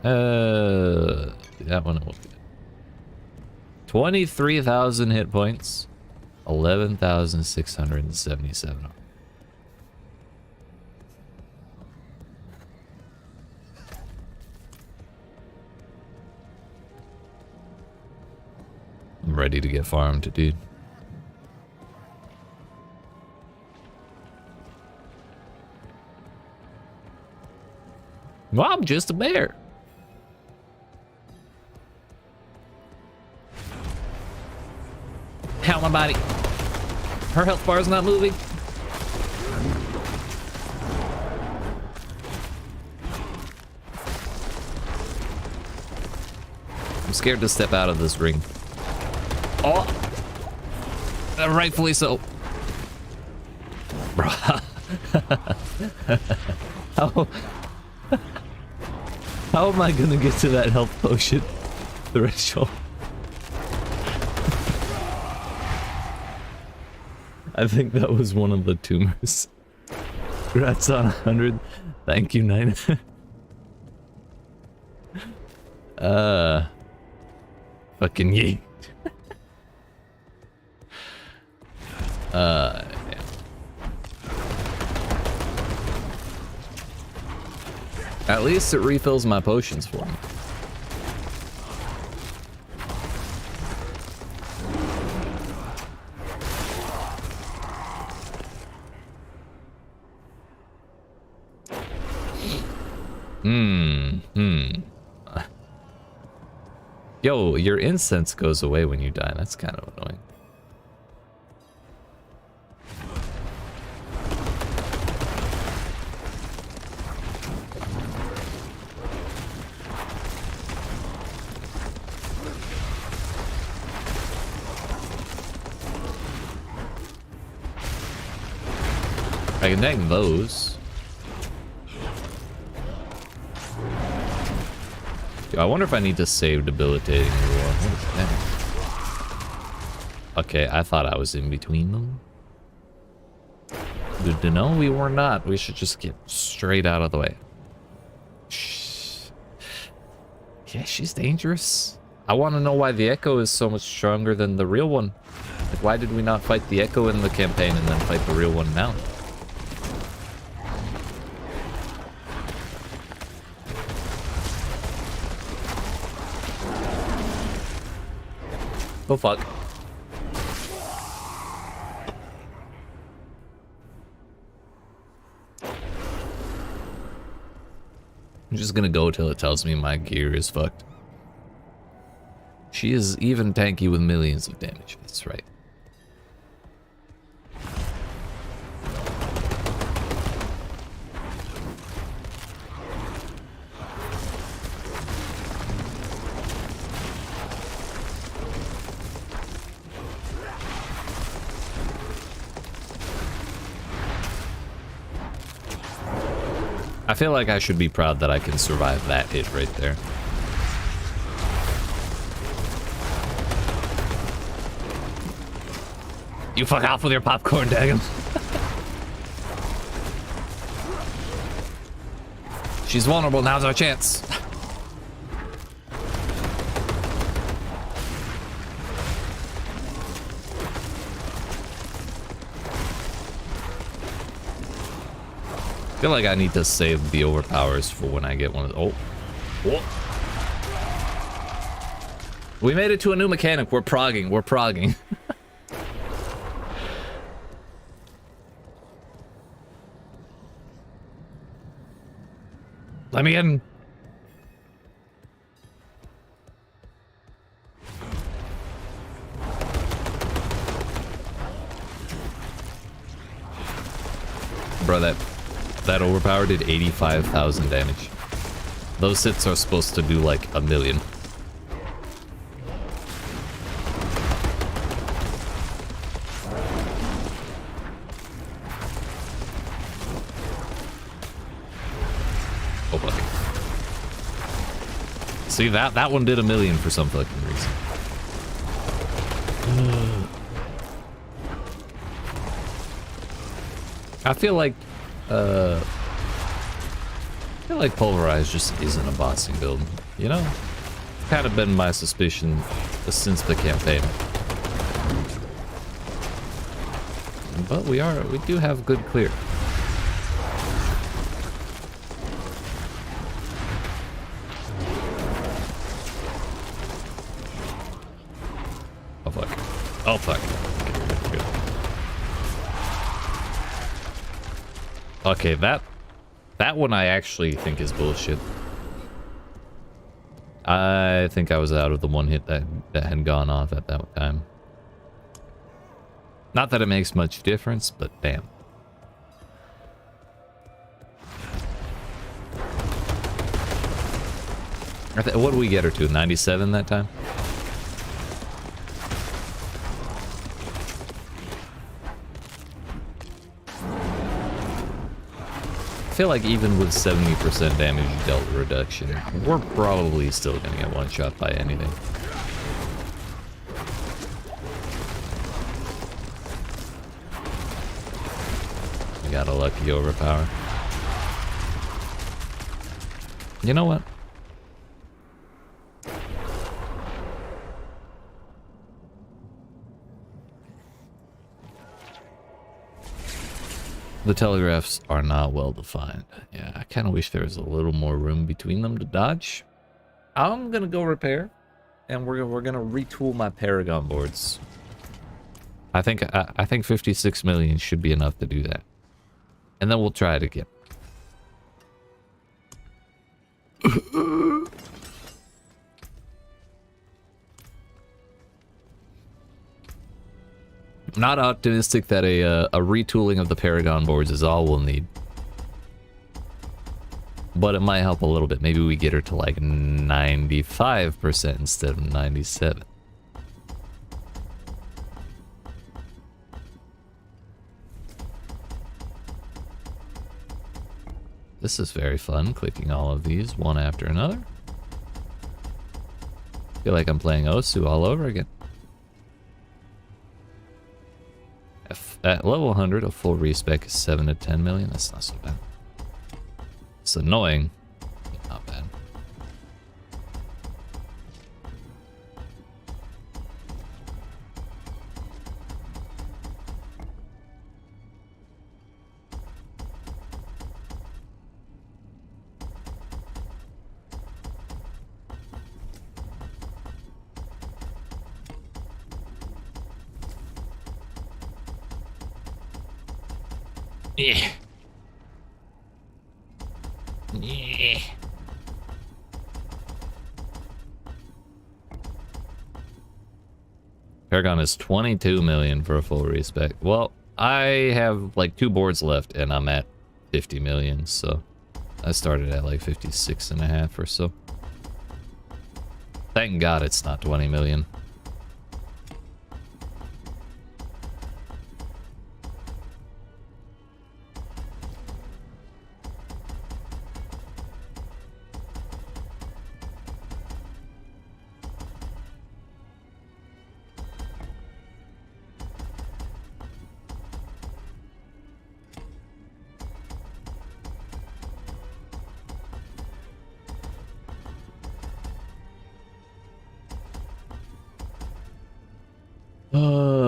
That one will be good. 23,000 hit points. 11,677. I'm ready to get farmed, dude. Well, I'm just a bear. How my body? Her health bar is not moving. I'm scared to step out of this ring. Oh, rightfully so. Bro, how am I gonna get to that health potion threshold? I think that was one of the tumors. Congrats on 100. Thank you, Nine. Fucking yeet. Yeah. At least it refills my potions for me. Yo, your incense goes away when you die. That's kind of annoying. I can tank those. Yo, I wonder if I need to save debilitating roar. What is that? Okay, I thought I was in between them. Good to know we were not. We should just get straight out of the way. Shh. Yeah, she's dangerous. I want to know why the Echo is so much stronger than the real one. Like, why did we not fight the Echo in the campaign and then fight the real one now? Oh fuck. I'm just gonna go till it tells me my gear is fucked. She is even tanky with millions of damage. That's right. I feel like I should be proud that I can survive that hit right there. You fuck off with your popcorn, daggum. She's vulnerable, now's our chance. I feel like I need to save the overpowers for when I get one of the... Oh. We made it to a new mechanic. We're progging. We're progging. Let me in. Bro, that overpower did 85,000 damage. Those hits are supposed to do like 1,000,000. Oh fuck. See, that one did 1,000,000 for some fucking reason. I feel like Pulverize just isn't a bossing build, you know? Kind of been my suspicion since the campaign. But we do have good clear. Oh fuck. Oh fuck. Okay, good. Okay, that one I actually think is bullshit. I think I was out of the one hit that had gone off at that time. Not that it makes much difference, but damn. What did we get her to? 97 that time? I feel like even with 70% damage dealt reduction, we're probably still gonna get one shot by anything. We got a lucky overpower. You know what? The telegraphs are not well defined. Yeah, I kind of wish there was a little more room between them to dodge. I'm gonna go repair, and we're gonna retool my Paragon boards. I think 56 million should be enough to do that, and then we'll try it again. Not optimistic that a retooling of the Paragon boards is all we'll need. But it might help a little bit. Maybe we get her to like 95% instead of 97. This is very fun, clicking all of these one after another. Feel like I'm playing Osu all over again. At level 100, a full respec is 7 to 10 million. That's not so bad. It's annoying, but not bad. Yeah. Yeah. Paragon is 22 million for a full respec. Well, I have like 2 boards left and I'm at 50 million, so I started at like 56 and a half or so. Thank God it's not 20 million.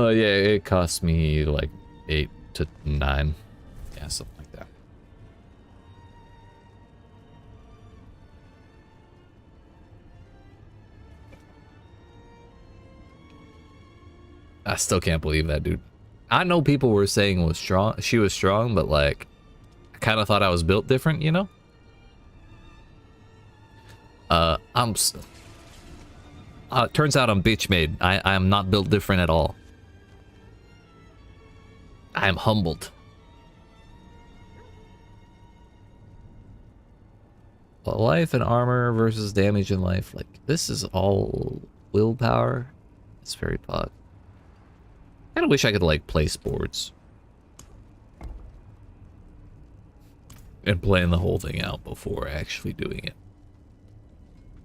Yeah, it cost me like 8 to 9. Yeah, something like that. I still can't believe that, dude. I know people were saying was strong. She was strong, but like, I kind of thought I was built different, you know? Turns out I'm bitch made. I am not built different at all. I am humbled. Well, life and armor versus damage and life. Like, this is all willpower. It's very pot. I kinda wish I could, like, place boards. And plan the whole thing out before actually doing it.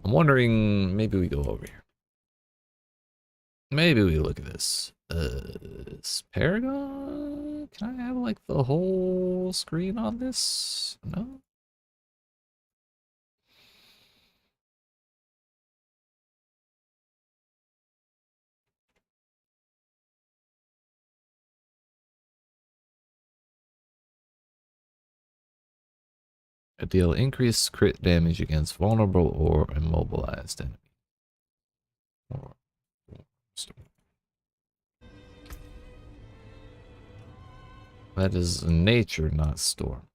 I'm wondering, maybe we go over here. Maybe we look at this. Paragon? Can I have like the whole screen on this? No? Deal increased crit damage against vulnerable or immobilized enemy. Or that is nature, not storm.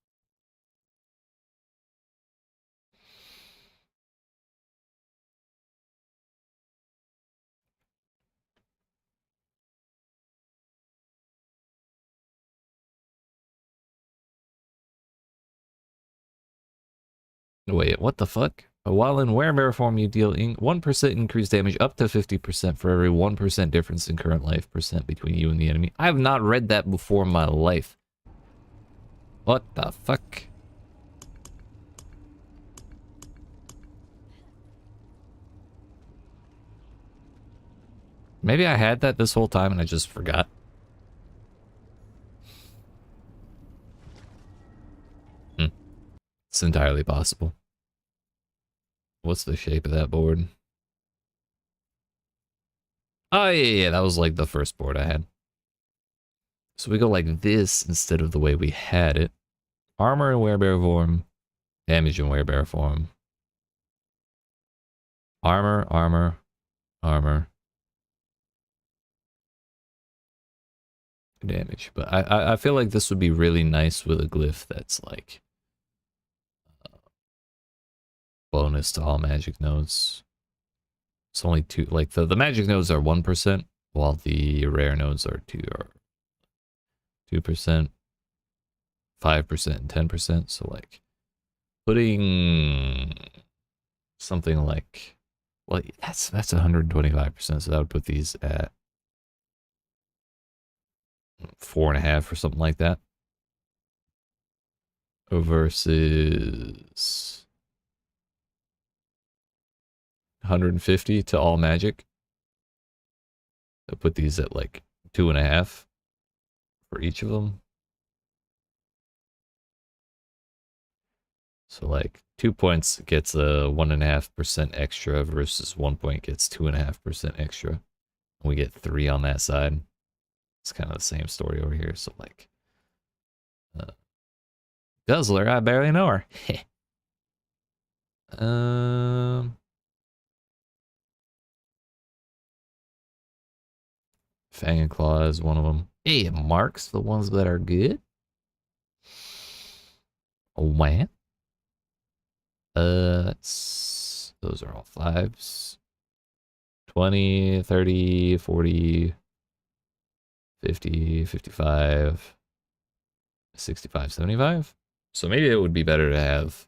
Wait, what the fuck? While in werebear form, you deal 1% increased damage up to 50% for every 1% difference in current life percent between you and the enemy. I have not read that before in my life. What the fuck? Maybe I had that this whole time and I just forgot. It's entirely possible. What's the shape of that board? Oh, yeah, that was like the first board I had. So we go like this instead of the way we had it. Armor in werebear form. Damage in werebear form. Armor, armor, armor. Damage. But I feel like this would be really nice with a glyph that's like bonus to all magic nodes. It's only two, like the magic nodes are 1%, while the rare nodes are 2%, 5%, and 10%. So like putting something like, well, that's 125%. So that would put these at 4.5 or something like that. Versus 150 to all magic. I'll put these at like 2.5 for each of them. So like 2 points gets a 1.5% extra versus 1 point gets 2.5% extra. We get 3 on that side. It's kind of the same story over here. So like, Guzzler, I barely know her. Fang and Claw is one of them. Hey, it marks the ones that are good. Oh man. Those are all 5s. 20, 30, 40, 50, 55, 65, 75. So maybe it would be better to have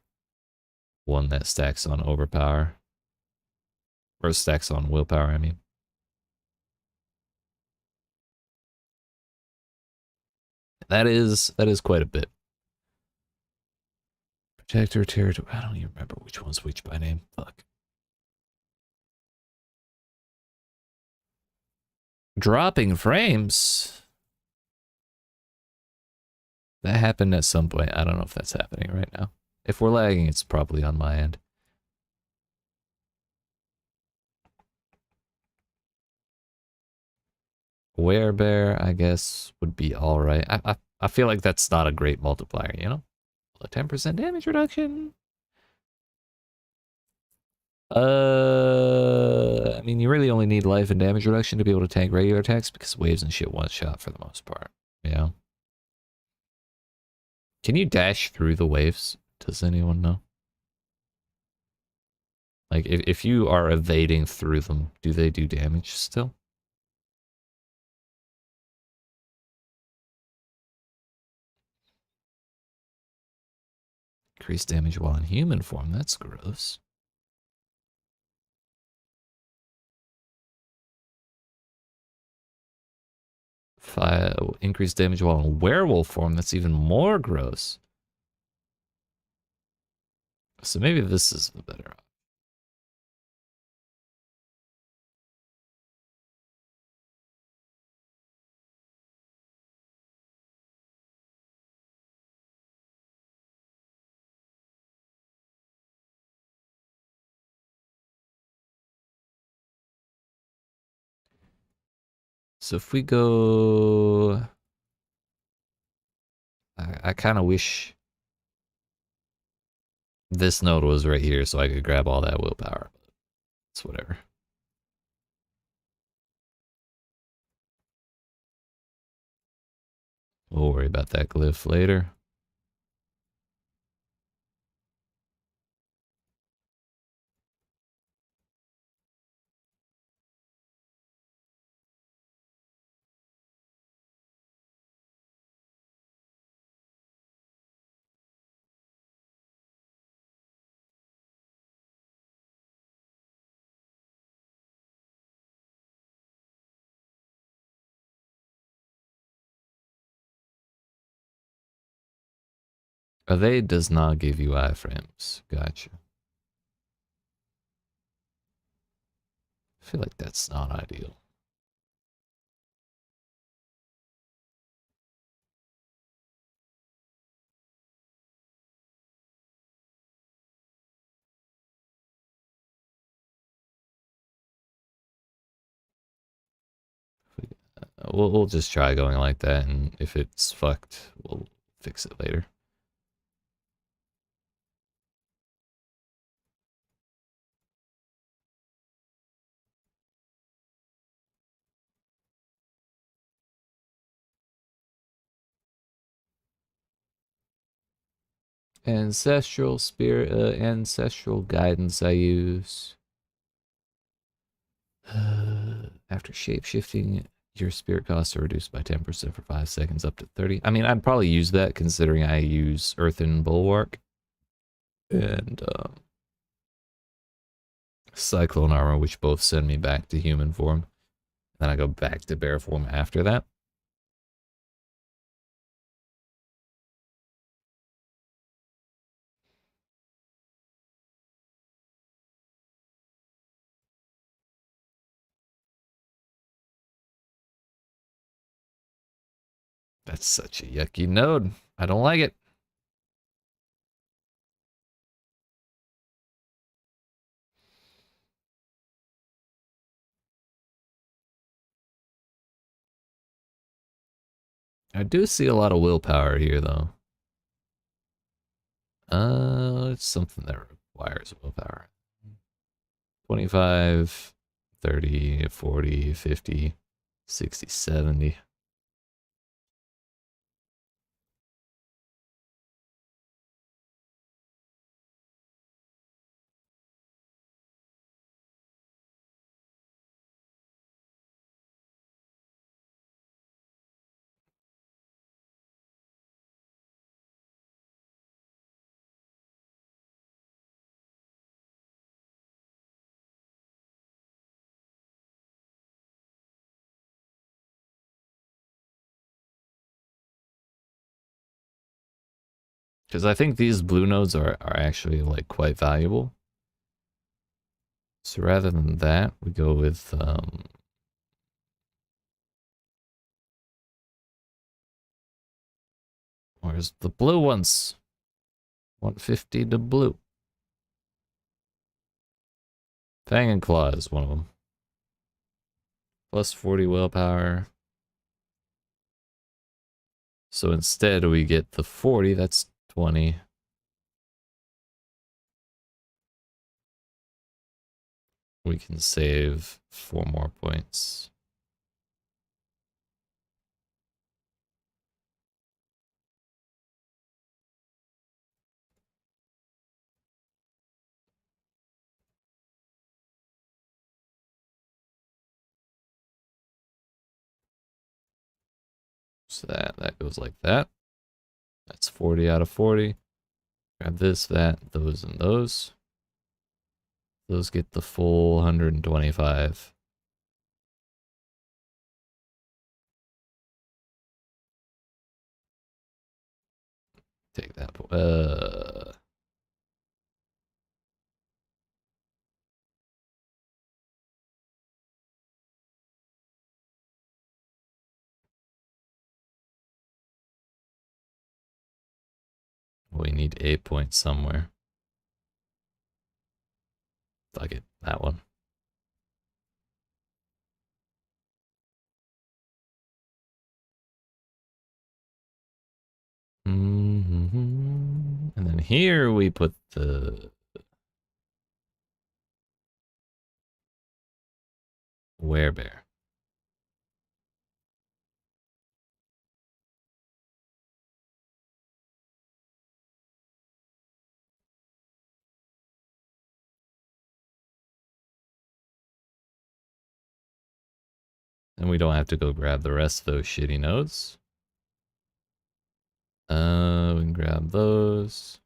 one that stacks on overpower. Or stacks on willpower, I mean. That is quite a bit. Protector, territory. I don't even remember which one's which by name. Fuck. Dropping frames. That happened at some point. I don't know if that's happening right now. If we're lagging, it's probably on my end. Werebear, I guess, would be alright. I feel like that's not a great multiplier, you know? A 10% damage reduction. I mean, you really only need life and damage reduction to be able to tank regular attacks because waves and shit one shot for the most part. Yeah. Can you dash through the waves? Does anyone know? Like, if you are evading through them, do they do damage still? Increase damage while in human form. That's gross. Increase damage while in werewolf form. That's even more gross. So maybe this is the better option. So if we go... I kind of wish this node was right here so I could grab all that willpower. It's whatever. We'll worry about that glyph later. Are they does not give you iframes. Gotcha. I feel like that's not ideal. We'll just try going like that, and if it's fucked, we'll fix it later. Ancestral spirit, ancestral guidance I use. After shape-shifting, your spirit costs are reduced by 10% for 5 seconds up to 30. I mean, I'd probably use that considering I use Earthen Bulwark and Cyclone Armor, which both send me back to human form. Then I go back to bear form after that. That's such a yucky node. I don't like it. I do see a lot of willpower here, though. It's something that requires willpower. 25, 30, 40, 50, 60, 70. Because I think these blue nodes are actually like quite valuable. So rather than that, we go with where's the blue ones? 150 to blue. Fang and Claw is one of them. Plus 40 willpower. So instead we get the 40, that's 20. We can save 4 more points. So that goes like that. That's 40 out of 40. Grab this, that, those, and those. Those get the full 125. Take that. We need 8 points somewhere. Fuck it, that one. here we put the werebear. And we don't have to go grab the rest of those shitty nodes. We can grab those.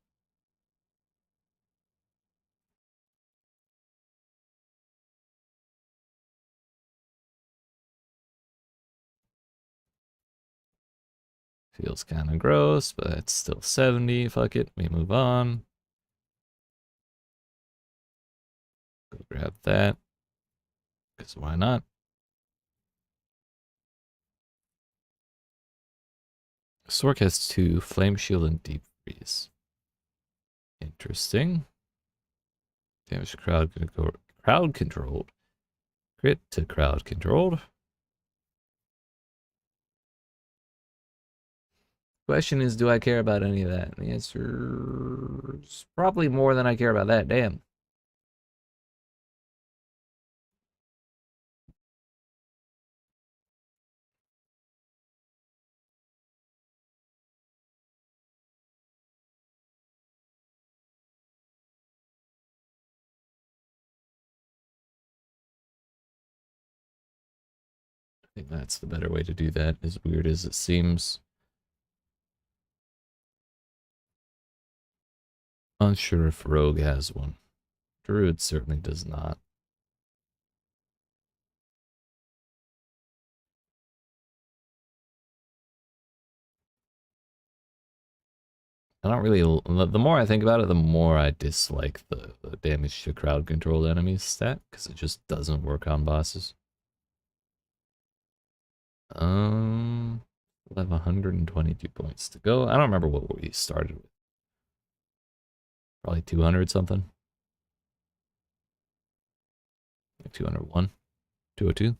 Feels kind of gross, but it's still 70. Fuck it, we move on. Go grab that. Because why not? Sork has 2, Flame Shield and Deep Freeze. Interesting. Damage to crowd controlled. Crit to crowd controlled. Question is, do I care about any of that? The answer is probably more than I care about that. Damn. I think that's the better way to do that, as weird as it seems. Unsure if Rogue has one. Druid certainly does not. I don't really... The more I think about it, the more I dislike the damage to crowd-controlled enemies stat, because it just doesn't work on bosses. We'll have 122 points to go. I don't remember what we started with. Probably 200 something. 201. 202.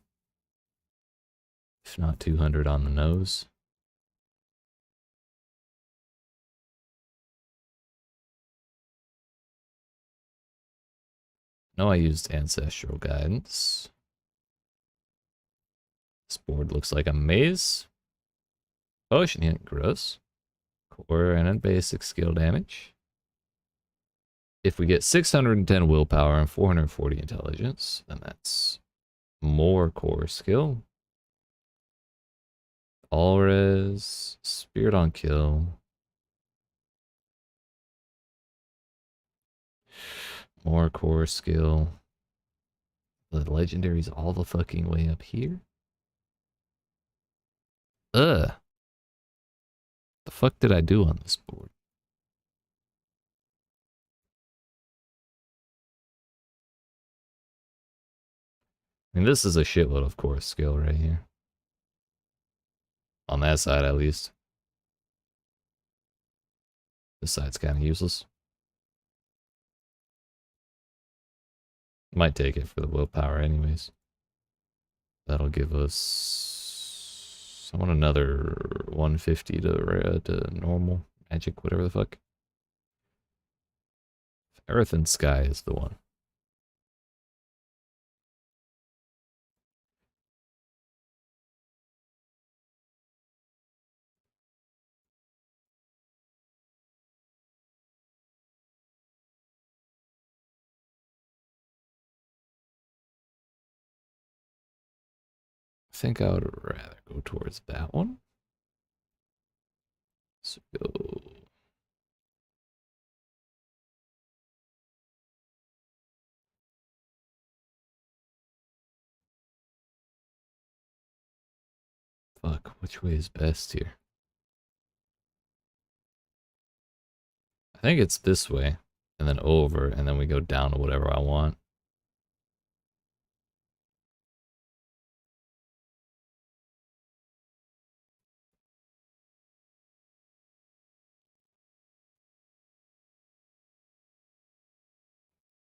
If not 200 on the nose. No, I used Ancestral Guidance. This board looks like a maze. Potion hit, gross. Core and basic skill damage. If we get 610 willpower and 440 intelligence, then that's more core skill. All res, spirit on kill. More core skill. The legendary's all the fucking way up here. Ugh. The fuck did I do on this board? I mean, this is a shitload of core skill right here. On that side, at least. This side's kind of useless. Might take it for the willpower anyways. That'll give us... I want another 150 to normal. Magic, whatever the fuck. Earth and Sky is the one. I think I would rather go towards that one. So go... Fuck, which way is best here? I think it's this way, and then over, and then we go down to whatever I want.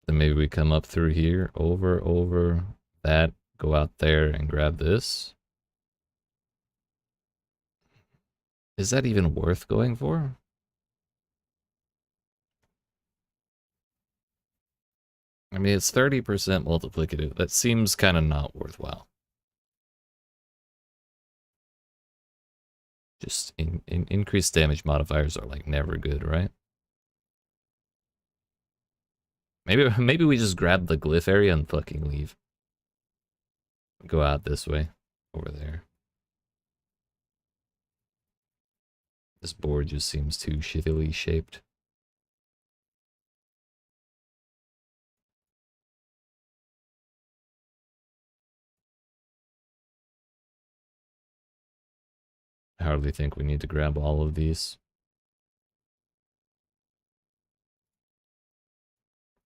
Then maybe we come up through here, over that, go out there and grab this. Is that even worth going for? I mean, it's 30% multiplicative. That seems kind of not worthwhile. Just increased damage modifiers are like never good, right? Maybe we just grab the glyph area and fucking leave. Go out this way, over there. This board just seems too shittily shaped. I hardly think we need to grab all of these.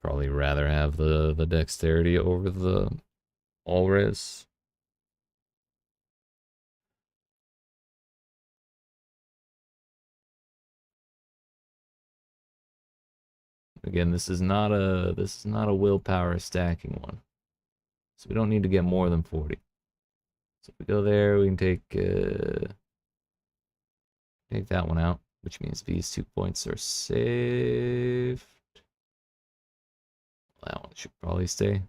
Probably rather have the dexterity over the all res. Again, this is not a willpower stacking one. So we don't need to get more than 40. So if we go there, we can take that one out, which means these 2 points are saved. That one should probably stay.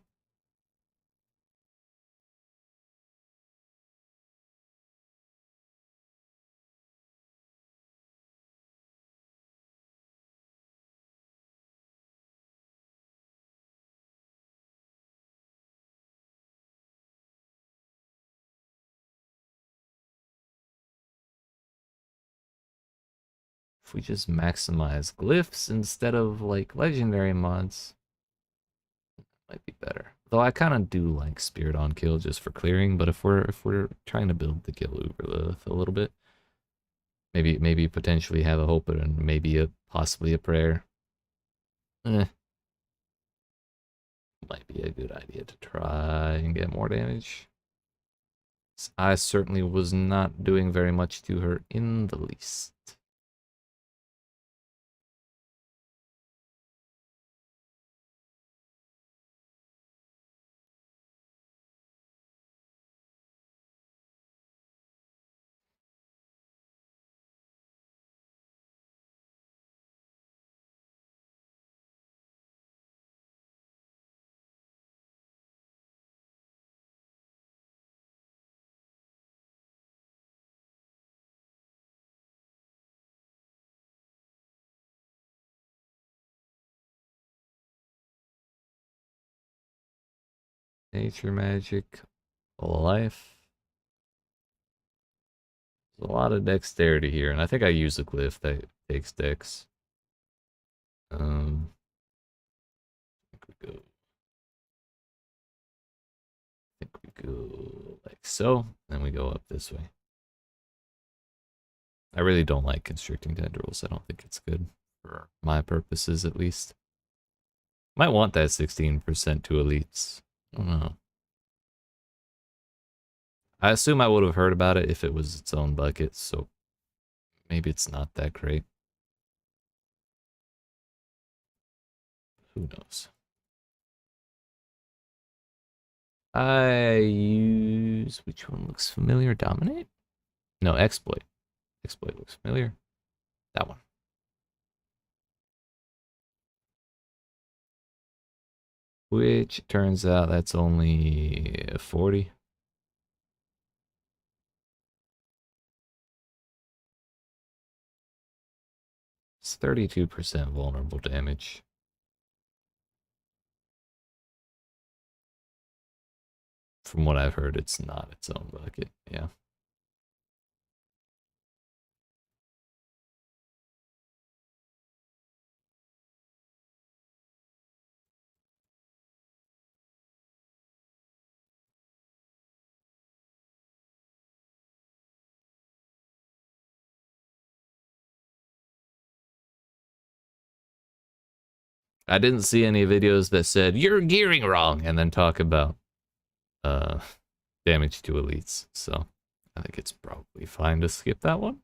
If we just maximize glyphs instead of like legendary mods, might be better. Though I kind of do like Spirit on Kill just for clearing, but if we're trying to build the kill Uber Lilith a little bit, maybe potentially have a hope and maybe possibly a prayer. Might be a good idea to try and get more damage. I certainly was not doing very much to her in the least. Nature magic, life. There's a lot of dexterity here, and I think I use a glyph that takes dex. I think we go like so, then we go up this way. I really don't like constricting tendrils. I don't think it's good for my purposes, at least. Might want that 16% to elites. I don't know. I assume I would have heard about it if it was its own bucket, so maybe it's not that great. Who knows? I use... Which one looks familiar? Dominate? No, exploit. Exploit looks familiar. That one. Which turns out that's only 40. It's 32% vulnerable damage. From what I've heard, it's not its own bucket. Yeah. I didn't see any videos that said, you're gearing wrong, and then talk about damage to elites. So I think it's probably fine to skip that one.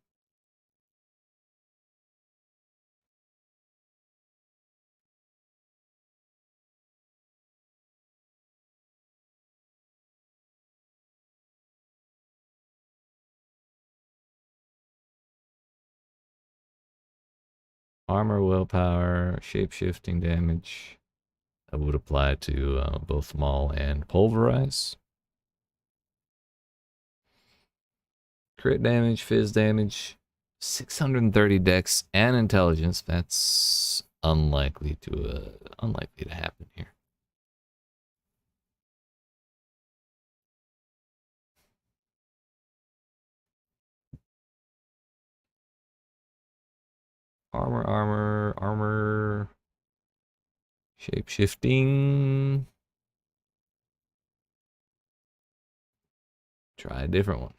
Armor, willpower, shape-shifting damage. That would apply to both Maul and Pulverize. Crit damage, fizz damage, 630 dex and intelligence. That's unlikely to happen here. Armor. Shape-shifting. Try a different one.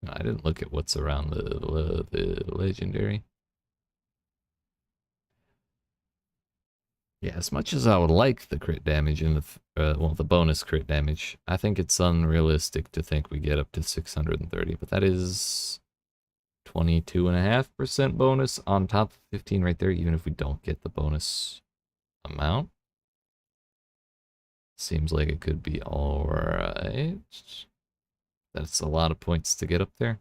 No, I didn't look at what's around the legendary. Yeah, as much as I would like the crit damage and the bonus crit damage, I think it's unrealistic to think we get up to 630, but that is 22.5% bonus on top of 15 right there, even if we don't get the bonus amount. Seems like it could be alright. That's a lot of points to get up there.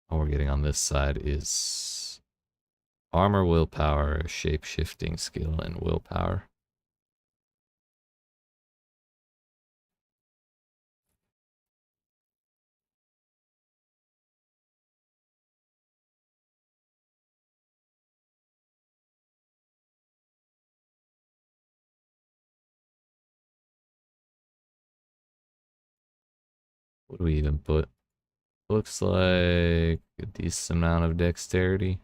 All we're getting on this side is armor, willpower, shape-shifting skill, and willpower. What do we even put? Looks like a decent amount of dexterity.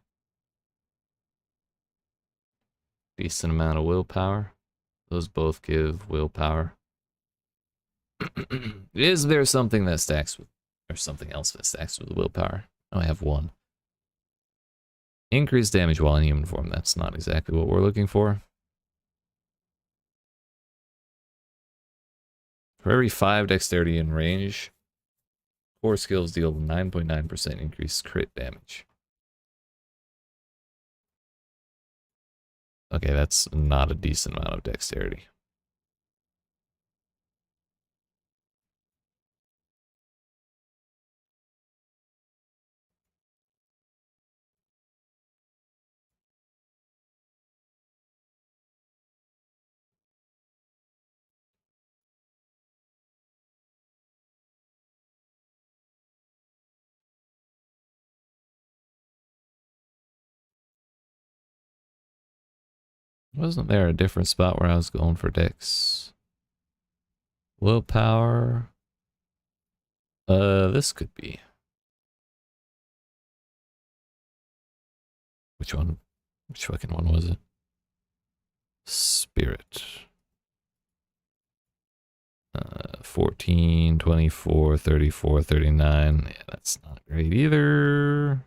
Decent amount of willpower. Those both give willpower. Is there something that stacks with, or something else that stacks with willpower? I have one. Increased damage while in human form. That's not exactly what we're looking for. For every 5 dexterity in range, core skills deal 9.9% increased crit damage. Okay, that's not a decent amount of dexterity. Wasn't there a different spot where I was going for dex? Willpower. This could be. Which one? Which fucking one was it? Spirit. 14, 24, 34, 39. Yeah, that's not great either.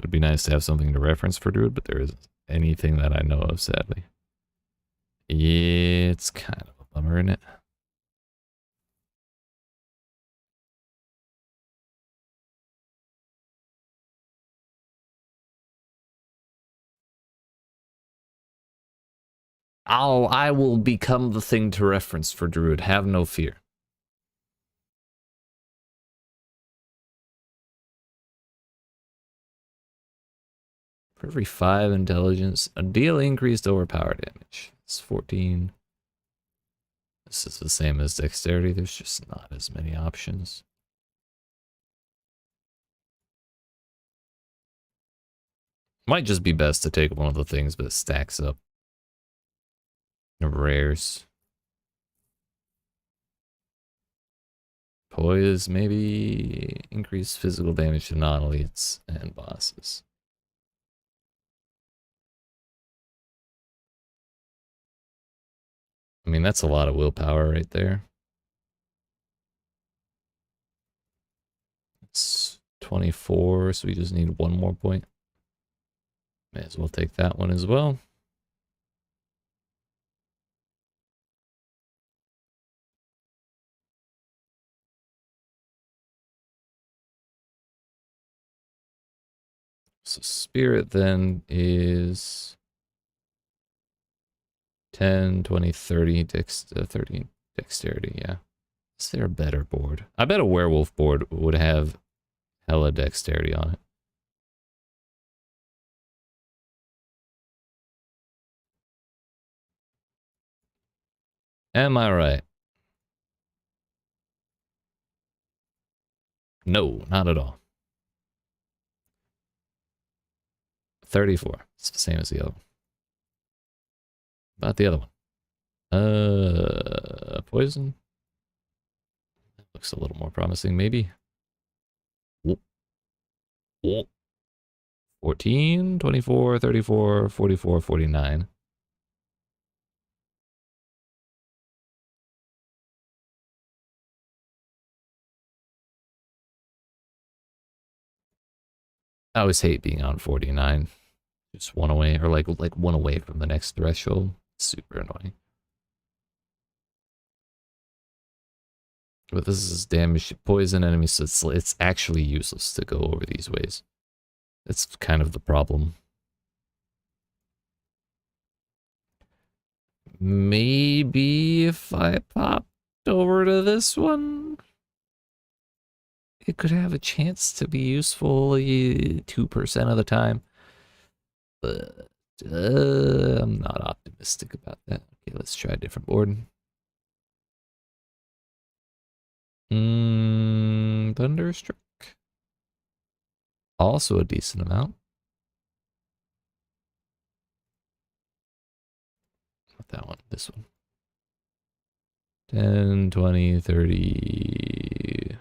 Would be nice to have something to reference for Druid, but there isn't anything that I know of, sadly. It's kind of a bummer, isn't it? I will become the thing to reference for Druid. Have no fear. For every 5 intelligence, a deal increased overpower damage. It's 14. This is the same as dexterity. There's just not as many options. Might just be best to take one of the things that stacks up. Rares. Poise, maybe increase physical damage to non-elites and bosses. I mean, that's a lot of willpower right there. It's 24, so we just need one more point. May as well take that one as well. So spirit then is 10, 20, 30, 30 dexterity, yeah. Is there a better board? I bet a werewolf board would have hella dexterity on it. Am I right? No, not at all. 34. It's the same as the other one. About the other one. Poison? That looks a little more promising, maybe. Whoop. Whoop. 14, 24, 34, 44, 49. I always hate being on 49. Just one away, or like one away from the next threshold. Super annoying. But this is damage poison enemies, so it's actually useless to go over these ways. That's kind of the problem. Maybe if I popped over to this one, it could have a chance to be useful 2% of the time. But I'm not optimistic about that. Okay, let's try a different board. Thunderstruck. Also a decent amount. Not that one, this one. 10, 20, 30,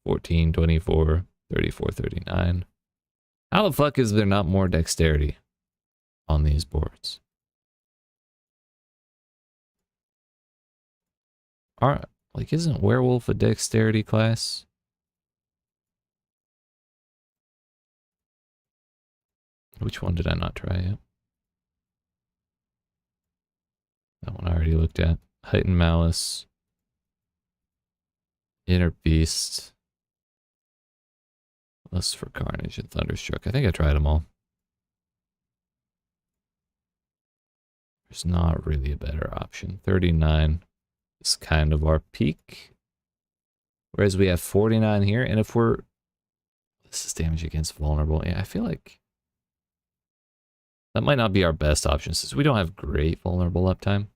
14, 24, 34, 39. How the fuck is there not more dexterity on these boards? Like, isn't werewolf a dexterity class? Which one did I not try yet? That one I already looked at. Heightened Malice. Inner Beast. Lust for Carnage and Thunderstruck. I think I tried them all. There's not really a better option. 39 is kind of our peak. Whereas we have 49 here. And if we're... This is damage against vulnerable. Yeah, I feel like that might not be our best option since we don't have great vulnerable uptime.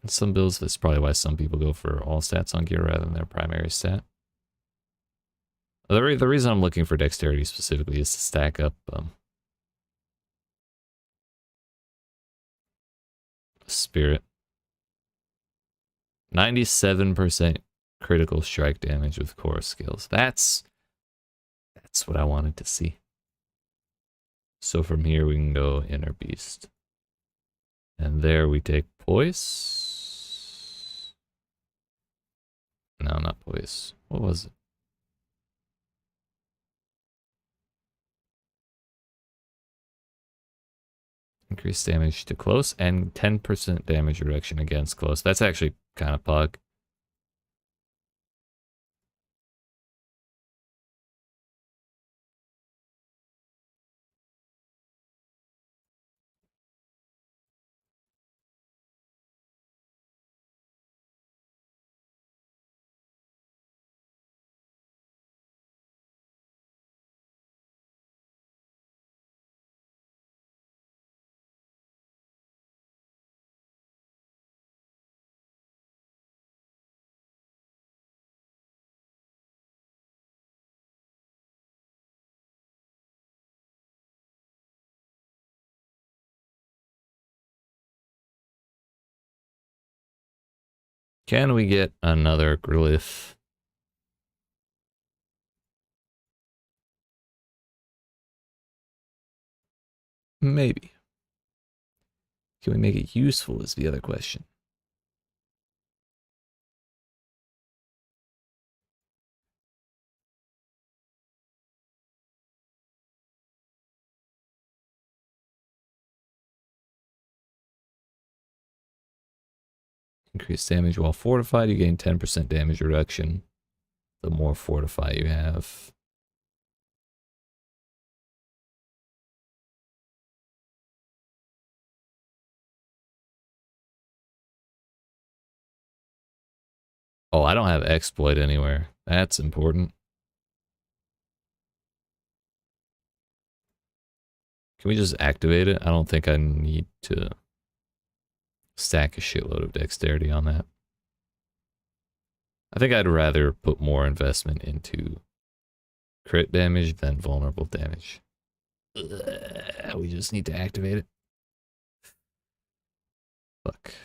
In some builds, that's probably why some people go for all stats on gear rather than their primary stat. The reason I'm looking for dexterity specifically is to stack up spirit. 97% critical strike damage with core skills. That's what I wanted to see. So from here we can go Inner Beast. And there we take Poise. No, not Poise. What was it? Increased damage to close and 10% damage reduction against close. That's actually kind of pug. Can we get another Glyph? Maybe. Can we make it useful is the other question. Increase damage while fortified. You gain 10% damage reduction the more fortify you have. Oh, I don't have exploit anywhere. That's important. Can we just activate it? I don't think I need to stack a shitload of dexterity on that. I think I'd rather put more investment into crit damage than vulnerable damage. We just need to activate it. Fuck.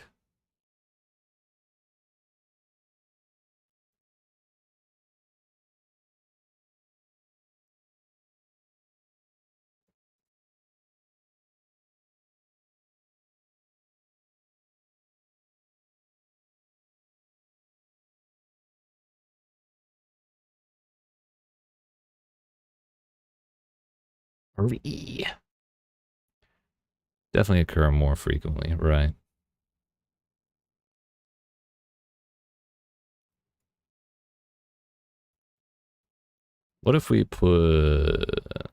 Hurry. Definitely occur more frequently, right? What if we put...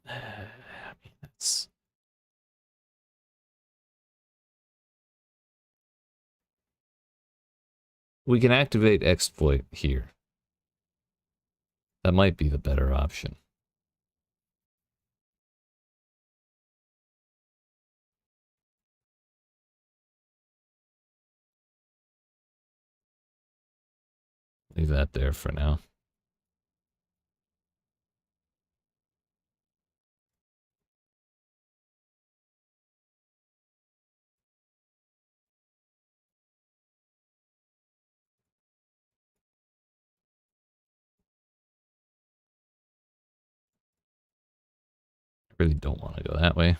I mean, that's... We can activate exploit here. That might be the better option. Leave that there for now. I really don't want to go that way.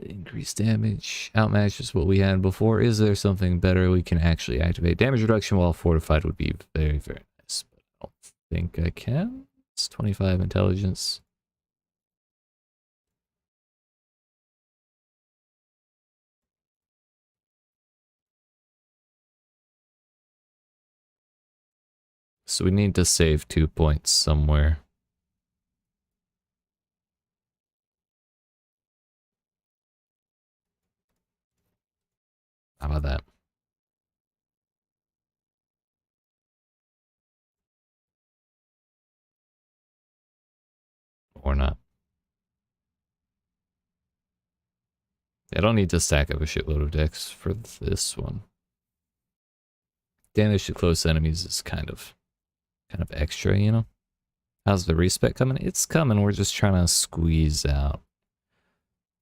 Increase damage. Outmatches what we had before. Is there something better we can actually activate? Damage reduction while fortified would be very, very nice. But I don't think I can. It's 25 intelligence. So we need to save 2 points somewhere. How about that? Or not. I don't need to stack up a shitload of decks for this one. Damage to close enemies is kind of extra, you know? How's the respec coming? It's coming. We're just trying to squeeze out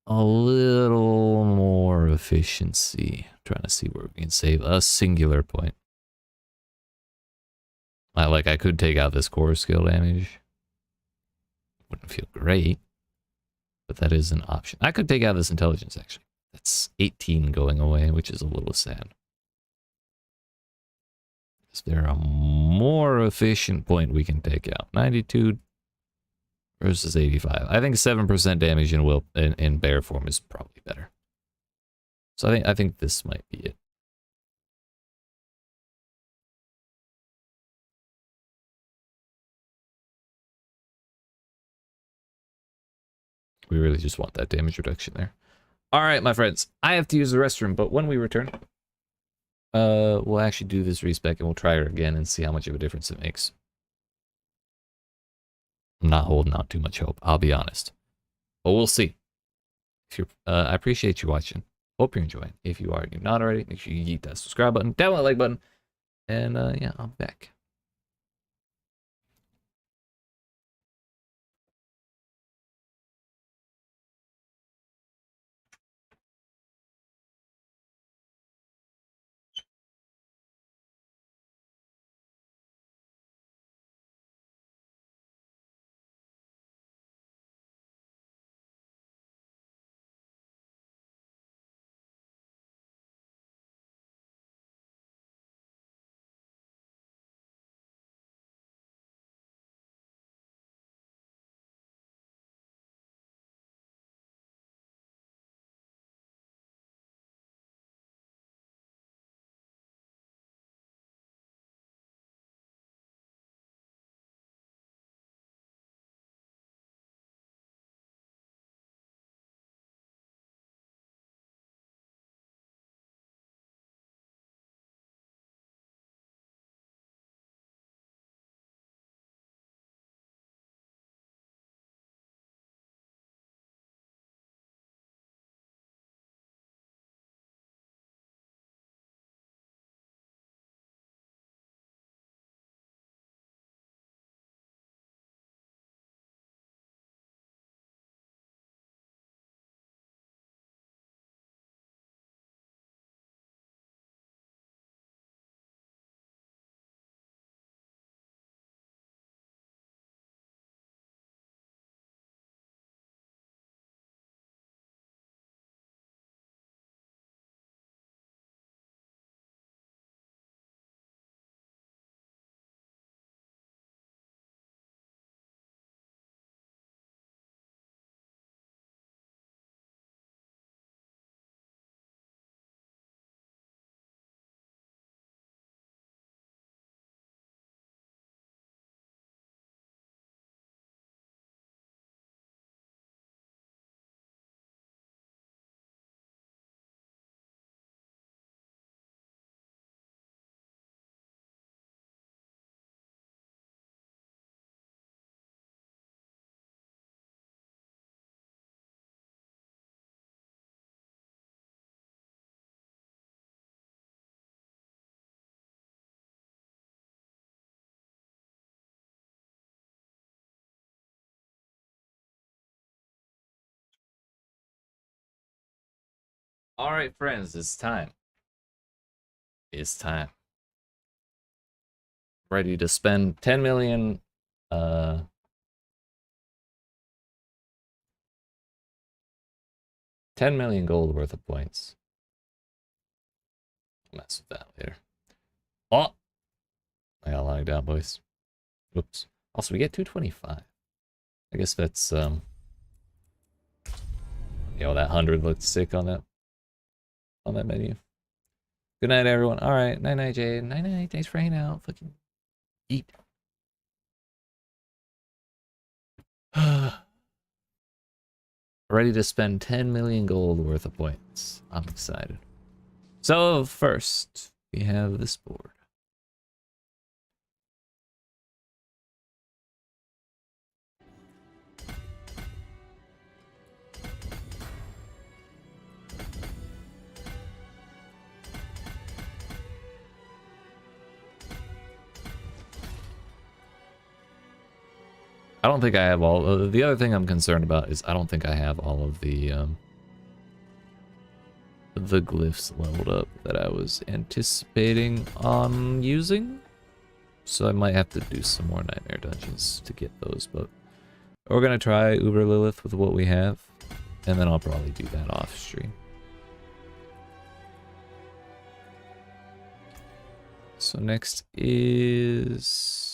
a little more efficiency. Trying to see where we can save a singular point. I could take out this core skill damage. Wouldn't feel great, but that is an option. I could take out this intelligence, actually. That's 18 going away, which is a little sad. Is there a more efficient point we can take out? 92 versus 85. I think 7% damage in bear form is probably better. So I think this might be it. We really just want that damage reduction there. All right, my friends, I have to use the restroom, but when we return, we'll actually do this respec and we'll try her again and see how much of a difference it makes. I'm not holding out too much hope, I'll be honest. But we'll see. If you're, I appreciate you watching. Hope you're enjoying. If you are and you're not already, make sure you hit that subscribe button, down that like button, and yeah, I'm back. All right, friends, it's time. It's time. Ready to spend 10 million 10 million gold worth of points. I'll mess with that later. Oh, I got logged out, boys. Whoops. Also, we get 225. I guess that's that 100 looked sick on that menu. Good night, everyone. All right, night night, Jade. Night night. Thanks for hanging out. Fucking eat. Ready to spend 10 million gold worth of points. I'm excited. So first, we have this board. I don't think I have all. The other thing I'm concerned about is I don't think I have all of the glyphs leveled up that I was anticipating on using. So I might have to do some more nightmare dungeons to get those, but we're gonna try Uber Lilith with what we have, and then I'll probably do that off stream. So next is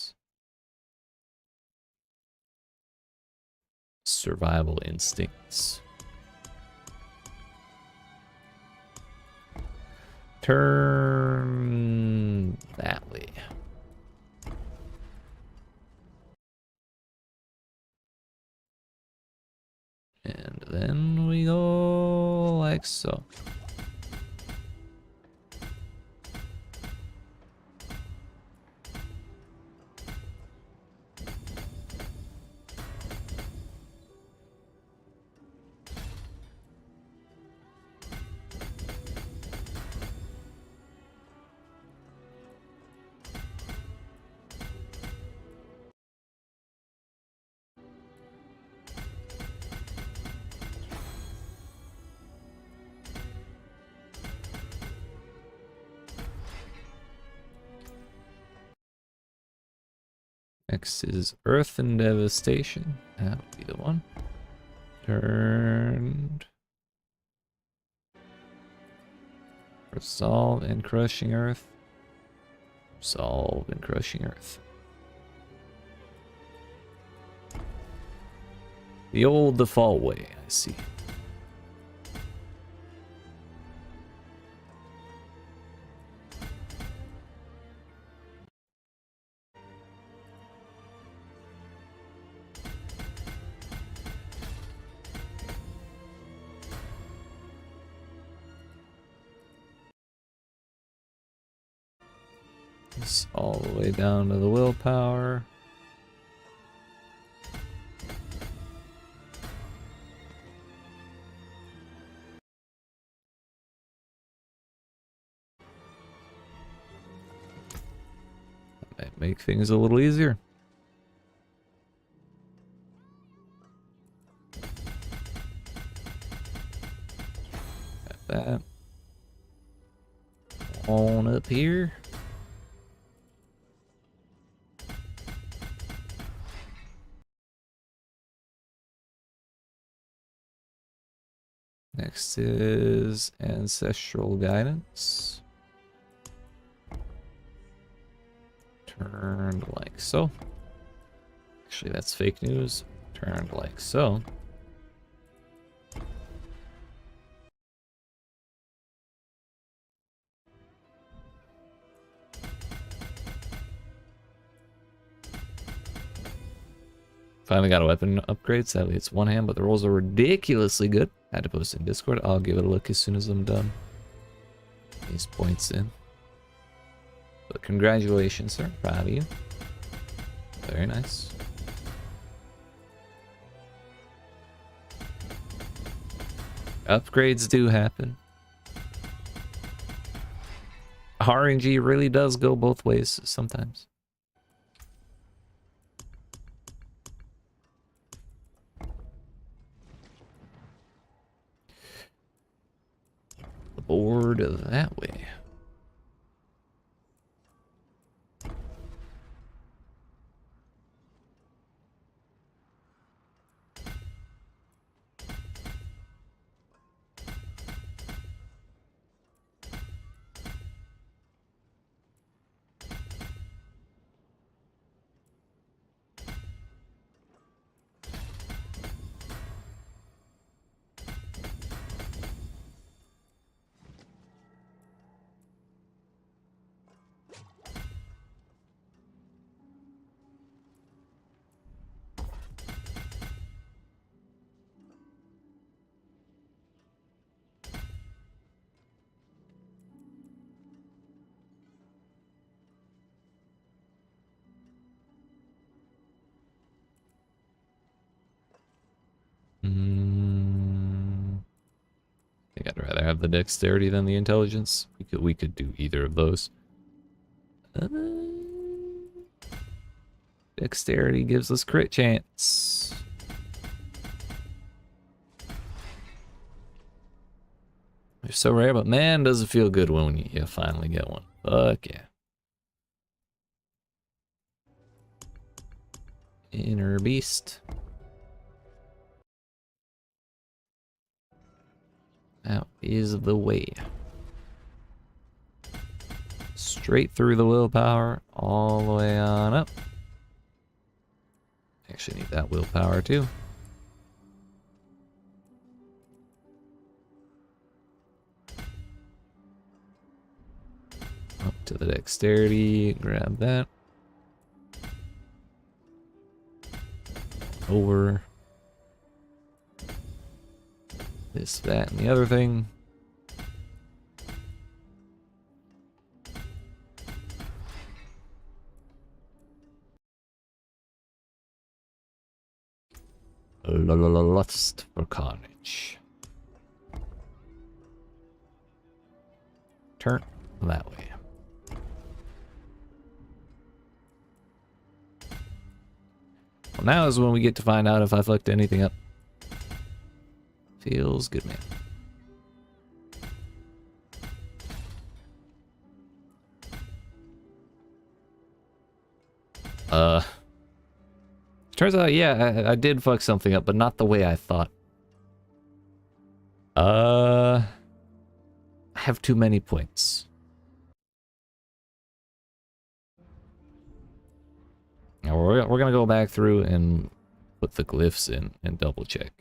survival instincts. Turn that way. And then we go like so. Next is Earth and Devastation. That would be the one. Turned. Resolve and Crushing Earth. Resolve and Crushing Earth. The old default way, I see. This all the way down to the willpower. That might make things a little easier. Got that. On up here. Next is Ancestral Guidance. Turned like so. Actually, that's fake news. Turned like so. Finally got a weapon upgrade. Sadly, it's one hand, but the rolls are ridiculously good. Had to post in Discord. I'll give it a look as soon as I'm done. These points in. But congratulations, sir. Proud of you. Very nice. Upgrades do happen. RNG really does go both ways sometimes. forward that way. I think I'd rather have the dexterity than the intelligence. We could do either of those. Dexterity gives us crit chance. They're so rare, but man, does it feel good when you finally get one. Fuck yeah. Inner beast. Out is the way. Straight through the willpower, all the way on up. Actually need that willpower too. Up to the dexterity, grab that. Over. This, that, and the other thing. Lust for carnage. Turn that way. Well, now is when we get to find out if I fucked anything up. Feels good, man. Turns out, yeah, I did fuck something up, but not the way I thought. I have too many points. Now we're gonna go back through and put the glyphs in and double check.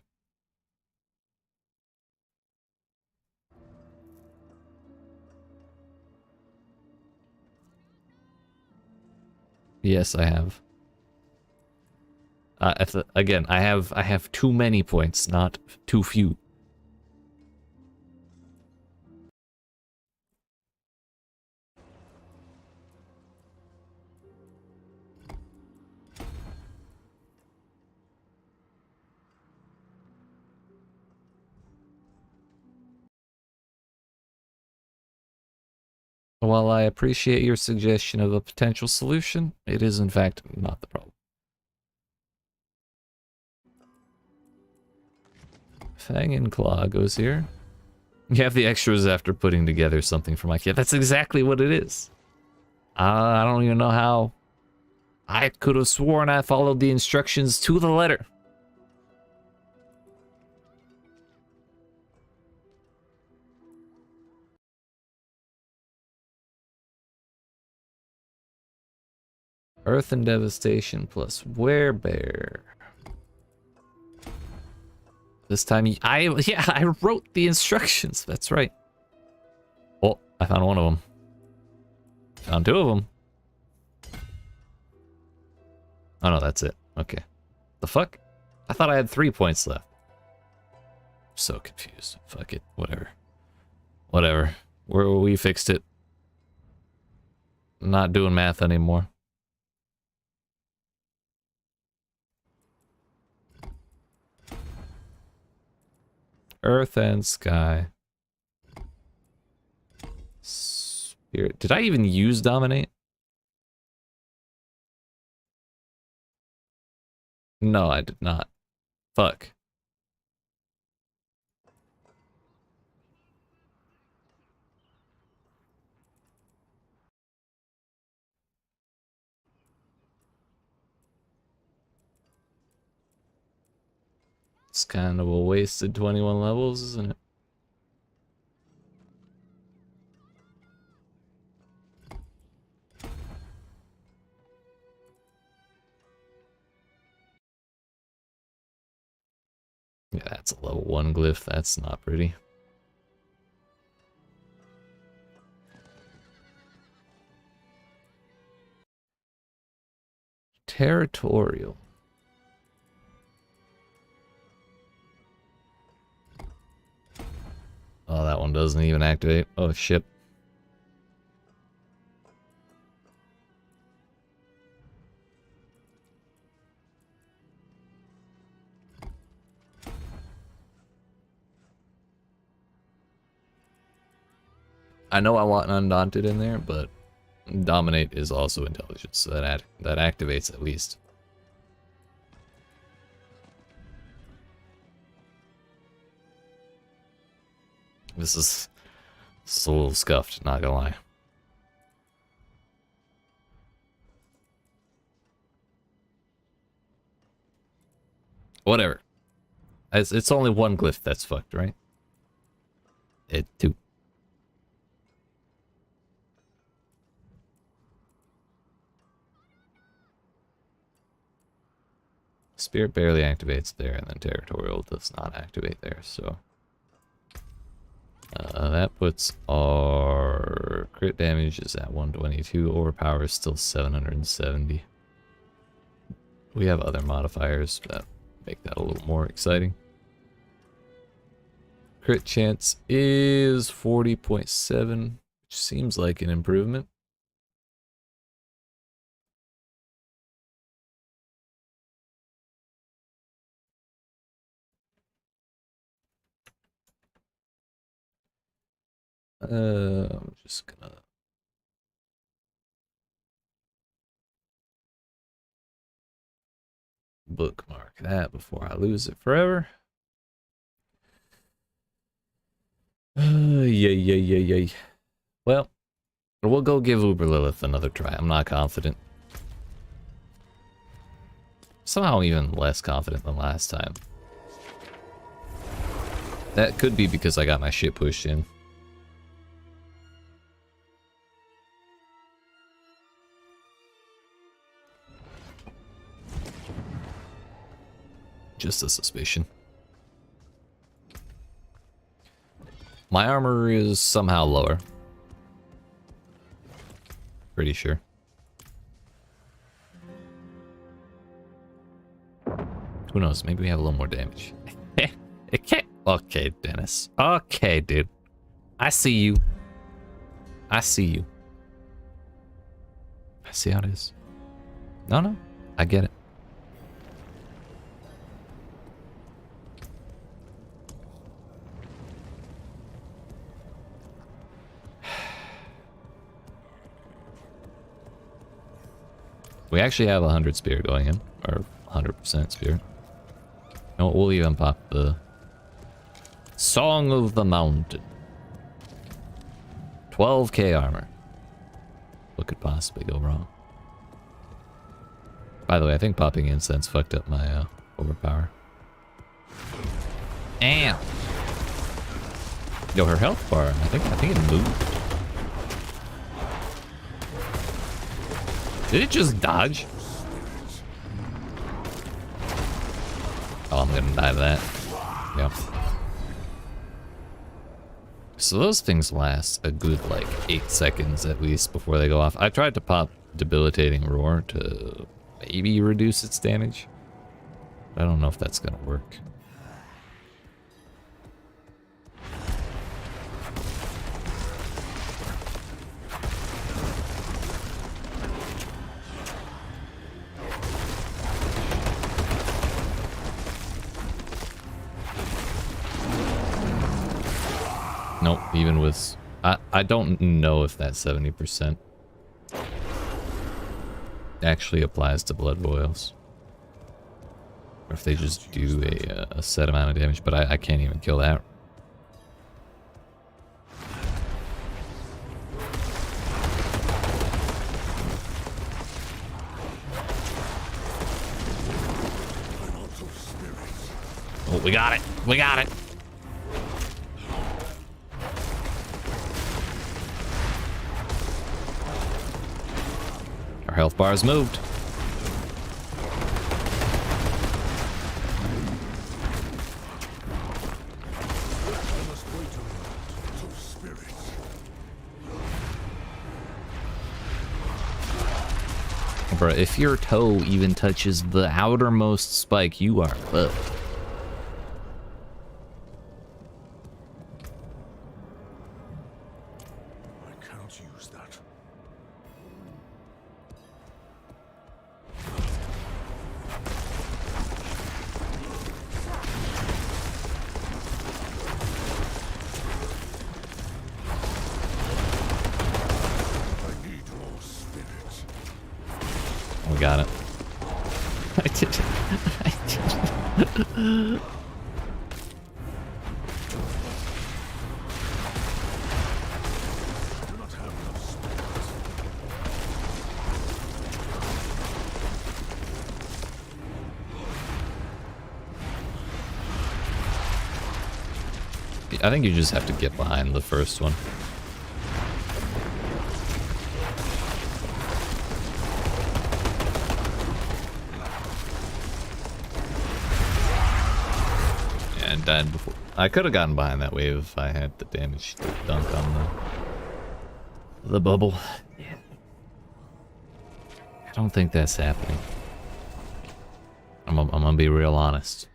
Yes, I have. Again, I have too many points, not too few. While I appreciate your suggestion of a potential solution, it is in fact not the problem. Fang and Claw goes here. You have the extras after putting together something for my kid. That's exactly what it is. I don't even know how. I could have sworn I followed the instructions to the letter. Earth and Devastation plus Werebear. This time, I wrote the instructions. That's right. Oh, I found one of them. Found two of them. Oh no, that's it. Okay. The fuck? I thought I had 3 points left. So confused. Fuck it. Whatever. Whatever. We fixed it. Not doing math anymore. Earth and Sky. Spirit. Did I even use Dominate? No, I did not. Fuck. It's kind of a wasted 21 levels, isn't it? Yeah, that's a level 1 glyph. That's not pretty. Territorial. Oh, that one doesn't even activate. Oh, shit. I know I want Undaunted in there, but Dominate is also intelligence, so that activates at least. This is a little scuffed, not gonna lie. Whatever. It's only one glyph that's fucked, right? Two. Spirit barely activates there, and then Territorial does not activate there, so... that puts our crit damage is at 122, overpower is still 770. We have other modifiers that make that a little more exciting. Crit chance is 40.7, which seems like an improvement. I'm just gonna bookmark that before I lose it forever. Yay. Well, we'll go give Uber Lilith another try. I'm not confident. Somehow even less confident than last time. That could be because I got my shit pushed in. Just a suspicion. My armor is somehow lower. Pretty sure. Who knows? Maybe we have a little more damage. Okay, Dennis. Okay, dude. I see you. I see how it is. No. I get it. We actually have 100 spirit going in, or 100% spirit. No, we'll even pop the Song of the Mountain. 12k armor. What could possibly go wrong? By the way, I think popping incense fucked up my overpower. Damn. Yo, her health bar. I think it moved. Did it just dodge? Oh, I'm gonna die to that. Yep. So those things last a good, like, 8 seconds at least before they go off. I tried to pop Debilitating Roar to maybe reduce its damage. I don't know if that's gonna work. Nope, even with... I don't know if that 70% actually applies to blood boils. Or if they just do a set amount of damage, but I can't even kill that. Oh, we got it. We got it. Our health bar has moved. Bro, if your toe even touches the outermost spike, you are fucked. I can't use that. I need more spirit. We got it. I did it. I did it. Do not have enough spirit. I think you just have to get behind the first one. Yeah, and died before. I could have gotten behind that wave if I had the damage to dunk on the bubble. Yeah. I don't think that's happening. I'm gonna be real honest.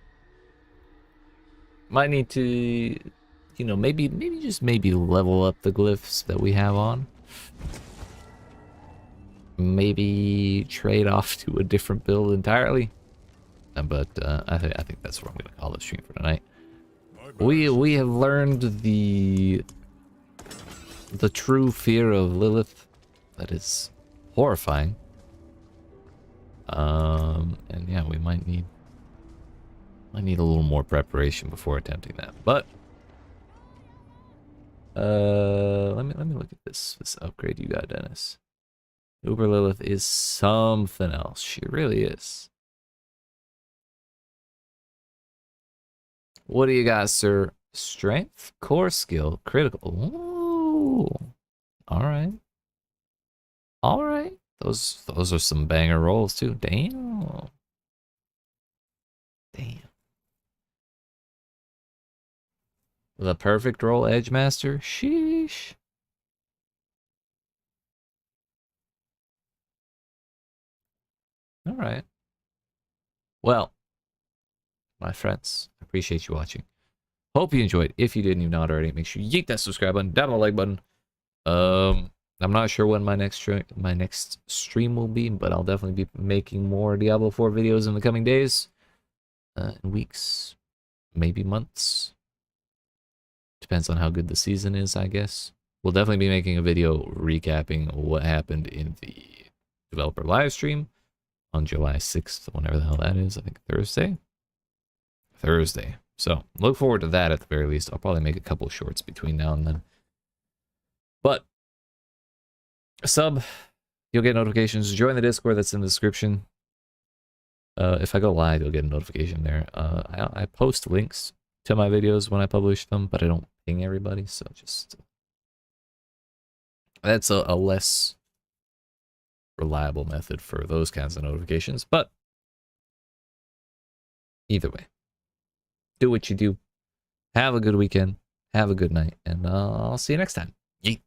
Might need to, you know, maybe just level up the glyphs that we have on. Maybe trade off to a different build entirely. But I think that's what I'm gonna call the stream for tonight. We have learned the true fear of Lilith. That is horrifying. And yeah, we might need a little more preparation before attempting that. But let me look at this upgrade you got, Dennis. Uber Lilith is something else. She really is. What do you got, sir? Strength, core skill, critical. Ooh. All right. All right. Those are some banger rolls too. Damn. Damn. The perfect roll, Edge Master. Sheesh. All right. Well, my friends, I appreciate you watching. Hope you enjoyed. If you didn't, you've not already, make sure you yeet that subscribe button, down the like button. I'm not sure when my next stream will be, but I'll definitely be making more Diablo 4 videos in the coming days, weeks, maybe months. Depends on how good the season is, I guess. We'll definitely be making a video recapping what happened in the developer live stream on July 6th, whenever the hell that is. I think Thursday. So look forward to that at the very least. I'll probably make a couple shorts between now and then. But sub, you'll get notifications. Join the Discord that's in the description. If I go live, you'll get a notification there. I post links to my videos when I publish them, but I don't ping everybody, so just that's a less reliable method for those kinds of notifications. But either way, do what you do. Have a good weekend. Have a good night, and I'll see you next time. Yeet.